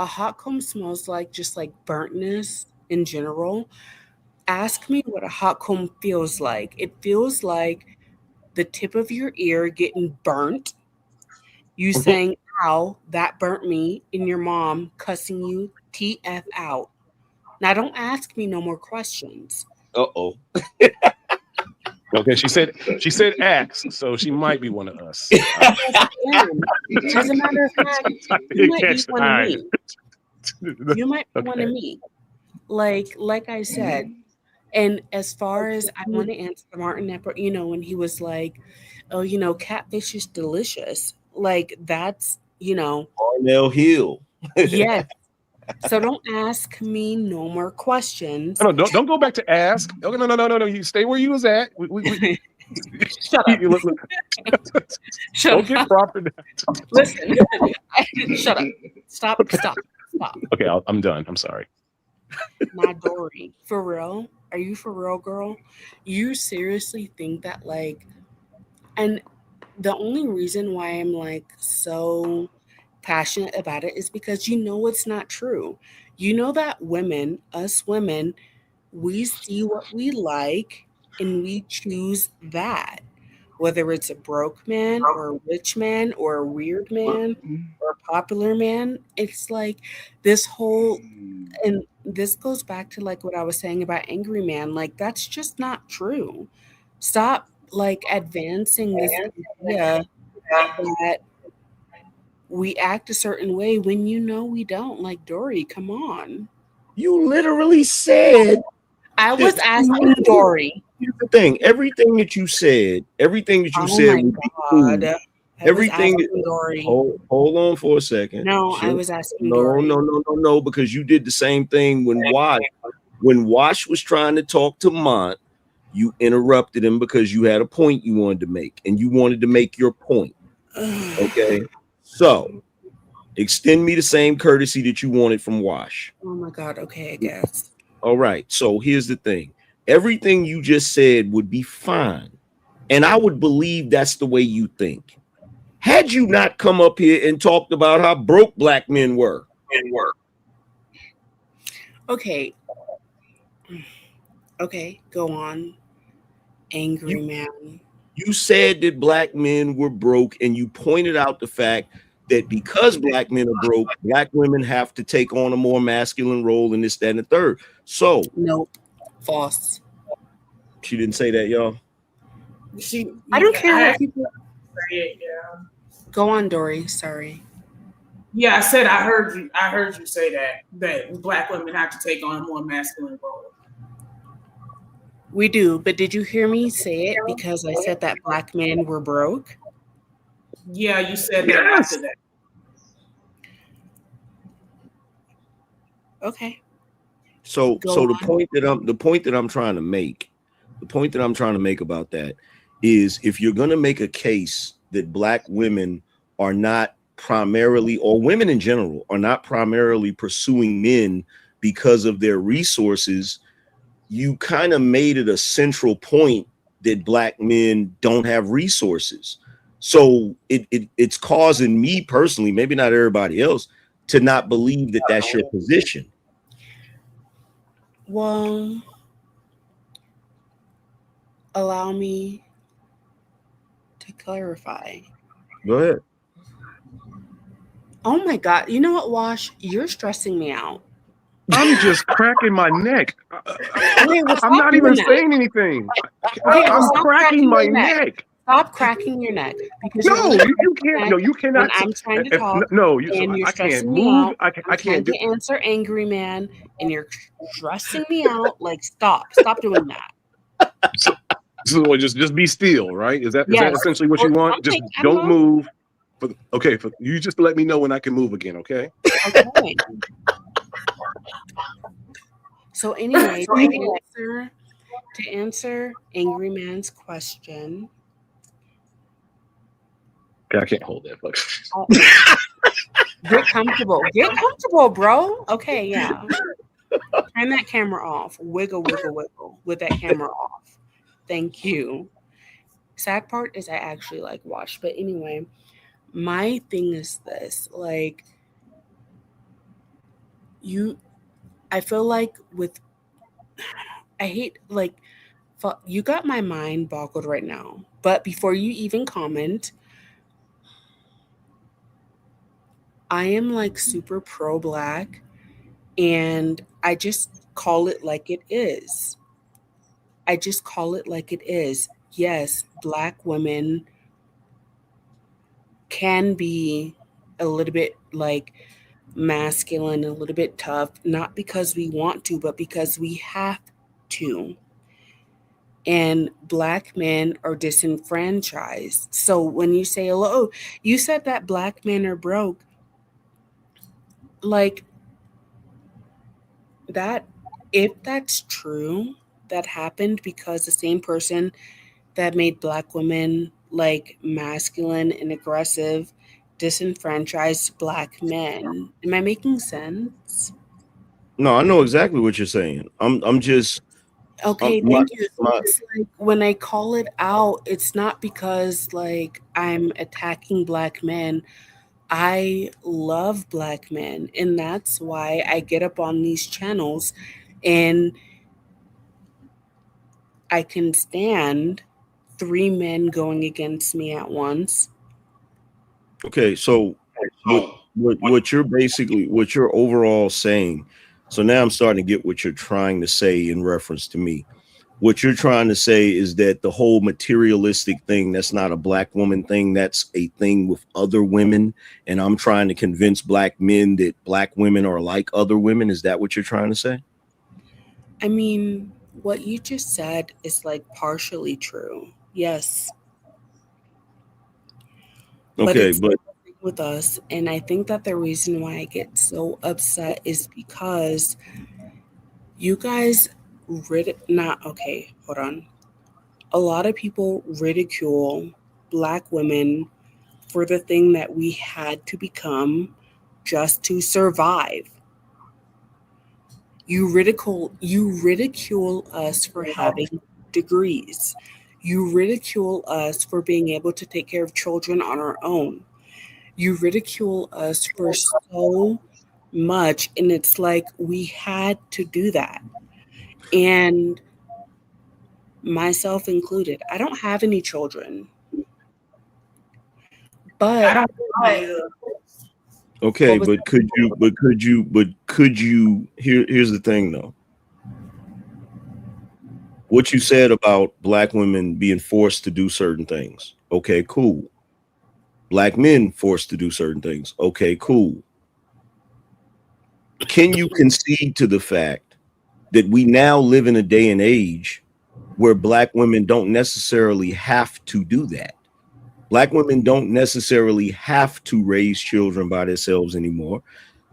hot comb smells like just like burntness in general. Ask me what a hot comb feels like. It feels like the tip of your ear getting burnt. You saying, "Ow, that burnt me," and your mom cussing you TF out. Now don't ask me no more questions. Uh-oh. Okay, she said axe, so she might be one of us. Yes, I am. As a matter of fact, you might be one of me. You might be one of me. Like I said. And as far as I want to answer Martin Epper, when he was like, "Oh, catfish is delicious," like that's, Arnell Hill. yes. So don't ask me no more questions. No, don't go back to ask. Okay, no. You stay where you was at. Shut up. Look. Shut Don't get proper. Listen. Shut up. Stop. Okay, I'm done. I'm sorry. Nah, Dory. For real? Are you for real, girl? You seriously think that and the only reason why I'm so passionate about it is because it's not true. You know that us women, we see what we like and we choose that. Whether it's a broke man or a rich man or a weird man or a popular man, it's like this whole, and this goes back to what I was saying about angry man. That's just not true. Stop advancing this idea that we act a certain way when we don't. Dory, come on. You literally said. I was asking Dory. Here's the thing. Everything that you said Oh my would be God. cool. I was Everything. asking Dory. Hold on for a second. No, I was asking Dory. No, because you did the same thing when Wash was trying to talk to Mont. You interrupted him because you had a point you wanted to make, and you wanted to make your point. Okay, so extend me the same courtesy that you wanted from Wash. Oh my God. Okay, I guess. All right. So here's the thing. Everything you just said would be fine. And I would believe that's the way you think. Had you not come up here and talked about how broke black men were. Okay. Okay, go on. Angry man. You said that black men were broke, and you pointed out the fact that because black men are broke, black women have to take on a more masculine role in this, that, and the third. So nope. False. She didn't say that, y'all. I don't care what people say it, yeah. Go on, Dory. Sorry. Yeah, I said I heard you say that black women have to take on a more masculine role. We do, but did you hear me say it because I said that black men were broke? Yeah, you said that after that. Okay. So the point that I'm trying to make about that is, if you're going to make a case that black women are not primarily, or women in general are not primarily pursuing men because of their resources, you kind of made it a central point that black men don't have resources. So it's causing me personally, maybe not everybody else, to not believe that that's your position. Well, allow me to clarify. Go ahead. Oh my God. You know what, Wash? You're stressing me out. I'm just cracking my neck. Okay, well, I'm stop not doing even that. saying anything. Okay, well, I'm stop cracking cracking my your neck. neck. Stop cracking your neck because you're No, only you cracking can't. your No, neck you when cannot. I'm trying to If talk no, you. So and you're I can't stressing me move. out. I I'm can't trying do. to answer angry man and you're stressing me out. Like, stop doing that. So just be still, right? Is that Yes. essentially what Or you want? Just something. I don't don't know. move. Okay, you just let me know when I can move again. Okay. Okay. So anyway, to answer angry man's question, Okay, I can't hold that. Look. oh, get comfortable. Get comfortable, bro. Okay, yeah. Turn that camera off. Wiggle, wiggle, wiggle with that camera off. Thank you. Sad part is I actually like watch. But anyway, my thing is this. Like, I feel like I hate, like, you got my mind boggled right now. But before you even comment, I am like super pro black and I just call it like it is. I just call it like it is. Yes, black women can be a little bit like masculine, a little bit tough, not because we want to, but because we have to. And black men are disenfranchised. So when you say, oh, you said that black men are broke, like that, if that's true, that happened because the same person that made black women like masculine and aggressive disenfranchised black men. Am I making sense? No, I know exactly what you're saying. I'm just Okay, my thank you. So my it's like when I call it out, it's not because like I'm attacking black men. I love black men, and that's why I get up on these channels and I can stand three men going against me at once. okay. So what you're basically what you're overall saying. So now I'm starting to get what you're trying to say in reference to me. What you're trying to say is that the whole materialistic thing, that's not a black woman thing, that's a thing with other women. And I'm trying to convince black men that black women are like other women. Is that what you're trying to say? I mean, what you just said is like partially true. Yes, but Okay, it's but with us. And I think that the reason why I get so upset is because you guys not okay, hold on. A lot of people ridicule black women for the thing that we had to become just to survive. You ridicule us for having degrees. You ridicule us for being able to take care of children on our own. You ridicule us for so much and it's like we had to do that. And myself included. I don't have any children. But okay, what was but could you here's the thing though. What you said about black women being forced to do certain things. Okay, cool. Black men forced to do certain things. Okay, cool. Can you concede to the fact that we now live in a day and age where black women don't necessarily have to do that? Black women don't necessarily have to raise children by themselves anymore.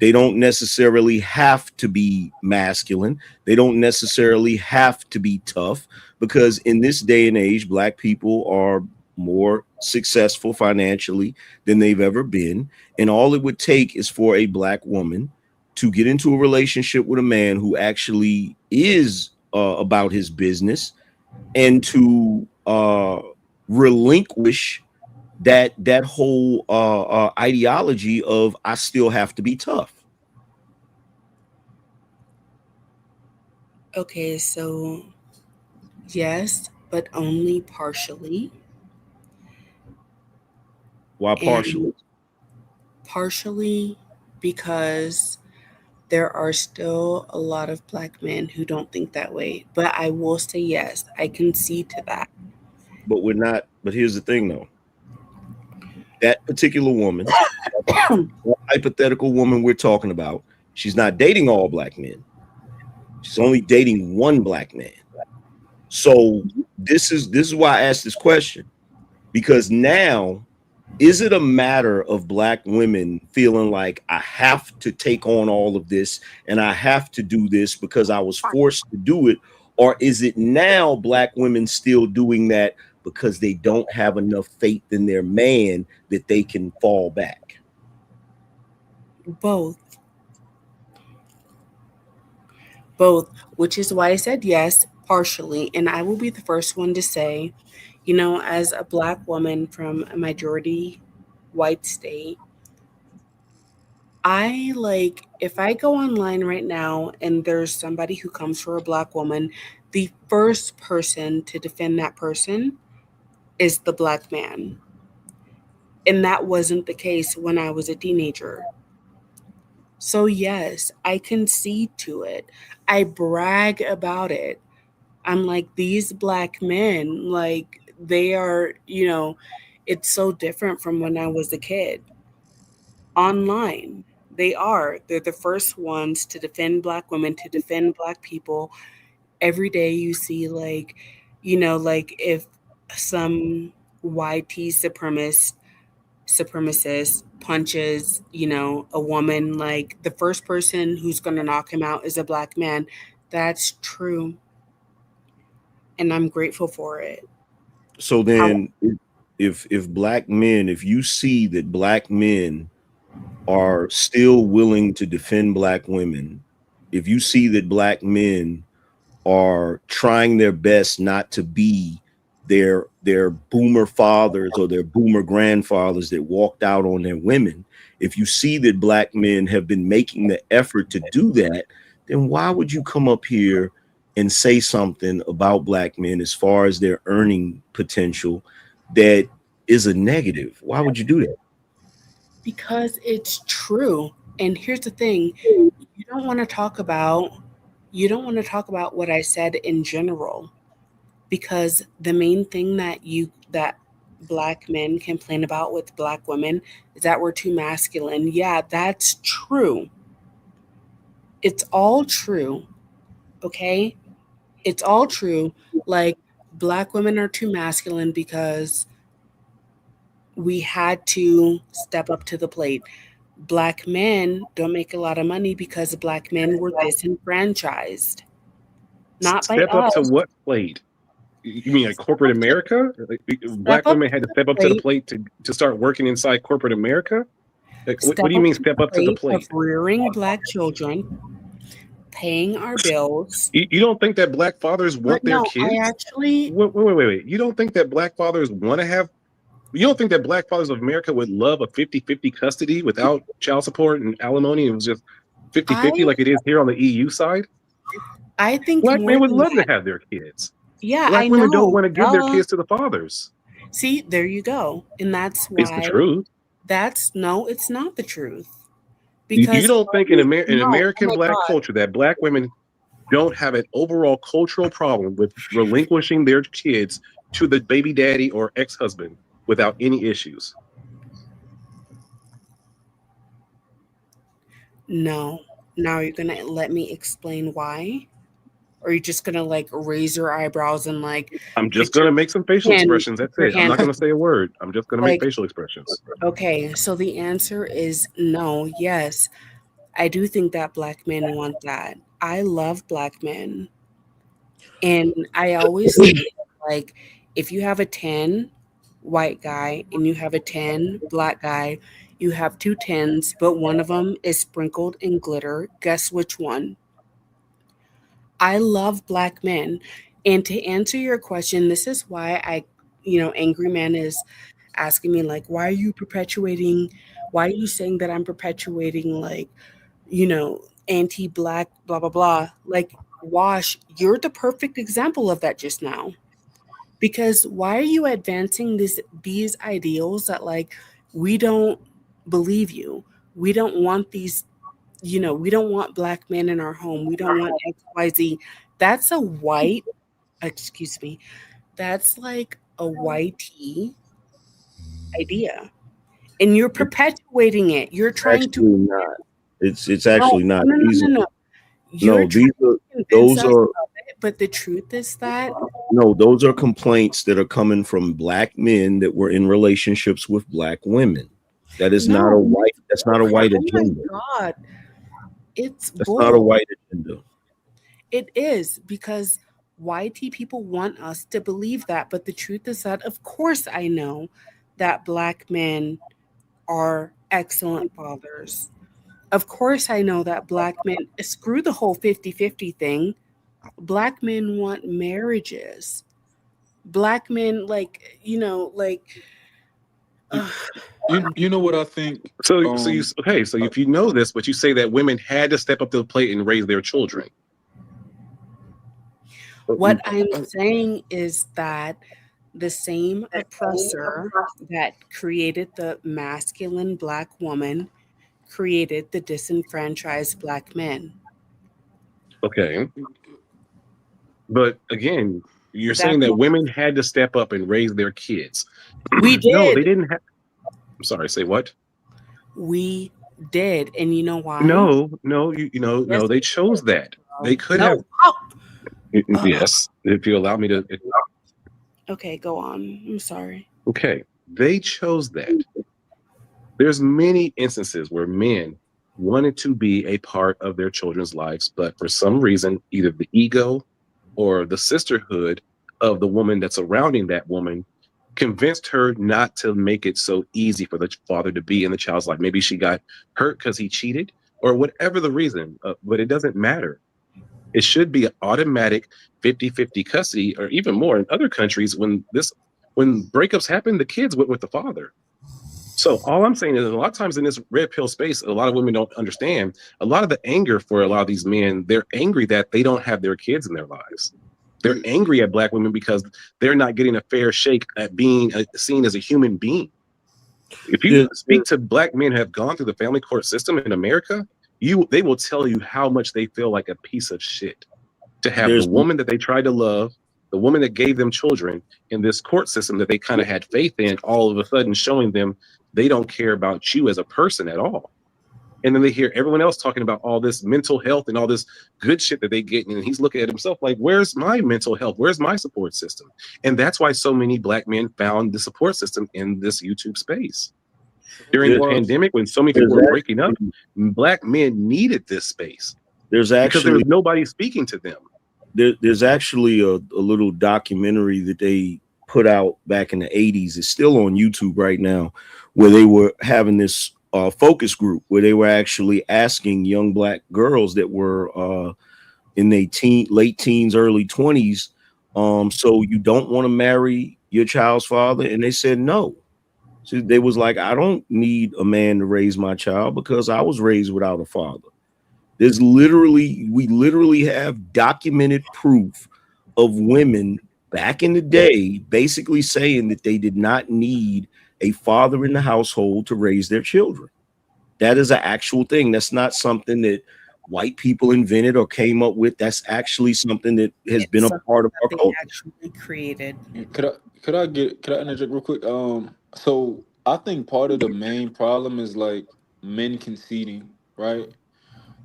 They don't necessarily have to be masculine. They don't necessarily have to be tough because in this day and age, black people are more successful financially than they've ever been. And all it would take is for a black woman to get into a relationship with a man who actually is about his business and to relinquish that whole ideology of I still have to be tough. Okay, so yes, but only partially. Why And partially? partially because there are still a lot of black men who don't think that way. But I will say yes, I concede to that. But we're not. But here's the thing, though. That particular woman, that hypothetical woman we're talking about, she's not dating all black men. She's only dating one black man. So this is why I asked this question, because now, is it a matter of black women feeling like I have to take on all of this and I have to do this because I was forced to do it? Or is it now black women still doing that because they don't have enough faith in their man that they can fall back? Both. Both, which is why I said yes, partially. And I will be the first one to say, as a black woman from a majority white state, I like if I go online right now and there's somebody who comes for a black woman, the first person to defend that person is the black man. And that wasn't the case when I was a teenager. So, yes, I concede to it. I brag about it. I'm like, these black men, like, they are, it's so different from when I was a kid. Online, they are. They're the first ones to defend black women, to defend black people. Every day you see, like, like if some YT supremacist punches, a woman, like the first person who's going to knock him out is a black man. That's true. And I'm grateful for it. So How then, if black men, if you see that black men are still willing to defend black women, if you see that black men are trying their best not to be their boomer fathers or their boomer grandfathers that walked out on their women, if you see that black men have been making the effort to do that, then why would you come up here and say something about black men as far as their earning potential that is a negative? Why would you do that? Because it's true. And here's the thing, you don't want to talk about you don't want to talk about what I said in general, because the main thing that black men complain about with black women is that we're too masculine. Yeah, that's true. It's all true, okay? It's all true. Like, black women are too masculine because we had to step up to the plate. Black men don't make a lot of money because black men were disenfranchised, not by Step up to us. what plate? You mean like Step corporate up to America? Like, step black up women to had to the step up to the plate. plate to start working inside corporate America? Like, what Step do you up mean to step the up to the plate of plate? rearing black children, paying our bills. You don't think that black fathers But want their no, I kids? actually Wait. You don't think that black fathers want to have, you don't think that black fathers of America would love a 50-50 custody without child support and alimony? And it was just 50-50 I like it is here on the EU side? I think Black more men would than love to that. have their kids. Yeah, I Black women don't know. want to give their Duh. kids to the fathers. See, there you go. And that's It's the why truth. that's no, it's not the truth. You Because don't think in, in no, oh American my black God. culture that black women don't have an overall cultural problem with relinquishing their kids to the baby daddy or ex-husband without any issues? No. Now you're gonna let me explain why? Or you're just gonna like raise your eyebrows and like I'm just put going your to make some facial expressions. put That's your it. I'm hand not going to say a word. I'm just going to make like, facial expressions. okay, so the answer is no. Yes, I do think that black men want that. I love black men. And I always say, like, if you have a 10 white guy and you have a 10 black guy, you have two tens, but one of them is sprinkled in glitter. Guess which one? I love black men. And to answer your question, this is why Angry Man is asking me like, why are you saying that I'm perpetuating like, you know, anti-black blah blah blah. Like, Wash, you're the perfect example of that just now. Because why are you advancing these ideals that like we don't believe you. We don't want these, you know, we don't want black men in our home. We don't want XYZ. That's a white, excuse me, that's like a YT idea. And you're It's perpetuating it. You're trying to actually not. It's no, actually not. no, no, These no, are no. You're no, these trying are to convince those us are of it, but the truth is that no, those are complaints that are coming from black men that were in relationships with black women. That is not a no, white. it's That's not a bullcrap. white Oh my agenda. God. It's That's not a bull. white agenda. It is because YT people want us to believe that. But the truth is that, of course, I know that black men are excellent fathers. Of course, I know that black men, screw the whole 50-50 thing. Black men want marriages. Black men, like, you know, like, You, ugh, you, you know what I think? So you okay? So Uh, if you know this, but you say that women had to step up to the plate and raise their children. what uh, I'm uh, saying is that the same oppressor that created the masculine black woman created the disenfranchised black men. Okay, but again, you're saying That's that what women had to step up and raise their kids. we No, they did. didn't have. I'm sorry. Say what? We did. And you know why? No. Yes, No. They we chose did, that. They bro. could have. No. Oh, ugh. Yes, if you allow me to. Okay, go on. I'm sorry. Okay, they chose that. There's many instances where men wanted to be a part of their children's lives, but for some reason, either the ego or the sisterhood of the woman that's surrounding that woman convinced her not to make it so easy for the father to be in the child's life. Maybe she got hurt because he cheated or whatever the reason, but it doesn't matter. It should be an automatic 50-50 custody or even more in other countries when breakups happen, the kids went with the father. So all I'm saying is a lot of times in this red pill space, a lot of women don't understand a lot of the anger for a lot of these men. They're angry that they don't have their kids in their lives. They're angry at black women because they're not getting a fair shake at being seen as a human being. If you There- speak to black men who have gone through the family court system in America, they will tell you how much they feel like a piece of shit to have the there's woman that they tried to love, the woman that gave them children, in this court system that they kind of had faith in, all of a sudden showing them they don't care about you as a person at all. And then they hear everyone else talking about all this mental health and all this good shit that they get. And he's looking at himself like, where's my mental health? Where's my support system? And that's why so many black men found the support system in this YouTube space. During the there- well, pandemic, when so many people there's were breaking up, actually black men needed this space there's because there actually was nobody speaking to them. there's actually a little documentary that they put out back in the 80s. It's still on YouTube right now, where they were having this focus group where they were actually asking young black girls that were in their late teens, early 20s, so you don't want to marry your child's father? And they said no. So they was like, I don't need a man to raise my child because I was raised without a father. We literally have documented proof of women back in the day basically saying that they did not need a father in the household to raise their children. That is an actual thing. That's not something that white people invented or came up with. That's actually something that has been It's a something part of that our they culture. actually created. could I interject real quick? So I think part of the main problem is like men conceding, right?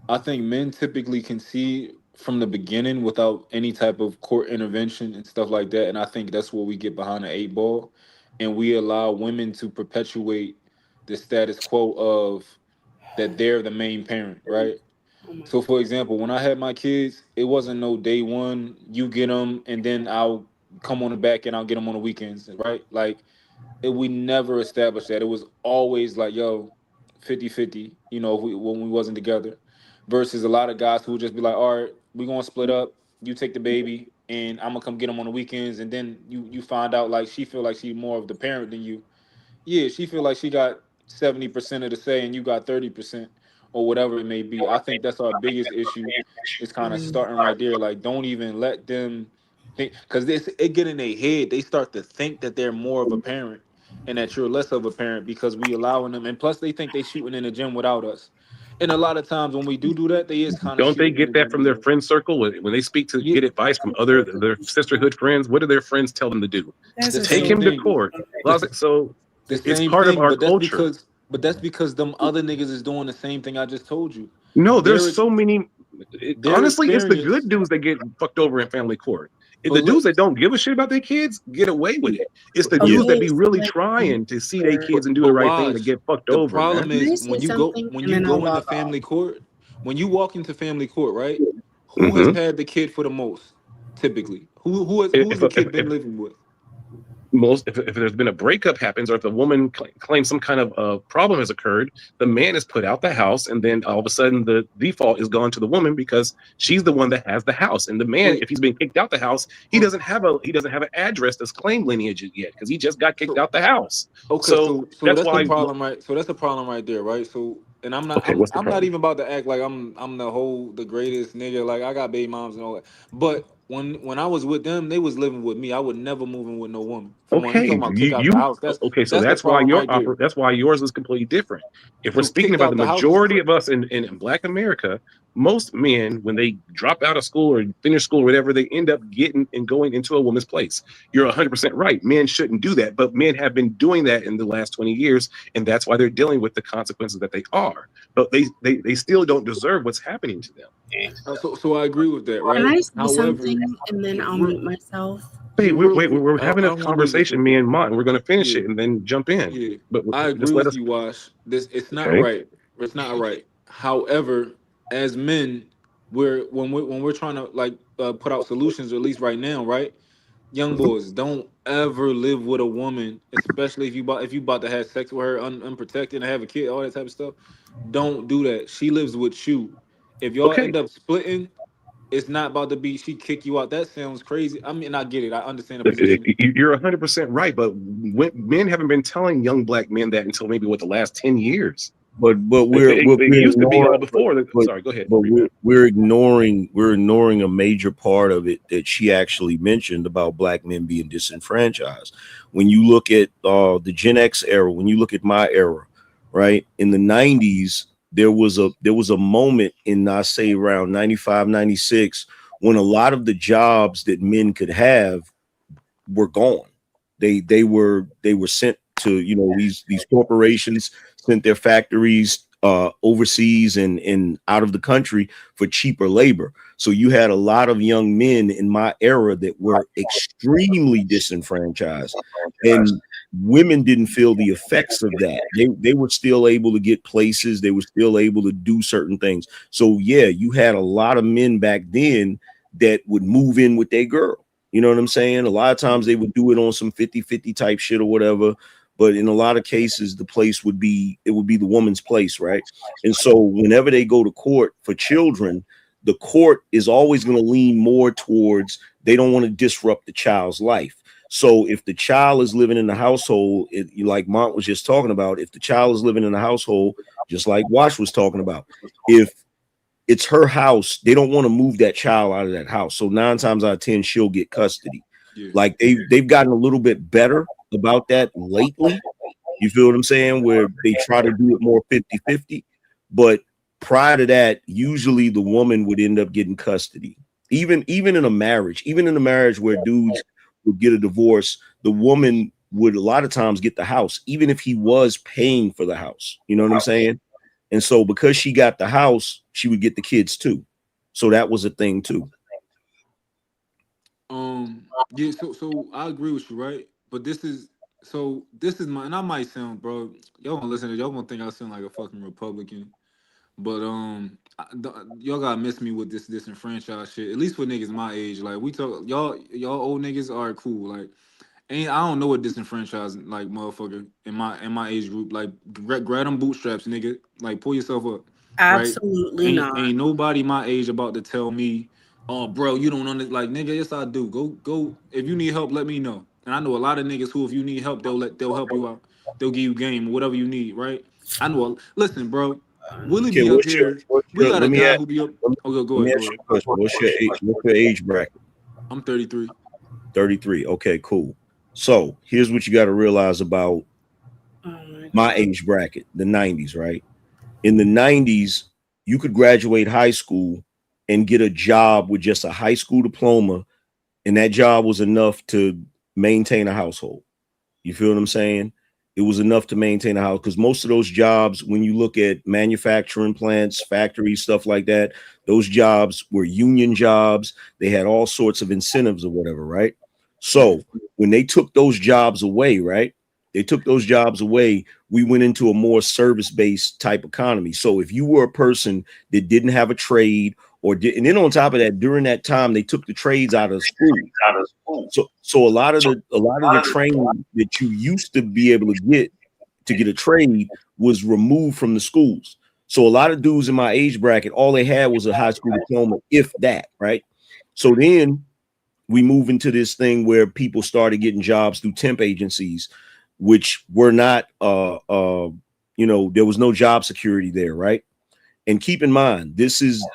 I think men typically concede from the beginning without any type of court intervention and stuff like that. And I think that's where we get behind the eight ball and we allow women to perpetuate the status quo of that they're the main parent, right? Oh my So, for example, when I had my kids, it wasn't no day one, you get them, and then I'll come on the back and I'll get them on the weekends, right? Like, we never established that. It was always like, yo, 50-50, when we wasn't together. Versus a lot of guys who would just be like, all right, we're going to split up. You take the baby, and I'm going to come get them on the weekends. And then you find out, like, she feel like she's more of the parent than you yeah, she feel like she got 70% of the say and you got 30% or whatever it may be. I think that's our biggest issue. Is kind of Mm. starting right there. Like, don't even let them think, because this it get in their head. They start to think that they're more of a parent and that you're less of a parent because we allowing them. And plus, they think they shooting in the gym without us. And a lot of times when we do that, they is kind of Don't they shooting in get the that gym from as their well. friend circle when they speak to Yeah, get advice from other their sisterhood friends? What do their friends tell them to do? That's the a Take same him to stupid. thing. court. The, So the it's same part of thing, our but that's culture. because them other niggas is doing the same thing I just told you. No, there's Their so many. their Honestly, it's the good experience, dudes that get fucked over in family court. If but the dudes look, that don't give a shit about their kids get away with it. It's the yeah, dudes that Okay, be so really like when trying to see their you're, kids and do but the right thing that watch. get fucked The over, man. problem can I is say something when and you then I'll go into log off? family court, when you walk into family court, right? Who has Hmm. had the kid for the most? Typically, who has If, the if, kid been living with? if there's been a breakup happens or if the woman claims some kind of problem has occurred, the man is put out the house, and then all of a sudden the default is gone to the woman because she's the one that has the house. And the man, Wait, if he's been kicked out the house, hold on. he doesn't have an address that's claimed lineage yet because he just got kicked So out the house. okay, So so that's that's the why. problem, right? So that's the problem right there, right? So, and I'm not Okay, what's the I'm not problem? even about to act like I'm the greatest nigga. Like, I got baby moms and all that. But when I was with them, they was living with me. I would never move in with no woman. From when you Okay, talking about kick out the house, okay. So that's the that's why problem right there. that's why yours is completely different. If we're So speaking kicked about the out the house is majority of us in Black America, most men when they drop out of school or finish school or whatever, they end up getting and going into a woman's place. You're 100% right. Men shouldn't do that, but men have been doing that in the last 20 years, and that's why they're dealing with the consequences that they are. But they still don't deserve what's happening to them. so I agree with that, Can right? I say However, something and then I'll real, mute myself? Wait, yeah, real quick, we're I having a don't want to lose this real conversation, me quick. and Mont. We're going to finish Yeah, it and then jump in. yeah, But I agree just let with us. you, Wash. This It's not Okay. right. It's not right. However, as men, when we're trying to like put out solutions, or at least right now, right? Young Mhm. boys, don't ever live with a woman, especially if you about to have sex with her unprotected and have a kid, all that type of stuff. Don't do that. She lives with you. If y'all Okay. end up splitting, it's not about to be she kick you out. That sounds crazy. I mean, I get it. I understand the position. You're 100% right, but men haven't been telling young Black men that until maybe what the last 10 years. But It we're used to be ignoring all before. but Sorry, go ahead, but rebound. we're ignoring a major part of it that she actually mentioned about black men being disenfranchised. When you look at the Gen X era, when you look at my era, right, in the 90s, there was a moment in, I say, around 95, 96, when a lot of the jobs that men could have were gone. They were sent to, these corporations, sent their factories overseas and out of the country for cheaper labor. So you had a lot of young men in my era that were extremely disenfranchised, and women didn't feel the effects of that. They were still able to get places, they were still able to do certain things. So yeah, you had a lot of men back then that would move in with their girl. You know what I'm saying? A lot of times they would do it on some 50-50 type shit or whatever. But in a lot of cases, it would be the woman's place, right? And so whenever they go to court for children, the court is always going to lean more towards they don't want to disrupt the child's life. So if the child is living in the household, like Mont was just talking about, if the child is living in the household, just like Wash was talking about, if it's her house, they don't want to move that child out of that house. So 9 times out of 10, she'll get custody. Yeah. Like they've gotten a little bit better about that lately. You feel what I'm saying? Where they try to do it more 50-50. But prior to that, usually the woman would end up getting custody. Even in a marriage, even in a marriage where dudes would get a divorce, the woman would a lot of times get the house, even if he was paying for the house. You know what I'm saying? And so because she got the house, she would get the kids too. So that was a thing too. Yeah, so I agree with you, right? But this is my, and I might sound, bro, y'all gonna listen to, y'all gonna think I sound like a fucking Republican. But y'all gotta miss me with this disenfranchised shit. At least for niggas my age, like we talk, y'all old niggas are cool. Like, ain't I don't know what disenfranchised like motherfucker in my age group. Like, grab them bootstraps, nigga. Like, pull yourself up, right? Absolutely not. Ain't nobody my age about to tell me, oh, bro, you don't understand. Like, nigga, yes I do. Go. If you need help, let me know. And I know a lot of niggas who, if you need help, they'll help you out. They'll give you game, whatever you need, right? I know. Listen, bro, Willie Okay, be up here. We got a let me guy ask who be up. Oh, go let me ahead, ask go you ahead. a question. What's your age bracket? I'm 33. 33. Okay, cool. So here's what you got to realize about Oh my my God. age bracket, the 90s, right? In the 90s, you could graduate high school and get a job with just a high school diploma, and that job was enough to maintain a household. You feel what I'm saying? It was enough to maintain a house because most of those jobs, when you look at manufacturing plants, factories, stuff like that, those jobs were union jobs. They had all sorts of incentives or whatever, right? Yeah. So when they took those jobs away, right? They took those jobs away. We went into a more service-based type economy. So if you were a person that didn't have a trade or did, and then on top of that, during that time, they took the trades out of school. So a lot of the training that you used to be able to get a trade was removed from the schools. So a lot of dudes in my age bracket, all they had was a high school diploma, if that, right? So then we move into this thing where people started getting jobs through temp agencies, which were not there was no job security there, right? And keep in mind, this is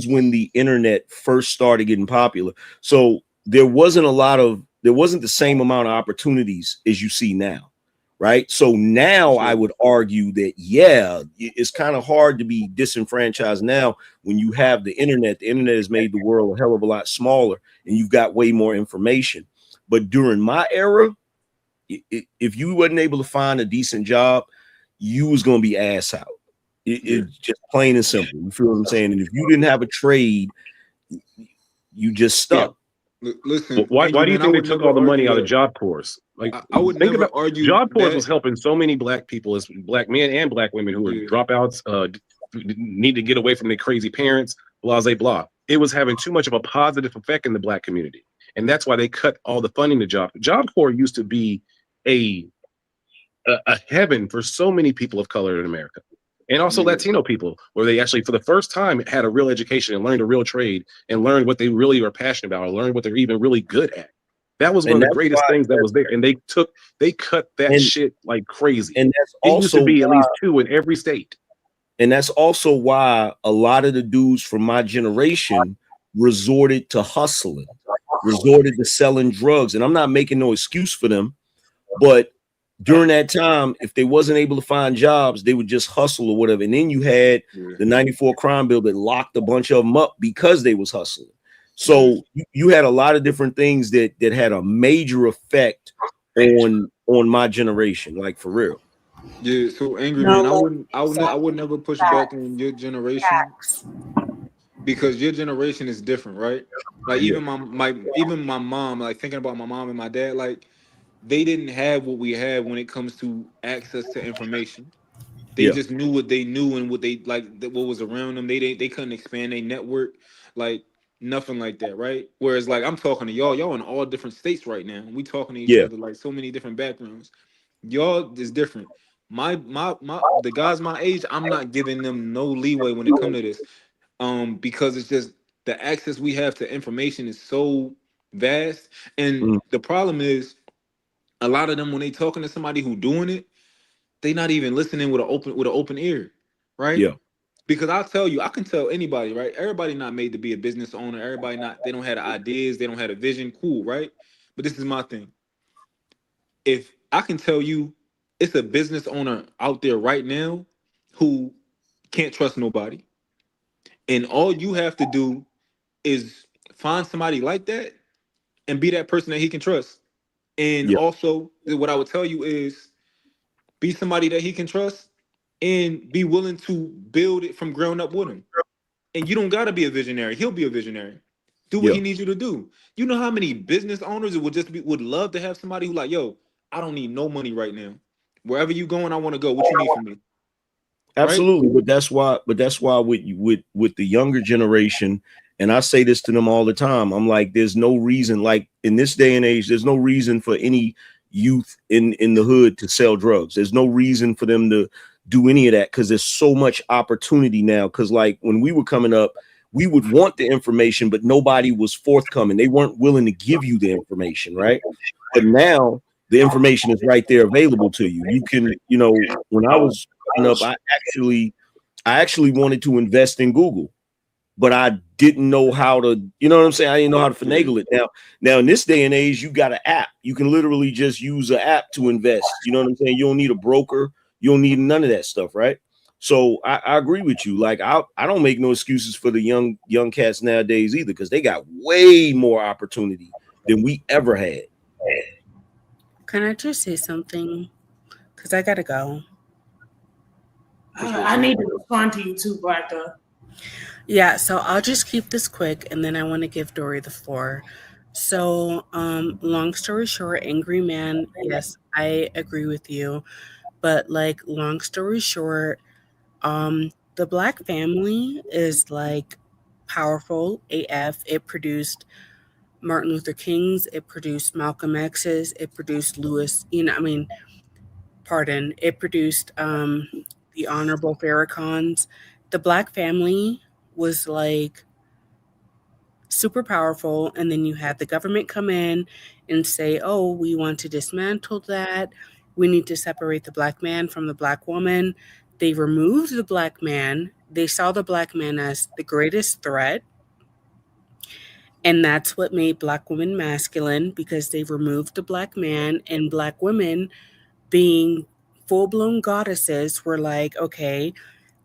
when the internet first started getting popular. So there wasn't the same amount of opportunities as you see now, right? So now I Sure. would argue that yeah, it's kind of hard to be disenfranchised now when you have the internet. The internet has made the world a hell of a lot smaller and you've got way more information. But during my era, if you wasn't able to find a decent job, you was gonna be ass out. Yeah. It's just plain and simple. You feel what I'm saying? And if you didn't have a trade, you just Yeah. stuck. Listen, Why angry do you man, I think they would took never all the money argue out of that. Job Corps? Like, I would think never about argue Job Corps was that. helping so many black people, as black men and black women who were Yeah. dropouts, need to get away from their crazy parents, blah, blah, blah. It was having too much of a positive effect in the black community. And that's why they cut all the funding to Job Corps used to be a a heaven for so many people of color in America. And also Yeah. Latino people, where they actually, for the first time, had a real education and learned a real trade and learned what they really are passionate about or learned what they're even really good at. That was one of And the that's greatest why things that was there. And they cut that and shit like crazy. and that's It used to also be at why least 2 in every state. and that's also why a lot of the dudes from my generation resorted to hustling, resorted to selling drugs. And I'm not making no excuse for them, but during that time, if they wasn't able to find jobs, they would just hustle or whatever. And then you had Yeah. the 94 crime bill that locked a bunch of them up because they was hustling. Yeah. So you had a lot of different things that had a major effect on my generation, like for real. Yeah. So angry man, No, I would never push back on your generation because your generation is different, right? Like Yeah, even my mom, like thinking about my mom and my dad, like they didn't have what we have when it comes to access to information. They yeah, just knew what they knew and what they like what was around them. They couldn't expand their network, like nothing like that, right? Whereas like I'm talking to y'all in all different states right now. We talking to each yeah. other like so many different backgrounds. Y'all is different. My the guys my age, I'm not giving them no leeway when it come to this. Because it's just the access we have to information is so vast. And Mm, the problem is a lot of them when they talking to somebody who doing it, they not even listening with an open ear, right? yeah, Because I'll tell you, I can tell anybody, right? Everybody not made to be a business owner. Everybody not, they don't have the ideas, they don't have a vision. Cool, right? But this is my thing. If I can tell you it's a business owner out there right now who can't trust nobody, and all you have to do is find somebody like that and be that person that he can trust. And yeah, also, what I would tell you is be somebody that he can trust and be willing to build it from ground up with him. And you don't got to be a visionary. He'll be a visionary. Do what yeah. he needs you to do. You know how many business owners would love to have somebody who like, yo, I don't need no money right now. Wherever you going, I want to go. What you need from me, right? Absolutely, but that's why with the younger generation, and I say this to them all the time. I'm like, there's no reason, like in this day and age, there's no reason for any youth in the hood to sell drugs. There's no reason for them to do any of that because there's so much opportunity now. Because like when we were coming up, we would want the information, but nobody was forthcoming. They weren't willing to give you the information, right? But now The information is right there available to you. You can, when I was growing up, I actually wanted to invest in Google, but I didn't know how to, you know what I'm saying? I didn't know how to finagle it. Now in this day and age, you got an app. You can literally just use an app to invest. You know what I'm saying? You don't need a broker. You don't need none of that stuff, right? So I agree with you. Like I don't make no excuses for the young cats nowadays either, because they got way more opportunity than we ever had. Can I just say something? Because I gotta go. I need to respond to you too, Black. Yeah, so I'll just keep this quick and then I want to give Dory the floor. So, long story short, Angry Man, yes, I agree with you. But like long story short, the Black family is like powerful AF. It produced Martin Luther King's, it produced Malcolm X's, it produced Lewis, pardon, it produced the Honorable Farrakhan's. The Black family was like super powerful, and then you had the government come in and say, oh, we want to dismantle that, we need to separate the Black man from the Black woman. They removed the Black man, they saw the Black man as the greatest threat, and that's what made Black women masculine, because they removed the Black man, and Black women, being full-blown goddesses, were like, okay,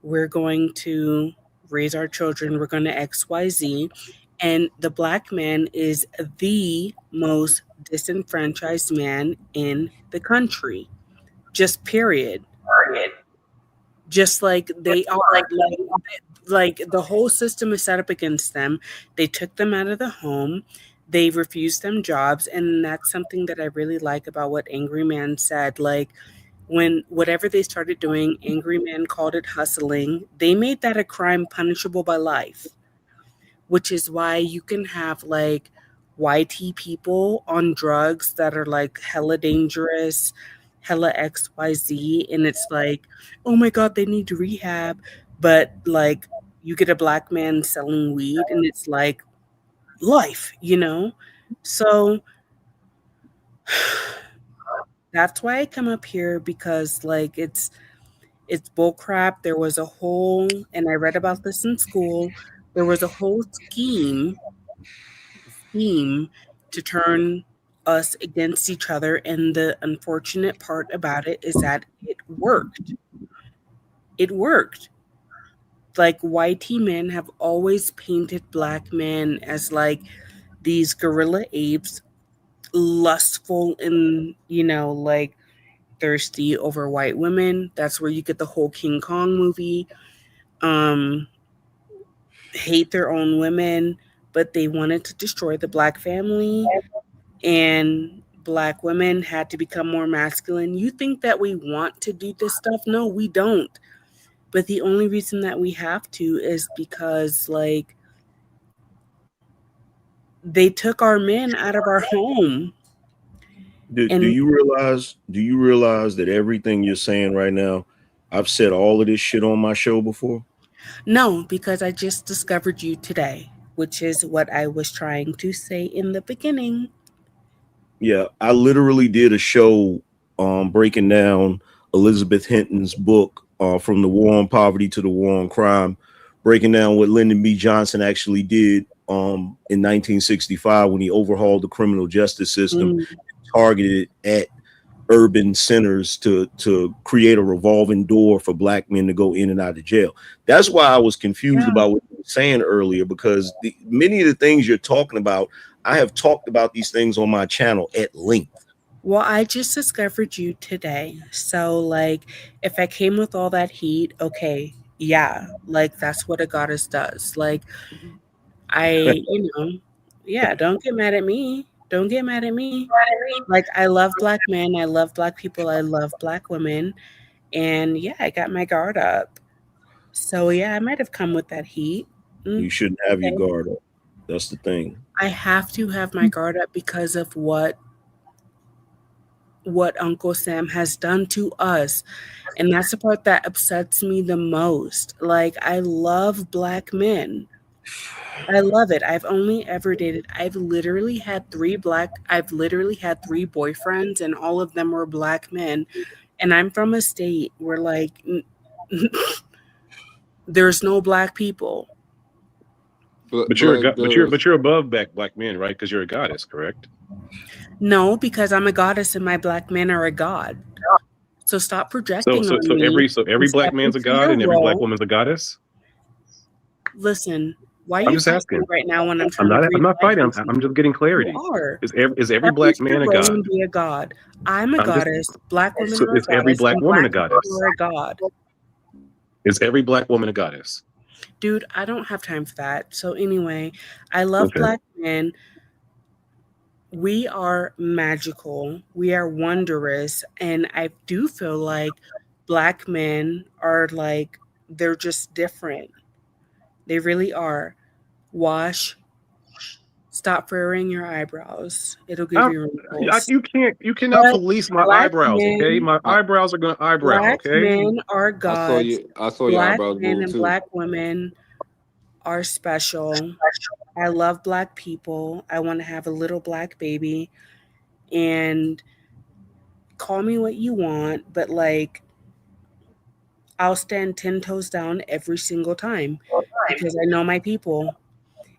we're going to raise our children, we're going to XYZ. And the Black man is the most disenfranchised man in the country. Just period. Just like they are. Like the whole system is set up against them. They took them out of the home. They refused them jobs. And that's something that I really like about what Angry Man said. Like, when whatever they started doing, Angry Man called it hustling. They made that a crime punishable by life, which is why you can have like YT people on drugs that are like hella dangerous, hella XYZ, and it's like, oh my God, they need rehab. But like, you get a Black man selling weed, and it's like life. So that's why I come up here, because like it's bullcrap. There was a whole, and I read about this in school, there was a whole scheme to turn us against each other. And the unfortunate part about it is that it worked. It worked. Like YT men have always painted Black men as like these gorilla apes, lustful and, like thirsty over white women. That's where you get the whole King Kong movie. Um, hate their own women, but they wanted to destroy the Black family, and Black women had to become more masculine. You think that we want to do this stuff? No, we don't. But the only reason that we have to is because, like, they took our men out of our home. Do And you realize? Do you realize that everything you're saying right now, I've said all of this shit on my show before? no, because I just discovered you today, which is what I was trying to say in the beginning. Yeah, I literally did a show breaking down Elizabeth Hinton's book, From the War on Poverty to the War on Crime, breaking down what Lyndon B. Johnson actually did in 1965 when he overhauled the criminal justice system, Mm, targeted at urban centers to create a revolving door for Black men to go in and out of jail. That's why I was confused Yeah. about what you were saying earlier, because many of the things you're talking about, I have talked about these things on my channel at length. well, I just discovered you today. So, like, if I came with all that heat, okay, yeah, like, that's what a goddess does. Like, yeah, don't get mad at me. Don't get mad at me. Like, I love Black men, I love Black people, I love Black women. And yeah, I got my guard up. So, yeah, I might have come with that heat. Mm, You shouldn't have your okay. guard up. That's the thing. I have to have my guard up because of what Uncle Sam has done to us. And that's the part that upsets me the most. Like, I love Black men. I love it. I've literally had three boyfriends, and all of them were black men. And I'm from a state where, like, there's no black people. But you're a Black god. girls. But you're above black men, right? Because you're a goddess, correct? No, because I'm a goddess and my black men are a god. So stop So projecting so on so me every and black step man's a into god your and every black role. woman's a goddess. Listen, why are I'm you just fighting asking. right now when I'm I'm trying to not. I'm breathe not life fighting. into I'm you? just getting You clarity. are. Is every Step black into your man a role god? and be a god. I'm a I'm just. goddess. Black women So are a is every goddess, black and woman a black people goddess? are a god. Is every black woman a goddess? Dude, I don't have time for that. So anyway, I love Okay. black men. We are magical. We are wondrous, and I do feel like black men are like they're just different. They really are. Wash, stop furrowing your eyebrows. It'll give I'm, you wrinkles. you cannot But police my black eyebrows. Okay, men, my I, eyebrows are gonna eyebrow. black Okay. men are I saw gods. you. I saw your Black eyebrows men move and too. black women are special. I love black people. I want to have a little black baby. And call me what you want, but like I'll stand 10 toes down every single time because I know my people.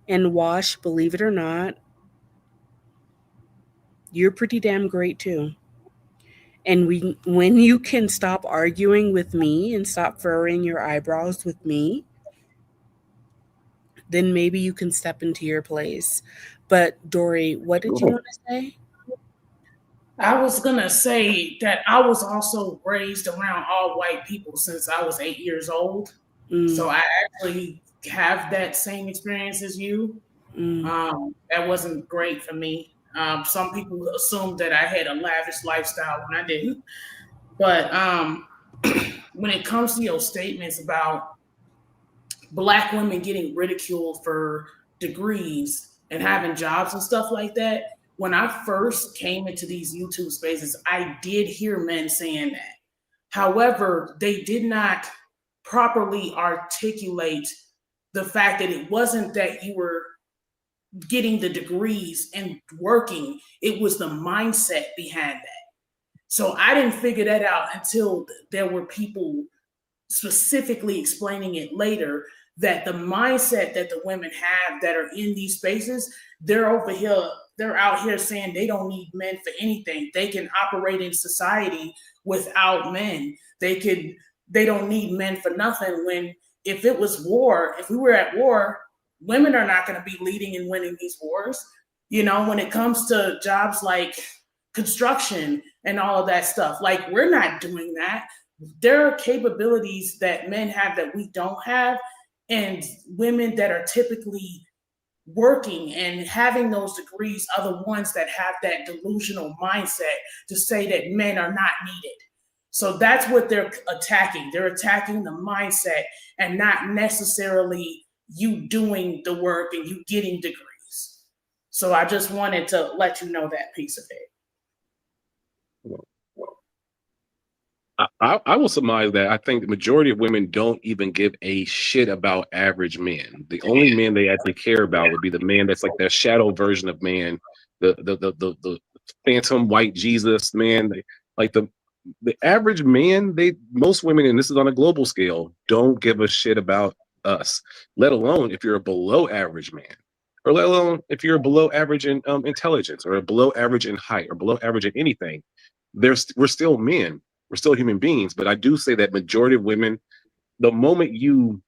And Wash, believe it or not, you're pretty damn great too. And when you can stop arguing with me and stop furrowing your eyebrows with me, then maybe you can step into your place. But Dory, what did you Cool. want to say? I was gonna say that I was also raised around all white people since I was 8 years old. Mm, So I actually have that same experience as you. mm. That wasn't great for me. Some people assumed that I had a lavish lifestyle when I didn't. But when it comes to your statements about black women getting ridiculed for degrees and having jobs and stuff like that, when I first came into these YouTube spaces, I did hear men saying that. However, they did not properly articulate the fact that it wasn't that you were getting the degrees and working, it was the mindset behind that. So I didn't figure that out until there were people specifically explaining it later, that the mindset that the women have that are in these spaces, they're over here, they're out here saying they don't need men for anything. They can operate in society without men. They don't need men for nothing. When if it was war, if we were at war, women are not going to be leading and winning these wars. You know, when it comes to jobs like construction and all of that stuff, like we're not doing that. There are capabilities that men have that we don't have, and women that are typically working and having those degrees are the ones that have that delusional mindset to say that men are not needed. So that's what they're attacking. They're attacking the mindset and not necessarily you doing the work and you getting degrees. So I just wanted to let you know that piece of it. I will surmise that I think the majority of women don't even give a shit about average men. The only man they actually care about would be the man that's like their shadow version of man, the phantom white Jesus man. Like the average man, most women, and this is on a global scale, don't give a shit about us, let alone if you're a below average man, or let alone if you're below average in intelligence, or below average in height, or below average in anything. We're still men, we're still human beings. But I do say that majority of women, the moment you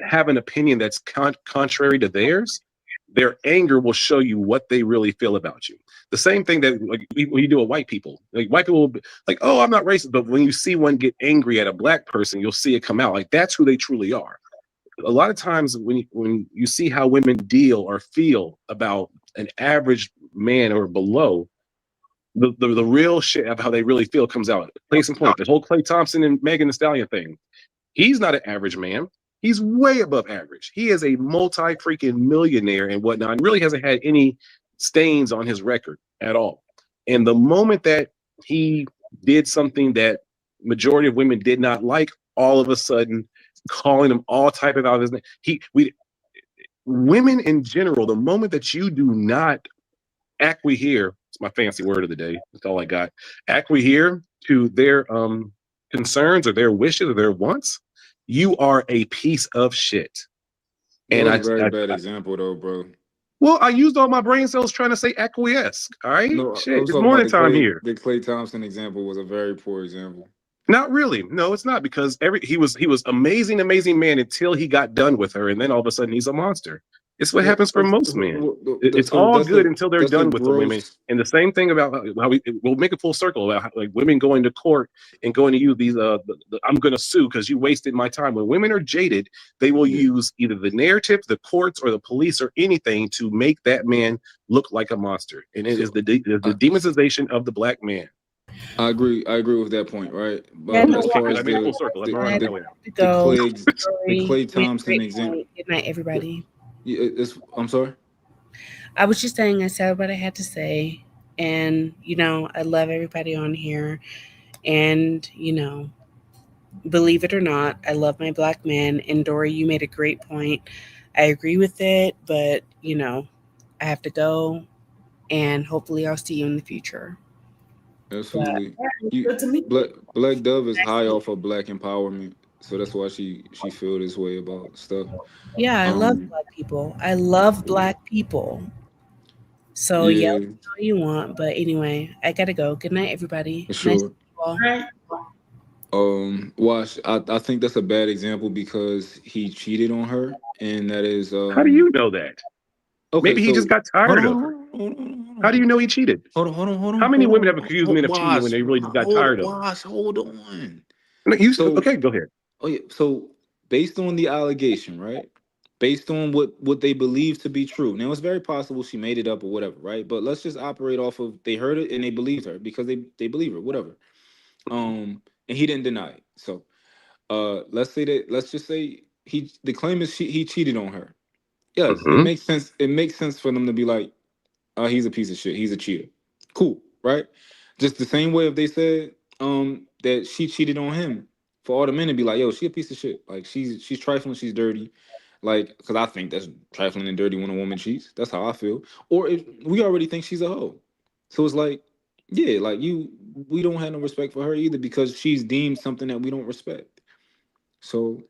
have an opinion that's contrary to theirs, their anger will show you what they really feel about you. The same thing that like when you do with white people will be like, oh, I'm not racist. But when you see one get angry at a black person, you'll see it come out. Like that's who they truly are. A lot of times when you see how women deal or feel about an average man or below, the real shit of how they really feel comes out. Case in point, the whole Klay Thompson and Megan Thee Stallion thing. He's not an average man. He's way above average. He is a multi freaking millionaire and whatnot, and really hasn't had any stains on his record at all. And the moment that he did something that majority of women did not like, all of a sudden calling him all type of out of his name. women in general, the moment that you do not acquiesce, it's my fancy word of the day, that's all I got, acquiesce to their concerns or their wishes or their wants, you are a piece of shit. That And was a very bad example, though, bro. well, I used all my brain cells trying to say acquiesce. All right, No, I shit, was it's talking about morning time here. the Clay Thompson example was a very poor example. Not really. No, it's not, because he was amazing man until he got done with her, and then all of a sudden he's a monster. It's what happens for most men. It's So all good until they're that's the done with the women. gross. And the same thing about how we'll make a full circle about how, like, women going to court and going to use these I'm going to sue because you wasted my time. When women are jaded, they will use either the narrative, the courts, or the police, or anything to make that man look like a monster. And it is the demonization of the black man. I agree with that point, right? Yeah, But no, as far Did as I make a full circle? Am I running that way now? to the go. Clay You made a Thompson great example. point. Good night, everybody. I'm sorry. I was just saying I said what I had to say, and I love everybody on here, and believe it or not, I love my black man. And Dory, you made a great point. I agree with it, but I have to go, and hopefully I'll see you in the future. Absolutely. Good to meet you. Black Dove is high off of black empowerment, so that's why she feel this way about stuff. Yeah, I love black people. I love black people. So yell Yeah, all you want, but anyway, I gotta go. Good night, everybody. for Nice to sure. meet you all. Right. Wash. I think that's a bad example because he cheated on her, and that is How do you know that? okay. Maybe he just So got tired of her. How do you know he cheated? How many women have accused men of cheating when they really just got tired of them? Hold on. No, So okay, go ahead. oh yeah. So based on the allegation, right? Based on what they believe to be true. Now it's very possible she made it up or whatever, right? But let's just operate off of they heard it and they believed her because they believe her, whatever. And he didn't deny it. So let's just say the claim is he cheated on her. Yes, it Mm-hmm. makes sense. It makes sense for them to be like, he's a piece of shit. He's a cheater. Cool, right? Just the same way if they said that she cheated on him, for all the men to be like, yo, she a piece of shit. Like she's trifling, she's dirty. Like, because I think that's trifling and dirty when a woman cheats. That's how I feel. Or if we already think she's a hoe. So it's like, yeah, like we don't have no respect for her either because she's deemed something that we don't respect. So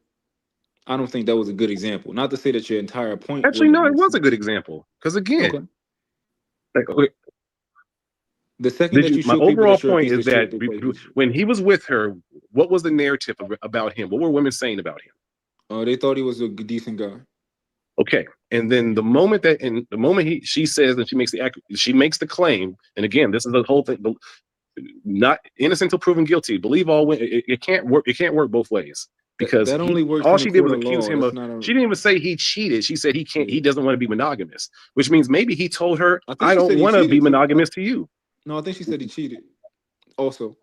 I don't think that was a good example. Not to say that your entire point Actually, wouldn't no, it make was a good sense. example. Because again, Okay. like, okay, The second that you my show people overall that you're a point piece is of shit, that they call you a piece of shit. when he was with her, what was the narrative about him? What were women saying about him? They thought he was a decent guy. Okay, and then the moment she says that she makes the claim, and again, this is the whole thing. Not innocent until proven guilty. Believe all women. It can't work. It can't work both ways because That only works all in a she did court was of accuse law. him That's of. not a. She didn't even say he cheated. She said he can't. Yeah. He doesn't want to be monogamous, which means maybe he told her, I think "I she don't said he want to be cheated too. monogamous to you." No, I think she said he cheated. Also,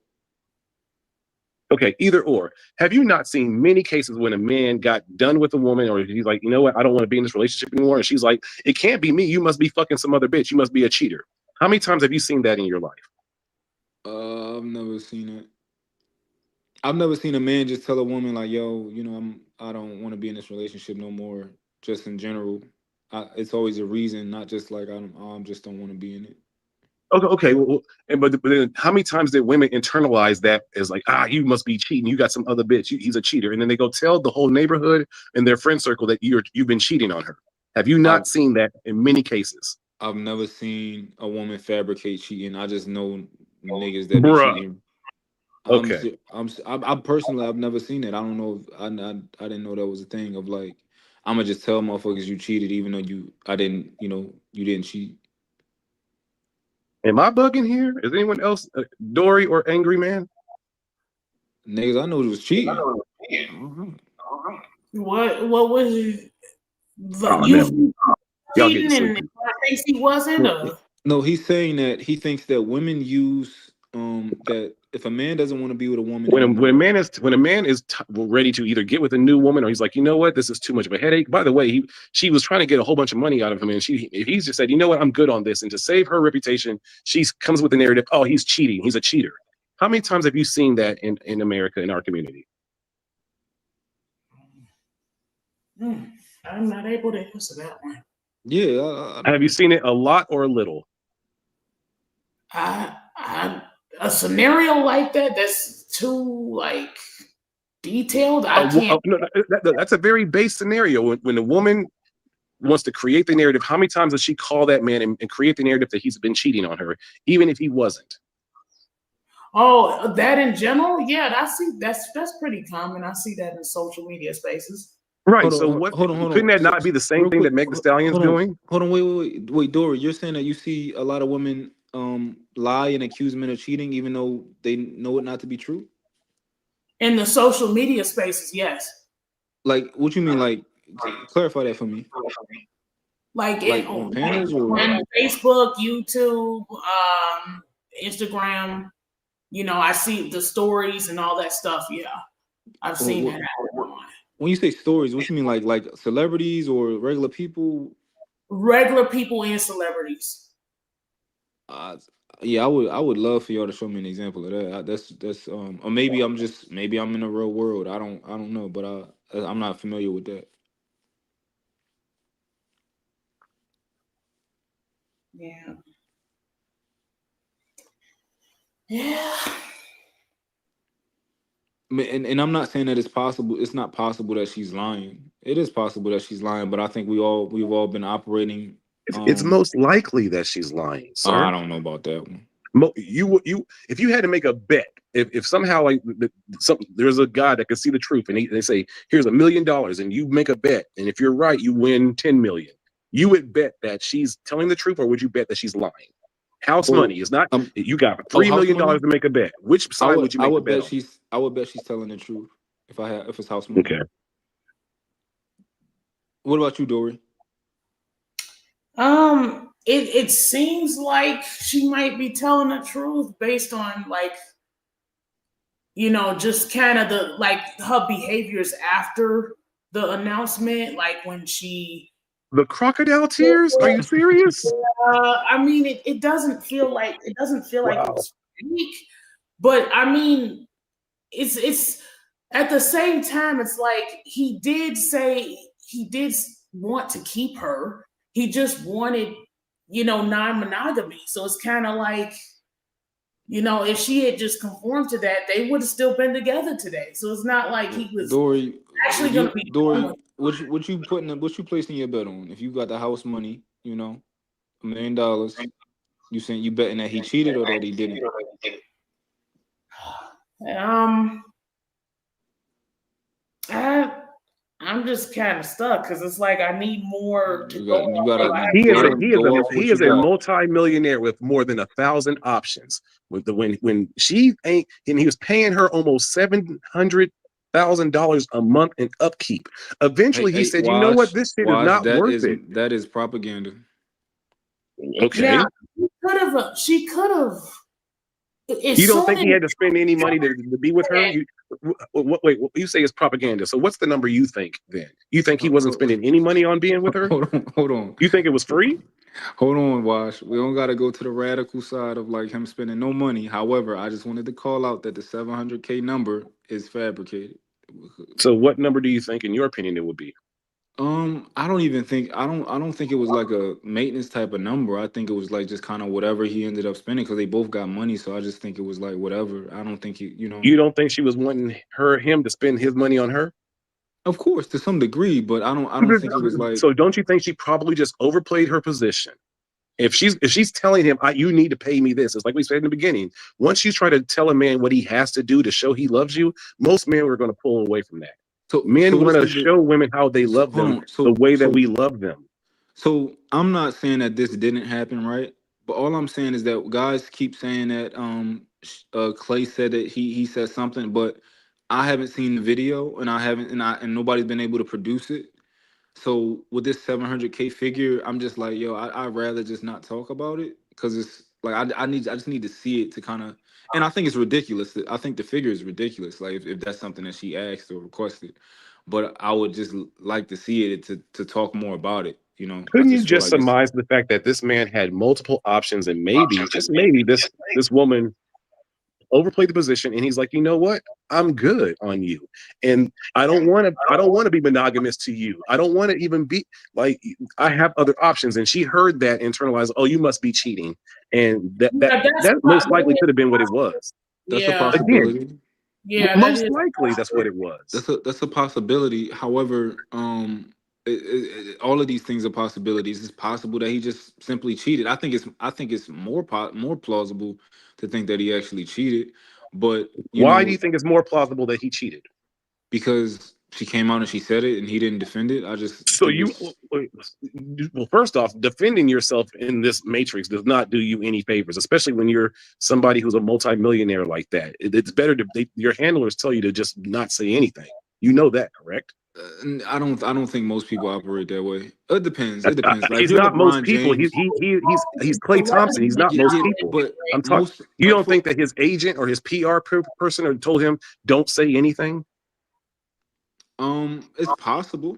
Okay, either or. Have you not seen many cases when a man got done with a woman, or he's like, you know what, I don't want to be in this relationship anymore, and she's like, it can't be me. You must be fucking some other bitch. You must be a cheater. How many times have you seen that in your life? I've never seen it. I've never seen a man just tell a woman like, "Yo, I don't want to be in this relationship no more." Just in general, it's always a reason, not just like I just don't want to be in it. Okay. Well, but then how many times did women internalize that as like, you must be cheating. You got some other bitch. He's a cheater, and then they go tell the whole neighborhood and their friend circle that you've been cheating on her. Have you I've not seen that in many cases? I've never seen a woman fabricate cheating. I just know niggas that be Bruh. cheating. Okay. I personally I've never seen it. I don't know if I didn't know that was a thing of like I'm gonna just tell motherfuckers you cheated even though I didn't you didn't cheat. Am I bugging here? Is anyone else Dory or Angry Man? Niggas I know was cheating. What was you Oh, never. Y'all getting cheating and sleepy. I think he wasn't No, he's saying that he thinks that women use that if a man doesn't want to be with a woman When a anymore. man is ready to either get with a new woman or he's like, you know what, this is too much of a headache. By the way, she was trying to get a whole bunch of money out of him, and he's just said, you know what, I'm good on this. And to save her reputation, she comes with the narrative, oh, he's cheating, he's a cheater. How many times have you seen that in America, in our community? I'm not able to answer that one. Yeah. Have you seen it a lot or a little? A scenario like that's too like detailed. I can't. No, that's a very base scenario. When a woman wants to create the narrative, how many times does she call that man and create the narrative that he's been cheating on her, even if he wasn't? Oh, that in general, yeah, I see. That's pretty common. I see that in social media spaces. Right. Hold So on, what hold on, hold couldn't on. that So, not be the same real thing quick, that Meg the Stallion's doing? hold on, wait, Dory. You're saying that you see a lot of women lie and accuse men of cheating, even though they know it not to be true. In the social media spaces, yes. Like, what you mean? Like, clarify that for me. Like Like on panels or on Facebook, YouTube, Instagram. You know, I see the stories and all that stuff. Yeah, I've seen that happen. when you say stories, what you mean? Like celebrities or regular people? Regular people and celebrities. Yeah, I would love for y'all to show me an example of that. That's or maybe I'm in the real world. I don't know, but I'm not familiar with that. Yeah. Yeah. And I'm not saying that it's possible. It's not possible that she's lying. It is possible that she's lying, but I think we've all been operating. It's most likely that she's lying, I sir. don't know about that one. If you had to make a bet, if somehow like there's a guy that can see the truth, and they say here's $1 million, and you make a bet, and if you're right, you win 10 million. You would bet that she's telling the truth, or would you bet that she's lying? House money is not. You got $3 house million money? to make a bet. Which side would you make the bet on? I would bet she's telling the truth if it's house money. Okay. What about you, Dory? It seems like she might be telling the truth based on like, you know, just kind of the like her behaviors after the announcement, like when she the crocodile tears. Are you serious? I mean, it doesn't feel like it was fake, but I mean, it's at the same time, it's like he did say he did want to keep her. He just wanted, you know, non-monogamy. So it's kind of like, you know, if she had just conformed to that, they would have still been together today. So it's not like he was Dory, actually going to be. Dory, what you placing your bet on? If you got the house money, you know, $1 million, you saying you betting that he cheated or that he didn't? I'm just kind of stuck because it's like I need more to go. He is a multi-millionaire with more than 1,000 options. With the when she ain't, and he was paying her almost $700,000 a month in upkeep. Eventually, he said, "You know what? This shit is not worth it." That is propaganda. Okay. Now, she could have. You don't think he had to spend any money to be with her? Wait, you say it's propaganda. So what's the number you think then? You think he wasn't spending any money on being with her? Hold on. You think it was free? Hold on, Wash. We don't got to go to the radical side of like him spending no money. However, I just wanted to call out that the 700K number is fabricated. So what number do you think, in your opinion, it would be? I don't think it was like a maintenance type of number. I think it was like just kind of whatever he ended up spending because they both got money. So I just think it was like whatever. I don't think You don't think she was wanting him to spend his money on her? Of course, to some degree, but I don't think it was like. So don't you think she probably just overplayed her position? If she's telling him, you need to pay me this, it's like we said in the beginning. Once you try to tell a man what he has to do to show he loves you, most men are going to pull away from that. So men want to show women how they love them the way that we love them. So I'm not saying that this didn't happen, right? But all I'm saying is that guys keep saying that Clay said that he said something, but I haven't seen the video and and nobody's been able to produce it. So with this 700K figure, I'm just like, yo, I'd rather just not talk about it because it's like I just need to see it to kind of, and I think it's ridiculous. I think the figure is ridiculous. Like if that's something that she asked or requested, but I would just like to see it to talk more about it. You know, couldn't you just surmise the fact that this man had multiple options and maybe just maybe this woman overplayed the position, and he's like, you know what? I'm good on you, and I don't want to be monogamous to you. I don't want to even be like, I have other options. And she heard that, internalized, oh, you must be cheating, and Yeah, that's that most likely could have been what it was. That's a yeah, Again, possibility. yeah, that most is. likely that's what it was. That's a possibility. However, all of these things are possibilities. It's possible that he just simply cheated. I think it's more plausible to think that he actually cheated. But you Why do know, you think it's more plausible that he cheated? because she came out and she said it and he didn't defend it, I just So think you, it's well, first off, defending yourself in this matrix does not do you any favors, especially when you're somebody who's a multimillionaire like that. It's better to your handlers tell you to just not say anything. You know that, correct? I don't think most people operate that way. It depends. It depends. Like if He's you're not most LeBron people. James, He's Clay Thompson. He's not most yeah, people. but I'm talking. most You like don't for think that his agent or his PR person or told him don't say anything? it's possible.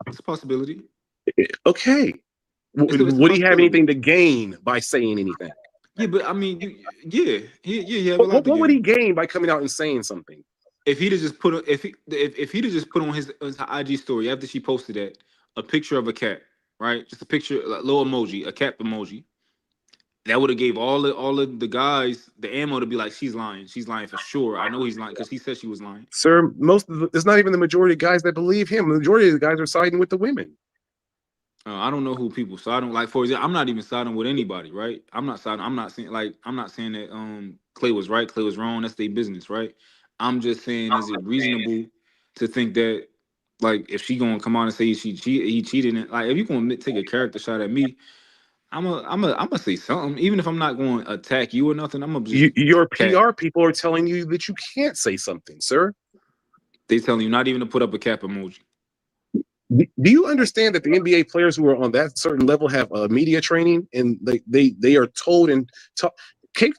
It's a possibility. Okay. It's a Would he have possibility. anything to gain by saying anything? Yeah, but I mean, you have a lot to What would he gain. gain by coming out and saying something? If he'd have just if he'd have just put on his IG story after she posted that a picture of a cat, right? Just a picture, a little emoji, a cat emoji. That would have gave all of the guys the ammo to be like, she's lying. She's lying for sure. I know he's lying because he said she was lying. Sir, it's not even the majority of guys that believe him. The majority of the guys are siding with the women. I don't know who people siding like. For example, I'm not even siding with anybody, right? I'm not siding. I'm not saying that Clay was right, Clay was wrong. That's their business, right? I'm just saying, is it reasonable to think that like if she gonna come on and say he cheated, and like if you gonna take a character shot at me, I'm gonna say something, even if I'm not going to attack you or nothing. I'm gonna just Your cat. PR people are telling you that you can't say something, sir. They telling you not even to put up a cap emoji. Do you understand that the NBA players who are on that certain level have media training, and they are told and taught?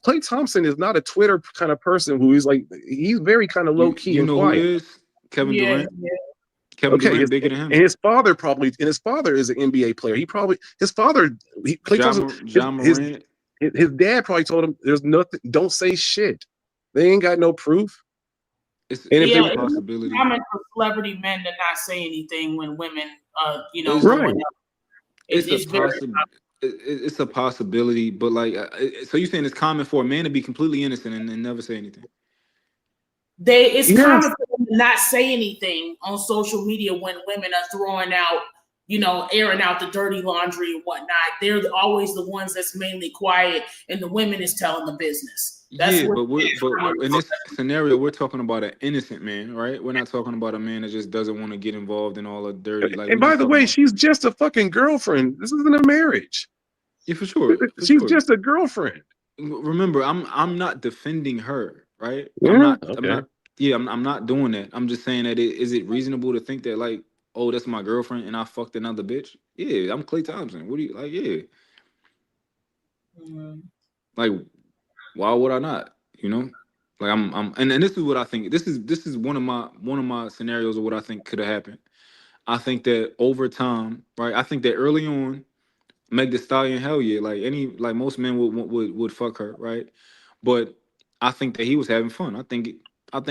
Clay Thompson is not a Twitter kind of person who is like, he's very kind of low key You and know who quiet. is Kevin Yeah, Durant? yeah. Kevin Okay, Durant bigger than him. and his father is an NBA player. His father, Clay Thompson, John Morant. his dad probably told him, "There's nothing. Don't say shit. They ain't got no proof." And if It's they Yeah, a it's possibility. common for celebrity men to not say anything when women, It's throwing right, up. it's a It's very it's a possibility, but like, so you saying it's common for a man to be completely innocent and never say anything? it's yes, common for them to not say anything on social media when women are throwing out, airing out the dirty laundry and whatnot. They're always the ones that's mainly quiet, and the women is telling the business. That's Yeah, what. but in this scenario, we're talking about an innocent man, right? We're not talking about a man that just doesn't want to get involved in all the dirty. Like and we're by just the talking way, about, she's just a fucking girlfriend. This isn't a marriage. yeah, for sure, for She's sure. just a girlfriend. Remember, I'm not defending her, right? Yeah, I'm okay. not yeah, I'm not doing that. I'm just saying that is it reasonable to think that like, oh, that's my girlfriend and I fucked another bitch? Yeah, I'm Clay Thompson. What do you like? Yeah, Mhm. like why would I not? You know, like and this is what I think. This is one of my scenarios of what I think could have happened. I think that over time, right? I think that early on, Meg the Stallion, hell yeah, like most men would fuck her, right? But I think that he was having fun. I think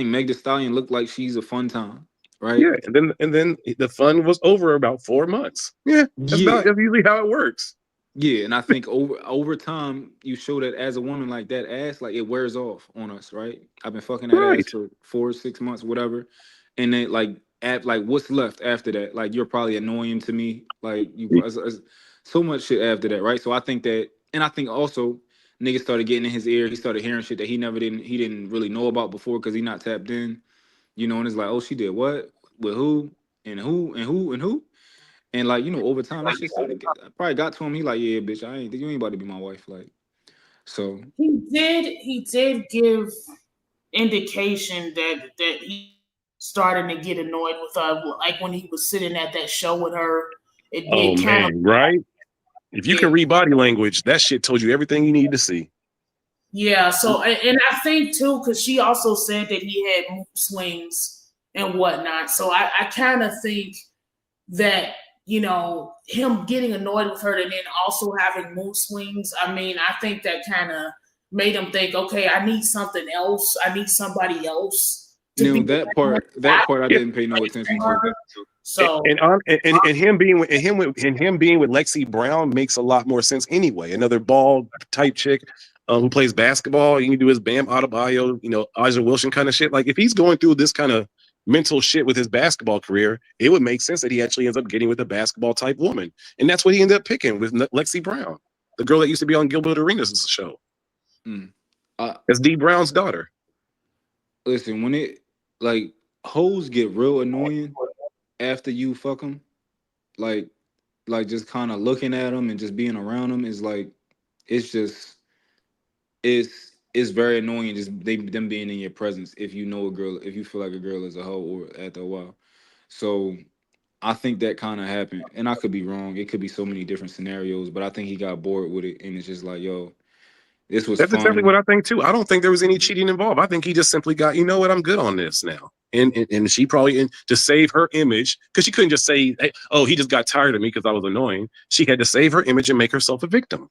Meg the Stallion looked like she's a fun time, right? Yeah, and then the fun was over about 4 months. Yeah, Yeah, that's usually how it works. yeah, and I think over time you show that as a woman like that ass like it wears off on us, right? I've been fucking that ass Right. for 4 6 months, whatever, and then like what's left after that? Like you're probably annoying to me, like so much shit after that, right? So I think that, and I think also niggas started getting in his ear. He started hearing shit that he didn't really know about before because he not tapped in, and it's like, oh, she did what with who and who and who and who. And like, over time that shit probably got to him. He like, yeah, bitch, you ain't about to be my wife. Like, so He did give indication that he starting to get annoyed with her, like when he was sitting at that show with her. It Oh did kind of, man, right? If you yeah, can read body language, that shit told you everything you need to see. yeah. So, and I think too, because she also said that he had mood swings and whatnot. So I kind of think that him getting annoyed with her and then also having mood swings. I mean, I think that kind of made him think, okay, I need something else. I need somebody else to Now be that part I Yeah. didn't pay no attention to. so And him being with Lexi Brown makes a lot more sense anyway. Another ball type chick who plays basketball. You can do his Bam Adebayo, A'ja Wilson kind of shit. Like if he's going through this kind of mental shit with his basketball career, it would make sense that he actually ends up getting with a basketball type woman, and that's what he ended up picking with Lexi Brown, the girl that used to be on Gilbert Arenas' show. Mm. That's Dee Brown's daughter. Listen, when it like hoes get real annoying after you fuck them, like just kind of looking at them and just being around them is like it's just it's very annoying just them being in your presence if you know a girl, if you feel like a girl is a hoe or after a while. So I think that kind of happened, and I could be wrong. It could be so many different scenarios, but I think he got bored with it, and it's just like, yo, this was That's exactly fun. what I think too. I don't think there was any cheating involved. I think he just simply got, you know what, I'm good on this now. And she probably, to save her image, because she couldn't just say, hey, oh, he just got tired of me because I was annoying. She had to save her image and make herself a victim,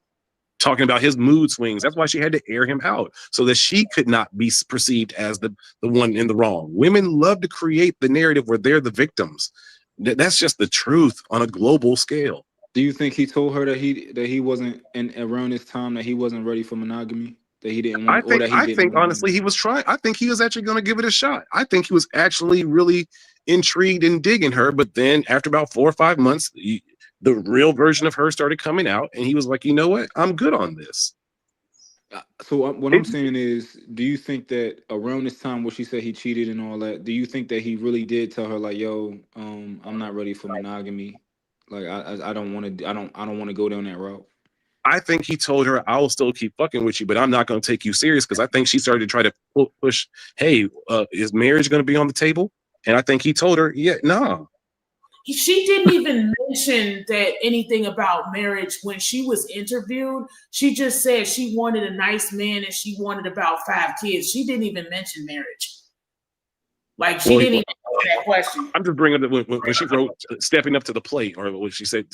talking about his mood swings. That's why she had to air him out so that she could not be perceived as the one in the wrong. Women love to create the narrative where they're the victims. That's just the truth on a global scale. Do you think he told her that he wasn't in around this time that he wasn't ready for monogamy? That he didn't want, or that he I didn't think want honestly he was trying. I think he was actually going to give it a shot. I think he was actually really intrigued and digging her. But then after about 4 or 5 months, the real version of her started coming out, and he was like, you know what, I'm good on this. So what I'm saying is, do you think that around this time where she said he cheated and all that, do you think that he really did tell her like, yo, I'm not ready for monogamy, like I don't want to, I don't want to go down that route? I think he told her, I will still keep fucking with you, but I'm not going to take you serious, because I think she started to try to push, hey, is marriage going to be on the table? And I think he told her, yeah, no. She didn't even mention that anything about marriage when she was interviewed. She just said she wanted a nice man and she wanted about 5 kids. She didn't even mention marriage. Like she didn't even answer that question. I'm just bringing it when she wrote stepping up to the plate, or when she said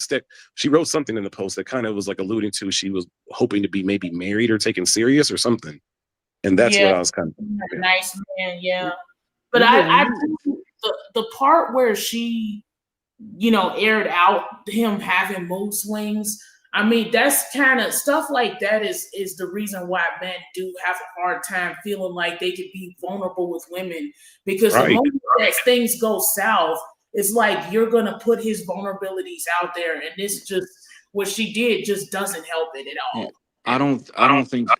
she wrote something in the post that kind of was like alluding to she was hoping to be maybe married or taken serious or something. And that's what I was kind of nice man, yeah. But I the part where she, aired out him having mood swings. I mean, that's kind of stuff like that is the reason why men do have a hard time feeling like they could be vulnerable with women, because the moment that things go south, it's like you're gonna put his vulnerabilities out there, and this just what she did just doesn't help it at all. Yeah.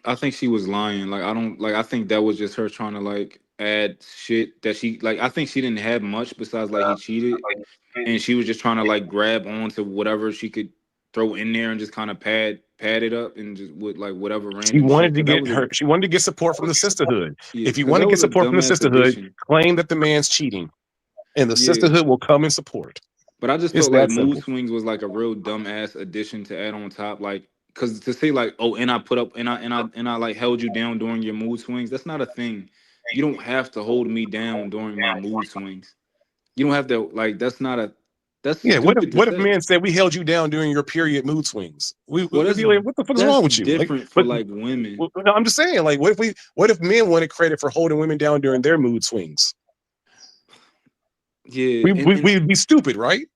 I think she was lying. Like I think that was just her trying to like add shit that she like. I think she didn't have much besides like he cheated, and she was just trying to like grab onto whatever she could throw in there and just kind of pad it up and just with like whatever she random wanted shit. to get her. She wanted to get support from the sisterhood. Yeah, If you because want that to get was a support from the dumbass sisterhood, addition. claim that the man's cheating, and the Yeah, sisterhood will come and support. but I just It's felt like that mood simple. swings was like a real dumbass addition to add on top. Like, because to say like, oh, and I put up and I like held you down during your mood swings. That's not a thing. You don't have to hold me down during my mood swings. You don't have to like. That's Yeah. stupid to What if say. men said we held you down during your period mood swings? Well, We'd be like, what the fuck is wrong with you? Like, different for but like women. no, I'm just saying, like, what if men wanted credit for holding women down during their mood swings? Yeah, We'd be stupid, right?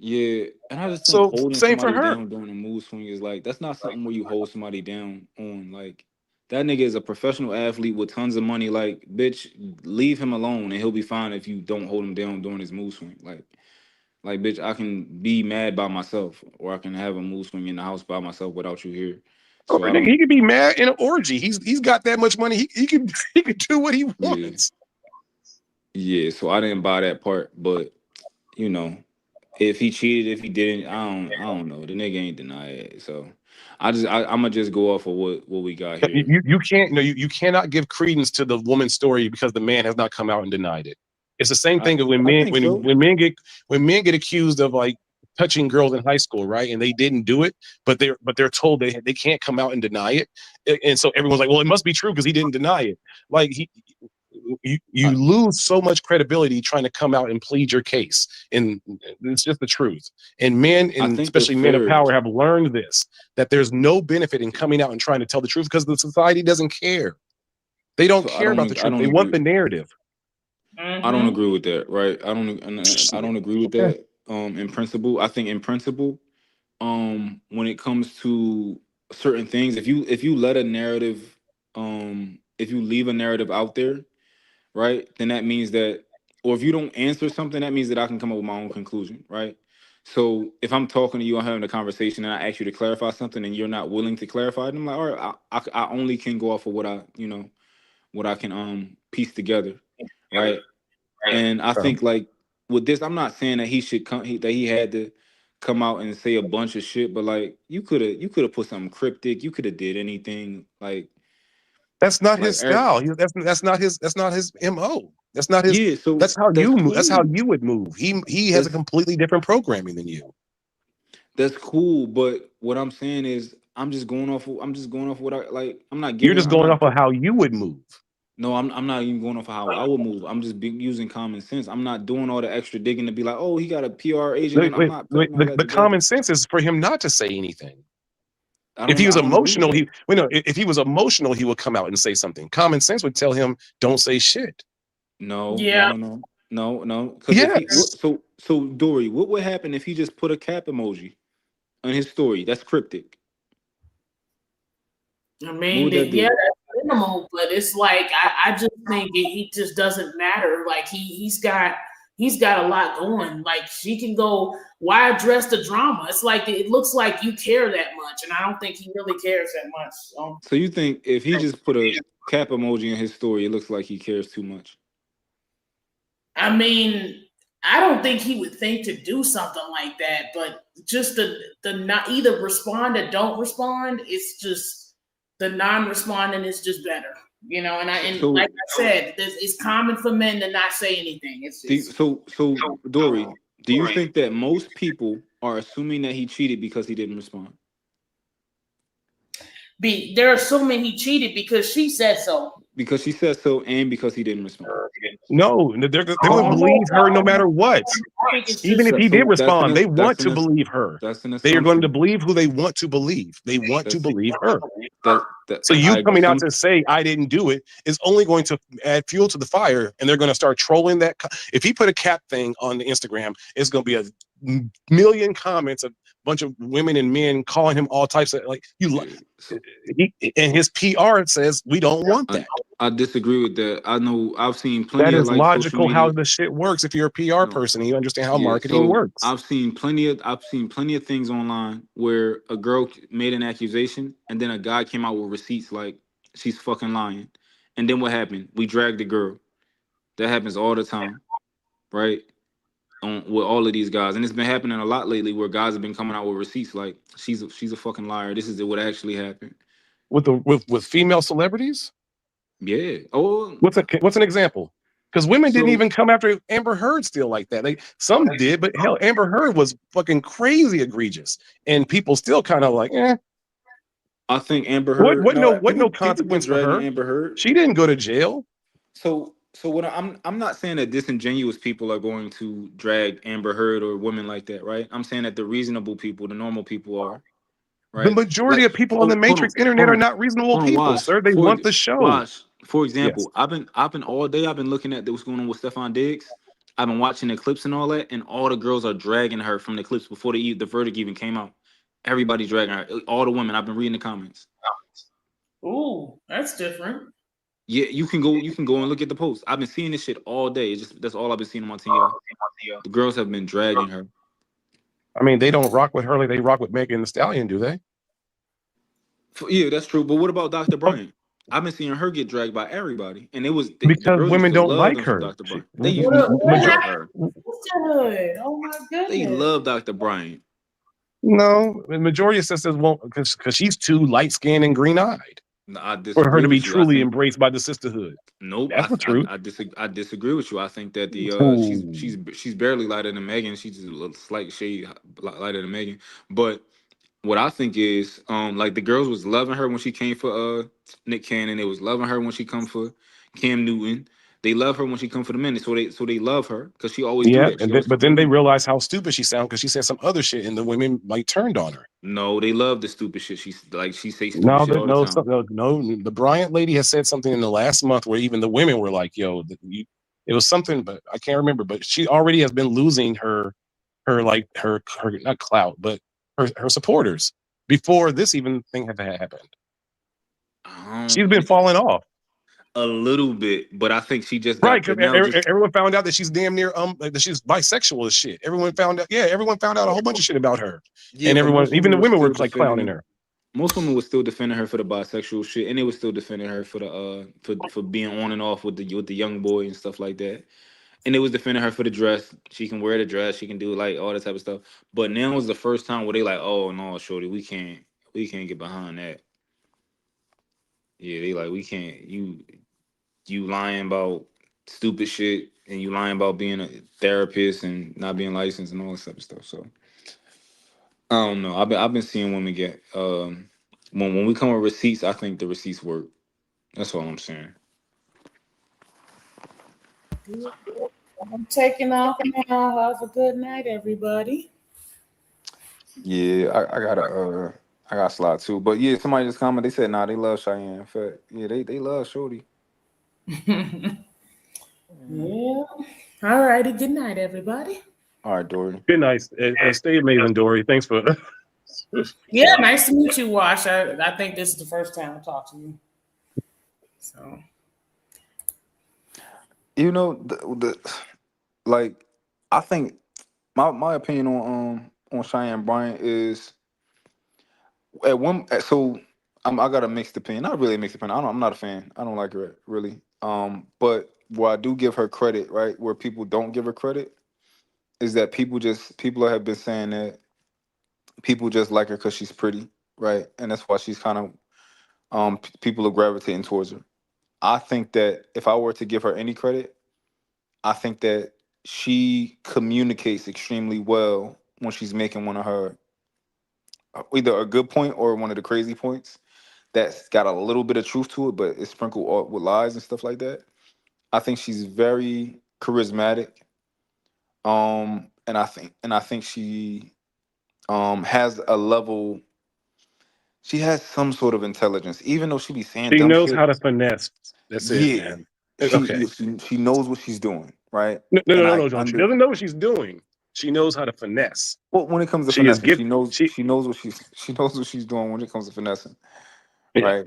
yeah, and I just think So holding same for somebody her. down during a mood swing is like that's not something where you hold somebody down on. Like that nigga is a professional athlete with tons of money. Like, bitch, leave him alone and he'll be fine if you don't hold him down during his mood swing. Like bitch, I can be mad by myself, or I can have a mood swing in the house by myself without you here. So I He don't. could be mad in an orgy. He's got that much money. He could do what he Yeah, wants. yeah. So I didn't buy that part, but you know. If he cheated, if he didn't, I don't know. The nigga ain't deny it. So I'm gonna just go off of what we got here. You can't you cannot give credence to the woman's story because the man has not come out and denied it. It's the same thing as when I men think so. when men get accused of like touching girls in high school, right? And they didn't do it, but they're told they can't come out and deny it. And so everyone's like, well, it must be true because he didn't deny it. Like you lose so much credibility trying to come out and plead your case, and it's just the truth. And men, I and think the especially men of fair. power, have learned this, that there's no benefit in coming out and trying to tell the truth because the society doesn't care. They don't So care about the I truth. don't They want agree. the narrative. I don't Mm-hmm. agree with that. Right. I don't agree with Okay. that. In principle, I think in principle, when it comes to certain things, if you let a narrative, if you leave a narrative out there, right, then that means that, or if you don't answer something, that means that I can come up with my own conclusion, right? So if I'm talking to you, I'm having a conversation, and I ask you to clarify something, and you're not willing to clarify it, I'm like, all right, I only can go off of what what I can piece together, right? And I So think like with this, I'm not saying that he should come, that he had to come out and say a bunch of shit, but like you could have put something cryptic, you could have did anything, that's not like his style. That's not his mo. That's not his. yeah, so That's how that's you move. That's how cool. you would move. He has a That's completely different programming than you. that's cool, but what I'm saying is I'm just going off what I like. You're just I'm going not off of how you would move. no, I'm not even going off of how I would move. I'm just using common sense. I'm not doing all the extra digging to be like, oh, he got a PR agent, and I'm not putting all that The together. common sense is for him not to say anything. If he was I don't agree with emotional, that. if he was emotional, he would come out and say something. Common sense would tell him, "Don't say shit." No, no, Yeah. no, no, no, no. Because if he Yes, so Dory, what would happen if he just put a cap emoji on his story? That's cryptic. I What mean, would that yeah, do? that's minimal, but it's like I just think it just doesn't matter. Like he's got a lot going. Like she can go, why address the drama? It's like it looks like you care that much, and I don't think he really cares that much. So So you think if he just put a cap emoji in his story, it looks like he cares too much? I mean, I don't think he would think to do something like that, but just the not either respond or don't respond, it's just the non-responding is just better. And So like I said, it's common for men to not say anything. It's just so Dory, do you think that most people are assuming that he cheated because he didn't respond? they're assuming he cheated because she said so. Because she said so, and because he didn't respond. no, they're going to No, believe her no matter what. I think it's Even just if he did So respond, they want to believe her. that's an They are going to assumption. believe who they want to believe. They want to That's believe her. that So you I coming out some to say I didn't do it is only going to add fuel to the fire, and they're going to start trolling that. If he put a cap thing on the Instagram, it's going to be a million comments, a bunch of women and men calling him all types of like you. yeah, so And his PR says we don't want I that. I disagree with that. I know I've seen plenty That of is like social logical how media. the shit works. If you're a PR No, person and you understand how yeah. marketing So works. I've seen plenty of things online where a girl made an accusation and then a guy came out with receipts like she's fucking lying. And then what happened? We dragged the girl. That happens all the time, right? On with all of these guys, and it's been happening a lot lately where guys have been coming out with receipts like she's a fucking liar. This is what actually happened. With female celebrities. Yeah. Oh, What's an example? Because women didn't so even come after Amber Heard still like that. Some did, but hell, Amber Heard was fucking crazy egregious, and people still kind of like, eh. I think Amber Heard. No, What no people been consequence for dragging her? Amber Heard. She didn't go to jail. So what I'm not saying that disingenuous people are going to drag Amber Heard or women like that, right? I'm saying that the reasonable people, the normal people are, The right? majority Like, of people on the Matrix hold internet are on, not reasonable hold on, people, watch. sir. They want the show. For Yes. example, I've been all day. I've been looking at what's going on with Stefan Diggs. I've been watching the clips and all that, and all the girls are dragging her from the clips before the verdict even came out. Everybody's dragging her. All the women. I've been reading the comments. ooh, that's different. Yeah, you can go and look at the post. I've been seeing this shit all day. It's just that's all I've been seeing on my TL. The girls have been dragging her. I mean, they don't rock with her like they rock with Megan Thee Stallion, do they? Yeah, that's true. But what about Dr. Bryant? I've been seeing her get dragged by everybody, and the Because girls used women to don't love like them some her. Dr. Bryant. They used to What love happened her. to sisterhood? Oh my They goodness. love Dr. Bryant. No, the majority of sisters won't because she's too light skinned and green eyed No, I for her disagree to be with you. I truly think embraced by the sisterhood. nope. That's the truth. I disagree with you. I think that the Ooh. she's barely lighter than Megan. She's just a little slight shade lighter than Megan. But what I think is like the girls was loving her when she came for Nick Cannon. They was loving her when she come for Cam Newton. They love her when she come for the men, so they love her because she always do that. She always but come for then the they men. realized how stupid she sounded because she said some other shit, and the women like turned on her. No, they love the stupid shit. She say stupid No, shit all the time. the Bryant lady has said something in the last month where even the women were like, "Yo, it was something," but I can't remember. But she already has been losing her not clout, but her supporters before this even thing had happened. She's been falling off. A little bit, but I think she just Right, got because the now. Just everyone found out that she's damn near like, that she's bisexual as shit. Everyone found out, everyone found out a whole bunch of shit about her, yeah, and but everyone, most even women the were women, were still like clowning defending. her. Most women were still defending her for the bisexual shit, and they were still defending her for the for being on and off with the young boy and stuff like that. And they was defending her for the dress. She can wear the dress. She can do like all that type of stuff. But now was the first time where they like, oh no, shorty, we can't get behind that. Yeah, they like we can't. You lying about stupid shit, and you lying about being a therapist and not being licensed and all this type of stuff. So I don't know. I've been seeing women get when we come with receipts. I think the receipts work. That's all I'm saying. I'm taking off now. Have a good night, everybody. Yeah, I got a slide too. But yeah, somebody just commented. They said, nah, they love Cheyenne. In fact, yeah, they love Shorty. Yeah. All righty. Good night, everybody. All right, Dory. Good night, stay amazing, Dory. Thanks for. Yeah, nice to meet you, Wash. I think this is the first time I talked to you. So You know the like I think my opinion on Cheyenne Bryant is so I got a mixed opinion. Not really a mixed opinion. I'm not a fan. I don't like her really. But where I do give her credit, right, where people don't give her credit, is that people have been saying that people just like her because she's pretty, right, and that's why she's kind of people are gravitating towards her. I think that if I were to give her any credit, I think that she communicates extremely well when she's making one of her either a good point or one of the crazy points that's got a little bit of truth to it, but it's sprinkled with lies and stuff like that. I think she's very charismatic. And I think she has a level. She has some sort of intelligence, even though she be saying She dumb knows shit. how to finesse. That's it, Yeah, man. she Okay. she, she knows what she's doing, right? No, no, And no, no, I no, John. She under doesn't know what she's doing. She knows how to finesse. well, when it comes to She is finessing, gift. She, she knows what she knows what she's doing when it comes to finessing, yeah. right?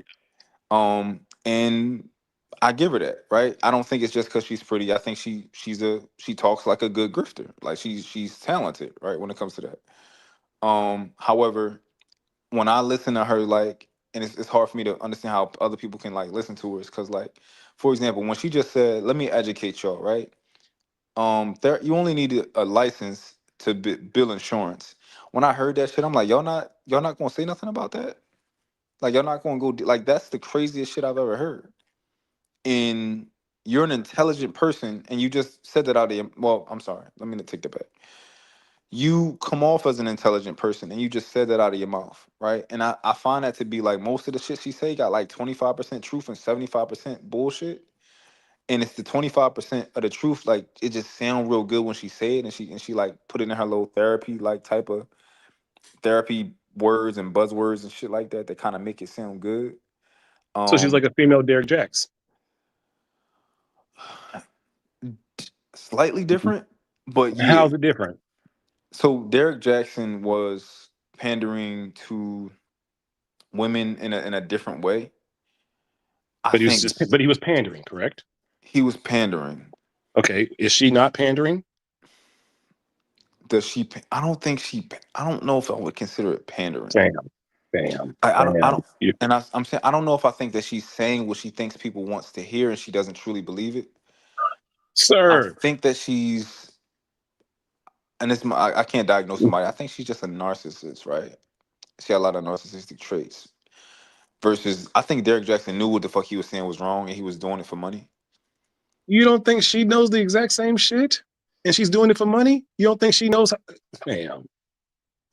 And I give her that, right? I don't think it's just because she's pretty. I think she talks like a good grifter. Like she's talented, right? When it comes to that. However, when I listen to her, like, and it's hard for me to understand how other people can like listen to her, is because, like, for example, when she just said, "Let me educate y'all," right? There you only need a license to bill insurance. When I heard that shit, I'm like, y'all not gonna say nothing about that? Like, y'all not gonna go like that's the craziest shit I've ever heard. And you're an intelligent person, and you just said that out of your. Well, I'm sorry. Let me take that back. You come off as an intelligent person, and you just said that out of your mouth, right? And I find that to be like most of the shit she say got like 25% truth and 75% bullshit. And it's the 25% of the truth, like it just sound real good when she say it, and she like put it in her little therapy like type of therapy words and buzzwords and shit like that that kind of make it sound good. So she's like Um a female Derek Jacks. Slightly different, but yeah. How's it different? So Derek Jackson was pandering to women in a different way. I think But he was pandering, correct? he was pandering. Okay. Is she not pandering? Does she? I don't think she. I don't know if I would consider it pandering. Damn, damn, I don't. I damn. don't. And I'm saying I don't know if I think that she's saying what she thinks people wants to hear, and she doesn't truly believe it. I Sir. think that she's, and I can't diagnose somebody. I think she's just a narcissist, right? She had a lot of narcissistic traits. Versus, I think Derek Jackson knew what the fuck he was saying was wrong, and he was doing it for money. You don't think she knows the exact same shit? And she's doing it for money? You don't think she knows how? Damn.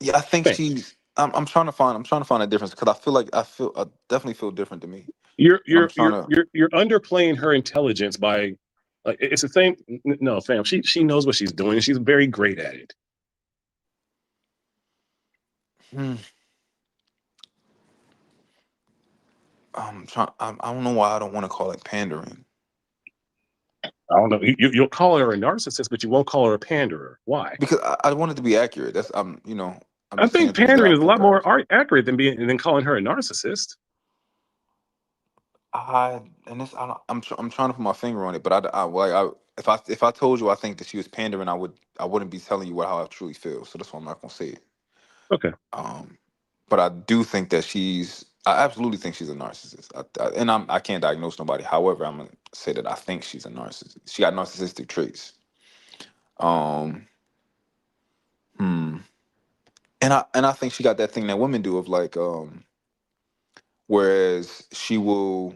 Yeah, I think Damn. she's. I'm trying to find a difference because I definitely feel different to me. You're But I'm you're trying you're to. you're you're underplaying her intelligence by Like it's the same. No, fam. She knows what she's doing, and she's very great at it. I don't know why I don't want to call it pandering. I don't know. You'll call her a narcissist, but you won't call her a panderer. Why? Because I want it to be accurate. That's I'm I just saying think things that pandering I is a think lot are more accurate. accurate than calling her a narcissist. I and this I don't, I'm trying to put my finger on it, but if I told you I think that she was pandering, I wouldn't be telling you how I truly feel. So that's why I'm not gonna say it. Okay. But I do think that I absolutely think she's a narcissist. I can't diagnose nobody. However, I'm gonna say that I think she's a narcissist. She got narcissistic traits. Um, hmm. And I think she got that thing that women do of like, whereas she will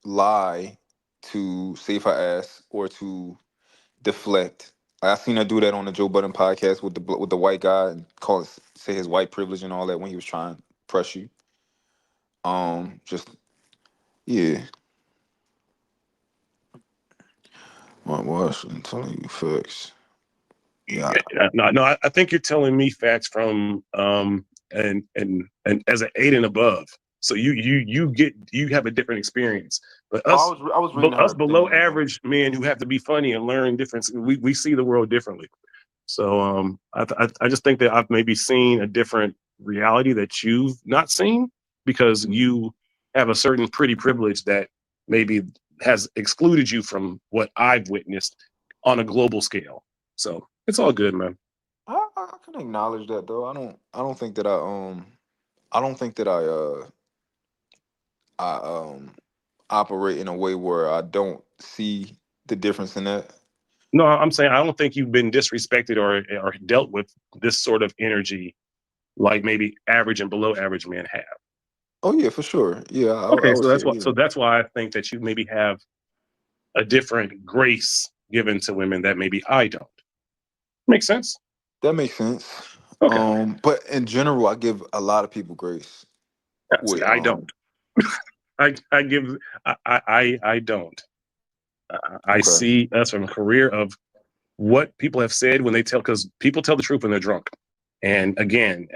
lie to save her ass or to deflect. I seen her do that on the Joe Budden podcast with the white guy and say his white privilege and all that when he was trying to press you. Just yeah. What was I'm telling you facts. Yeah. No. I think you're telling me facts from and as an 8 and above. So you have a different experience. But Oh, us I was reading us her below thing. average men who have to be funny and learn difference, we see the world differently. So I just think that I've maybe seen a different reality that you've not seen because you have a certain pretty privilege that maybe has excluded you from what I've witnessed on a global scale. So it's all good, man. I can acknowledge that though. I don't think that I don't think that I operate in a way where I don't see the difference in that. No, I'm saying I don't think you've been disrespected or dealt with this sort of energy like maybe average and below average men have. Oh yeah, for sure. Yeah, I Okay, would say yeah. so that's why I think that you maybe have a different grace given to women that maybe I don't. Makes sense. That makes sense. Okay. But in general, I give a lot of people grace. See, With I don't. I give I don't. I Okay. see us from a career of what people have said when they tell because people tell the truth when they're drunk. And again,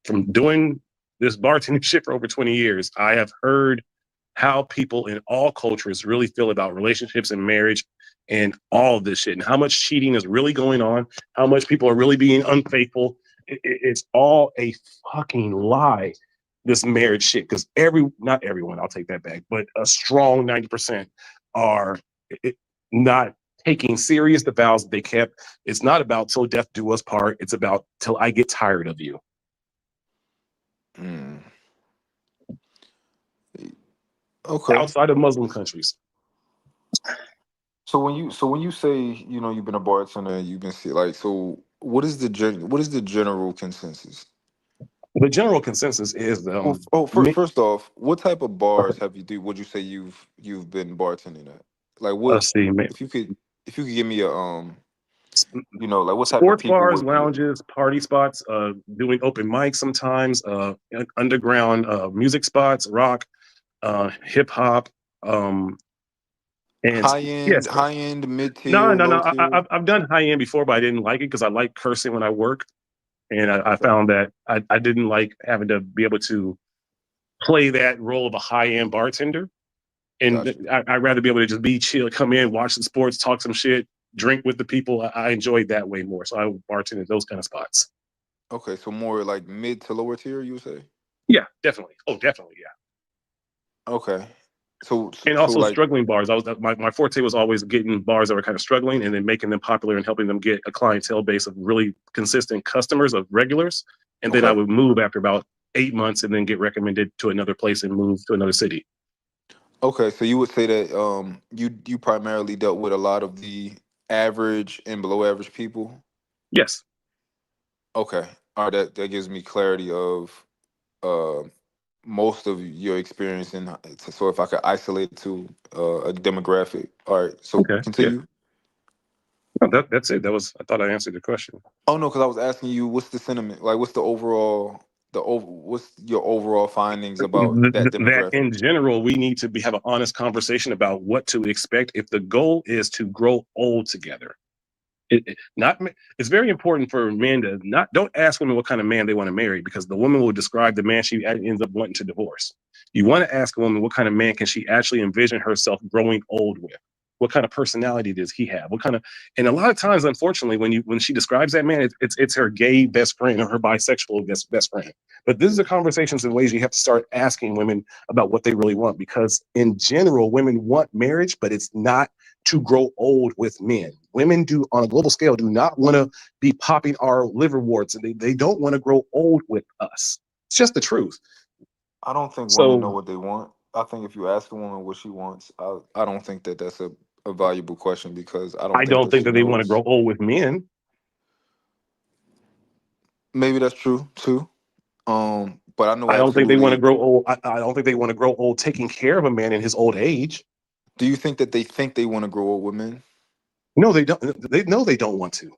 from doing this bartending shit for over 20 years, I have heard how people in all cultures really feel about relationships and marriage and all of this shit and how much cheating is really going on, how much people are really being unfaithful. It's all a fucking lie, this marriage shit. Because not everyone, I'll take that back, but a strong 90% are not taking serious the vows that they kept. It's not about till death do us part. It's about till I get tired of you. Okay. Outside of Muslim countries. So when you say you've been a bartender and you've been what is the general consensus? The general consensus is First off, what type of bars would you say you've been bartending at? Like what let's see, if you could give me a like what type of sports people bars, would be lounges, party spots, doing open mics sometimes, underground music spots, rock, hip hop, and yes, high end, mid no, tier, no, low no. tier? I've done high end before, but I didn't like it because I like cursing when I work, and I Okay. found that I didn't like having to be able to play that role of a high end bartender. And Got you. I'd rather be able to just be chill, come in, watch the sports, talk some shit, drink with the people. I enjoyed that way more. So I bartend at those kind of spots. Okay, so more like mid to lower tier, you would say? Yeah, definitely. Oh, definitely. Yeah. Okay. And So also like struggling bars. My forte was always getting bars that were kind of struggling and then making them popular and helping them get a clientele base of really consistent customers of regulars. And then I okay. would move after about 8 months and then get recommended to another place and move to another city. Okay, so you would say that you primarily dealt with a lot of the average and below average people? Yes. Okay. All right, that gives me clarity of uh most of your experience so if I could isolate it to a demographic. All right, so Okay. Yeah. continue. No, that's it. I thought I answered the question. Oh no, because I was asking you what's the sentiment? Like what's the overall what's your overall findings about that That demographic? in general, we need to have an honest conversation about what to expect if the goal is to grow old together. Not it's very important for men to not don't ask women what kind of man they want to marry, because the woman will describe the man she ends up wanting to divorce. You want to ask a woman what kind of man can she actually envision herself growing old with. What kind of personality does he have? What kind of, and a lot of times, unfortunately, when she describes that man, it's her gay best friend or her bisexual best friend. But this is the conversations and ways you have to start asking women about what they really want, because in general, women want marriage, but it's not to grow old with men. Women do, on a global scale, do not want to be popping our liverworts, and they don't want to grow old with us. It's just the truth. I don't think women know So what they want. I think if you ask a woman what she wants, I don't think that that's a valuable question, because I don't I think don't that think she that they want to knows. grow old with men. Maybe that's true too. But I know I don't think they want to absolutely. grow old. I don't think they want to grow old taking care of a man in his old age. Do you think that they want to grow old with men? No, they don't. They know they don't want to.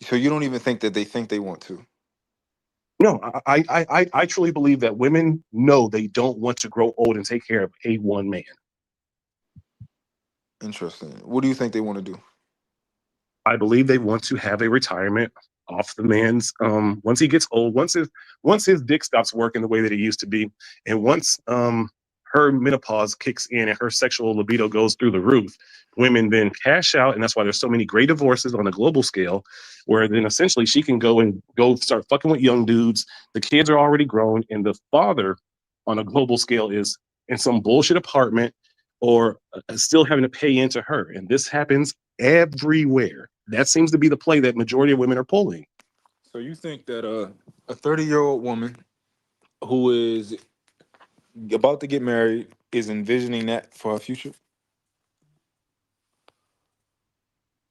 So you don't even think they want to? No, I truly believe that women know they don't want to grow old and take care of a one man. Interesting. What do you think they want to do? I believe they want to have a retirement off the man's once he gets old, once his dick stops working the way that it used to be, and once her menopause kicks in and her sexual libido goes through the roof, women then cash out, and that's why there's so many gray divorces on a global scale, where then essentially she can go start fucking with young dudes. The kids are already grown, and the father on a global scale is in some bullshit apartment or still having to pay into her. And this happens everywhere. That seems to be the play that majority of women are pulling. So you think that a 30-year-old woman who is about to get married is envisioning that for her future?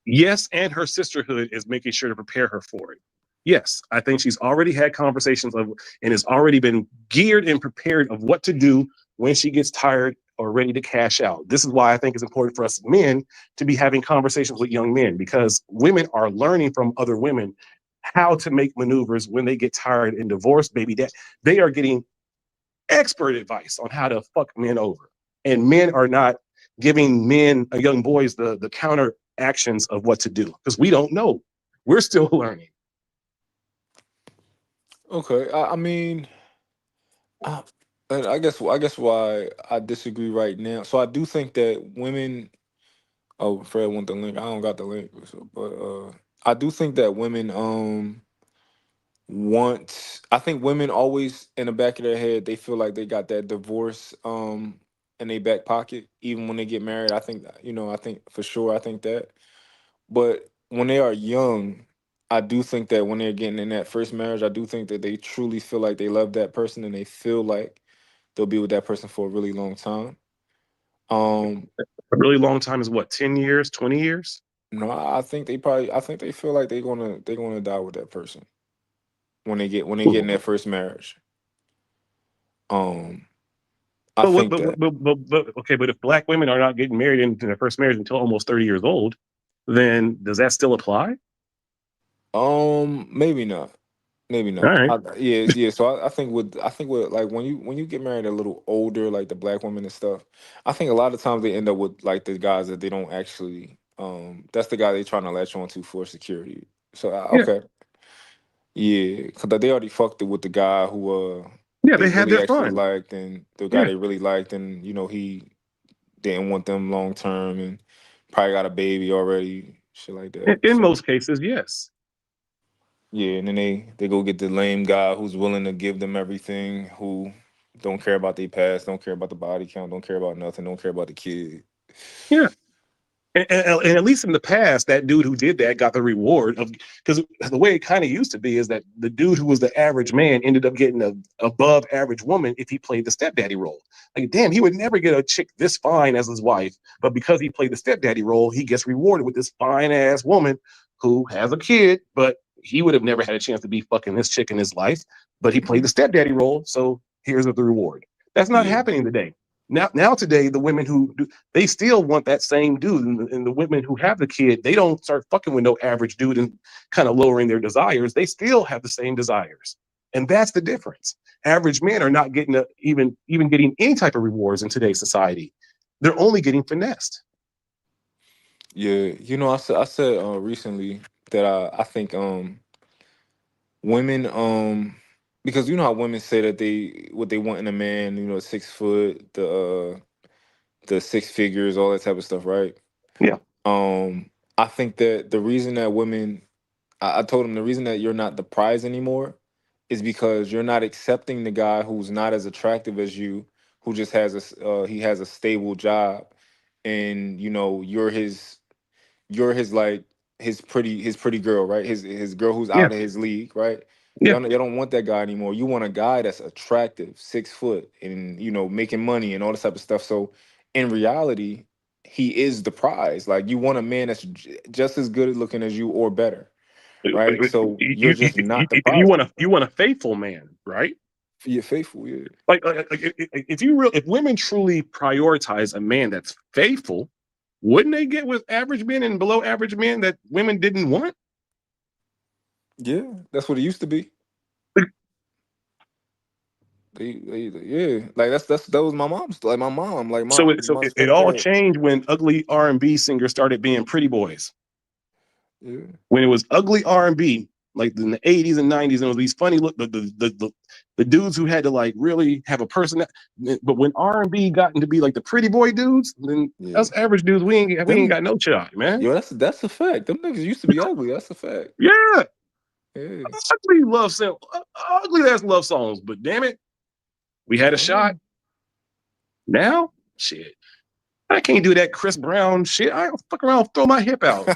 Yes, and her sisterhood is making sure to prepare her for it. Yes, I think she's already had conversations of and has already been geared and prepared of what to do when she gets tired or ready to cash out. This is why I think it's important for us men to be having conversations with young men, because women are learning from other women how to make maneuvers when they get tired and divorced, baby. That they are getting expert advice on how to fuck men over. And men are not giving men, young boys, the counter actions of what to do, because we don't know. We're still learning. Okay. I mean, I, and I guess why I disagree right now. So I do think that women. Oh, Fred want the link. I don't got the link, so, but I do think that women want. I think women always in the back of their head they feel like they got that divorce in their back pocket even when they get married. I think I think for sure I think that. But when they are young, I do think that when they're getting in that first marriage, I do think that they truly feel like they love that person and they feel like they'll be with that person for a really long time. Um, A really long time is what, 10 years, 20 years? no, I think they feel like they're gonna die with that person when they get in But, that first marriage. Um, I but, think but, that. okay, but if black women are not getting married into their first marriage until almost 30 years old, then does that still apply? Maybe not. Maybe All not. right. Yeah. So I think with like when you get married a little older, like the black women and stuff, I think a lot of times they end up with like the guys that they don't actually. That's the guy they trying to latch onto for security. So Yeah. okay, yeah, because they already fucked it with the guy who Yeah, they they had really their actually fun. liked, and the guy Yeah. they really liked, and he didn't want them long term, and probably got a baby already, shit like that. In So. most cases, yes. Yeah, and then they go get the lame guy who's willing to give them everything, who don't care about their past, don't care about the body count, don't care about nothing, don't care about the kid. Yeah. And at least in the past, that dude who did that got the reward of, because the way it kind of used to be is that the dude who was the average man ended up getting a above average woman if he played the stepdaddy role. Like, damn, he would never get a chick this fine as his wife, but because he played the stepdaddy role, he gets rewarded with this fine ass woman who has a kid, but he would have never had a chance to be fucking this chick in his life. But he played the stepdaddy role, so here's the reward. That's not Yeah, happening today. Now today, the women who do, they still want that same dude, and the women who have the kid, they don't start fucking with no average dude and kind of lowering their desires. They still have the same desires. And that's the difference. Average men are not getting even getting any type of rewards in today's society. They're only getting finessed. Yeah, I said recently that I think women because you know how women say that they what they want in a man, 6 foot, the six figures, all that type of stuff, right? Yeah. I think that the reason that women I told him the reason that you're not the prize anymore is because you're not accepting the guy who's not as attractive as you, who just has he has a stable job, and you're his like his pretty girl, right? His girl who's Yeah. out of his league, right? Yeah. You don't want that guy anymore. You want a guy that's attractive, 6 foot, and making money and all this type of stuff. So in reality, he is the prize. Like you want a man that's just as good at looking as you or better, right? So you're just not the You prize want anymore. a faithful man, right? You're faithful, yeah. If women truly prioritize a man that's faithful, wouldn't they get with average men and below average men that women didn't want? Yeah, that's what it used to be. Yeah, like that was my mom's, like my mom, like my So my it all stepdad. changed when ugly R&B singers started being pretty boys. Yeah, When it was ugly R&B, like in the 80s and 90s, and it was these funny look the dudes who had to like really have a person. But when R&B got into be like the pretty boy dudes, then yeah. us average dudes, we ain't Them, got no shot, man. yo, that's a fact. Them niggas used to be ugly. That's a fact. Yeah, Yeah, ugly ass love songs. But damn it, we had a I know. shot. Now, shit, I can't do that Chris Brown shit. I fuck around, throw my hip out.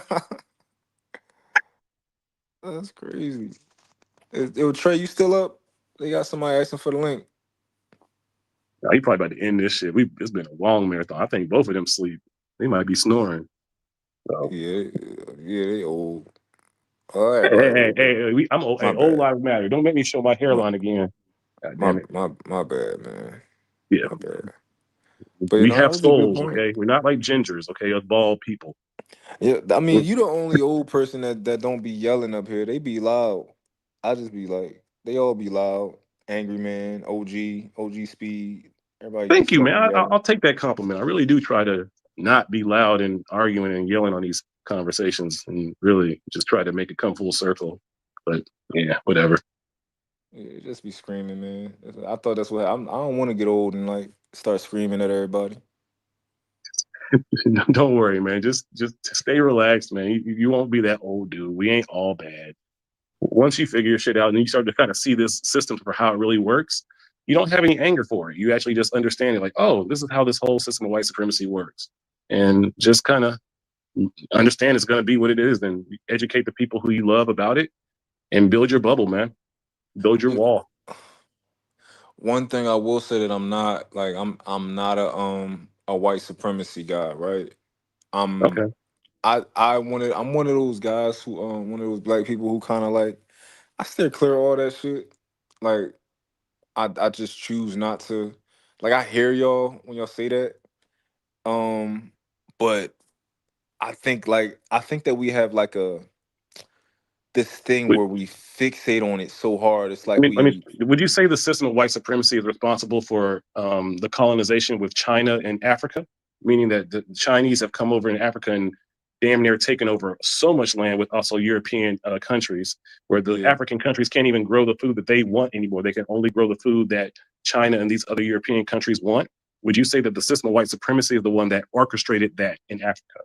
That's crazy. Trey, you still up? They got somebody asking for the link. Nah, he probably about to end this shit. It's been a long marathon. I think both of them sleep. They might be snoring. So Yeah, yeah, they old. All right, hey, all right, hey, well, hey, well, I'm old. my Hey, old bad. lives matter. Don't make me show my My hairline again. God my damn it. my bad, man. Yeah, My bad. But we that have was a good souls. point. Okay, we're not like gingers. Okay, us bald people. Yeah, I We're- mean, you the only old person that don't be yelling up here. They be loud. I just be like, they all be loud. Angry Man, OG Speed. Everybody Thank just you, don't man. be yelling. I'll take that compliment. I really do try to not be loud and arguing and yelling on these conversations, and really just try to make it come full circle. But yeah, whatever. Yeah, just be screaming, man. I thought that's what I don't want to get old and like start screaming at everybody. Don't worry, man. Just stay relaxed, man. You won't be that old dude. We ain't all bad. Once you figure your shit out and you start to kind of see this system for how it really works, you don't have any anger for it. You actually just understand it, like, oh, this is how this whole system of white supremacy works, and just kind of understand it's going to be what it is. Then educate the people who you love about it, and build your bubble, man. Build your Yeah. wall. One thing I will say that I'm not like I'm not a white supremacy guy, right? I'm Okay. I'm one of those guys who one of those black people who kind of like I steer clear of all that shit. Like I just choose not to. Like I hear y'all when y'all say that. Um, but I think that we have like this thing where we fixate on it so hard. It's like we Would you say the system of white supremacy is responsible for the colonization with China and Africa? Meaning that the Chinese have come over in Africa and damn near taken over so much land with also European countries, where the yeah. African countries can't even grow the food that they want anymore. They can only grow the food that China and these other European countries want. Would you say that the system of white supremacy is the one that orchestrated that in Africa?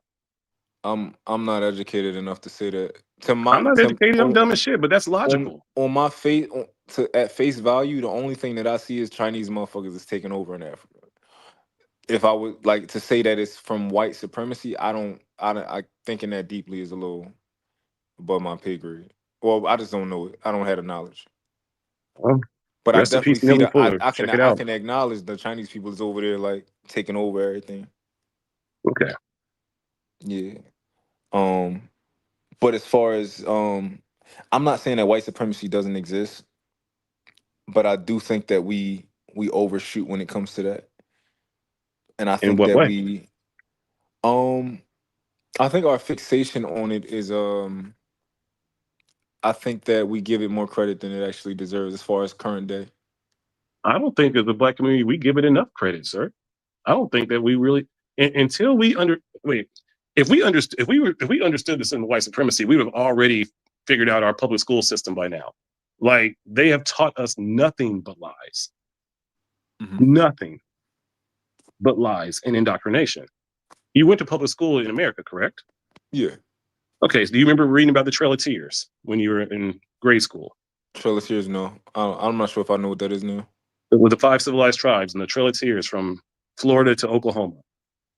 I'm not educated enough to say that. To I'm my not to educated. I'm dumb as shit, but that's logical. on my face to at face value, the only thing that I see is Chinese motherfuckers is taking over in Africa. If I would like to say that it's from white supremacy, I thinking that deeply is a little above my pay grade. Well, I just don't know it. I don't have the knowledge. Well, But I rest in definitely peace, see Neely that Fuller. I can Check it I out. can acknowledge the Chinese people is over there like taking over everything. Okay. Yeah. Um but as far as I'm not saying that white supremacy doesn't exist, but I do think that we overshoot when it comes to that. And I In think what that way? um I think our fixation on it is I think that we give it more credit than it actually deserves as far as current day. I don't think as the black community we give it enough credit, sir. I don't think that we really until we if we understood if we understood this in white supremacy, we would have already figured out our public school system by now. Like they have taught us nothing but lies. Nothing but lies and indoctrination. You went to public school in America, correct? Yeah. Okay, so do you remember reading about the Trail of Tears when you were in grade school? Trail of Tears, no. I'm not sure if I know what that is now. With the 5 civilized tribes and the Trail of Tears from Florida to Oklahoma,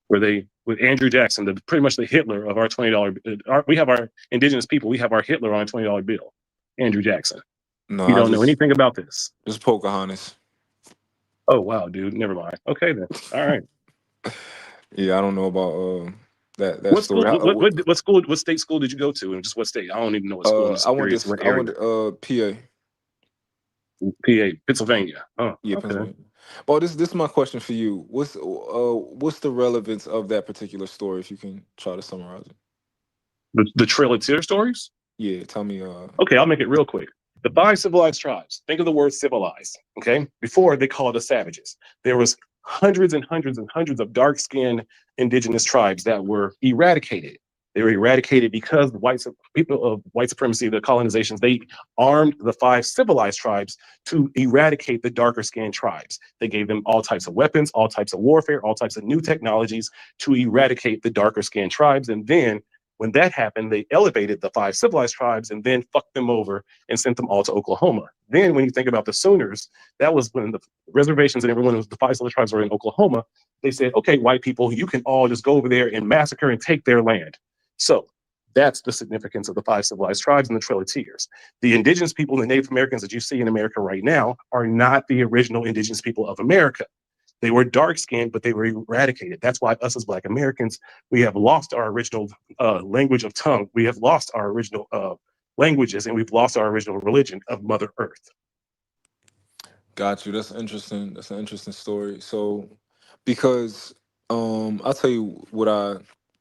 where they with Andrew Jackson, pretty much the Hitler of our $20. We have our indigenous people. We have our Hitler on a $20 bill, Andrew Jackson. No, You don't know anything about this. Just Pocahontas. Oh wow, dude. Never mind. Okay then. All right. Yeah, I don't know about that What story. school? What school? What state school did you go to, and just what state? I don't even know what school. I'm just curious what area. PA. PA, Pennsylvania. Oh, yeah, okay. Pennsylvania. Well, this is my question for you. What's the relevance of that particular story? If you can try to summarize it. The Trail of Tears stories. Yeah, tell me. Okay, I'll make it real quick. The 5 civilized tribes. Think of the word civilized. Okay, before they called us savages. There was hundreds and hundreds and hundreds of dark-skinned indigenous tribes that were eradicated. They were eradicated because the people of white supremacy, the colonizations, they armed the 5 civilized tribes to eradicate the darker skinned tribes. They gave them all types of weapons, all types of warfare, all types of new technologies to eradicate the darker skinned tribes. And then when that happened, they elevated the 5 civilized tribes and then fucked them over and sent them all to Oklahoma. Then when you think about the Sooners, that was when the reservations and everyone, the 5 civilized tribes were in Oklahoma. They said, okay, white people, you can all just go over there and massacre and take their land. So that's the significance of the 5 civilized tribes and the Trail of Tears. The indigenous people and the Native Americans that you see in America right now are not the original indigenous people of America. They were dark-skinned, but they were eradicated. That's why us as Black Americans, we have lost our original language of tongue. We have lost our original languages, and we've lost our original religion of Mother Earth. Got you. That's interesting. That's an interesting story. So, because I'll tell you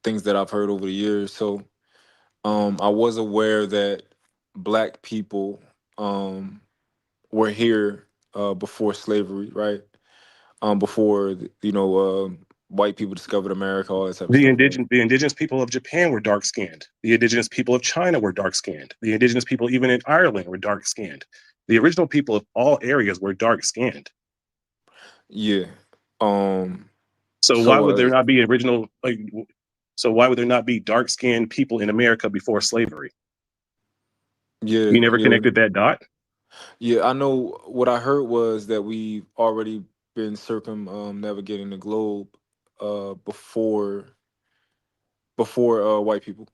things that I've heard over the years. So, I was aware that Black people were here before slavery, right? Before white people discovered America, all that type of The stuff. Right? indigenous people of Japan were dark-skinned. The indigenous people of China were dark-skinned. The indigenous people even in Ireland were dark-skinned. The original people of all areas were dark-skinned. Yeah. So why would there not be original so why would there not be dark-skinned people in America before slavery? Yeah. You never connected that dot? Yeah, I know what I heard was that we've already been navigating the globe before white people.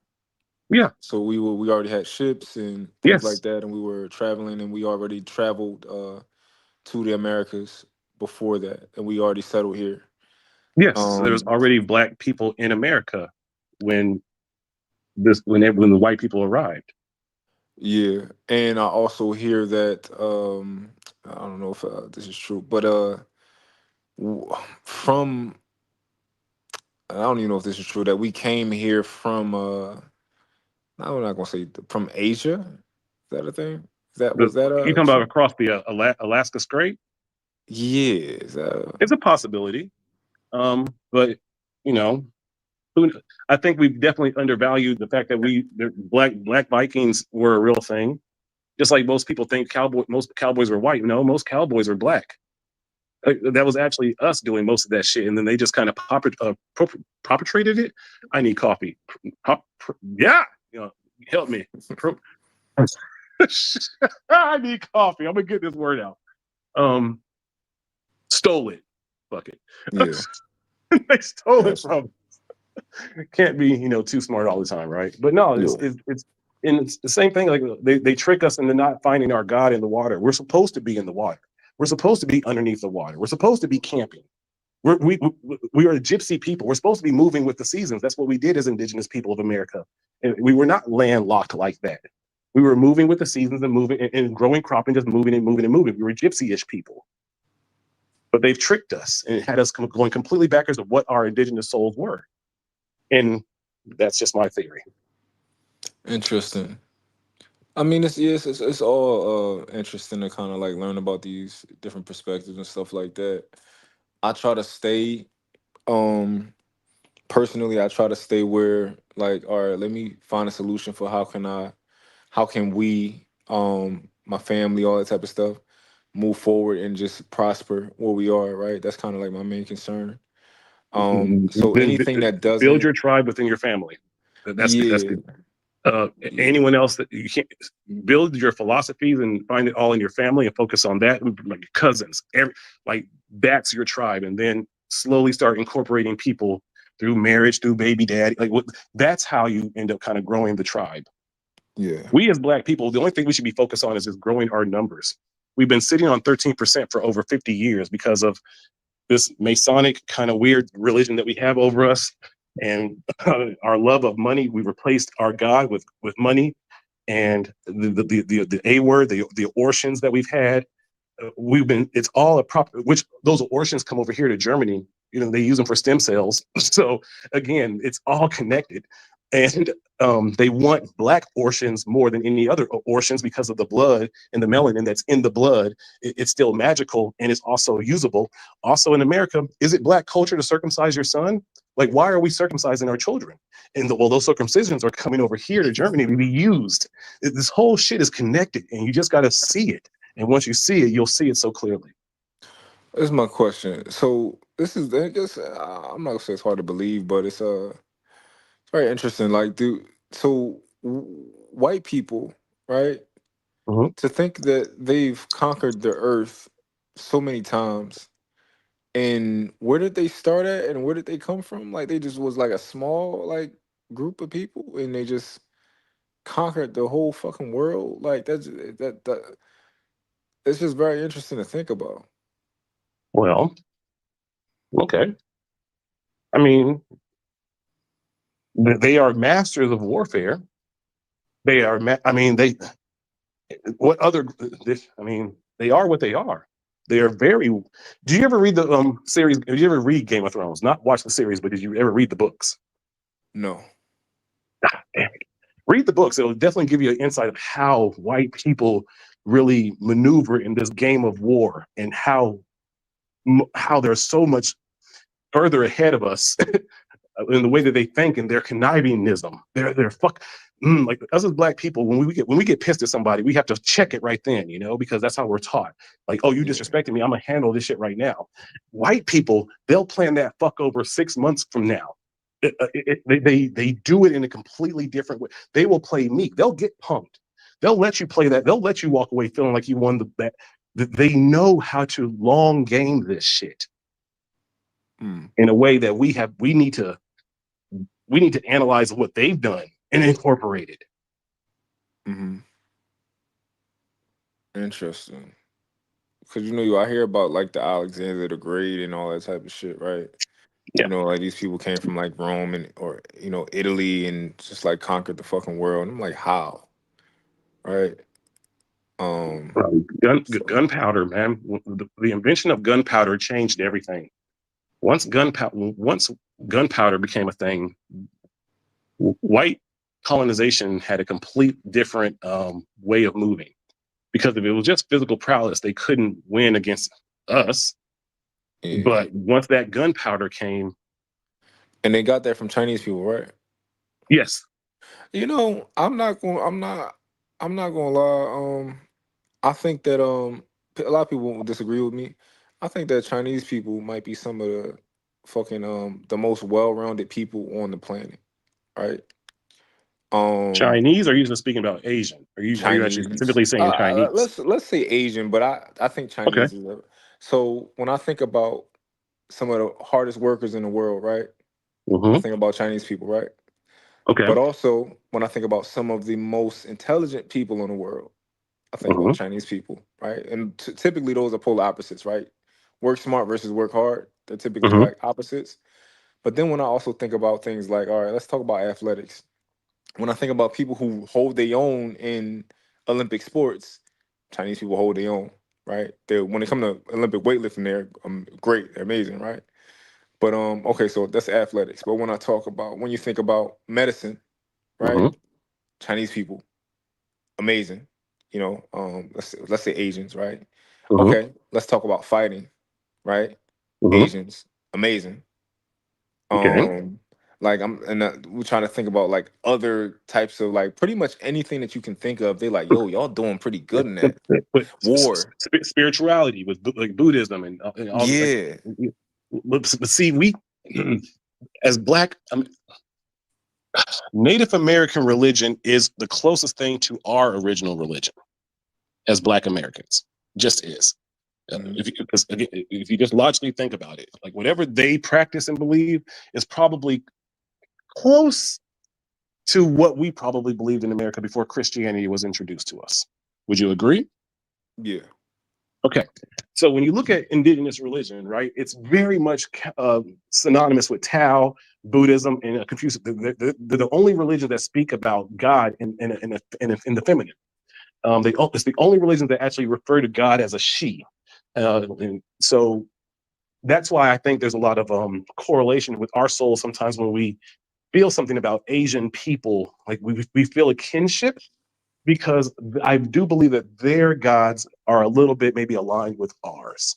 Yeah. So we already had ships and things like that, and we were traveling, and we already traveled to the Americas before that, and we already settled here. Yes, so there was already Black people in America when the white people arrived. Yeah, and I also hear that I don't know if this is true, but from I don't even know if this is true that we came here from I'm not gonna say from Asia. Is that a thing? Was that you talking about across the Alaska Strait? Yeah, it's a possibility. But you know, I think we've definitely undervalued the fact that Black Vikings were a real thing. Just like most people think most cowboys were white. No, most cowboys were Black. That was actually us doing most of that shit, and then they just kind of perpetrated it. I need coffee. Yeah, help me. I need coffee. I'm gonna get this word out. Stole it. Fuck it. Yeah. They stole it from. Can't be too smart all the time, right? But no, it's the same thing. Like they trick us into not finding our God in the water. We're supposed to be in the water. We're supposed to be underneath the water. We're supposed to be camping. We are a gypsy people. We're supposed to be moving with the seasons. That's what we did as indigenous people of America. And we were not landlocked like that. We were moving with the seasons and moving and growing crop and just moving and moving and moving. We were gypsy-ish people. But they've tricked us and had us going completely backwards of what our indigenous souls were. And that's just my theory. Interesting. I mean, it's all interesting to kind of like learn about these different perspectives and stuff like that. I try to stay, um, personally, I try to stay where like, all right, let me find a solution for how can we, my family, all that type of stuff, move forward and just prosper where we are, right? That's kind of like my main concern. So Then anything that build doesn't, your tribe within your family. That's yeah, the anyone else that you can't build your philosophies and find it all in your family and focus on that, like your cousins, like that's your tribe, and then slowly start incorporating people through marriage, through baby daddy. That's how you end up kind of growing the tribe. yeah, We as Black people, the only thing we should be focused on is just growing our numbers. We've been sitting on 13% for over 50 years because of this Masonic kind of weird religion that we have over us, and our love of money. We replaced our God with money, and the A word, the abortions that we've had. We've been, it's all a proper, which those abortions come over here to Germany. They use them for stem cells. So again, it's all connected. And they want Black abortions more than any other abortions because of the blood and the melanin that's in the blood. It's still magical and it's also usable. Also in America, is it Black culture to circumcise your son? Like, why are we circumcising our children? And well, those circumcisions are coming over here to Germany to be used. This whole shit is connected, and you just got to see it. And once you see it, you'll see it so clearly. this is my question. So this is, I guess, I'm not gonna say it's hard to believe, but it's very interesting. Like, white people, right? Mhm. To think that they've conquered the earth so many times, and where did they start at, and where did they come from? Like, they just was like a small like group of people, and they just conquered the whole fucking world. Like that. It's just very interesting to think about. Well, okay. I mean, they are masters of warfare. They are. I mean, they. What other? This. I mean, they are what they are. They are very. Do you ever read the series? Did you ever read Game of Thrones? Not watch the series, but did you ever read the books? No. Read the books. It'll definitely give you an insight of how white people really maneuver in this game of war, and how they're so much further ahead of us in the way that they think and their connivingism. They're like us as Black people. When we get pissed at somebody, we have to check it right then, because that's how we're taught. Like, oh, you Yeah. disrespected me, I'm gonna handle this shit right now. White people, they'll plan that fuck over 6 months from now. They do it in a completely different way. They will play meek. They'll get punked. They'll let you play that. They'll let you walk away feeling like you won the bet. They know how to long game this shit Mm, in a way that we need to analyze what they've done and incorporate it. hmm. Interesting. Because I hear about like the Alexander the Great and all that type of shit, right? Yeah. Like these people came from like Rome and or Italy and just like conquered the fucking world. And I'm like, how? Right? So Gunpowder, man. The invention of gunpowder changed everything. Once gunpowder became a thing, white colonization had a complete different way of moving. Because if it was just physical prowess, they couldn't win against us. yeah. But once that gunpowder came, And they got that from Chinese people, right? yes, I'm not gonna lie. I think that a lot of people will disagree with me. I think that Chinese people might be some of the fucking the most well-rounded people on the planet, right? Um Chinese, or are you just speaking about Asian? Are you actually Chinese. specifically saying Chinese? Let's say Asian, but I think Okay. Chinese is so when I think about some of the hardest workers in the world, right? I Mm-hmm. think about Chinese people, right? Okay. But also when I think about some of the most intelligent people in the world, I think about Mm-hmm. Chinese people, right? And typically those are polar opposites, right? Work smart versus work hard. They're typically Mm-hmm. like opposites. But then when I also think about things like, all right, let's talk about athletics. When I think about people who hold their own in Olympic sports, Chinese people hold their own, right? They when it comes to Olympic weightlifting, they're great, they're amazing, right? But okay, so that's athletics. But when you think about medicine, right? Mm-hmm. Chinese people. amazing. Let's say Asians, right? Mm-hmm. Okay, let's talk about fighting, right? Mm-hmm. Asians, amazing. Okay. Um, like we're trying to think about like other types of like pretty much anything that you can think of. They're like, yo, y'all doing pretty good in that. But War, spirituality with like Buddhism and all like, yeah. but see, we as black Native American religion is the closest thing to our original religion as Black Americans. Just is. Mhm. If you just logically think about it, like whatever they practice and believe is probably close to what we probably believed in America before Christianity was introduced to us. Would you agree? Yeah. Okay. So when you look at indigenous religion, right, it's very much synonymous with Tao, Buddhism, and Confucius. They're the only religions that speak about God in the feminine. It's the only religion that actually refer to God as a she. And so that's why I think there's a lot of correlation with our souls sometimes when we feel something about Asian people, like we feel a kinship because I do believe that their gods are a little bit maybe aligned with ours.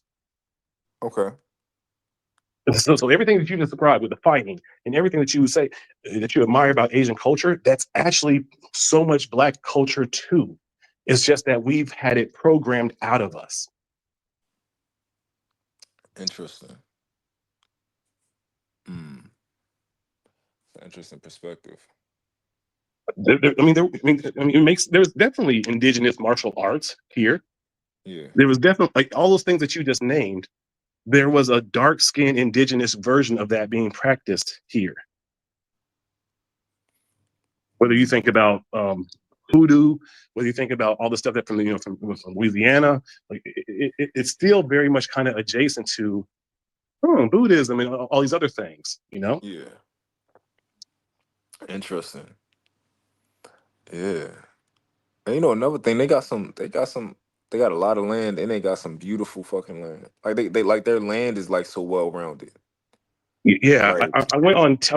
Okay. So everything that you described with the fighting and everything that you would say that you admire about Asian culture, that's actually so much Black culture too. It's just that we've had it programmed out of us. Interesting. Mm. Interesting perspective. There's definitely indigenous martial arts here. Yeah. There was definitely like all those things that you just named. There was a dark skinned indigenous version of that being practiced here. Whether you think about hoodoo, whether you think about all the stuff that from Louisiana, like it's still very much kind of adjacent to Buddhism and all these other things. Yeah. Interesting. Yeah. And another thing, they got a lot of land and they got some beautiful fucking land. Like they like their land is like so well rounded. Yeah, Like, I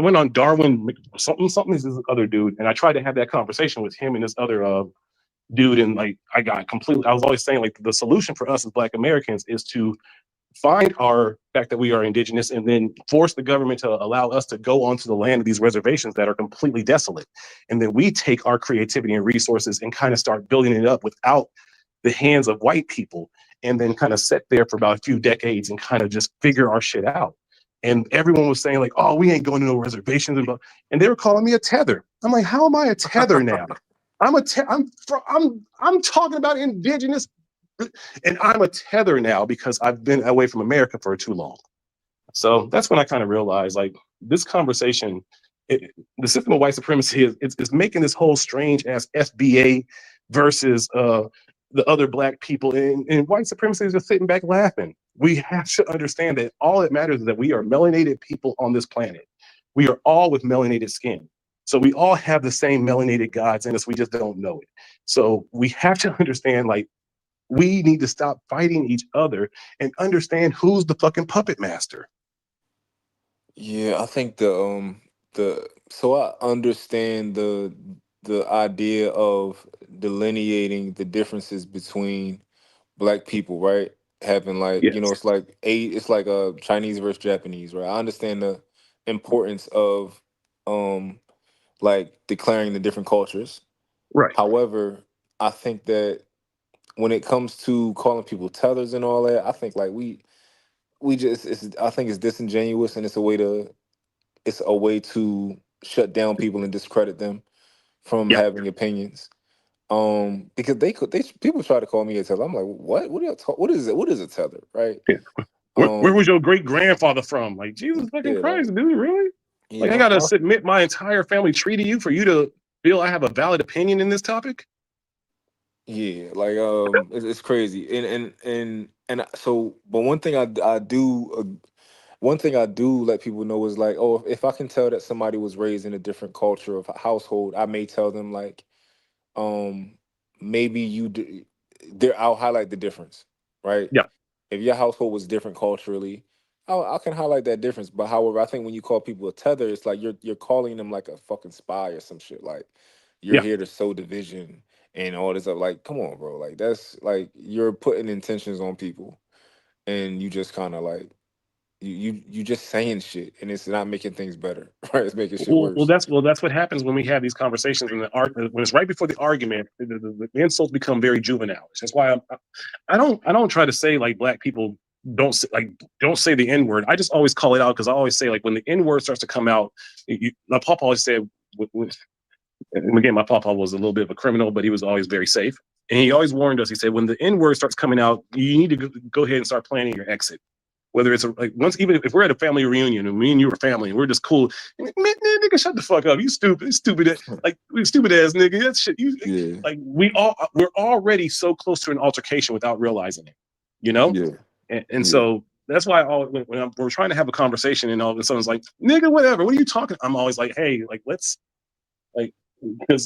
went on Darwin something is this other dude, and I tried to have that conversation with him and this other dude, and like I was always saying like the solution for us as Black Americans is to find our fact that we are indigenous and then force the government to allow us to go onto the land of these reservations that are completely desolate, and then we take our creativity and resources and kind of start building it up without the hands of white people, and then kind of sit there for about a few decades and kind of just figure our shit out. And everyone was saying like, "Oh, we ain't going to no reservations," and they were calling me a tether. I'm like, "How am I a tether now? I'm talking about indigenous, and I'm a tether now because I've been away from America for too long." So that's when I kind of realized like this conversation, the system of white supremacy is making this whole strange ass FBA versus the other Black people, and white supremacy is just sitting back laughing. We have to understand that all that matters is that we are melanated people on this planet. We are all with melanated skin. So we all have the same melanated gods in us. We just don't know it. So we have to understand like we need to stop fighting each other and understand who's the fucking puppet master. yeah, I think the so I understand the idea of delineating the differences between Black people, right? Having like, Yes. it's like a Chinese versus Japanese, right? I understand the importance of um like declaring the different cultures. Right. However, I think that when it comes to calling people tethers and all that, I think like we just it's I think it's disingenuous and it's a way to shut down people and discredit them from Yeah. having opinions. Because they people try to call me a tether. I'm like, what are you what is it? What is a tether, right? Yeah. Where was Um, your great grandfather from? Like, Jesus fucking yeah, Christ, dude, really? yeah, Like, I gotta submit my entire family tree to you for you to feel I have a valid opinion in this topic? yeah, like it's crazy, so, but one thing I do let people know is like, oh, if I can tell that somebody was raised in a different culture of household, I may tell them like, um, maybe there. I'll highlight the difference, right? Yeah, If your household was different culturally, I can highlight that difference. But however, I think when you call people a tether, it's like you're calling them like a fucking spy or some shit. Like you're yeah, here to sow division and all this stuff. Like, come on, bro. Like, that's like you're putting intentions on people, and you just kind of like you just saying shit, and it's not making things better, right? It's making shit Well, worse. that's what happens when we have these conversations and when it's right before the argument, the insults become very juvenile. That's why I don't try to say like black people don't say the N word. I just always call it out because I always say like when the N word starts to come out, my papa always said. And again, my papa was a little bit of a criminal, but he was always very safe. And he always warned us. He said, when the N word starts coming out, you need to go ahead and start planning your exit. Whether it's like once, even if we're at a family reunion and me and you are family and we're just cool, man, nigga, shut the fuck up. You stupid, like stupid ass nigga. That shit. Yeah, Like we're already so close to an altercation without realizing it, you know. yeah, And yeah, so that's why when we're trying to have a conversation and all of a sudden it's like, nigga, whatever. What are you talking? I'm always like, hey, like let's like because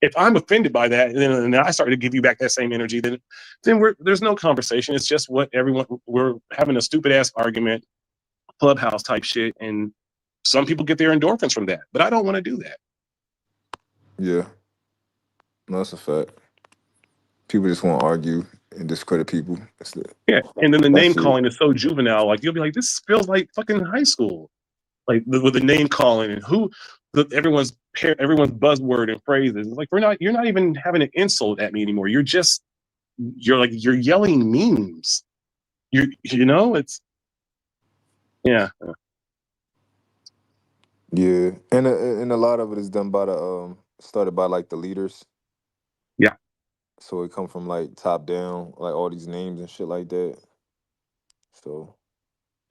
if I'm offended by that, and then I start to give you back that same energy, then there's no conversation. It's just we're having a stupid ass argument, clubhouse type shit, and some people get their endorphins from that. But I don't want to do that. yeah. No, that's a fact. People just want to argue and discredit people. Yeah, and then the That's name it. calling is so juvenile. Like you'll be like, this feels like fucking high school. Like with the name calling and everyone's buzzword and phrases. It's like you're not even having an insult at me anymore. You're yelling memes. It's yeah. Yeah, and a lot of it is done by the started by like the leaders. Yeah. So it come from like top down, like all these names and shit like that. So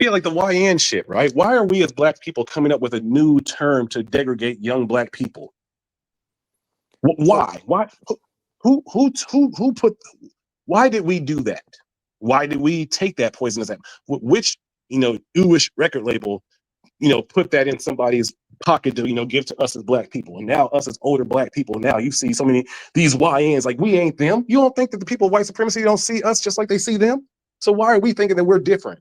Yeah, like the YN shit, right? Why are we as black people coming up with a new term to degrade young black people? so Why? Why? Who put? Why did we do that? Why did we take that poisonous apple? Which Jewish record label put that in somebody's pocket to give to us as black people, and now us as older black people. Now you see so many these YNs like we ain't them. You don't think that the people of white supremacy don't see us just like they see them? So why are we thinking that we're different?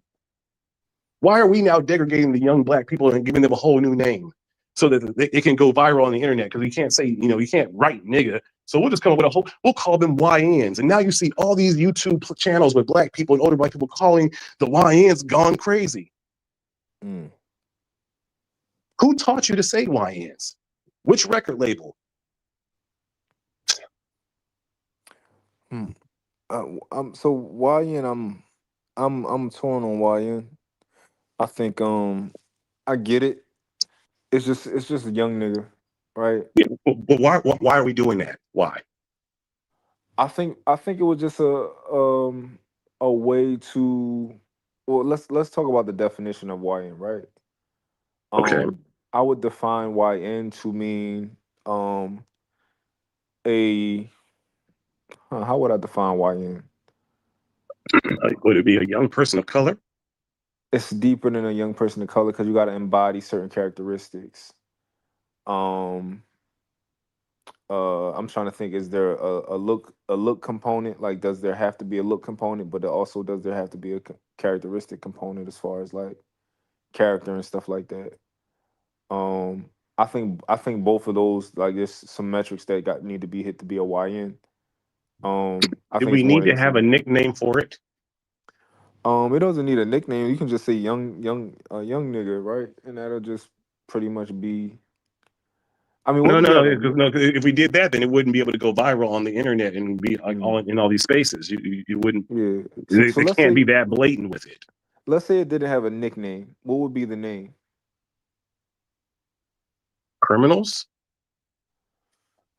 Why are we now degrading the young black people and giving them a whole new name so that it can go viral on the internet? Because we can't say, you can't write nigga. So we'll just come up with we'll call them YNs. And now you see all these YouTube channels with black people and older black people calling the YNs gone crazy. mm. Who taught you to say YNs? Which record label? So YN, I'm torn on YN. I think I get it. It's just a young nigga, right? Yeah, but why are we doing that? Why? I think it was just a way to, well, let's talk about the definition of YN, right? Okay. I would define YN to mean a how would I define YN? Like, would it be a young person of color? It's deeper than a young person of color because you got to embody certain characteristics. Um, I'm trying to think. Is there a look component? Like, does there have to be a look component? But also, does there have to be a characteristic component as far as like character and stuff like that? I think both of those, like, there's some metrics that need to be hit to be a YN. I Do think we it's more need than to just have a nickname for it? it doesn't need a nickname. You can just say young nigga, right? And that'll just pretty much be. I mean, what No, do no, you have? no. If we did that, then it wouldn't be able to go viral on the internet and be like Mm, in all these spaces. You wouldn't. yeah. So They can't be that blatant with it. let's say it didn't have a nickname. What would be the name? Criminals.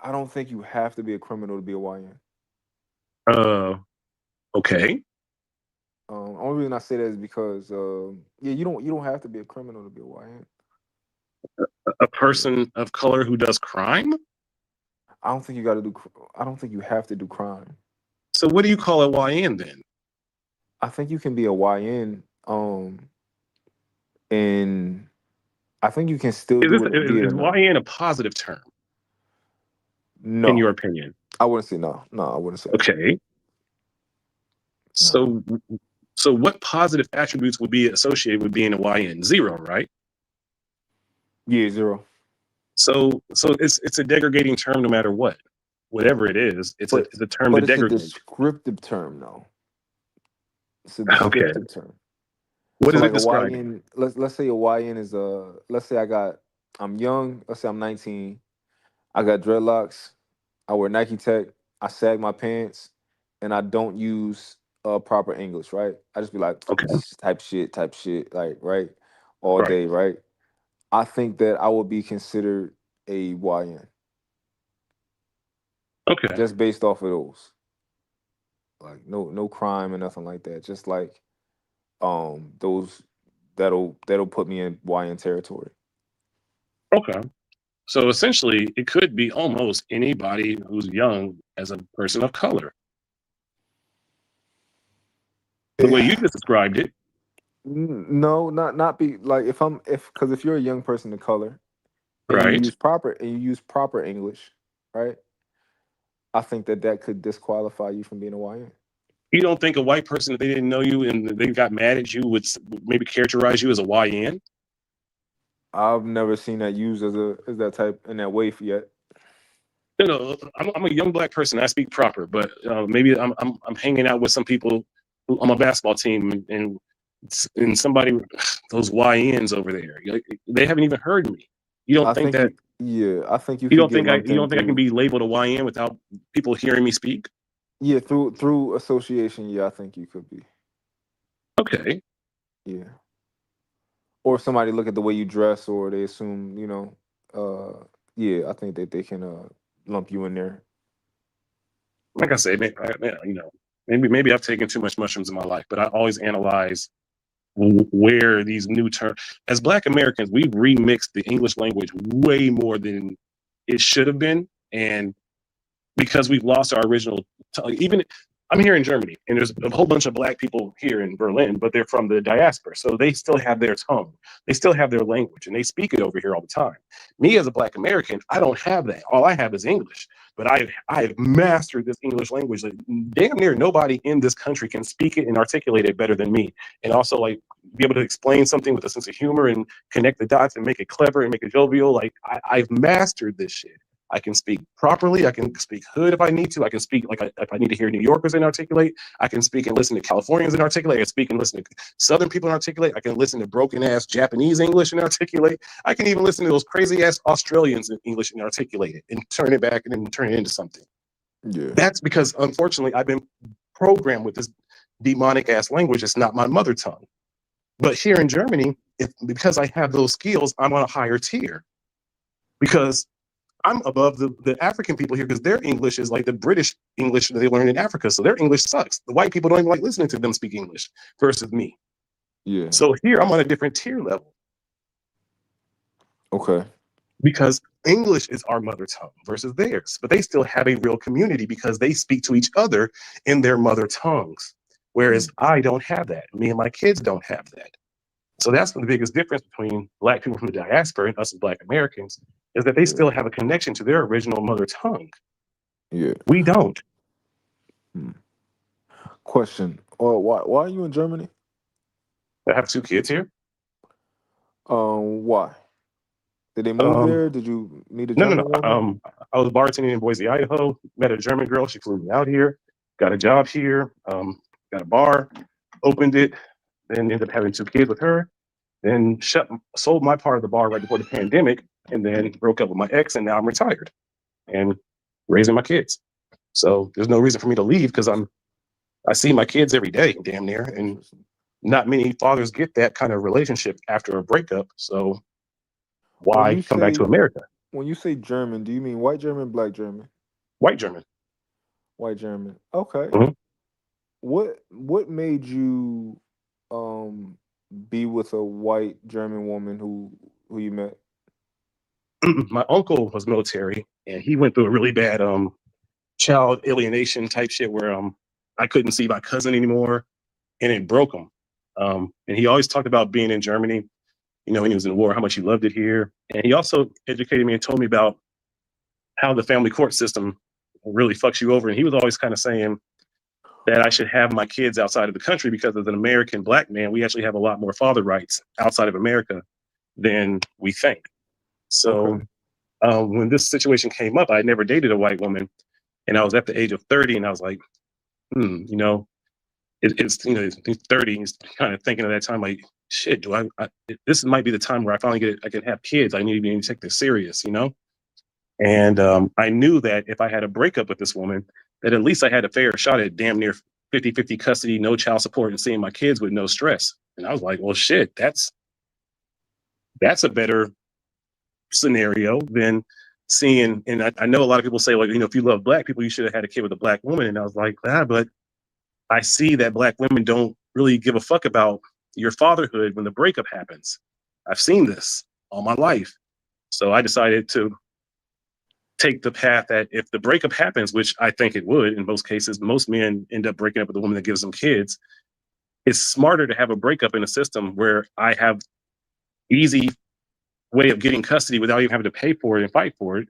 I don't think you have to be a criminal to be a YN. Okay. Only reason I say that is because yeah, you don't have to be a criminal to be a YN. A Yeah. person of color who does crime. I don't think you got to do. I don't think you have to do crime. So what do you call a YN then? I think you can be a YN. And I think you can still Is do it. Be it or is not. YN a positive term in No, your opinion? I wouldn't say no. No, I wouldn't say that. Okay. No. So what positive attributes would be associated with being a YN? Zero, right? Yeah, zero. So it's a degrading term no matter what. whatever it is. It's But a term to but it's a degradate. descriptive term though. It's a Okay. descriptive term. What So is it like a describing? YN, let's say a YN is let's say I'm young, let's say I'm 19, I got dreadlocks, I wear Nike Tech, I sag my pants, and I don't use proper English, right? I just be like Okay. type shit, like right, all Right. day, right? I think that I would be considered a YN Okay. just based off of those. Like no crime and nothing like that. Just like those that'll put me in YN territory. Okay. So essentially, it could be almost anybody who's young as a person of color. The way you just described it. No, not be like if because if you're a young person of color and Right. you use proper English, right? I think that could disqualify you from being a YN. You don't think a white person, if they didn't know you and they got mad at you, would maybe characterize you as a YN? I've never seen that used as that type in that way yet. I'm a young black person. I speak proper, but maybe I'm hanging out with some people on my basketball team, and somebody, those YNs over there, they haven't even heard me. You don't I think think that? I think you You could don't get think I? lumped You don't think I can into be labeled a YN without people hearing me speak? yeah through association. Yeah, I think you could be. Okay. Yeah, or if somebody look at the way you dress, or they assume yeah, I think that they can lump you in there. Like I say, maybe I've taken too much mushrooms in my life, but I always analyze where these new terms. As Black Americans, we've remixed the English language way more than it should have been, and because we've lost our original. Even I'm here in Germany, and there's a whole bunch of Black people here in Berlin, but they're from the diaspora, so they still have their tongue, they still have their language, and they speak it over here all the time. Me as a Black American, I don't have that. All I have is English, but I've mastered this English language. Like, damn near nobody in this country can speak it and articulate it better than me, and also like be able to explain something with a sense of humor and connect the dots and make it clever and make it jovial. Like I've mastered this shit. I can speak properly. I can speak hood if I need to. I can speak if I need to hear New Yorkers and articulate. I can speak and listen to Californians and articulate. I can speak and listen to Southern people and articulate. I can listen to broken ass Japanese English and articulate. I can even listen to those crazy ass Australians in English and articulate it and turn it back and then turn it into something. Yeah, That's because unfortunately I've been programmed with this demonic ass language. It's not my mother tongue. But here in Germany, because I have those skills, I'm on a higher tier because I'm above the African people here because their English is like the British English that they learned in Africa. So their English sucks. The white people don't even like listening to them speak English versus me. yeah, So here I'm on a different tier level okay, because English is our mother tongue versus theirs. But they still have a real community because they speak to each other in their mother tongues. Whereas I don't have that. Me and my kids don't have that. So that's the biggest difference between Black people from the diaspora and us as Black Americans is that they yeah, still have a connection to their original mother tongue. yeah. We don't. Question: why are you in Germany? I have 2 kids here. Why did they move Um, there? Did you meet a no. German woman? I was bartending in Boise, Idaho. Met a German girl. She flew me out here. Got a job here. Got a bar. Opened it. Then ended up having 2 kids with her. Then sold my part of the bar right before the pandemic, and then broke up with my ex, and now I'm retired and raising my kids. So there's no reason for me to leave because I see my kids every day, damn near, and not many fathers get that kind of relationship after a breakup. So When why you come back to say America? German, do you mean white German, black German? White German. White German. Okay. Mhm. What made you um be with a white German woman who you met? My uncle was military, and he went through a really bad child alienation type shit where I couldn't see my cousin anymore, and it broke him. And he always talked about being in Germany, when he was in the war, how much he loved it here. And he also educated me and told me about how the family court system really fucks you over. And he was always kind of saying that I should have my kids outside of the country because as an American Black man, we actually have a lot more father rights outside of America than we think. So Okay. when this situation came up, I had never dated a white woman. And I was at the age of 30, and I was like, you know, it's you know, he's 30, he's kind of thinking at that time like, shit, do I this might be the time where I finally I can have kids. I need to be take this serious, you know. And I knew that if I had a breakup with this woman, that at least I had a fair shot at damn near 50-50 custody, no child support, and seeing my kids with no stress. And I was like, well, shit, that's a better scenario than seeing. And I know a lot of people say, like, you know, if you love black people, you should have had a kid with a black woman. And I was like, but I see that black women don't really give a fuck about your fatherhood when the breakup happens. I've seen this all my life. So I decided to take the path that if the breakup happens, which I think it would in most cases, most men end up breaking up with a woman that gives them kids. It's smarter to have a breakup in a system where I have easy way of getting custody without even having to pay for it and fight for it.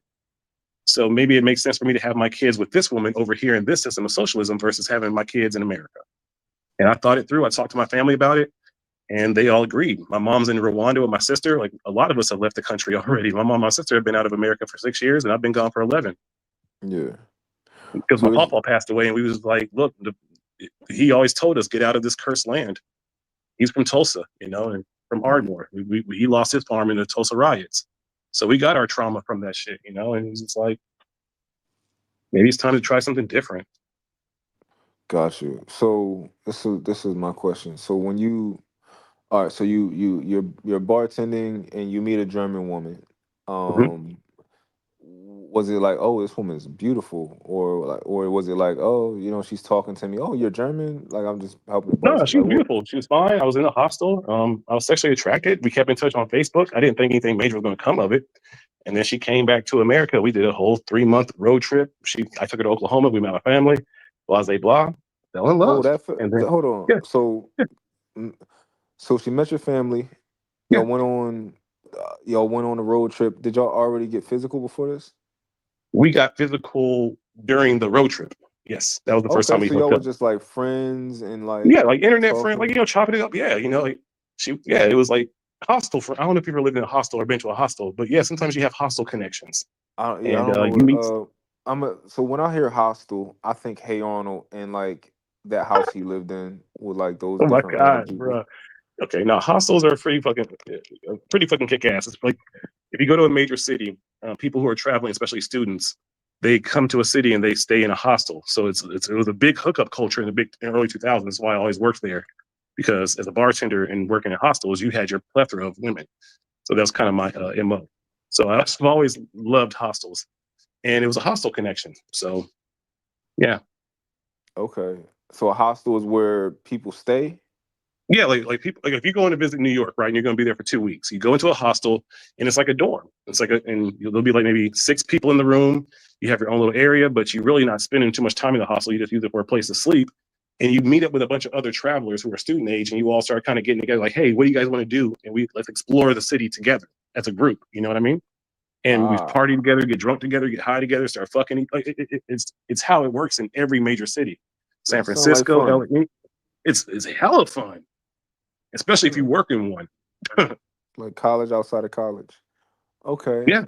So maybe it makes sense for me to have my kids with this woman over here in this system of socialism versus having my kids in America. And I thought it through. I talked to my family about it, and they all agreed. My mom's in Rwanda with my sister. Like, a lot of us have left the country already. My mom and my sister have been out of America for 6 years, and I've been gone for 11. Yeah. Because my So papa passed away, and we was like, look, he always told us, get out of this cursed land. He's from Tulsa, you know, and from Ardmore. He lost his farm in the Tulsa riots. So we got our trauma from that shit, you know, and it's just like, maybe it's time to try something different. got you. So this is my question. So when you all right, so you're bartending and you meet a German woman. Mhm. Was it like, oh, this woman's beautiful, or was it like, oh, she's talking to me, oh, you're German, like I'm just helping the No, bartend, she like was what? beautiful. She was fine. I was in a hostel. I was sexually attracted. We kept in touch on Facebook. I didn't think anything major was going to come of it. And then she came back to America. We did a whole 3-month road trip. I took her to Oklahoma. We met my family. Blah, blah, blah. Fell in Oh, love. And then, hold on. yeah, So, mm, so she met your family. yeah. Y'all went on a road trip. Did y'all already get physical before this? We got physical during the road trip. Yes, that was the first time Okay, we so y'all hooked were up. just like friends and Yeah, like like internet friend, like, talking. you know, chopping it up. Yeah, you know, like it was like hostel for. I don't know if you've ever lived in a hostel or been to a hostel, but yeah, sometimes you have hostel connections, I and don't know you what. meet. So when I hear hostel, I think Hey Arnold and like that house he lived in with like those Oh my different random god, people. bro. Okay, now hostels are pretty fucking kick ass. It's like if you go to a major city, people who are traveling, especially students, they come to a city and they stay in a hostel. So it was a big hookup culture in the early 2000s. That's why I always worked there, because as a bartender and working in hostels, you had your plethora of women. So that's kind of my mo. So I've always loved hostels, and it was a hostel connection. So yeah. Okay, so a hostel is where people stay. Yeah, like people, like if you're going to visit New York, right, and you're going to be there for 2 weeks, you go into a hostel, and it's like a dorm. It's like there'll be like maybe 6 people in the room. You have your own little area, but you're really not spending too much time in the hostel. You just use it for a place to sleep, and you meet up with a bunch of other travelers who are student age, and you all start kind of getting together, like, hey, what do you guys want to do? And let's explore the city together as a group. You know what I mean? And we party Ah, together, get drunk together, get high together, start fucking. Like, it's how it works in every major city. San that sounds like Francisco, fun. LA. It's hella fun, especially if you Yeah, work in one. like college outside of college. Okay. Yeah,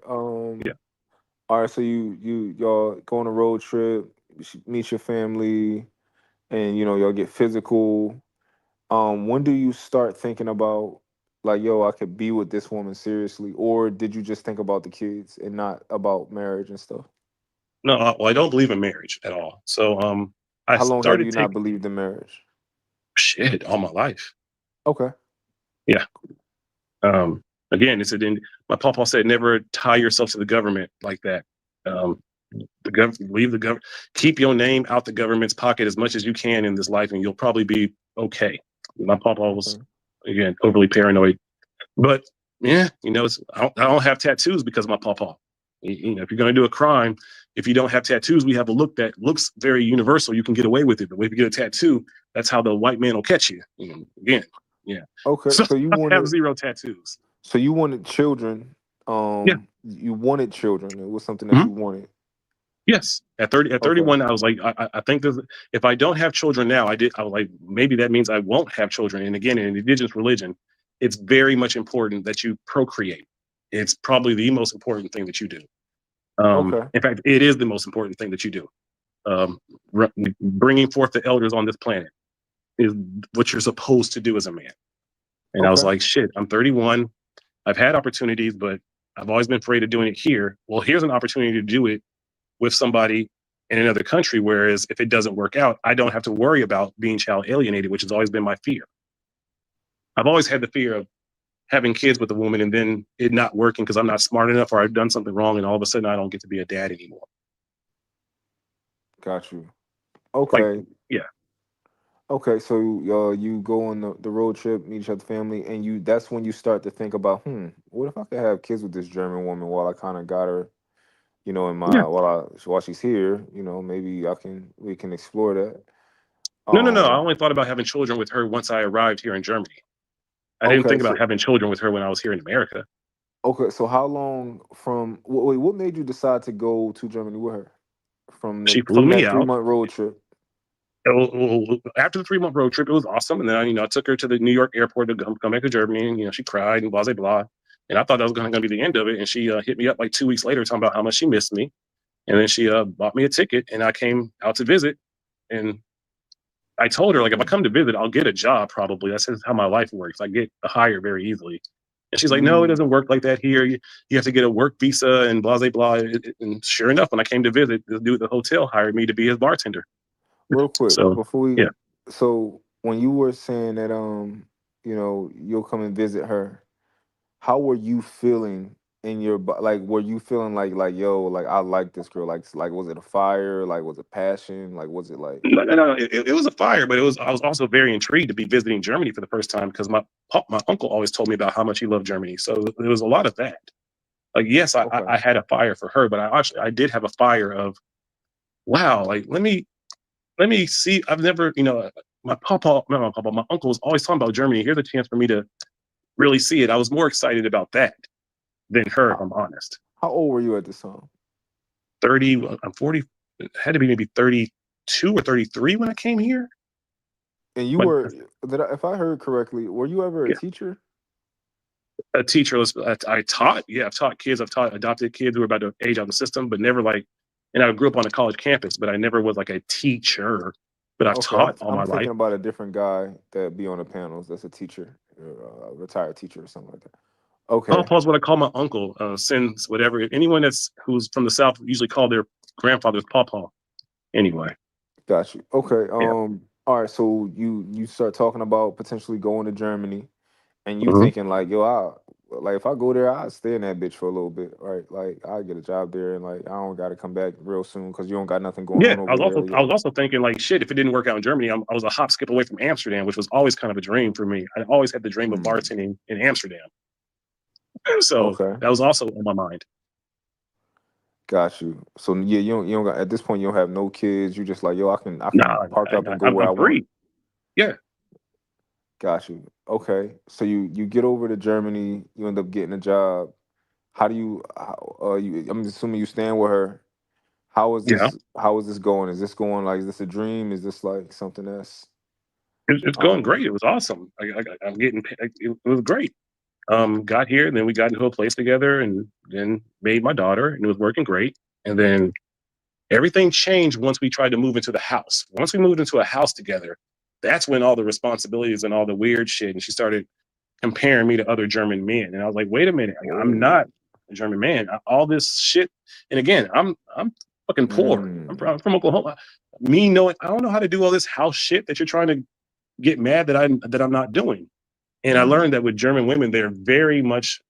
yeah. All right. So y'all go on a road trip, meet your family, and y'all get physical. When do you start thinking about like, yo, I could be with this woman seriously, or did you just think about the kids and not about marriage and stuff? No, well, I don't believe in marriage at all. So, I How long have started you not taking believed in marriage? shit all my life. Okay. Yeah. Um, Again, my papa said, never tie yourself to the government like that. Um, leave the government, keep your name out the government's pocket as much as you can in this life, and you'll probably be okay. My papa was, Okay. again, overly paranoid. But yeah, I don't have tattoos because of my pawpaw. If you're going to do a crime, if you don't have tattoos, we have a look that looks very universal. You can get away with it. But if you get a tattoo, that's how the white man will catch you. Again, yeah. Okay. So I have zero tattoos. So you wanted children. Yeah. You wanted children. It was something that Mhm. you wanted. Yes. At Okay. 31, I was like, I think if I don't have children now, I was like, maybe that means I won't have children. And again, in indigenous religion, it's very much important that you procreate. It's probably the most important thing that you do. Okay. In fact, it is the most important thing that you do. bringing forth the elders on this planet is what you're supposed to do as a man. And I was Okay. like, shit, I'm 31. I've had opportunities, but I've always been afraid of doing it here. Well, here's an opportunity to do it with somebody in another country. Whereas if it doesn't work out, I don't have to worry about being child alienated, which has always been my fear. I've always had the fear of having kids with a woman and then it not working because I'm not smart enough or I've done something wrong and all of a sudden I don't get to be a dad anymore. Got you. Like, Okay. yeah. Okay, so you go on the road trip, meet each other family, and that's when you start to think about, what if I could have kids with this German woman while I kind of got her, in Yeah. my while she's here, maybe we can explore that. No. I Um, only thought about having children with her once I arrived here in Germany. I didn't okay, think about so having children with her when I was here in America. how long wait, what made you decide to go to Germany with her She flew from me that out. 3-month road trip? After the 3-month road trip, it was awesome. And then, I took her to the New York airport to come back to Germany. And, she cried and blah, blah, blah. And I thought that was going to be the end of it. And she hit me up like 2 weeks later talking about how much she missed me. And then she bought me a ticket and I came out to visit. And I told her, like, if I come to visit, I'll get a job probably. That's just how my life works. I get hired very easily. And she's like, no, it Mm, doesn't work like that here. You have to get a work visa and blah, blah, blah. And sure enough, when I came to visit, the dude at the hotel hired me to be his bartender. real quick So, before we, yeah. so when you were saying that you'll come and visit her, how were you feeling in your like were you feeling like yo, like I like this girl, like was it a fire, like was it passion, like was it like No, it was a fire, but I was also very intrigued to be visiting Germany for the first time because my uncle always told me about how much he loved Germany. So there was a lot of that. Like, yes, okay. I had a fire for her, but I did have a fire of wow. Like, let me see. I've never, my uncle was always talking about Germany. Here's a chance for me to really see it. I was more excited about that than her, if how, I'm honest. how old were you at this time? 30, I'm 40. It had to be maybe 32 or 33 when I came here. And you But were if I heard correctly, were you ever a yeah, teacher? a teacher was I taught. Yeah, I've taught kids. I've taught adopted kids who were about to age out of the system, but never like. And I grew up on a college campus, but I never was like a teacher. But I've Okay, taught all I'm my life. thinking about a different guy that be on the panels. That's a teacher, a retired teacher or something like that. Okay, Papa's what I call my uncle. Since whatever anyone who's from the South usually call their grandfather's Papa. Anyway, got you. Okay, yeah. all right. So you start talking about potentially going to Germany, and you Mhm. thinking like, yo, like if I go there, I'll stay in that bitch for a little bit, right? Like I get a job there, and like I don't got to come back real soon because you don't got nothing going Yeah, on over there. I Yeah. was also thinking like shit. If it didn't work out in Germany, I was a hop skip away from Amsterdam, which was always kind of a dream for me. I always had the dream of Hmm. bartending in Amsterdam, so Okay. that was also on my mind. Got you. So yeah, you don't got at this point you don't have no kids. You just like yo, I can Nah, park up and go where I I'm want. free. Yeah, Got you. Okay. So you get over to Germany. You end up getting a job. How do you? I'm assuming you stand with her. How is yeah. this? How is this going? Is this going like? Is this a dream? Is this like something that's? It's going Um. great. It was awesome. I'm getting. It was great. Got here, and then we got into a place together, and then made my daughter, and it was working great. And then everything changed once we tried to move into the house. Once we moved into a house together, that's when all the responsibilities and all the weird shit. And she started comparing me to other German men, and I was like, wait a minute, like, I'm Whoa. not a German man. All this shit, and again, I'm fucking poor. Mm, I'm from Oklahoma. Me knowing I don't know how to do all this house shit that you're trying to get mad that I'm not doing. And I mm. learned that with German women, they're very much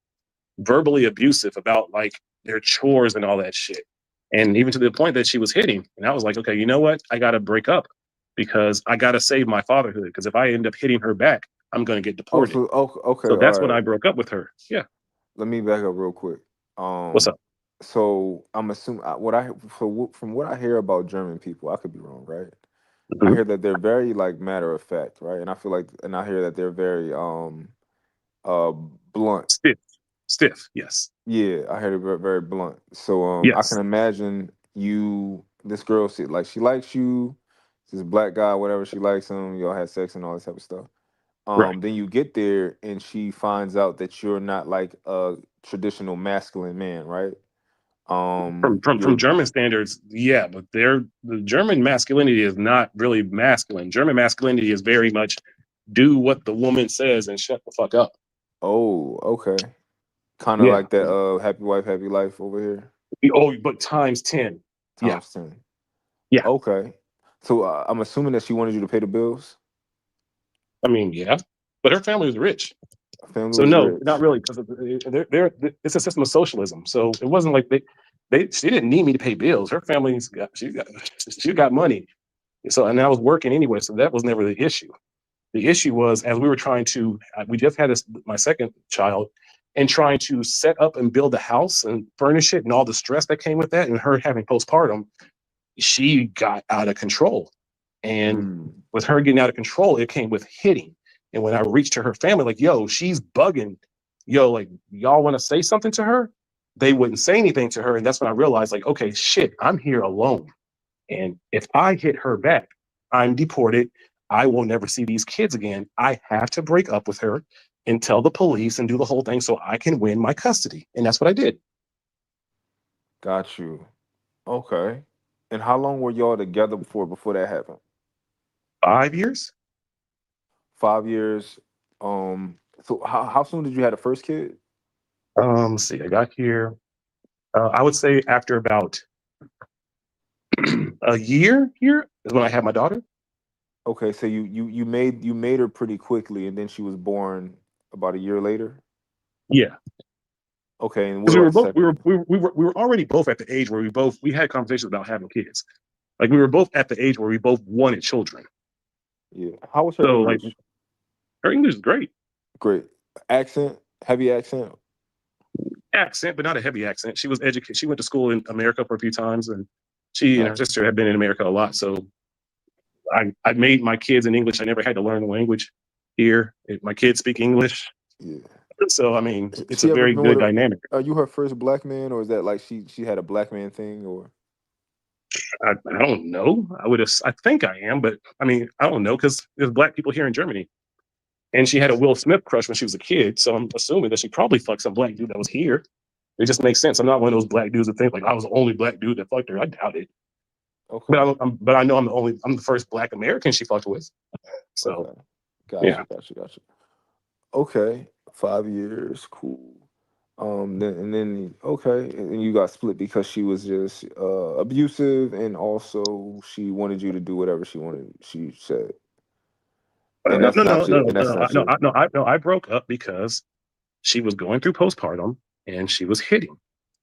verbally abusive about like their chores and all that shit. And even to the point that she was hitting. And I was like, okay, you know what? I got to break up because I got to save my fatherhood. Because if I end up hitting her back, I'm going to get Oh, deported. so okay, So all that's when right. I broke up with her. Yeah. Let me back up real quick. What's Um, up? so I'm assuming from what I hear about German people, I could be wrong, right? I Mhm. hear that they're very like matter of fact, right? And I hear that they're very uh blunt. Stiff. Stiff. Yes. Yeah, I heard it very, very blunt. So I can Yes. imagine this girl, she likes you, this black guy, whatever, she likes him. Y'all had sex and all this type of stuff. Right. Then you get there and she finds out that you're not like a traditional masculine man, right? From You're German standards, yeah, but the German masculinity is not really masculine. German masculinity is very much do what the woman says and shut the fuck up. oh, okay. Kind of Yeah. like that happy wife, happy life over here, Oh, but times 10. Yeah. times 10. Yeah. Okay. So I'm assuming that she wanted you to pay the bills. I mean, yeah. But her family was rich. Family So was no, not rich. really, because they're it's a system of socialism. So it wasn't like she didn't need me to pay bills. Her family's got she got money. So and I was working anyway, so that was never the issue. The issue was as we were trying to we just had my second child and trying to set up and build a house and furnish it and all the stress that came with that and her having postpartum, she got out of control. And Mm, with her getting out of control, it came with hitting. And when I reached to her family, like, yo, she's bugging. Yo, like, y'all want to say something to her? They wouldn't say anything to her. And that's when I realized, like, okay, shit, I'm here alone. And if I hit her back, I'm deported. I will never see these kids again. I have to break up with her and tell the police and do the whole thing so I can win my custody. And that's what I did. got you. Okay. And how long were y'all together before that happened? 5 years? 5 years. So how soon did you have the first kid? Let's see, I got here. I would say after about a year here is when I had my daughter. Okay, so you made her pretty quickly, and then she was born about a year later. Yeah, Okay, and what because we about were the both second one? we were already both at the age where we had conversations about having kids. Like we were both at the age where we both wanted children. Yeah. How was her So like English? her English is great. Great. Accent, heavy accent. Accent, but not a heavy accent. She was educated. She went to school in America for a few times, and she and her Gotcha. sister had been in America a lot. So I made my kids in English. I never had to learn the language here. My kids speak English. Yeah. So I mean, it's a She ever very been with good a? dynamic. Are you her first black man, or is that like she had a black man thing, or? I don't know. I think I am, but I mean, I don't know because there's black people here in Germany. And she had a Will Smith crush when she was a kid. So I'm assuming that she probably fucked some black dude that was here. It just makes sense. I'm not one of those black dudes that think like I was the only black dude that fucked her. I doubt it. Okay. But I know I'm the first black American she fucked with. So Okay. Gotcha. yeah. Gotcha. Gotcha. Okay. 5 years. Cool. And then okay, and you got split because she was just abusive, and also she wanted you to do whatever she wanted. She said, and No, that's no, no, not your, no, and that's no, not no, your. no. I broke up because she was going through postpartum and she was hitting.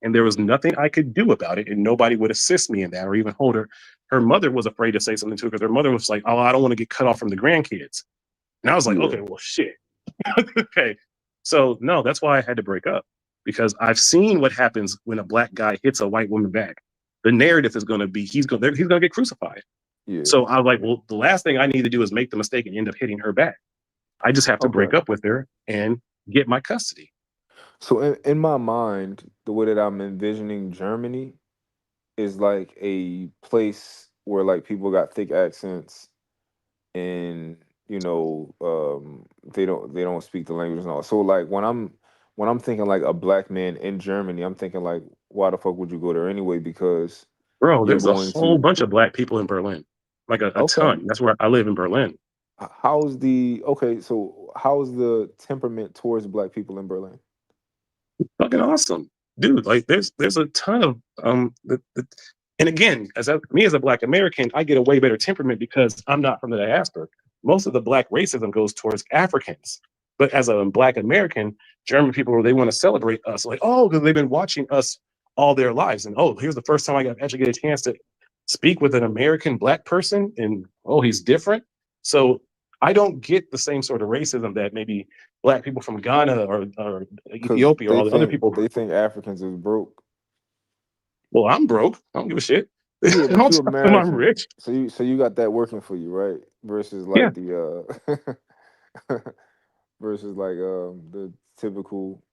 And there was nothing I could do about it, and nobody would assist me in that or even hold her. Her mother was afraid to say something to her because her mother was like, "Oh, I don't want to get cut off from the grandkids." And I was like, Yeah. "Okay, well, shit." Okay, so no, that's why I had to break up because I've seen what happens when a black guy hits a white woman back. The narrative is going to be he's going to get crucified. Yeah. So I was like, well, the last thing I need to do is make the mistake and end up hitting her back. I just have to break Okay. up with her and get my custody. So in my mind, the way that I'm envisioning Germany is like a place where like people got thick accents, and they don't speak the language and all. So like when I'm thinking like a black man in Germany, I'm thinking like, why the fuck would you go there anyway? Because Bro, you're there's a going whole to. bunch of black people in Berlin, like a Okay. ton. That's where I live in Berlin. How's the okay? So how's the temperament towards black people in Berlin? Fucking awesome, dude. Like there's a ton of and again, me as a black American, I get a way better temperament because I'm not from the diaspora. Most of the black racism goes towards Africans, but as a black American, German people they want to celebrate us, like oh, because they've been watching us all their lives, and oh, here's the first time I got actually get a chance to speak with an American black person, and oh, he's different. So I don't get the same sort of racism that maybe black people from Ghana or Because Ethiopia or they all the other think people. they think Africans is broke. Well, I'm broke. I don't give a shit. Yeah, but Don't you tell them I'm American, rich. so you got that working for you, right? Versus Yeah. like versus like the typical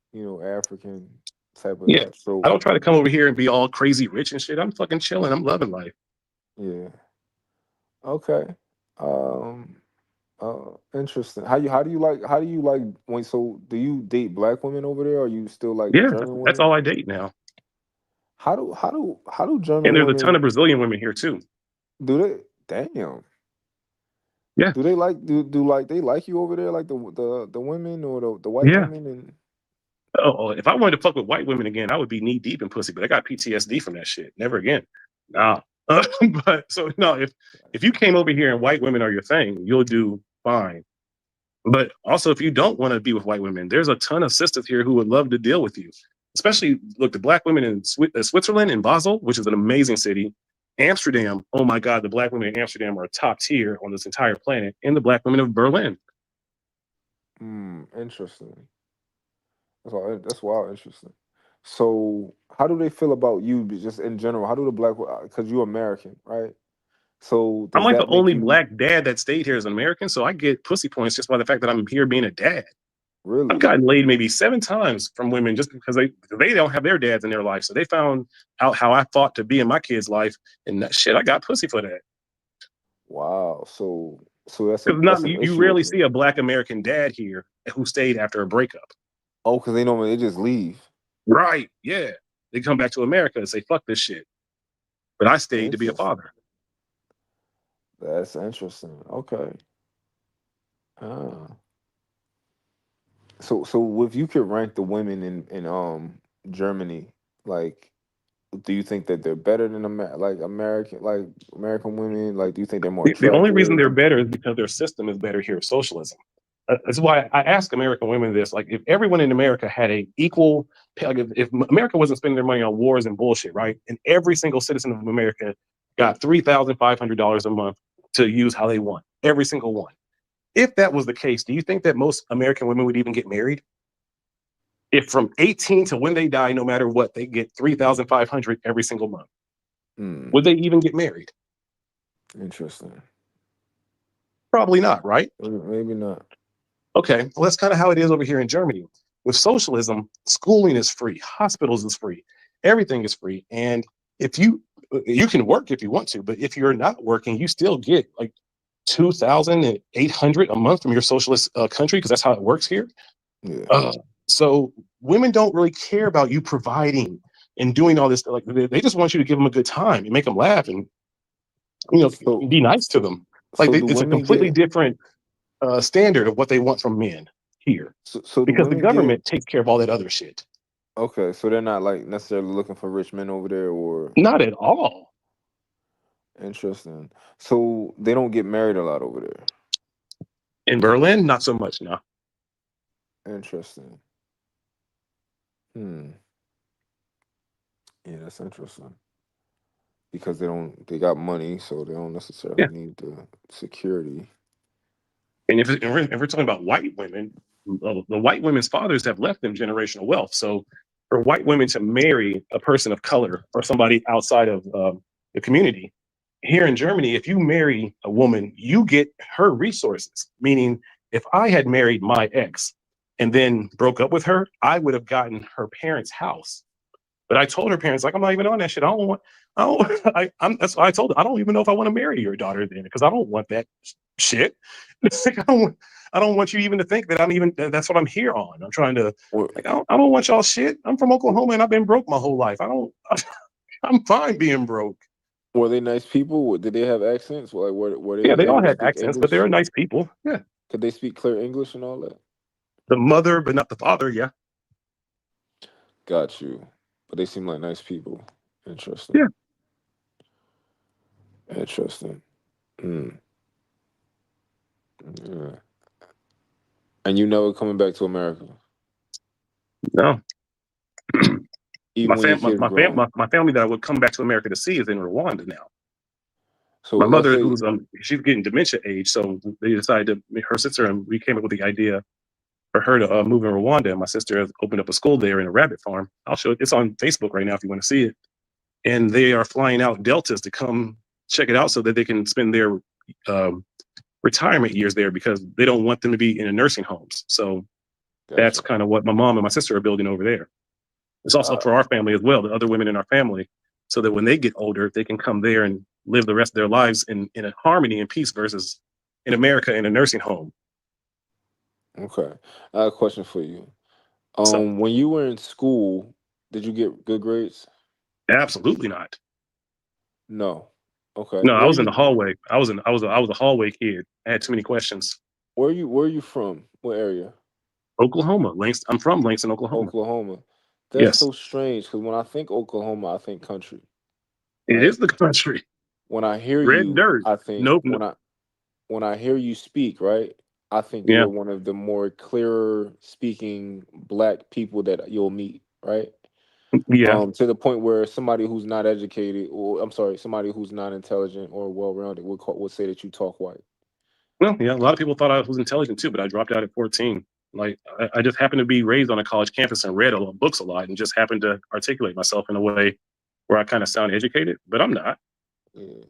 African type of Yeah. that. I So don't try to come over here and be all crazy rich and shit. I'm fucking chilling. I'm loving life. yeah, okay, um, interesting. How do you like when do you date black women over there? Or are you still like Yeah, German that's women? all I date now. How do And German there's a ton women of Brazilian women here too. do they? Damn. Yeah, Do they like they like you over there like the women or the white yeah. women and Oh, if I wanted to fuck with white women again, I would be knee deep in pussy. But I got PTSD from that shit. Never again. Nah. But so no, if you came over here and white women are your thing, you'll do fine. But also, if you don't want to be with white women, there's a ton of sisters here who would love to deal with you. Especially, look, the black women in Switzerland, in Basel, which is an amazing city. Amsterdam, oh my God, the black women in Amsterdam are top tier on this entire planet. And the black women of Berlin. interesting. That's wild interesting. So how do they feel about you just in general? How do the black because you're American, right? So I'm does like the that make only you black dad that stayed here as an American, so I get pussy points just by the fact that I'm here being a dad. I've really? gotten laid maybe 7 times from women just because they don't have their dads in their life, so they found out how I fought to be in my kid's life, and that shit, I got pussy for that. Wow. So that's a Because that's not an you issue rarely over see there. a black American dad here who stayed after a breakup. Oh, because they normally they just leave. Right? Yeah, they come back to America and say fuck this shit, but I stayed to be a Interesting. father. That's interesting. Okay. Ah. So if you could rank the women in Germany, like do you think that they're better than American women? Like do you think they're more The only reason attractive? they're better is because their system is better here, socialism. That's why I ask American women this: like, if everyone in America had a equal, like, if America wasn't spending their money on wars and bullshit, right, and every single citizen of America got $3,500 a month to use how they want, every single one. If that was the case, do you think that most American women would even get married? If from 18 to when they die, no matter what, they get 3,500 every single month, Hmm. would they even get married? Interesting. Probably not, right? Maybe not. Okay, well, that's kind of how it is over here in Germany. With socialism, schooling is free, hospitals is free, everything is free, and if you can work if you want to, but if you're not working, you still get like 2,800 a month from your socialist country because that's how it works here. Yeah. Uh, so women don't really care about you providing and doing all this. Like they just want you to give them a good time and make them laugh and So be nice to them. Like so do it's a women completely get different standard of what they want from men here so do because the women get government takes care of all that other shit. okay, so they're not like necessarily looking for rich men over there or Not at all. interesting. So they don't get married a lot over there. In Berlin, not so much now. Interesting. Hmm. Yeah, that's interesting. Because they got money, so they don't necessarily Yeah. need the security. And if we're talking about white women, the white women's fathers have left them generational wealth. So for white women to marry a person of color or somebody outside of the community, here in Germany, if you marry a woman, you get her resources. Meaning, if I had married my ex and then broke up with her, I would have gotten her parents' house. But I told her parents, like, I'm not even on that shit. I don't, that's why I told her, I don't even know if I want to marry your daughter then, because I don't want that shit. Like, I don't want you even to think that that's what I'm here on. I'm trying to, Or, like, I don't want y'all shit. I'm from Oklahoma and I've been broke my whole life. I'm fine being broke. were they nice people? Did they have accents? Like, were Yeah, they they all able to had speak accents, but they English? were nice people. Yeah. Could they speak clear English and all that? The mother, but not the father. Yeah. Got you. But they seem like nice people. Interesting. Yeah. Interesting. Hmm. Yeah. And you never coming back to America, No. even when your kids grown. My family that I would come back to America to see is in Rwanda now. So My let's mother, say who's she's getting dementia age, so they decided to her sister and we came up with the idea for her to move in Rwanda. And my sister has opened up a school there in a rabbit farm. I'll show it. It's on Facebook right now if you want to see it. And they are flying out deltas to come check it out so that they can spend their um, retirement years there because they don't want them to be in a nursing homes. So that's gotcha. kind of what my mom and my sister are building over there. It's also Uh, for our family as well, the other women in our family, so that when they get older, they can come there and live the rest of their lives in a harmony and peace versus in America in a nursing home. okay. I have a question for you. So When you were in school, did you get good grades? Absolutely not. No. Okay. No, I was in the hallway. I was a hallway kid. I had too many questions. Where are you from? What area? Oklahoma, Langston. I'm from Langston, Oklahoma. Oklahoma. That's Yes, so strange because when I think Oklahoma, I think country, it right? is the country. When I hear Red you, dirt. I think Nope. when I hear you speak, right? I think Yeah. you're one of the more clearer speaking black people that you'll meet, right? Yeah. To the point where somebody who's not educated, or I'm sorry, somebody who's not intelligent or well rounded would say that you talk white. Well, yeah. A lot of people thought I was intelligent too, but I dropped out at 14. Like I just happened to be raised on a college campus and read a lot, books a lot, and just happened to articulate myself in a way where I kind of sound educated, but I'm not. Yeah.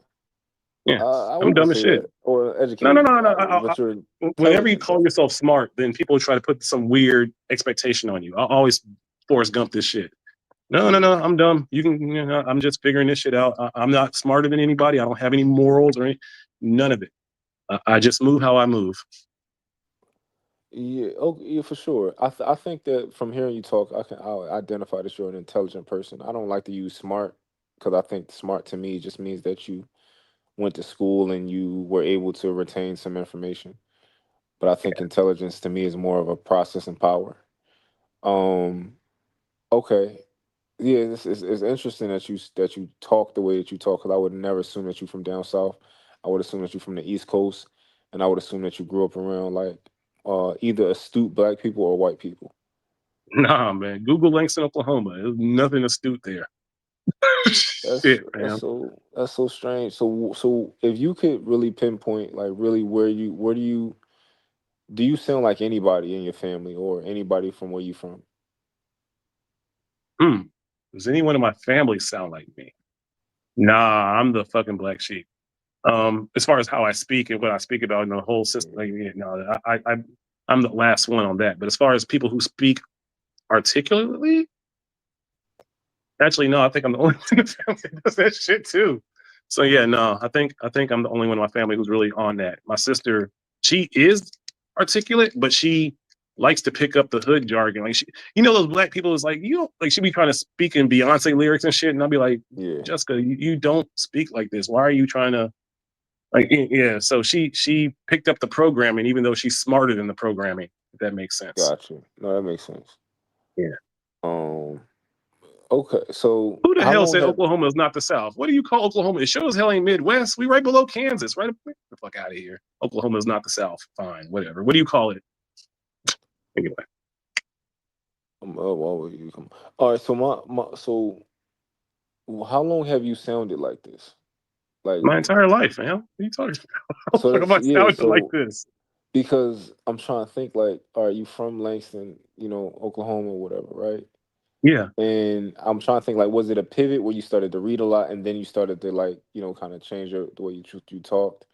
Yeah, I I'm wouldn't dumb as say shit. that, or No, no, educated, no, no. but you're Whenever you intelligent call though. yourself smart, then people try to put some weird expectation on you. I always Forrest Gump this shit. No, no, Yeah. no. I'm dumb. I'm just figuring this shit out. I'm not smarter than anybody. I don't have any morals or none of it. I just move how I move. Yeah, oh, yeah, for sure. I think that from hearing you talk, I'll identify that you're an intelligent person. I don't like to use smart because I think smart to me just means that you went to school and you were able to retain some information. But I think intelligence to me is more of a processing power. Um, okay, yeah, it's interesting that you talk the way that you talk. Because I would never assume that you from down south. I would assume that you from the East Coast, and I would assume that you grew up around like either astute black people or white people. Nah, man. Google Langston, Oklahoma. There's nothing astute there. That's Shit, that's man. so that's so strange. So if you could really pinpoint like really where do you sound like anybody in your family or anybody from where you from? Hmm. Does anyone in my family sound like me? Nah, I'm the fucking black sheep. As far as how I speak and what I speak about in the whole system, like, yeah, no, I'm the last one on that. But as far as people who speak articulately, actually, no, I think I'm the only one in the family that does that shit too. So yeah, no, I think I'm the only one in my family who's really on that. My sister, she is articulate, but she likes to pick up the hood jargon. Like those black people is like like she be trying to speak in Beyonce lyrics and shit, and I'll be like, Yeah, Jessica, you don't speak like this. Why are you trying to yeah? So she picked up the programming, even though she's smarter than the programming. If that makes sense. got you. No, that makes sense. Yeah. Um, okay, so Who the how hell long said have Oklahoma is not the South? What do you call Oklahoma? It sure as hell ain't Midwest. We right below Kansas. Right Get the fuck out of here. Oklahoma is not the South. Fine, whatever. What do you call it? Anyway, why would you come? All right, so how long have you sounded like this? Like, my entire life, man. What are you talking about? so How that's am I yeah, sounding like so this? because I'm trying to think like, all right, you from Langston, Oklahoma, whatever, right? Yeah. And I'm trying to think like, was it a pivot where you started to read a lot and then you started to like, kind of change the way you talked,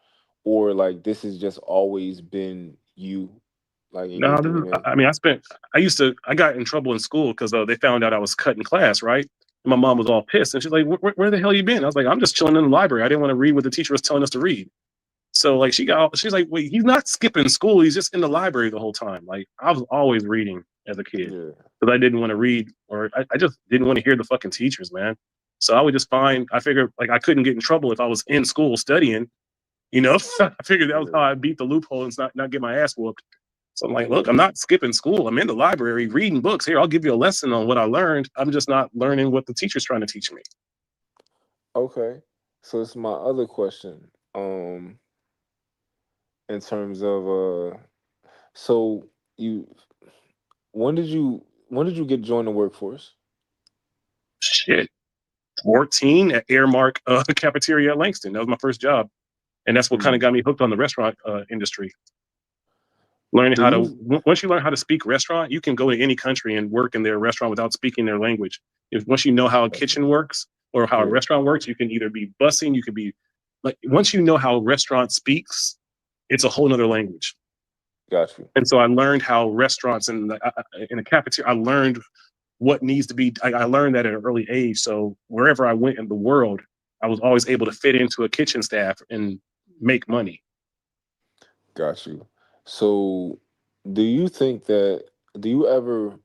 or like this has just always been you, like in your No, this is, DNA? I mean, I got in trouble in school because they found out I was cutting class, right? And my mom was all pissed. And she's like, where the hell you been? I was like, I'm just chilling in the library. I didn't want to read what the teacher was telling us to read. So like she's like, wait, he's not skipping school. He's just in the library the whole time. Like I was always reading as a kid Yeah, because I didn't want to read or I just didn't want to hear the fucking teachers, man. So I would just I figured like I couldn't get in trouble if I was in school studying, I figured that was how yeah, I beat the loophole and not get my ass whooped. So I'm like, look, yeah. I'm not skipping school. I'm in the library reading books. Here, I'll give you a lesson on what I learned. I'm just not learning what the teacher's trying to teach me. Okay. So it's my other question. In terms of so you when did you get join the workforce? Shit. 14 at Airmark cafeteria at Langston. That was my first job. And that's what kind of Hmm. got me hooked on the restaurant industry. Learning Do how to you once you learn how to speak restaurant, you can go to any country and work in their restaurant without speaking their language. If once you know how a Gotcha. kitchen works or how a Yeah, restaurant works, you can either be bussing, you could be like once you know how a restaurant speaks, it's a whole nother language. got you. And so I learned how restaurants in the cafeteria, I learned what needs to be. I learned that at an early age. So wherever I went in the world, I was always able to fit into a kitchen staff and make money. Got you. So do you think do you ever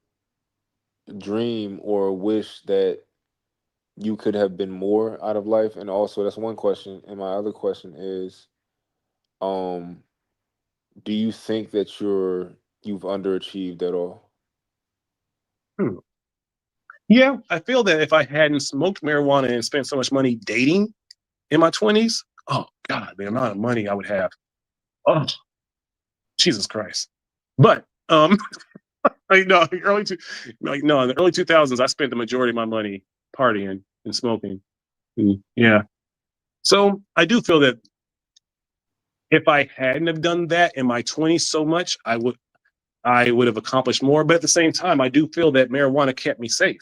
dream or wish that you could have been more out of life? And also, that's one question. And my other question is, um, do you think that you've underachieved at all? Hmm. Yeah, I feel that if I hadn't smoked marijuana and spent so much money dating in my 20s, oh God, the amount of money I would have. Oh, Jesus Christ. But like no, in the early 2000s, I spent the majority of my money partying and smoking. Yeah. So I do feel that if I hadn't have done that in my 20s so much, I would have accomplished more. But at the same time, I do feel that marijuana kept me safe.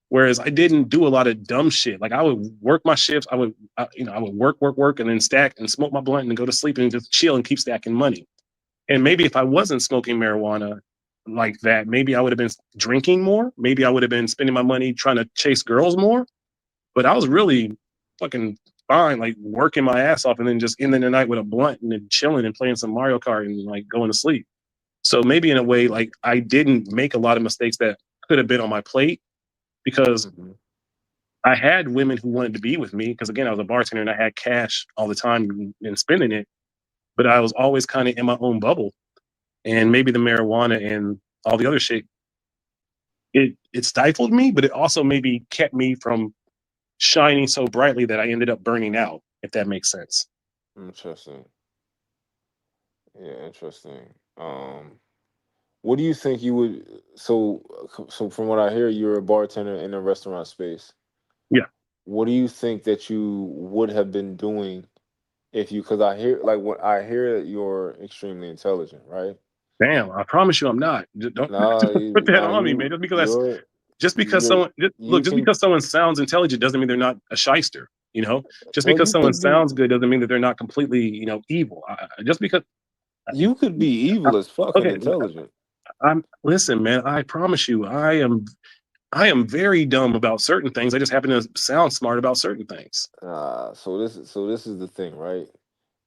Whereas I didn't do a lot of dumb shit. Like I would work my shifts. I would work, and then stack and smoke my blunt and go to sleep and just chill and keep stacking money. And maybe if I wasn't smoking marijuana like that, maybe I would have been drinking more. Maybe I would have been spending my money trying to chase girls more. But I was really fucking fine, like working my ass off and then just ending the night with a blunt and then chilling and playing some Mario Kart and like going to sleep. So maybe in a way, like I didn't make a lot of mistakes that could have been on my plate because Mhm. I had women who wanted to be with me because again, I was a bartender and I had cash all the time and spending it, but I was always kind of in my own bubble. And maybe the marijuana and all the other shit, it stifled me, but it also maybe kept me from shining so brightly that I ended up burning out, if that makes sense. Interesting. Yeah, interesting. What do you think you would? So from what I hear, you're a bartender in a restaurant space. Yeah. What do you think that you would have been doing if you? Because I hear, like, what I hear that you're extremely intelligent, right? Damn, I promise you I'm not. Don't, Nah, don't put that on me, man. you, Just because you're, someone look, you just can. because someone sounds intelligent doesn't mean they're not a shyster. You know, just Well, because you someone could be. sounds good doesn't mean that they're not completely, evil. Just because, You could be uh, evil as fuck and okay, intelligent. I'm listen, man. I promise you, I am very dumb about certain things. I just happen to sound smart about certain things. So this is the thing, right?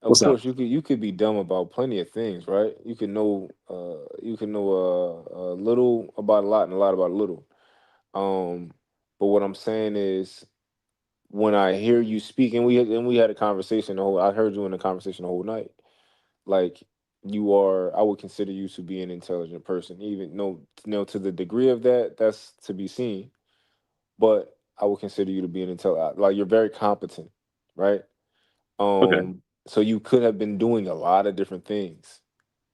Of What's up? course, you could be dumb about plenty of things, right? You can know a little about a lot and a lot about a little. Um, but what I'm saying is, when I hear you speak, and we had a conversation the whole. I heard you in the conversation the whole night. Like, I would consider you to be an intelligent person, even to the degree of that, that's to be seen. But I would consider you to be an intelligent. Like, you're very competent, right? Okay. So you could have been doing a lot of different things.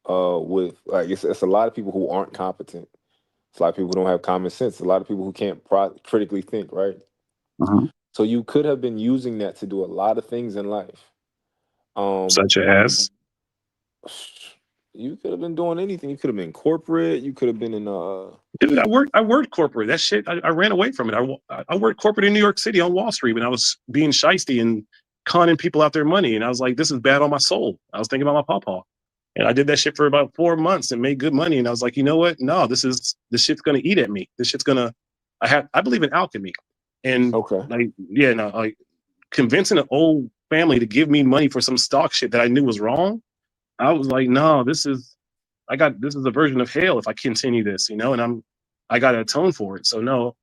With like it's a lot of people who aren't competent. It's a lot of people who don't have common sense. A lot of people who can't critically think, right? Mhm. So you could have been using that to do a lot of things in life. Um, Such as, you could have been doing anything. You could have been corporate. You could have been in dude, I worked corporate. That shit, I ran away from it. I worked corporate in New York City on Wall Street when I was being shisty and conning people out their money. And I was like, this is bad on my soul. I was thinking about my pawpaw. And I did that shit for about 4 months and made good money. And I was like, you know what? No, this shit's gonna eat at me. This shit's gonna I believe in alchemy. And okay, like, yeah, no, like convincing an old family to give me money for some stock shit that I knew was wrong. I was like, no, this is a version of hell if I continue this, and I gotta atone for it. So no,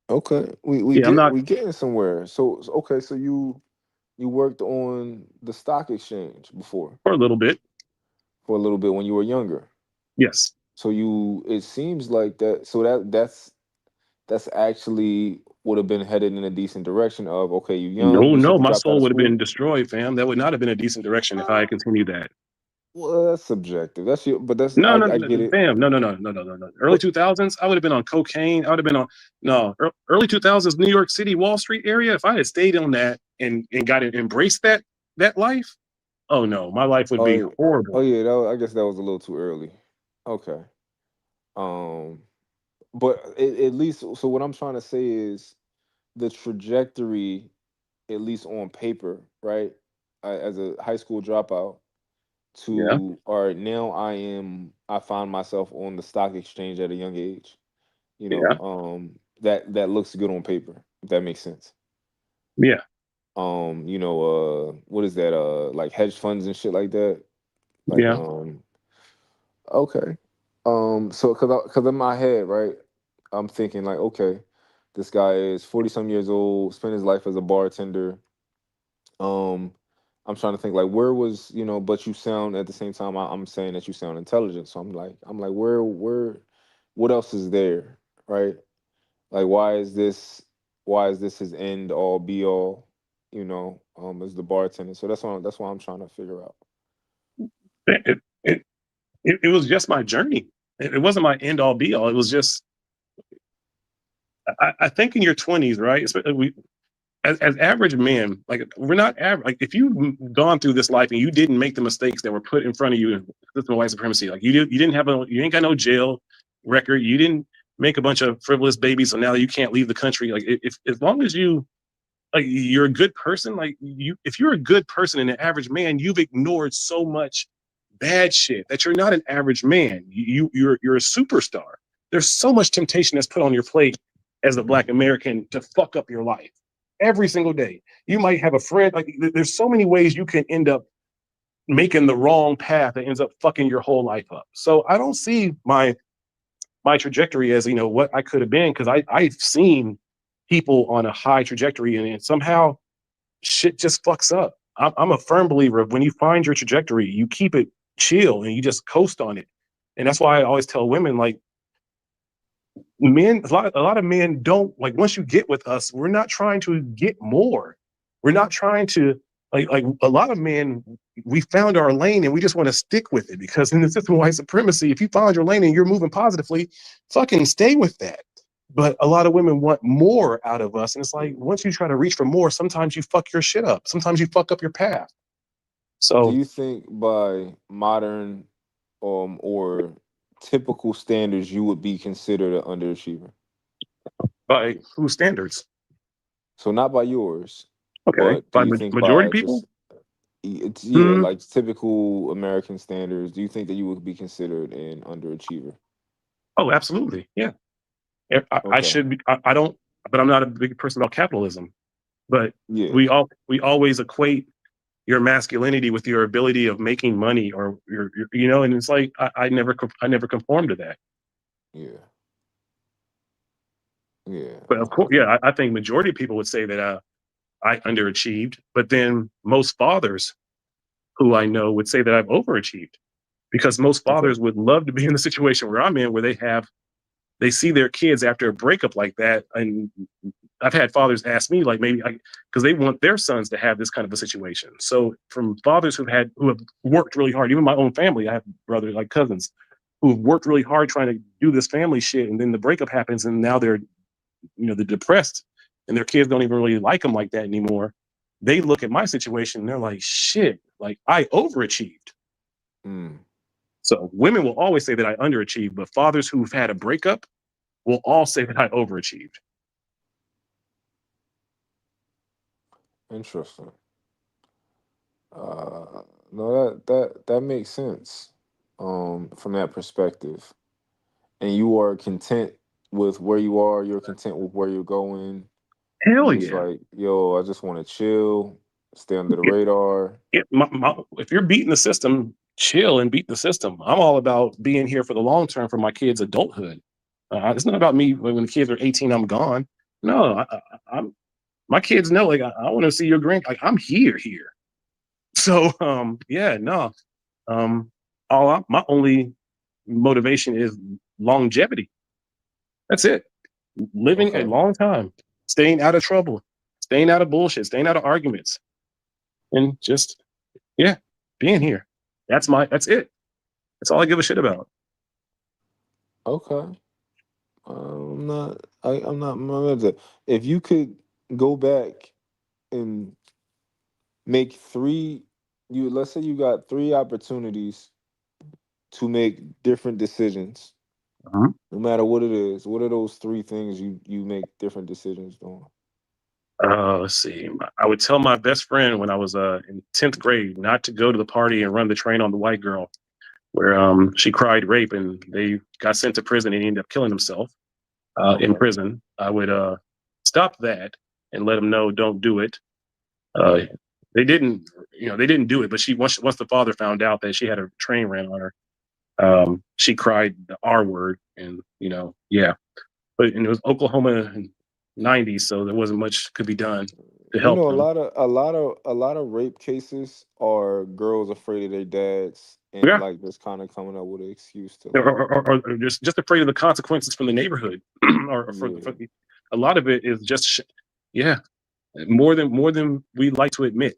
okay. We yeah, I'm get not we getting somewhere. Okay, so you worked on the stock exchange before for a little bit. for a little bit when you were younger. Yes. So it seems like that. So that's actually would have been headed in a decent direction of, okay, you young, No, you said no, you my dropped out soul of would have been school. destroyed, fam. That would not have been a decent direction if I had continued that. Well, that's subjective. That's your, but that's No, no, I no, get it. fam. No, no, no, no, no, no, no. Early But 2000s, I would have been on cocaine. I would have been on no early 2000s New York City Wall Street area. If I had stayed on that and got it, embraced that life, oh no, my life would oh be yeah, oh horrible. yeah, I guess that was a little too early. Okay. Um, but at least, so what I'm trying to say is the trajectory, at least on paper, right? As a high school dropout, Yeah, to all right, now I find myself on the stock exchange at a young age. yeah, That looks good on paper, if that makes sense. yeah, What is that? Like hedge funds and shit like that. Like, yeah. okay. So, cause in my head, right, I'm thinking like, okay, This guy is 40 some years old, spent his life as a bartender. Um, I'm trying to think like where was, but you sound at the same time I'm saying that you sound intelligent. So I'm like where what else is there, right? Like why is this his end all be all, as the bartender. So that's why I'm trying to figure out. It, it, it was just my journey. It wasn't my end all be all. It was just, I think in your 20s, right? Especially as average men, like we're not average. Like if you've gone through this life and you didn't make the mistakes that were put in front of you in system of white supremacy, like you didn't have you ain't got no jail record. You didn't make a bunch of frivolous babies, so now you can't leave the country. Like if as long as you're a good person, if you're a good person and an average man, you've ignored so much bad shit that you're not an average man. You're a superstar. There's so much temptation that's put on your plate as a Black American to fuck up your life every single day. You might have a friend. Like there's so many ways you can end up making the wrong path that ends up fucking your whole life up. So I don't see my trajectory as what I could have been, because I've seen people on a high trajectory and somehow shit just fucks up. I'm a firm believer of when you find your trajectory, you keep it chill and you just coast on it. And that's why I always tell women, like, men, a lot of men don't, like, once you get with us, we're not trying to get more. We're not trying to, like a lot of men, we found our lane and we just want to stick with it, because in the system of white supremacy, if you found your lane and you're moving positively, fucking stay with that. But a lot of women want more out of us. And it's like, once you try to reach for more, sometimes you fuck your shit up. Sometimes you fuck up your path. Do So you think by modern or typical standards you would be considered an underachiever? by whose standards? So not by yours, Okay. but do By you think majority by people? just it's Hmm. like typical American standards, do you think that you would be considered an underachiever? Oh, absolutely. Yeah. I Okay. should be, I don't, but I'm not a big person about capitalism. But Yeah. we always equate your masculinity with your ability of making money, or and it's like, I never conform to that. Yeah. Yeah. But of course, yeah, I think majority of people would say that I underachieved, but then most fathers who I know would say that I've overachieved, because most Okay. fathers would love to be in the situation where I'm in, where they see their kids after a breakup like that. And I've had fathers ask me, like, maybe because they want their sons to have this kind of a situation. So from fathers who have worked really hard, even my own family, I have brothers, like cousins, who have worked really hard trying to do this family shit, and then the breakup happens, and now they're depressed, and their kids don't even really like them like that anymore. They look at my situation and they're like, shit, like I overachieved. Mm, So women will always say that I underachieved, but fathers who've had a breakup will all say that I overachieved. interesting. No, that makes sense. From that perspective. And you are content with where you are, you're content with where you're going. You Hell just yeah. like, yo, I just want to chill, stay under the radar. If you're beating the system, chill and beat the system. I'm all about being here for the long term for my kids' adulthood. It's not about me when the kids are 18, I'm gone. No, I'm my kids know, like, I want to see your like, I'm here. So yeah, no. My only motivation is longevity. That's it. Living a Okay. long time, staying out of trouble, staying out of bullshit, staying out of arguments, and just, yeah, being here. That's it. That's all I give a shit about. Okay. I'm not mad at that. If you could go back and make let's say you got three opportunities to make different decisions, Mhm. no matter what it is, what are those three things you make different decisions on? Let's see. I would tell my best friend when I was in 10th grade not to go to the party and run the train on the white girl, where she cried rape and they got sent to prison and he ended up killing himself in Okay. prison. I would stop that and let him know, don't do it. Uh, they didn't do it, but once the father found out that she had a train ran on her, she cried the R word, and yeah. But and it was Oklahoma '90s, so there wasn't much could be done to You help know, them. a lot of rape cases are girls afraid of their dads and Yeah, like just kind of coming up with an excuse to or, like, or just afraid of the consequences from the neighborhood, or yeah, for a lot of it is just yeah, more than we like to admit.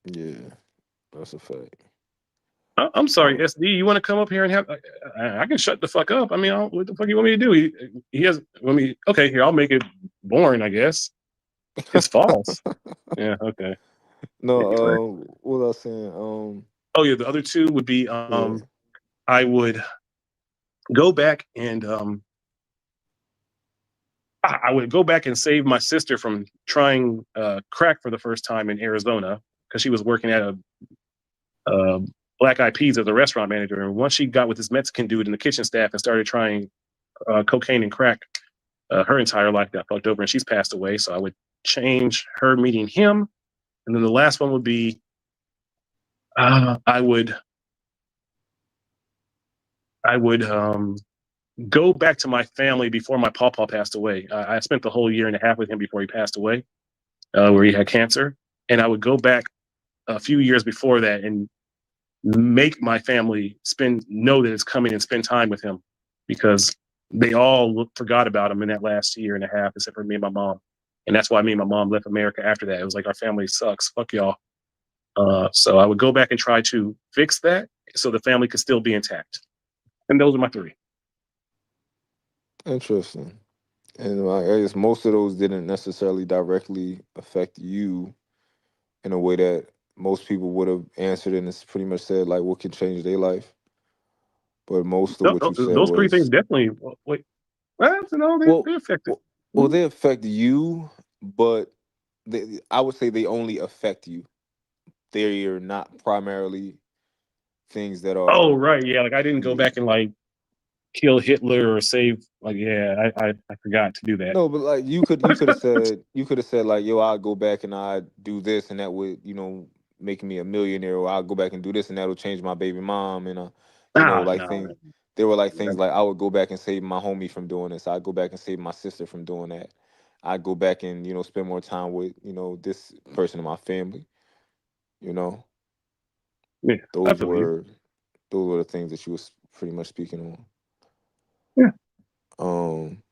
yeah, that's a fact. I'm sorry, Um, SD. You want to come up here and have? I can shut the fuck up. I mean, what the fuck you want me to do? He has. I mean, okay, here I'll make it boring. I guess it's false. Yeah. Okay. Anyway. no, what was I saying? Oh yeah, the other two would be Yeah, I would go back and I would go back and save my sister from trying crack for the first time in Arizona because she was working at a uh, Black Eyed Peas as a restaurant manager. And once she got with this Mexican dude in the kitchen staff and started trying cocaine and crack, her entire life got fucked over, and she's passed away. So I would change her meeting him, and then the last one would be I would go back to my family before my pawpaw passed away. I spent the whole year and a half with him before he passed away, where he had cancer, and I would go back a few years before that and make my family know that it's coming and spend time with him because they all forgot about him in that last year and a half, except for me and my mom. And that's why me and my mom left America after that. It was like our family sucks. Fuck y'all. So I would go back and try to fix that so the family could still be intact. And those are my three. interesting. And I guess most of those didn't necessarily directly affect you in a way that most people would have answered, and it's pretty much said like what can change their life. But most of what you said Those three things was, definitely. Wait, well, no, well, they affected. well, they affect you, but I would say they only affect you. They are not primarily things that Oh, are, right, yeah. Like I didn't go yeah. back and like kill Hitler or save. Like, yeah, I forgot to do that. No, but like you could have said like, yo, I'll go back and I do this and that would, make me a millionaire, or I'll go back and do this and that'll change my baby mom, and like No, things. There were like things like I would go back and save my homie from doing this. I'd go back and save my sister from doing that. I'd go back and, spend more time with, this person in my family, you know. yeah, I Those feel you. were those were the things that you was pretty much speaking Yeah. on.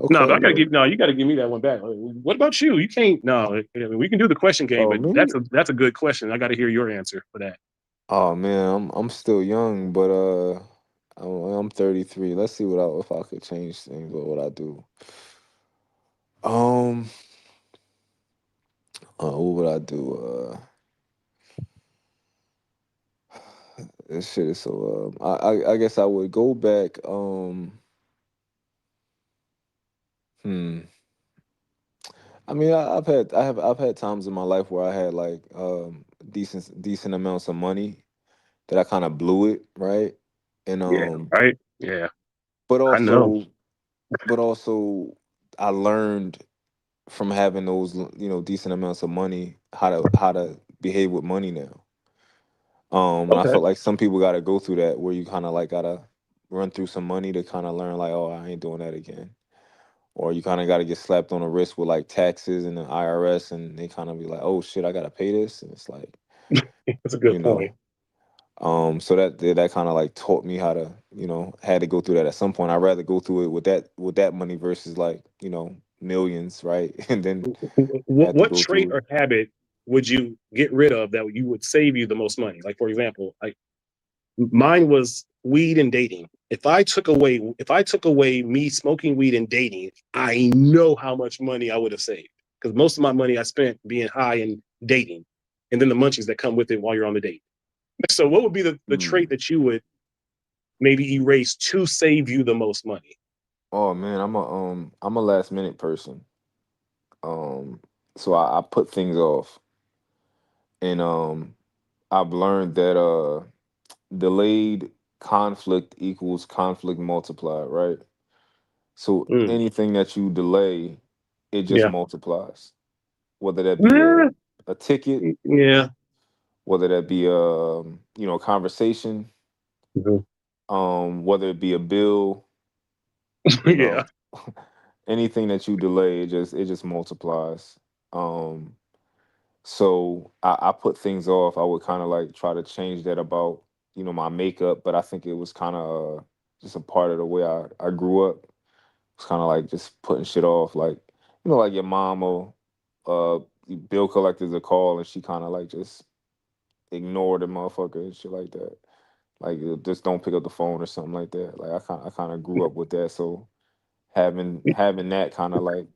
No, but Okay, I gotta well, give. No, you gotta give me that one back. Like, what about you? You can't. No, I mean, we can do the question game, oh but me? that's a good question. I got to hear your answer for that. Oh man, I'm still young, but I'm 33. Let's see if I could change things. What would I do? Um, what would I do? This shit is so. I guess I would go back. Hmm. I mean, I've had times in my life where I had like decent amounts of money that I kind of blew it, right? And Yeah. Right. Yeah. but I know. also but also I learned from having those decent amounts of money how to behave with money now. And I Okay. felt like some people got to go through that where you kind of like gotta run through some money to kind of learn like, oh, I ain't doing that again. Or you kind of got to get slapped on the wrist with like taxes and the IRS, and they kind of be like, oh shit, I gotta pay this, and it's like, That's a you good point. know. So that kind of like taught me how to, had to go through that at some point. I'd rather go through it with that money versus like, millions, right? And then have to What go trait through it. or habit would you get rid of that you would save you the most money? Like, for example, like mine was weed and dating. If I took away me smoking weed and dating, I know how much money I would have saved because most of my money I spent being high and dating, and then the munchies that come with it while you're on the date. So, what would be the trait Hmm. that you would maybe erase to save you the most money? Oh man, I'm a last minute person. Um, so I put things off, and I've learned that delayed conflict equals conflict multiplied, right? So Mm, anything that you delay, it just yeah. multiplies. Whether that be Eh, a ticket, yeah. whether that be a conversation, Mhm. whether it be a bill, you Yeah. know. anything that you delay, it just multiplies. Um, so I put things off. I would kind of like try to change that about my makeup, but I think it was kind of just a part of the way I grew up. It's kind of like just putting shit off, like like your mom will bill collectors a call and she kind of like just ignore the motherfucker and shit like that. Like just don't pick up the phone or something like that. Like I kind of grew up with that, so having that kind of like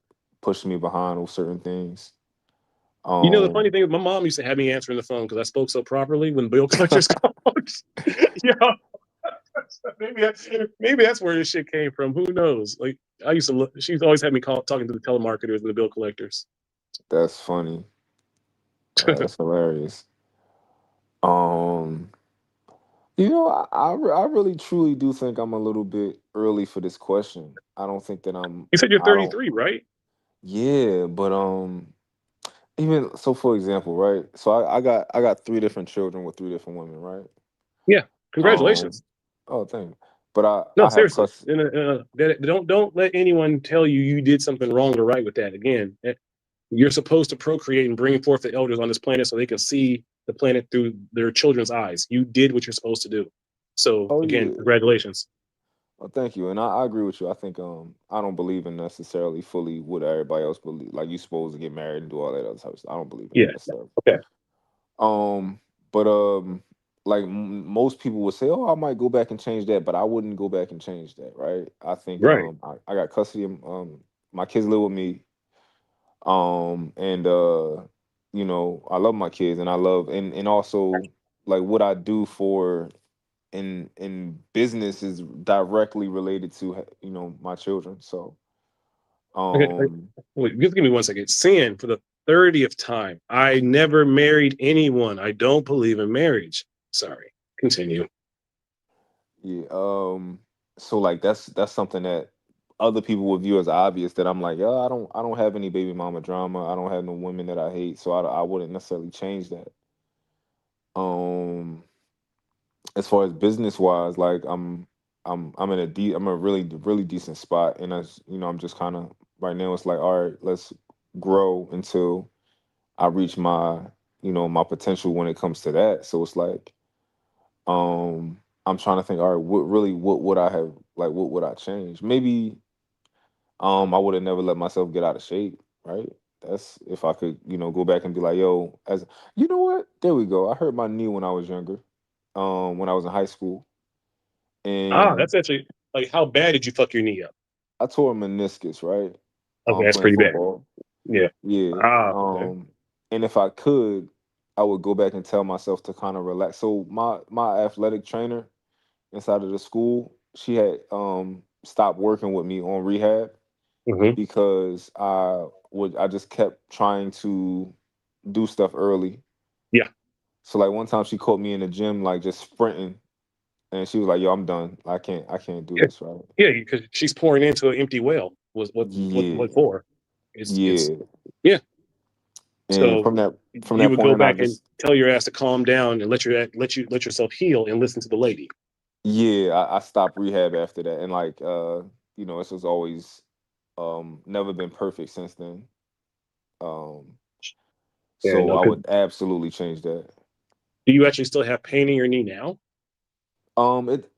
pushed me behind with certain things. The funny Um, thing is, my mom used to have me answering the phone because I spoke so properly when bill collectors called. Yeah, maybe that's where this shit came from. Who knows? Like I used to look. She's always had me talking to the telemarketers and the bill collectors. that's funny. That's hilarious. Um, I really truly do think I'm a little bit early for this question. I don't think that You said you're I don't. 33, right? Yeah, but even so, for example, right? So I got three different children with three different women, right? Yeah. Um, Congratulations. oh, thank you. But I No, I have seriously. custody. Don't let anyone tell you you did something wrong or right with that. Again, you're supposed to procreate and bring forth the elders on this planet so they can see the planet through their children's eyes. You did what you're supposed to do. So Oh again, yeah. congratulations. Well, thank you, and I agree with you. I think I don't believe in necessarily fully what everybody else believe. Like you supposed to get married and do all that other type of stuff. I don't believe in Yeah. that stuff. Okay. But like most people would say, oh, I might go back and change that, but I wouldn't go back and change that, right? I think Right. I got custody of my kids live with me, and I love my kids, and I love and also like what I do for in business is directly related to my children. So Okay. um Wait, just give me one second. Sin for the 30th time. I never married anyone. I don't believe in marriage. Sorry. Continue. yeah, so like that's something that other people would view as obvious, that I'm like, yeah, I don't have any baby mama drama. I don't have no women that I hate, so I wouldn't necessarily change that. um as far as business wise, like I'm in I'm a really decent spot, and I'm just kind of right now it's like, all right, let's grow until I reach my potential when it comes to that. So it's like, I'm trying to think, all right, what would I have, like, what would I change? Maybe I would have never let myself get out of shape, right? That's if I could, go back and be like, yo, as you know what? There we go. I hurt my knee when I was younger, when I was in high school, and That's actually like how bad did you fuck your knee up? I tore a meniscus, right? Okay, that's Playing pretty bad. football. Yeah. Yeah. Okay. And if I could, I would go back and tell myself to kind of relax. So my athletic trainer inside of the school, she had stopped working with me on rehab Hmm. because I just kept trying to do stuff early. Yeah. So like one time she caught me in the gym like just sprinting, and she was like, "Yo, I'm done. I can't do Yeah. this, right?" Yeah, because she's pouring into an empty well. Was what Yeah. for? It's Yeah. yeah. And So from you that would point go on, I back and just tell your ass to calm down and let yourself heal and listen to the lady. yeah, I stopped rehab after that, and like this was always never been perfect since then. Um, Yeah, so no. I 'Cause would absolutely change that. do you actually still have pain in your knee now?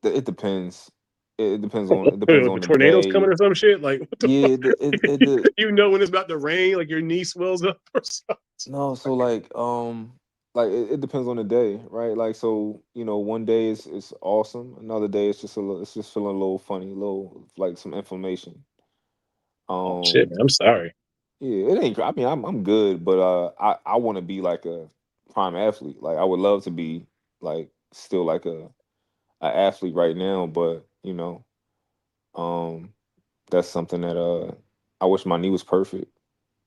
It depends. It depends The on the tornadoes coming day. or some shit? Like what the Yeah, fuck? You know when it's about to rain, like your knee swells up or something. no, so like it depends on the day, right? Like so, one day is awesome, another day it's just feeling a little funny, a little like some inflammation. Oh shit, man. Um I'm sorry. Yeah, it ain't. I mean, I'm good, but I want to be like a prime athlete. Like I would love to be like still like a athlete right now, but um, that's something that I wish my knee was perfect,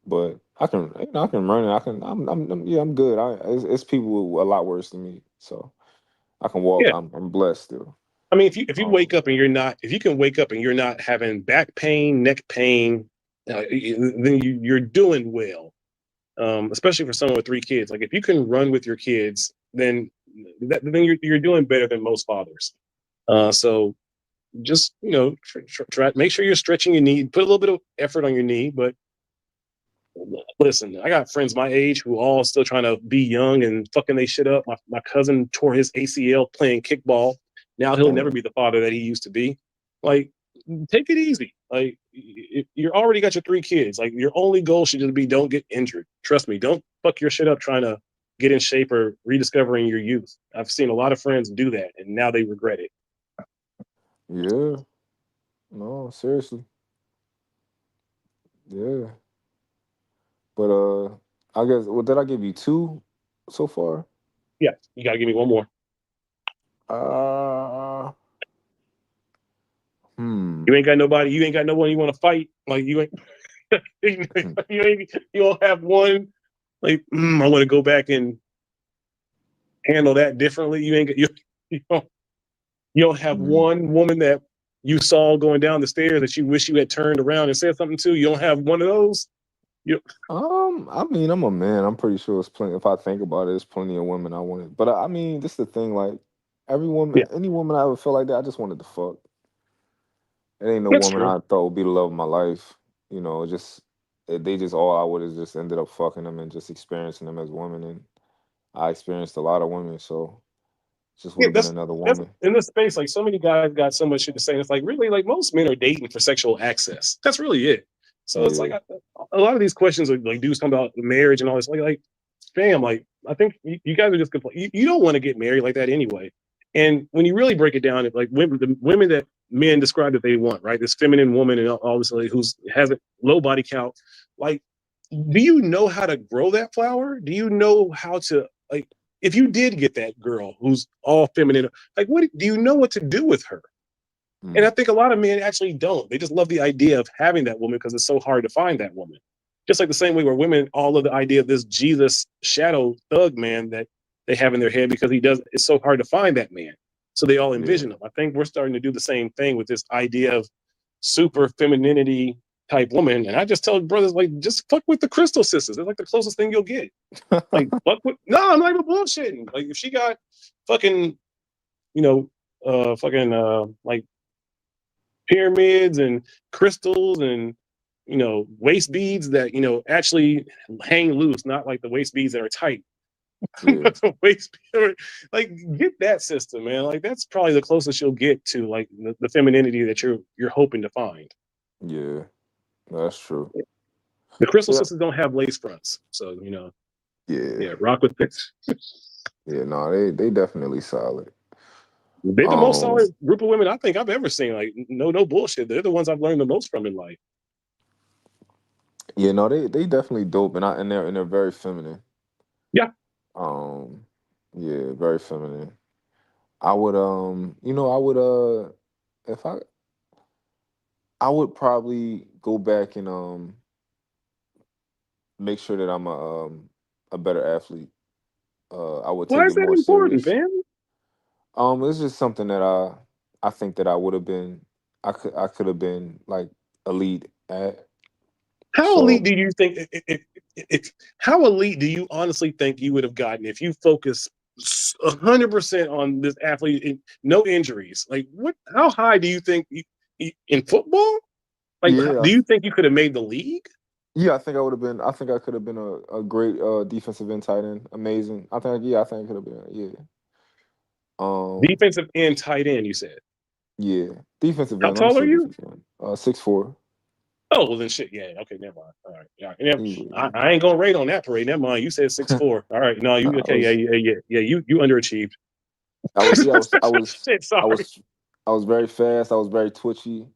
but I can run it. I can. Yeah, I'm good. It's people a lot worse than me, so I can walk. Yeah. I'm blessed still. I mean, if you wake Um, up and you're not, if you can wake up and you're not having back pain, neck pain, then you're doing well. Especially for someone with three kids. Like if you can run with your kids, then you're doing better than most fathers. So just try make sure you're stretching your knee, put a little bit of effort on your knee. But listen, I got friends my age who all still trying to be young and fucking they shit up. My cousin tore his ACL playing kickball. Now he'll never Damn. be the father that he used to be. Like, take it easy. Like, you're already got your 3 kids. Like, your only goal should just be don't get injured. Trust me, don't fuck your shit up trying to get in shape or rediscovering your youth. I've seen a lot of friends do that, and now they regret it. Yeah. No, seriously. Yeah. But I guess what did I give you 2 so far? Yeah, you gotta give me one more. Uh You hmm. ain't got nobody. You ain't got no one you want to fight. Like you ain't. Hmm. You don't have one. Like I want to go back and handle that differently. You don't you don't have Hmm. one woman that you saw going down the stairs that you wish you had turned around and said something to. You don't have one of those. You I mean, I'm a man. I'm pretty sure it's plenty. If I think about it, there's plenty of women I wanted. But I mean, this is the thing. Like every woman, yeah, any woman I ever felt like that, I just wanted to fuck. It ain't no that's woman true. I thought would be the love of my life. Just they just all I would have just ended up fucking them and just experiencing them as women. And I experienced a lot of women, so it just would Yeah, have been another that's woman. in this space. Like so many guys got so much shit to say. And it's like really like most men are dating for sexual access. That's really it. So it's like Yeah, a lot of these questions are like dudes come about marriage and all this. Like fam, like I think you guys are just you don't want to get married like that anyway. And when you really break it down, it's like the women that men describe that they want, right? This feminine woman and all this like, who's has a low body count. Like, do you know how to grow that flower? Do you know how to like? If you did get that girl who's all feminine, like what do you know what to do with her? And I mm, think a lot of men actually don't. They just love the idea of having that woman because it's so hard to find that woman. Just like the same way where women all of the idea of this Jesus shadow thug man that they have in their head because he does it's so hard to find that man. So they all yeah. envision him. I think we're starting to do the same thing with this idea of super femininity type woman. And I just tell brothers like just fuck with the crystal sisters. They're like the closest thing you'll get. Like fuck with no, I'm not even bullshitting. Like if she got fucking, fucking like pyramids and crystals and waist beads that actually hang loose, not like the waist beads that are tight. Yeah, waist like get that system, man. Like that's probably the closest you'll get to like the femininity that you're hoping to find. yeah. That's true. The crystal Yeah, sisters don't have lace fronts, so yeah, yeah, rock with this. yeah. No, they definitely solid. They're the most Um, solid group of women I think I've ever seen. Like, no bullshit. They're the ones I've learned the most from in life. yeah, no, they definitely dope, and they're very feminine. Yeah. Um, yeah, very feminine. I would I would if I would probably go back and make sure that I'm a better athlete. I would Why take is it that more important, serious. fam? It's just something that I think that I would have been I could have been like elite at. How elite So do you think? How elite do you honestly think you would have gotten if you focus 100% on this athlete, no injuries? Like, what? How high do you think in football? Like, yeah, do you think you could have made the league? yeah, I think I would have been. I think I could have been a great defensive end tight end. Amazing. I think I could have been. Yeah. Um. Defensive end, tight end. You said. Yeah. Defensive How end. Let me tall are say you? defensive end. 6'4". Oh well, then shit. Yeah. Okay. Never mind. All right. Yeah. Yeah. I ain't gonna rate on that parade. Never mind. You said 6'4". All right. No. You I okay? Yeah. was. Yeah. Yeah. Yeah. You underachieved. I was. Yeah. I was. I was. Shit. I Sorry. was. I was very fast. I was very twitchy.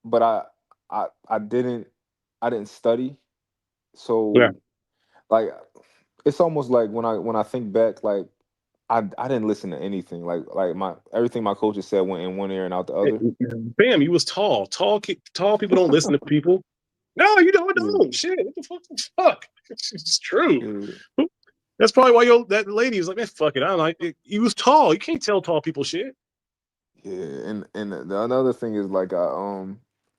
But I didn't. I didn't study. Yeah. So like, it's almost like when I think back, like I didn't listen to anything. Like my everything my coaches said went in one ear and out the other. Bam, you was tall. Tall people don't listen to people. No, you don't. Yeah. Don't. Shit. What the fuck? Fuck. It's just true. Yeah. That's probably why that lady was like, man, fuck it. I don't like it. You was tall. You can't tell tall people shit. Yeah, and the another thing is like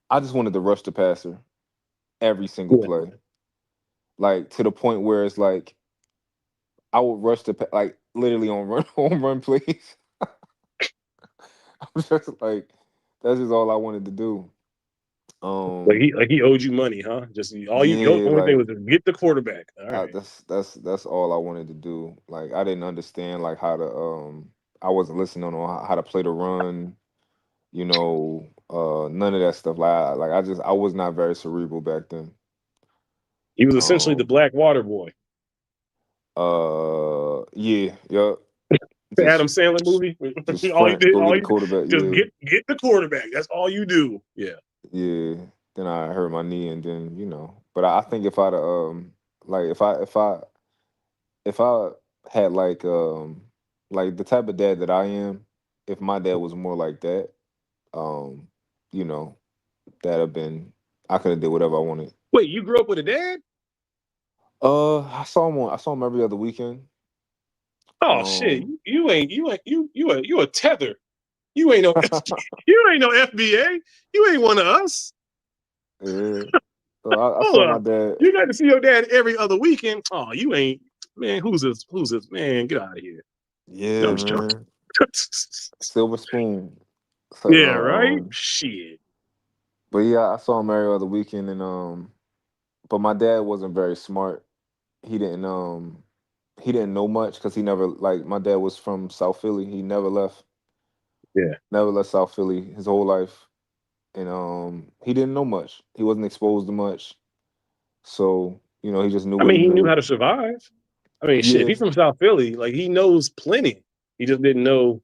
I just wanted to rush the passer every single Yeah. play, like to the point where it's like I would rush like literally on run on run plays. I'm just like, that's just all I wanted to do. Like Um, he owed you money, huh? Just your yeah, only thing like was to get the quarterback. All right. that's all I wanted to do. Like I didn't understand like how to I wasn't listening on how to play the run, none of that stuff. Like I was not very cerebral back then. He was essentially the Um, black water boy. yeah, yeah. The Adam Just Sandler movie. All he Frank, did, go get all the he quarterback. just Yeah, get the quarterback. That's all you do. Yeah. yeah. Then I hurt my knee, and then But I think if I'd like if I had like the type of dad that I am, if my dad was more like that, um, you know, that'd have been I could have did whatever I wanted. Wait, you grew up with a dad? I saw him every other weekend. Oh shit, Um, you a tether. You ain't no you ain't no FBA. You ain't one of us. yeah. So I Hold saw my up. dad. You got to see your dad every other weekend. Oh, you ain't man. Who's this? Who's this? Man, get out of here. No, Yeah, I'm just joking. man. Silver spoon. So, Yeah, right. Shit. but yeah, I saw him every other weekend, and but my dad wasn't very smart. He didn't he didn't know much because he never like my dad was from South Philly. He Yeah. never left South Philly his whole life, and he didn't know much. He wasn't exposed to much, so he just knew I what mean, he he knew knew. how to survive. I mean, shit. If Yeah, he's from South Philly, like he knows plenty. He just didn't know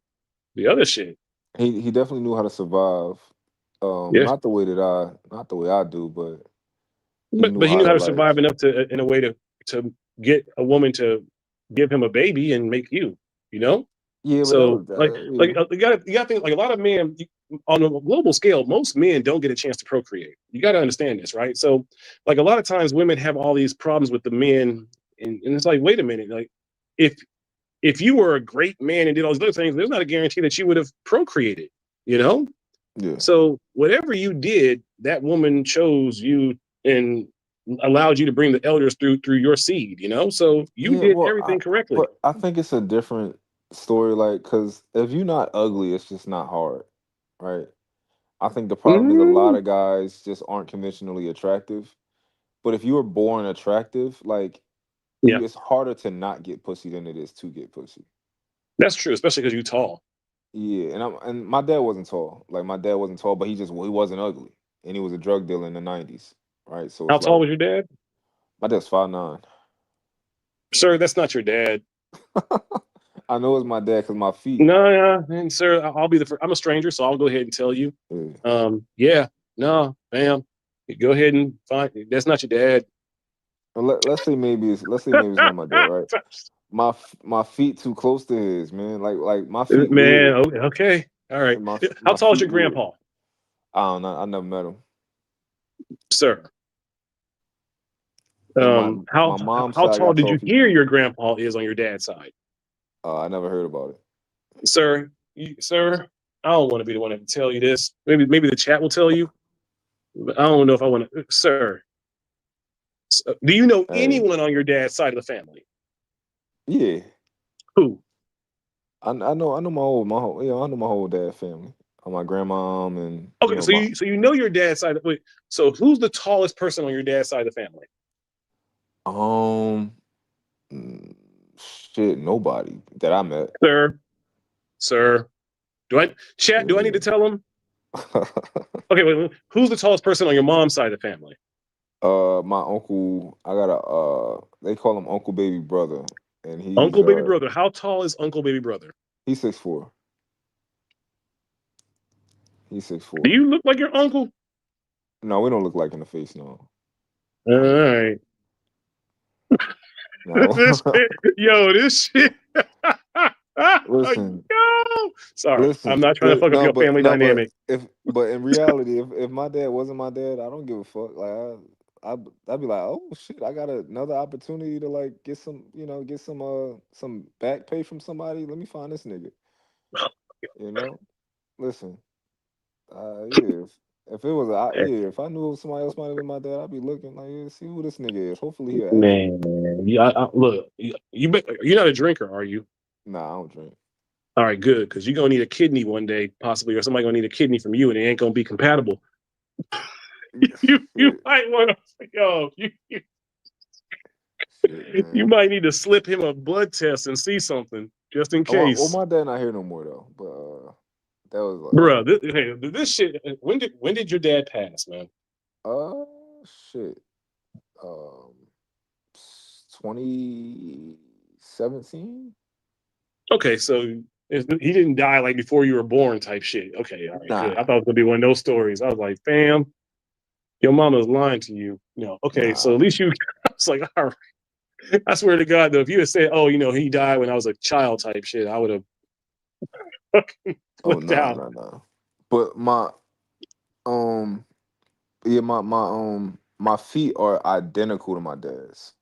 the other shit. he definitely knew how to survive. Yeah. Not the way I do, but he But knew he how knew to how to like. survive enough to in a way to get a woman to give him a baby and make you. You know. Yeah, but that So was like you got to think like a lot of men on a global scale, most men don't get a chance to procreate. You got to understand this, right? So like a lot of times women have all these problems with the men, and it's like, wait a minute, like if if you were a great man and did all these other things, there's not a guarantee that you would have procreated. You know. yeah. So whatever you did, that woman chose you and allowed you to bring the elders through your seed. You know. So you Yeah, did well, everything correctly. but I think it's a different story, like, because if you're not ugly, it's just not hard, right? I think the problem is a lot Mm, of guys just aren't conventionally attractive. But if you were born attractive, like, yeah. it's harder to not get pussy than it is to get pussy. That's true, especially because you're tall. Yeah, and my dad wasn't tall. Like, my dad wasn't tall, but he wasn't ugly, and he was a drug dealer in the '90s, right? So How it's tall like was your dad? my dad's 5'9". Sir, that's not your dad. I know it's my dad because my feet. No, yeah, and sir, I'll be the first. I'm a stranger, so I'll go ahead and tell you. Yeah. Yeah, no, ma'am. Go ahead and find. That's not your dad. Well, let's say maybe it's not my dad, right? My feet too close to his, man. Like my feet Man, weird. okay, okay, all right. How My tall is feet your weird. grandpa, I don't know. I never met him. sir? And my How mom's how side tall got did tall you hear people. your grandpa is on your dad's side, I never heard about it. sir? Sir, I don't want to be the one to tell you this. Maybe the chat will tell you, but I don't know if I want to. Sir, do you know Hey, anyone on your dad's side of the family? yeah. Who? I know I know my whole dad family. My grandmom and Okay, so you know your dad's side. Wait, so who's the tallest person on your dad's side of the family? um mm, shit, nobody that I met. Sir, sir. Do I chat? Do I need to Yeah. tell him? Okay, wait, who's the tallest person on your mom's side of the family? My uncle, I got a they call him Uncle Baby Brother, and Uncle baby brother. How tall is Uncle baby brother? he's 6'4". He's six Do four. you look like your uncle? No, we don't look like in the face. No, All no, right. this no. shit, yo, this shit. Listen, Yo, sorry, I'm listen. not trying to fuck up No, your but family no, but dynamic. but in reality, if my dad wasn't my dad, I don't give a fuck. Like I'd be like, oh shit, I got another opportunity to like get some, get some back pay from somebody. Let me find this nigga. You know, listen. Yeah. If it was yeah, if I knew it was somebody else might have been my dad, I'd be looking like, yeah, see who this nigga is. Hopefully he an athlete. Man, yeah, look, you're not a drinker, are you? Nah, I don't drink. All right, good, because you're gonna need a kidney one day, possibly, or somebody gonna need a kidney from you, and it ain't gonna be compatible. You Shit, might want to, shit, you man. might need to slip him a blood test and see something just in Well, case. my dad not here no more though. But that was Bro, this shit. When did your dad pass, man? shit. Um, 2017. Okay, so he didn't die like before you were born, type shit. Okay, all right, good. I Nah, thought it was gonna be one of those stories. I was like, fam, your mama's lying to you. No, okay, so nah. at least you. I was like, all right. I swear to God, though, if you had said, "Oh, he died when I was a child," type shit, I would have fucking Oh flipped no, out. no, no. But um yeah, my feet are identical to my dad's.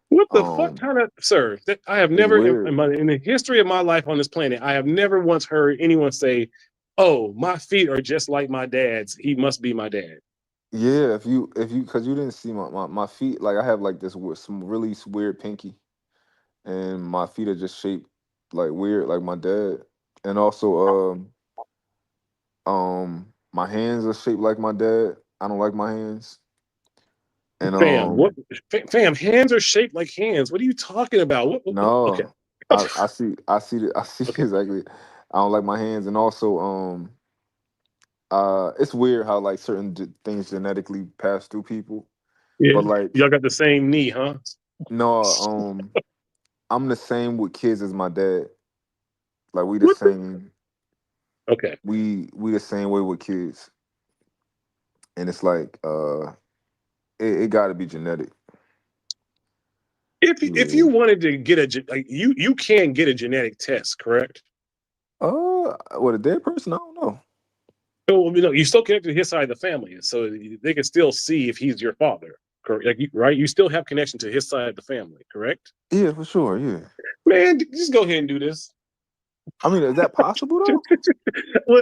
What the fuck Um, kind of sir? I have it's never weird. in the history of my life on this planet, I have never once heard anyone say, "Oh, my feet are just like my dad's. He must be my dad." Yeah, if you because you didn't see my feet, like I have like this some really weird pinky, and my feet are just shaped like weird, like my dad. And also my hands are shaped like my dad. I don't like my hands. And Fam, what? Fam, hands are shaped like hands. What are you talking about? Okay, no, I see I see okay, exactly. I don't like my hands. And also it's weird how like certain things genetically pass through people. yeah. But like Y'all got the same knee, huh? no, I'm the same with kids as my dad. Like we the What the? same. Okay. We the same way with kids. And it's like it got to be genetic. If Yeah. you wanted to get like, you can get a genetic test, correct? With a dead person, I don't know. So you still connected to his side of the family, so they can still see if he's your father, correct? Like, right? You still have connection to his side of the family, correct? Yeah, for sure. Yeah. Man, just go ahead and do this. I mean, is that possible though?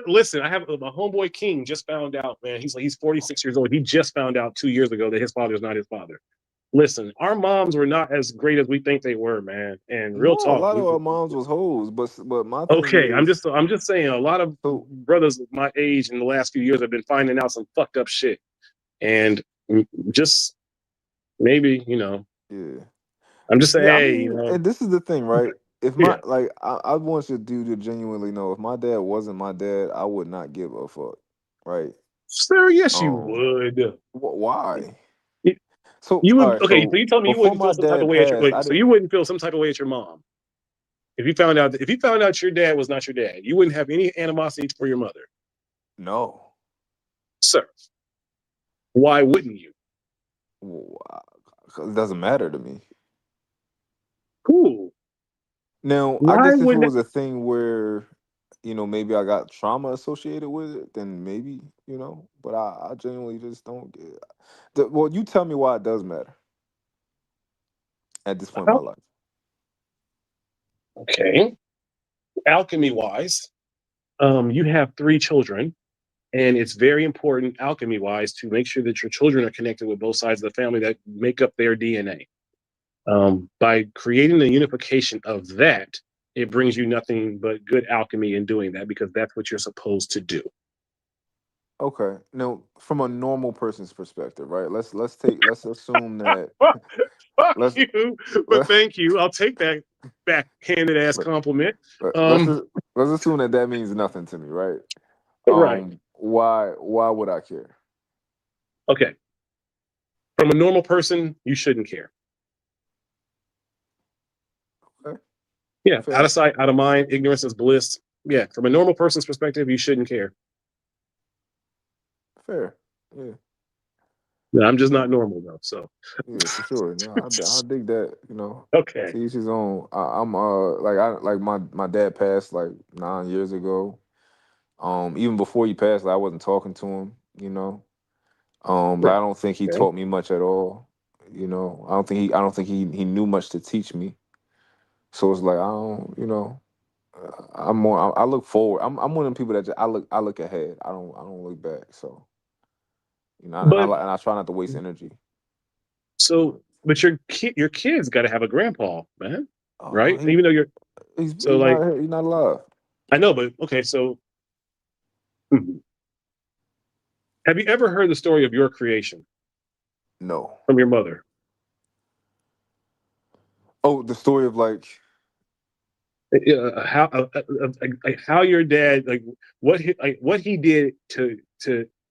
Listen, I have my homeboy King just found out, man. He's 46 years old. He just found out 2 years ago that his father is not his father. Listen, our moms were not as great as we think they were, man. And real No, a talk. lot of our moms was hoes, but my thing Okay, is, I'm just saying a lot of so brothers my age in the last few years have been finding out some fucked up shit. And just maybe, yeah, I'm just saying, yeah. I hey, mean, and this is the thing, right? If yeah. my like, I want you to genuinely know, if my dad wasn't my dad, I would not give a fuck, right? Sir, yes, you Um, would. why? You, So, you all would right. okay, so So you tell me you before wouldn't feel my some type of dad way at your passed, I wait, so didn't. you wouldn't feel some type of way at your mom. If you found out your dad was not your dad, you wouldn't have any animosity for your mother. No. Sir, why wouldn't you? Well, 'cause it doesn't matter to me. Cool. Now, I Why guess if it wouldn't was a thing where, maybe I got trauma associated with it, then maybe, but I genuinely just don't get well, you tell me why it does matter at this point in my life. okay. Alchemy wise, you have 3 children, and it's very important alchemy wise to make sure that your children are connected with both sides of the family that make up their DNA. By creating the unification of that, it brings you nothing but good alchemy in doing that because that's what you're supposed to do. Okay. Now, from a normal person's perspective, right? Let's assume that Fuck let's you, but let, thank you. I'll take that backhanded ass let, compliment. let's Um, let's assume that that means nothing to me, right? right. Why would I care? Okay. From a normal person, you shouldn't care. Okay. Yeah. Out Fair. of sight, out of mind. Ignorance is bliss. Yeah. From a normal person's perspective, you shouldn't care. Fair. Yeah. No, I'm just Yeah. not normal though. So Yeah, for sure. No, I dig that. okay. To each his own. I'm like I like my dad passed like 9 years ago. Even before he passed, like, I wasn't talking to him. Like Right. I don't think he Okay. taught me much at all. I don't think he knew much to teach me. So it's like I don't. I'm more. I look forward. I'm one of them people that I look ahead. I don't look back. So But and I try not to waste energy. but your kids got to have a grandpa, man. Oh, Right? Even though you're So like, He's not alive. I know, but okay, so have you ever heard the story of your creation No. from your mother? Oh, the story of like How your dad, like what he did to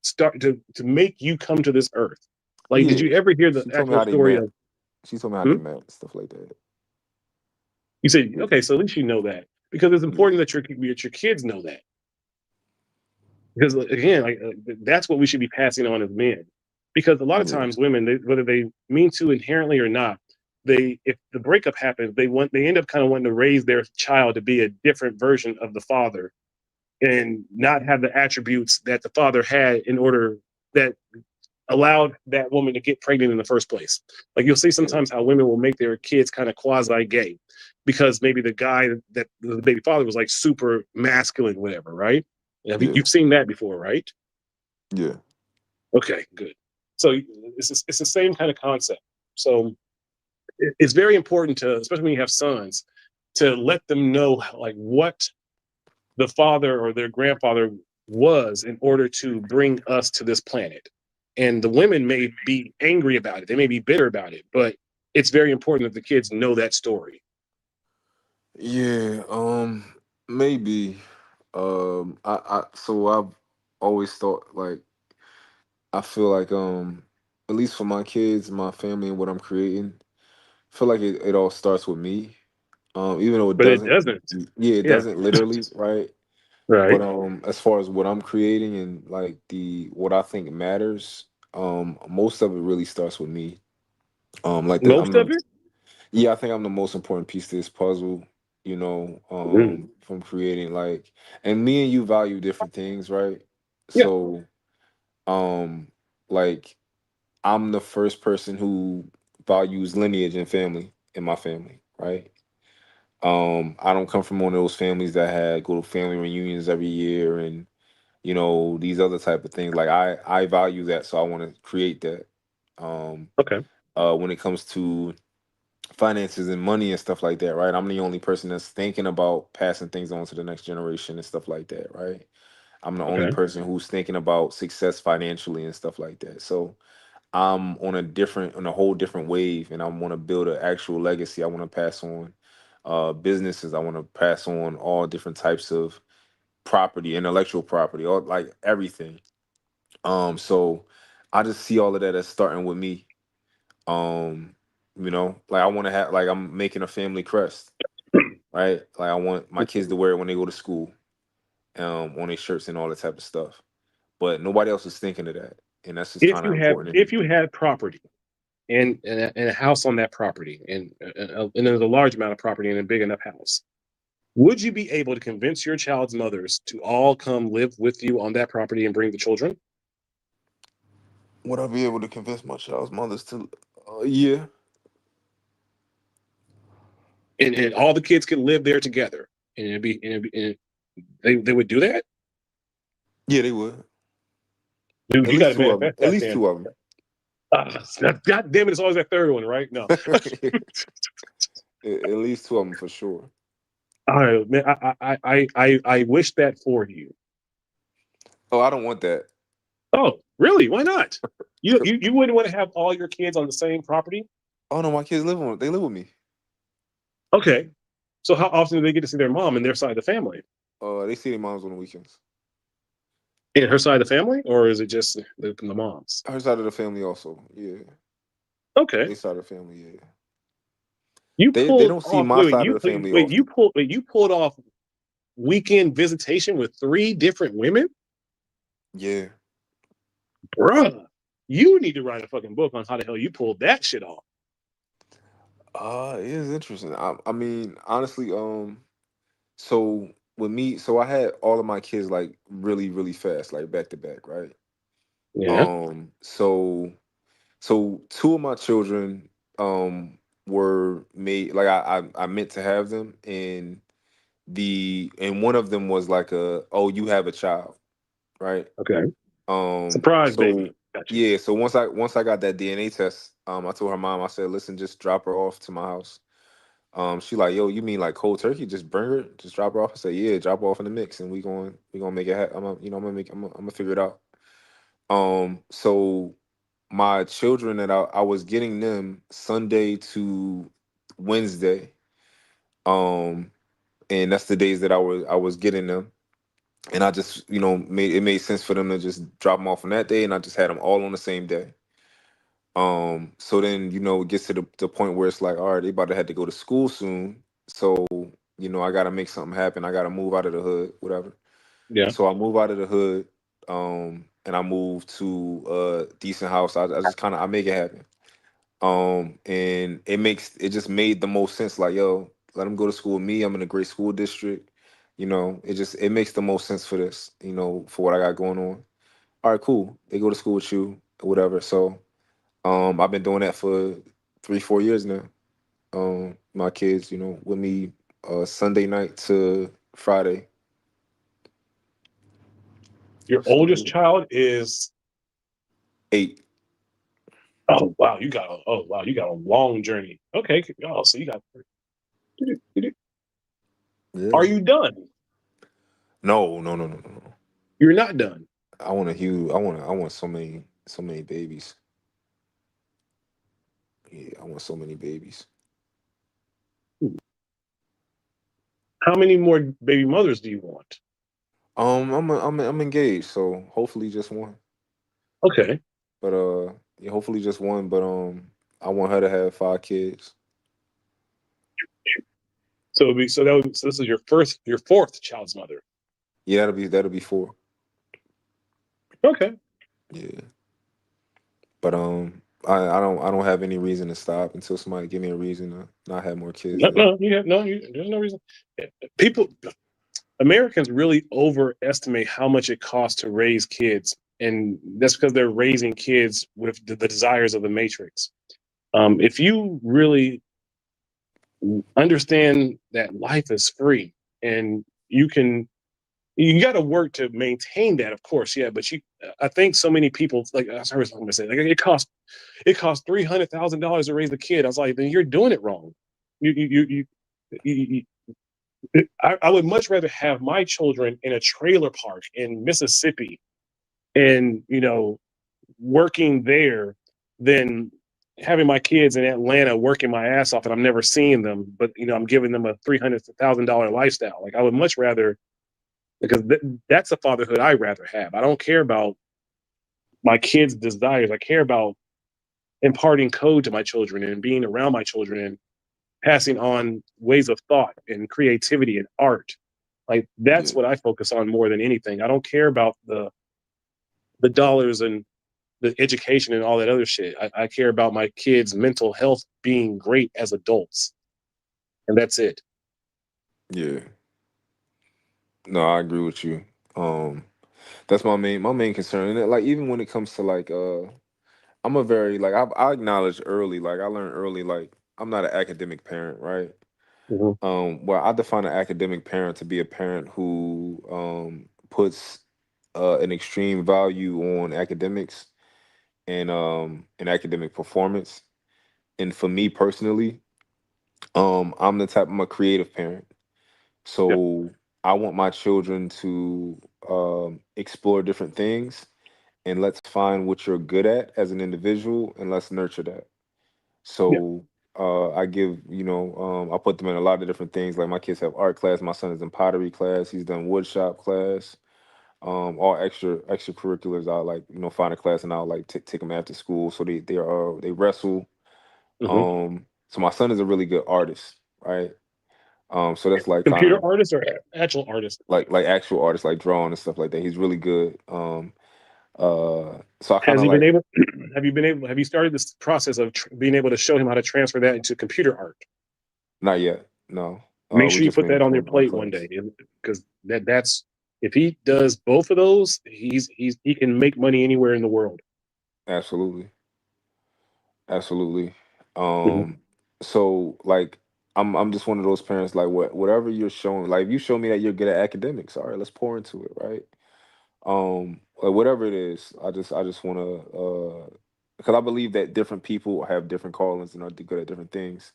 start to make you come to this earth. Like, did yeah. you ever hear the She told me actual how they story met. of? She told me how Hmm? they met, stuff like that. You said okay, so at least you know that because it's Yeah. important that your kids know that because again, that's what we should be passing on as men. Because a lot of Yeah. times, women, whether they mean to inherently or not, if the breakup happens, they end up kind of wanting to raise their child to be a different version of the father and not have the attributes that the father had in order that allowed that woman to get pregnant in the first place. Like you'll see Yeah. sometimes how women will make their kids kind of quasi gay because maybe the guy that the baby father was like super masculine, whatever, right? Yeah. You've seen that before, right? Yeah. Okay, good. So it's the same kind of concept. So it's very important to, especially when you have sons, to let them know like what the father or their grandfather was in order to bring us to this planet. And the women may be angry about it, they may be bitter about it, but it's very important that the kids know that story. Yeah. Maybe. I so I've always thought like I feel like at least for my kids, my family, and what I'm creating, I feel like it all starts with me. Even though it But it doesn't. doesn't. Yeah, it Yeah. doesn't literally, right? But Right. as far as what I'm creating and like the what I think matters, most of it really starts with me. Like I'm Most of the it. yeah, I think I'm the most important piece to this puzzle. You know, Mm. from creating like, and me and you value different things, right? Yeah. So, um, like I'm the first person who values lineage and family in my family, right? I don't come from one of those families that had go to family reunions every year and these other type of things. Like I value that, so I want to create that. Um, Okay. when it comes to finances and money and stuff like that, right? I'm the only person that's thinking about passing things on to the next generation and stuff like that, right? I'm the only Okay. person who's thinking about success financially and stuff like that. So I'm on a whole different wave, and I want to build an actual legacy. I want to pass on businesses. I want to pass on all different types of property, intellectual property, all like everything. So I just see all of that as starting with me. Um, like I want to have like I'm making a family crest, right? Like I want my kids to wear it when they go to school, on their shirts and all that type of stuff. But nobody else is thinking of that, and that's just kind of important to me. If you had property and a house on that property and there's a large amount of property in a big enough house, would you be able to convince your child's mothers to all come live with you on that property and bring the children? Would I be able to convince my child's mothers to? Yeah, And all the kids could live there together, and they would do that. yeah, they would. Dude, At you got least to two of them. manifest At that least then. two of them. God damn it! It's always that third one, right? No. At least two of them for sure. All right, man. I wish that for you. Oh, I don't want that. Oh, really? Why not? You wouldn't want to have all your kids on the same property? Oh no, my kids live on. They live with me. Okay. So how often do they get to see their mom and their side of the family? They see their moms on the weekends. In her side of the family, or is it just the moms? Her side of the family also. Yeah, Okay. they side of the family. Yeah, You they pulled don't see off. my side of the family often. You pulled off weekend visitation with three different women, Yeah. bruh. You need to write a fucking book on how the hell you pulled that shit off. It is interesting. I mean, honestly, so with me, so I had all of my kids like really, really fast, like back to back, right? Yeah. So two of my children, were made like I meant to have them, and one of them was like oh, you have a child, right? Okay. Surprise, So baby. Gotcha. yeah, so once I got that DNA test, I told her mom, I said, listen, just drop her off to my house. She like, yo, you mean like cold turkey? Just bring her, just drop her off. I said, yeah, drop her off in the mix, and we gonna make it. I'm gonna, I'm gonna I'm gonna figure it out. So my children that I was getting them Sunday to Wednesday, um, and that's the days that I was getting them, and I just made sense for them to just drop them off on that day, and I just had them all on the same day. So then, it gets to the point where it's like, all right, they about to have to go to school soon. So, I gotta make something happen. I gotta move out of the hood, whatever. Yeah. So I move out of the hood, and I move to a decent house. I just kind of I make it happen. And it just made the most sense. Like, yo, let them go to school with me. I'm in a great school district. It makes the most sense for this, for what I got going on. All right, cool. They go to school with you, whatever. So I've been doing that for 3, 4 years now. My kids, with me Sunday night to Friday. Your oldest So child is 8. oh wow, you got a long journey. Okay, oh, so you got. Yeah. Are you done? No, no, no, no, no, no. You're not done. I want a huge. I want so many babies. Yeah, I want so many babies. How many more baby mothers do you want? I'm engaged, so hopefully just one. Okay. But yeah, hopefully just one. But I want her to have 5 kids. So this is your fourth child's mother. Yeah, that'll be 4. Okay. Yeah. But I don't have any reason to stop until somebody give me a reason to not have more kids. No, Then no, there's no reason. People, Americans really overestimate how much it costs to raise kids, and that's because they're raising kids with the desires of the matrix. If you really understand that life is free and you got to work to maintain that, of course, yeah. But I think so many people, like I heard someone say, like it costs $300,000 to raise a kid. I was like, then you're doing it wrong. You, I would much rather have my children in a trailer park in Mississippi and working there than having my kids in Atlanta working my ass off and I'm never seeing them, but I'm giving them a $300,000 lifestyle. Like I would much rather because that's a fatherhood I'd rather have. I don't care about my kids' desires. I care about imparting code to my children and being around my children and passing on ways of thought and creativity and art. Like that's yeah, what I focus on more than anything. I don't care about the dollars and the education and all that other shit. I care about my kids' mental health being great as adults, and that's it. yeah. No, I agree with you. Um, that's my main concern. And like even when it comes to like I'm a very like I acknowledge early, like I learned early, like I'm not an academic parent, right? Mhm. Well, I define an academic parent to be a parent who puts an extreme value on academics and academic performance. And for me personally, I'm a creative parent. Yep. So I want my children to explore different things and let's find what you're good at as an individual and let's nurture that. Yeah. So I give, I put them in a lot of different things. Like my kids have art class. My son is in pottery class. He's done wood shop class. All extracurriculars. I like, find a class and I'll like take them after school. So they wrestle. Hmm. So my son is a really good artist, right? So that's like kind Computer of artist or actual artist? like actual artists, like drawing and stuff like that. He's really good. So I kind Has of he been like able? Have you started this process of being able to show him how to transfer that into computer art? not yet. No. Make We sure you just put been that on your doing art plate one class. day, because that's if he does both of those, he can make money anywhere in the world. Absolutely. Absolutely. Mhm. Um, so like I'm just one of those parents like whatever you're showing, like if you show me that you're good at academics, all right, let's pour into it, right? Like whatever it is, I just wanna because I believe that different people have different callings and are good at different things.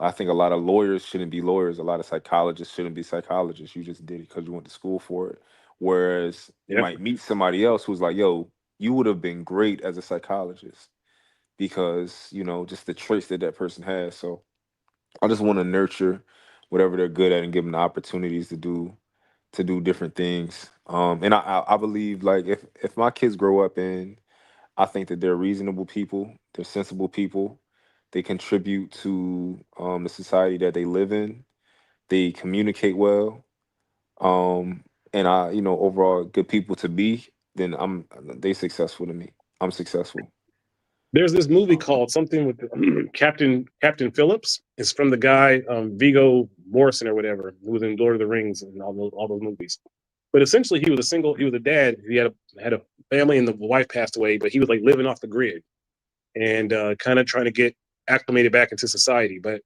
I think a lot of lawyers shouldn't be lawyers. A lot of psychologists shouldn't be psychologists. You just did it because you went to school for it. Whereas you Yep. might meet somebody else who's like, yo, you would have been great as a psychologist because, just the traits that that person has. So I just want to nurture whatever they're good at and give them the opportunities to do different things. And I believe like if my kids grow up and I think that they're reasonable people, they're sensible people, they contribute to the society that they live in, they communicate well, and overall good people to be, then they successful to me. I'm successful. There's this movie called something with Captain Phillips. It's from the guy Viggo Morrison or whatever, who was in Lord of the Rings and all those movies. But essentially, he was a dad. He had a family, and the wife passed away. But he was like living off the grid and kind of trying to get acclimated back into society. But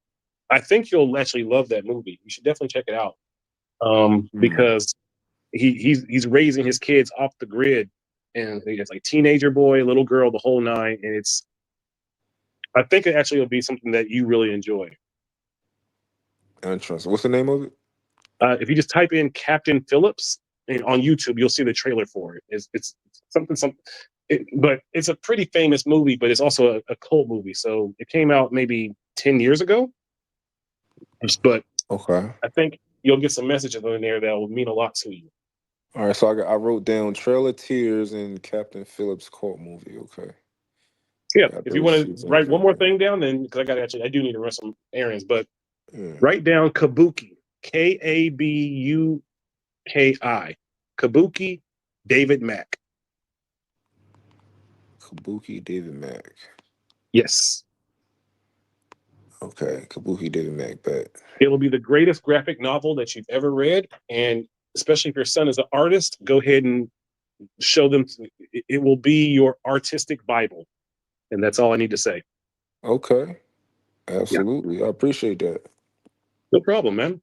I think you'll actually love that movie. You should definitely check it out Mm, because he's raising his kids off the grid, and it's like teenager boy, little girl, the whole nine, and I think it actually will be something that you really enjoy. interesting. What's the name of it? If you just type in Captain Phillips on YouTube, you'll see the trailer for it. It's something. But it's a pretty famous movie, but it's also a cult movie. So it came out maybe 10 years ago. But Okay. I think you'll get some messages in there that will mean a lot to you. All right. So I wrote down Trail of Tears and Captain Phillips cult movie. Okay. Yeah, Got if you those want two to things write one on more there. thing down, then because I do need to run some errands, but Yeah. write down Kabuki, Kabuki, Kabuki, David Mack. Kabuki David Mack. Yes, Okay. Kabuki David Mack. Bet. it will be the greatest graphic novel that you've ever read, and especially if your son is an artist, go ahead and show them. It will be your artistic Bible, and that's all I need to say. Okay. Yeah, Absolutely. I appreciate that. no problem, man.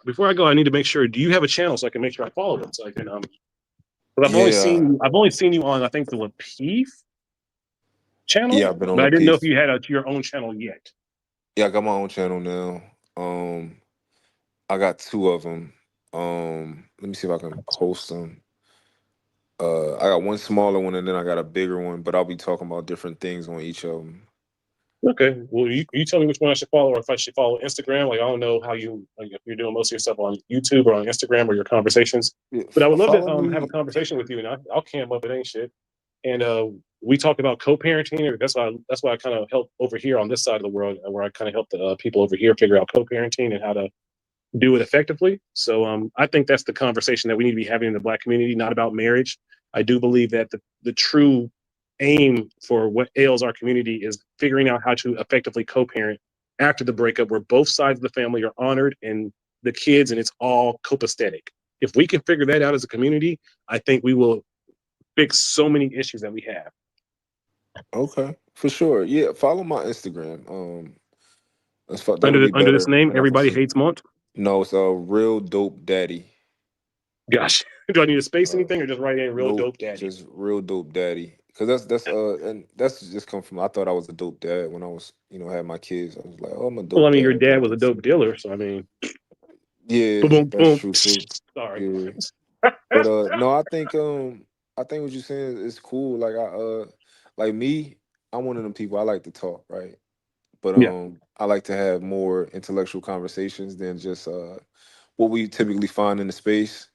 Before I go, I need to make sure. Do you have a channel so I can make sure I follow it? So I can. Because Yeah. I've only seen you on I think the Lapeef Yeah. channel, I've been on but the I didn't know if piece. you had your own channel yet. Yeah. I got my own channel now. I got two of them. Let me see if I can post them. I got one smaller one and then I got a bigger one, but I'll be talking about different things on each of them. Okay, well, you tell me which one I should follow, or if I should follow Instagram. Like I don't know how if you're doing most of your stuff on YouTube or on Instagram or your conversations. Yeah, But I would love to follow have a me. conversation with you, and I'll cam up. It ain't shit. And we talk about co-parenting. Or that's why I kind of help over here on this side of the world, where I kind of help the people over here figure out co-parenting and how to do it effectively. So I think that's the conversation that we need to be having in the Black community, not about marriage. I do believe that the true aim for what ails our community is figuring out how to effectively co-parent after the breakup, where both sides of the family are honored and the kids, and it's all copacetic. If we can figure that out as a community, I think we will fix so many issues that we have. Okay, for sure. Yeah, follow my Instagram. That'll be Under this better. name, And I can everybody see. hates Mont. No, it's a real dope daddy. Gosh, do I need to space Uh, anything or just write in real nope, dope daddy? just real dope daddy. Cause and that's just come from. I thought I was a dope dad when I was, had my kids. I was like, oh, I'm a Well, I dope mean, your dad, but dad was a it's, dope dealer, so I mean, boom, yeah, boom, that's boom. true too. Sorry. Yeah, but no, I think what you're saying is cool. Like like me, I'm one of them people. I like to talk, right? But Yeah, I like to have more intellectual conversations than just what we typically find in the space.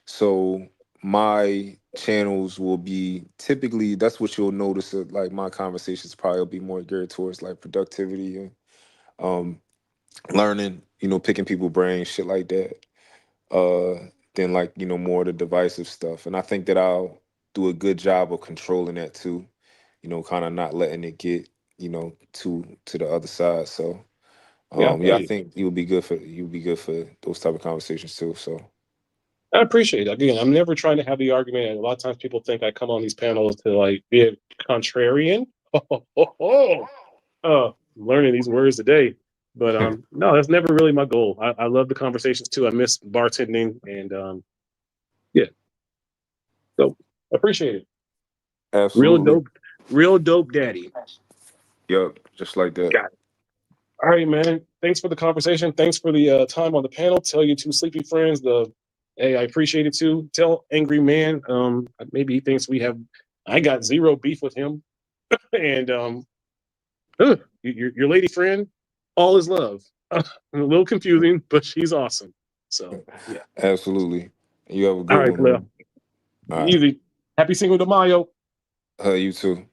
So my channels will be typically that's what you'll notice. Like my conversations probably will be more geared towards like productivity and um, learning. Picking people brains, shit like that. Than like more of the divisive stuff. And I think that I'll do a good job of controlling that too. Kind of not letting it get to the other side. So yeah, I yeah, feel I you. think you'll be good for those type of conversations too. So I appreciate it. Again, I'm never trying to have the argument. And a lot of times people think I come on these panels to like be a contrarian. Learning these words today. But no, that's never really my goal. I love the conversations too. I miss bartending and yeah, so appreciate it. Real absolutely. dope, real dope daddy. Yep, just like that. Got it. All right, man. Thanks for the conversation. Thanks for the time on the panel. Tell your two sleepy friends hey, I appreciate it too. Tell Angry Man, maybe he thinks I got zero beef with him. And your lady friend, all is love. A little confusing, but she's awesome. So yeah. Absolutely. You have a All good right, one, Blair. man. All right. Easy. Happy Cinco de Mayo. You too.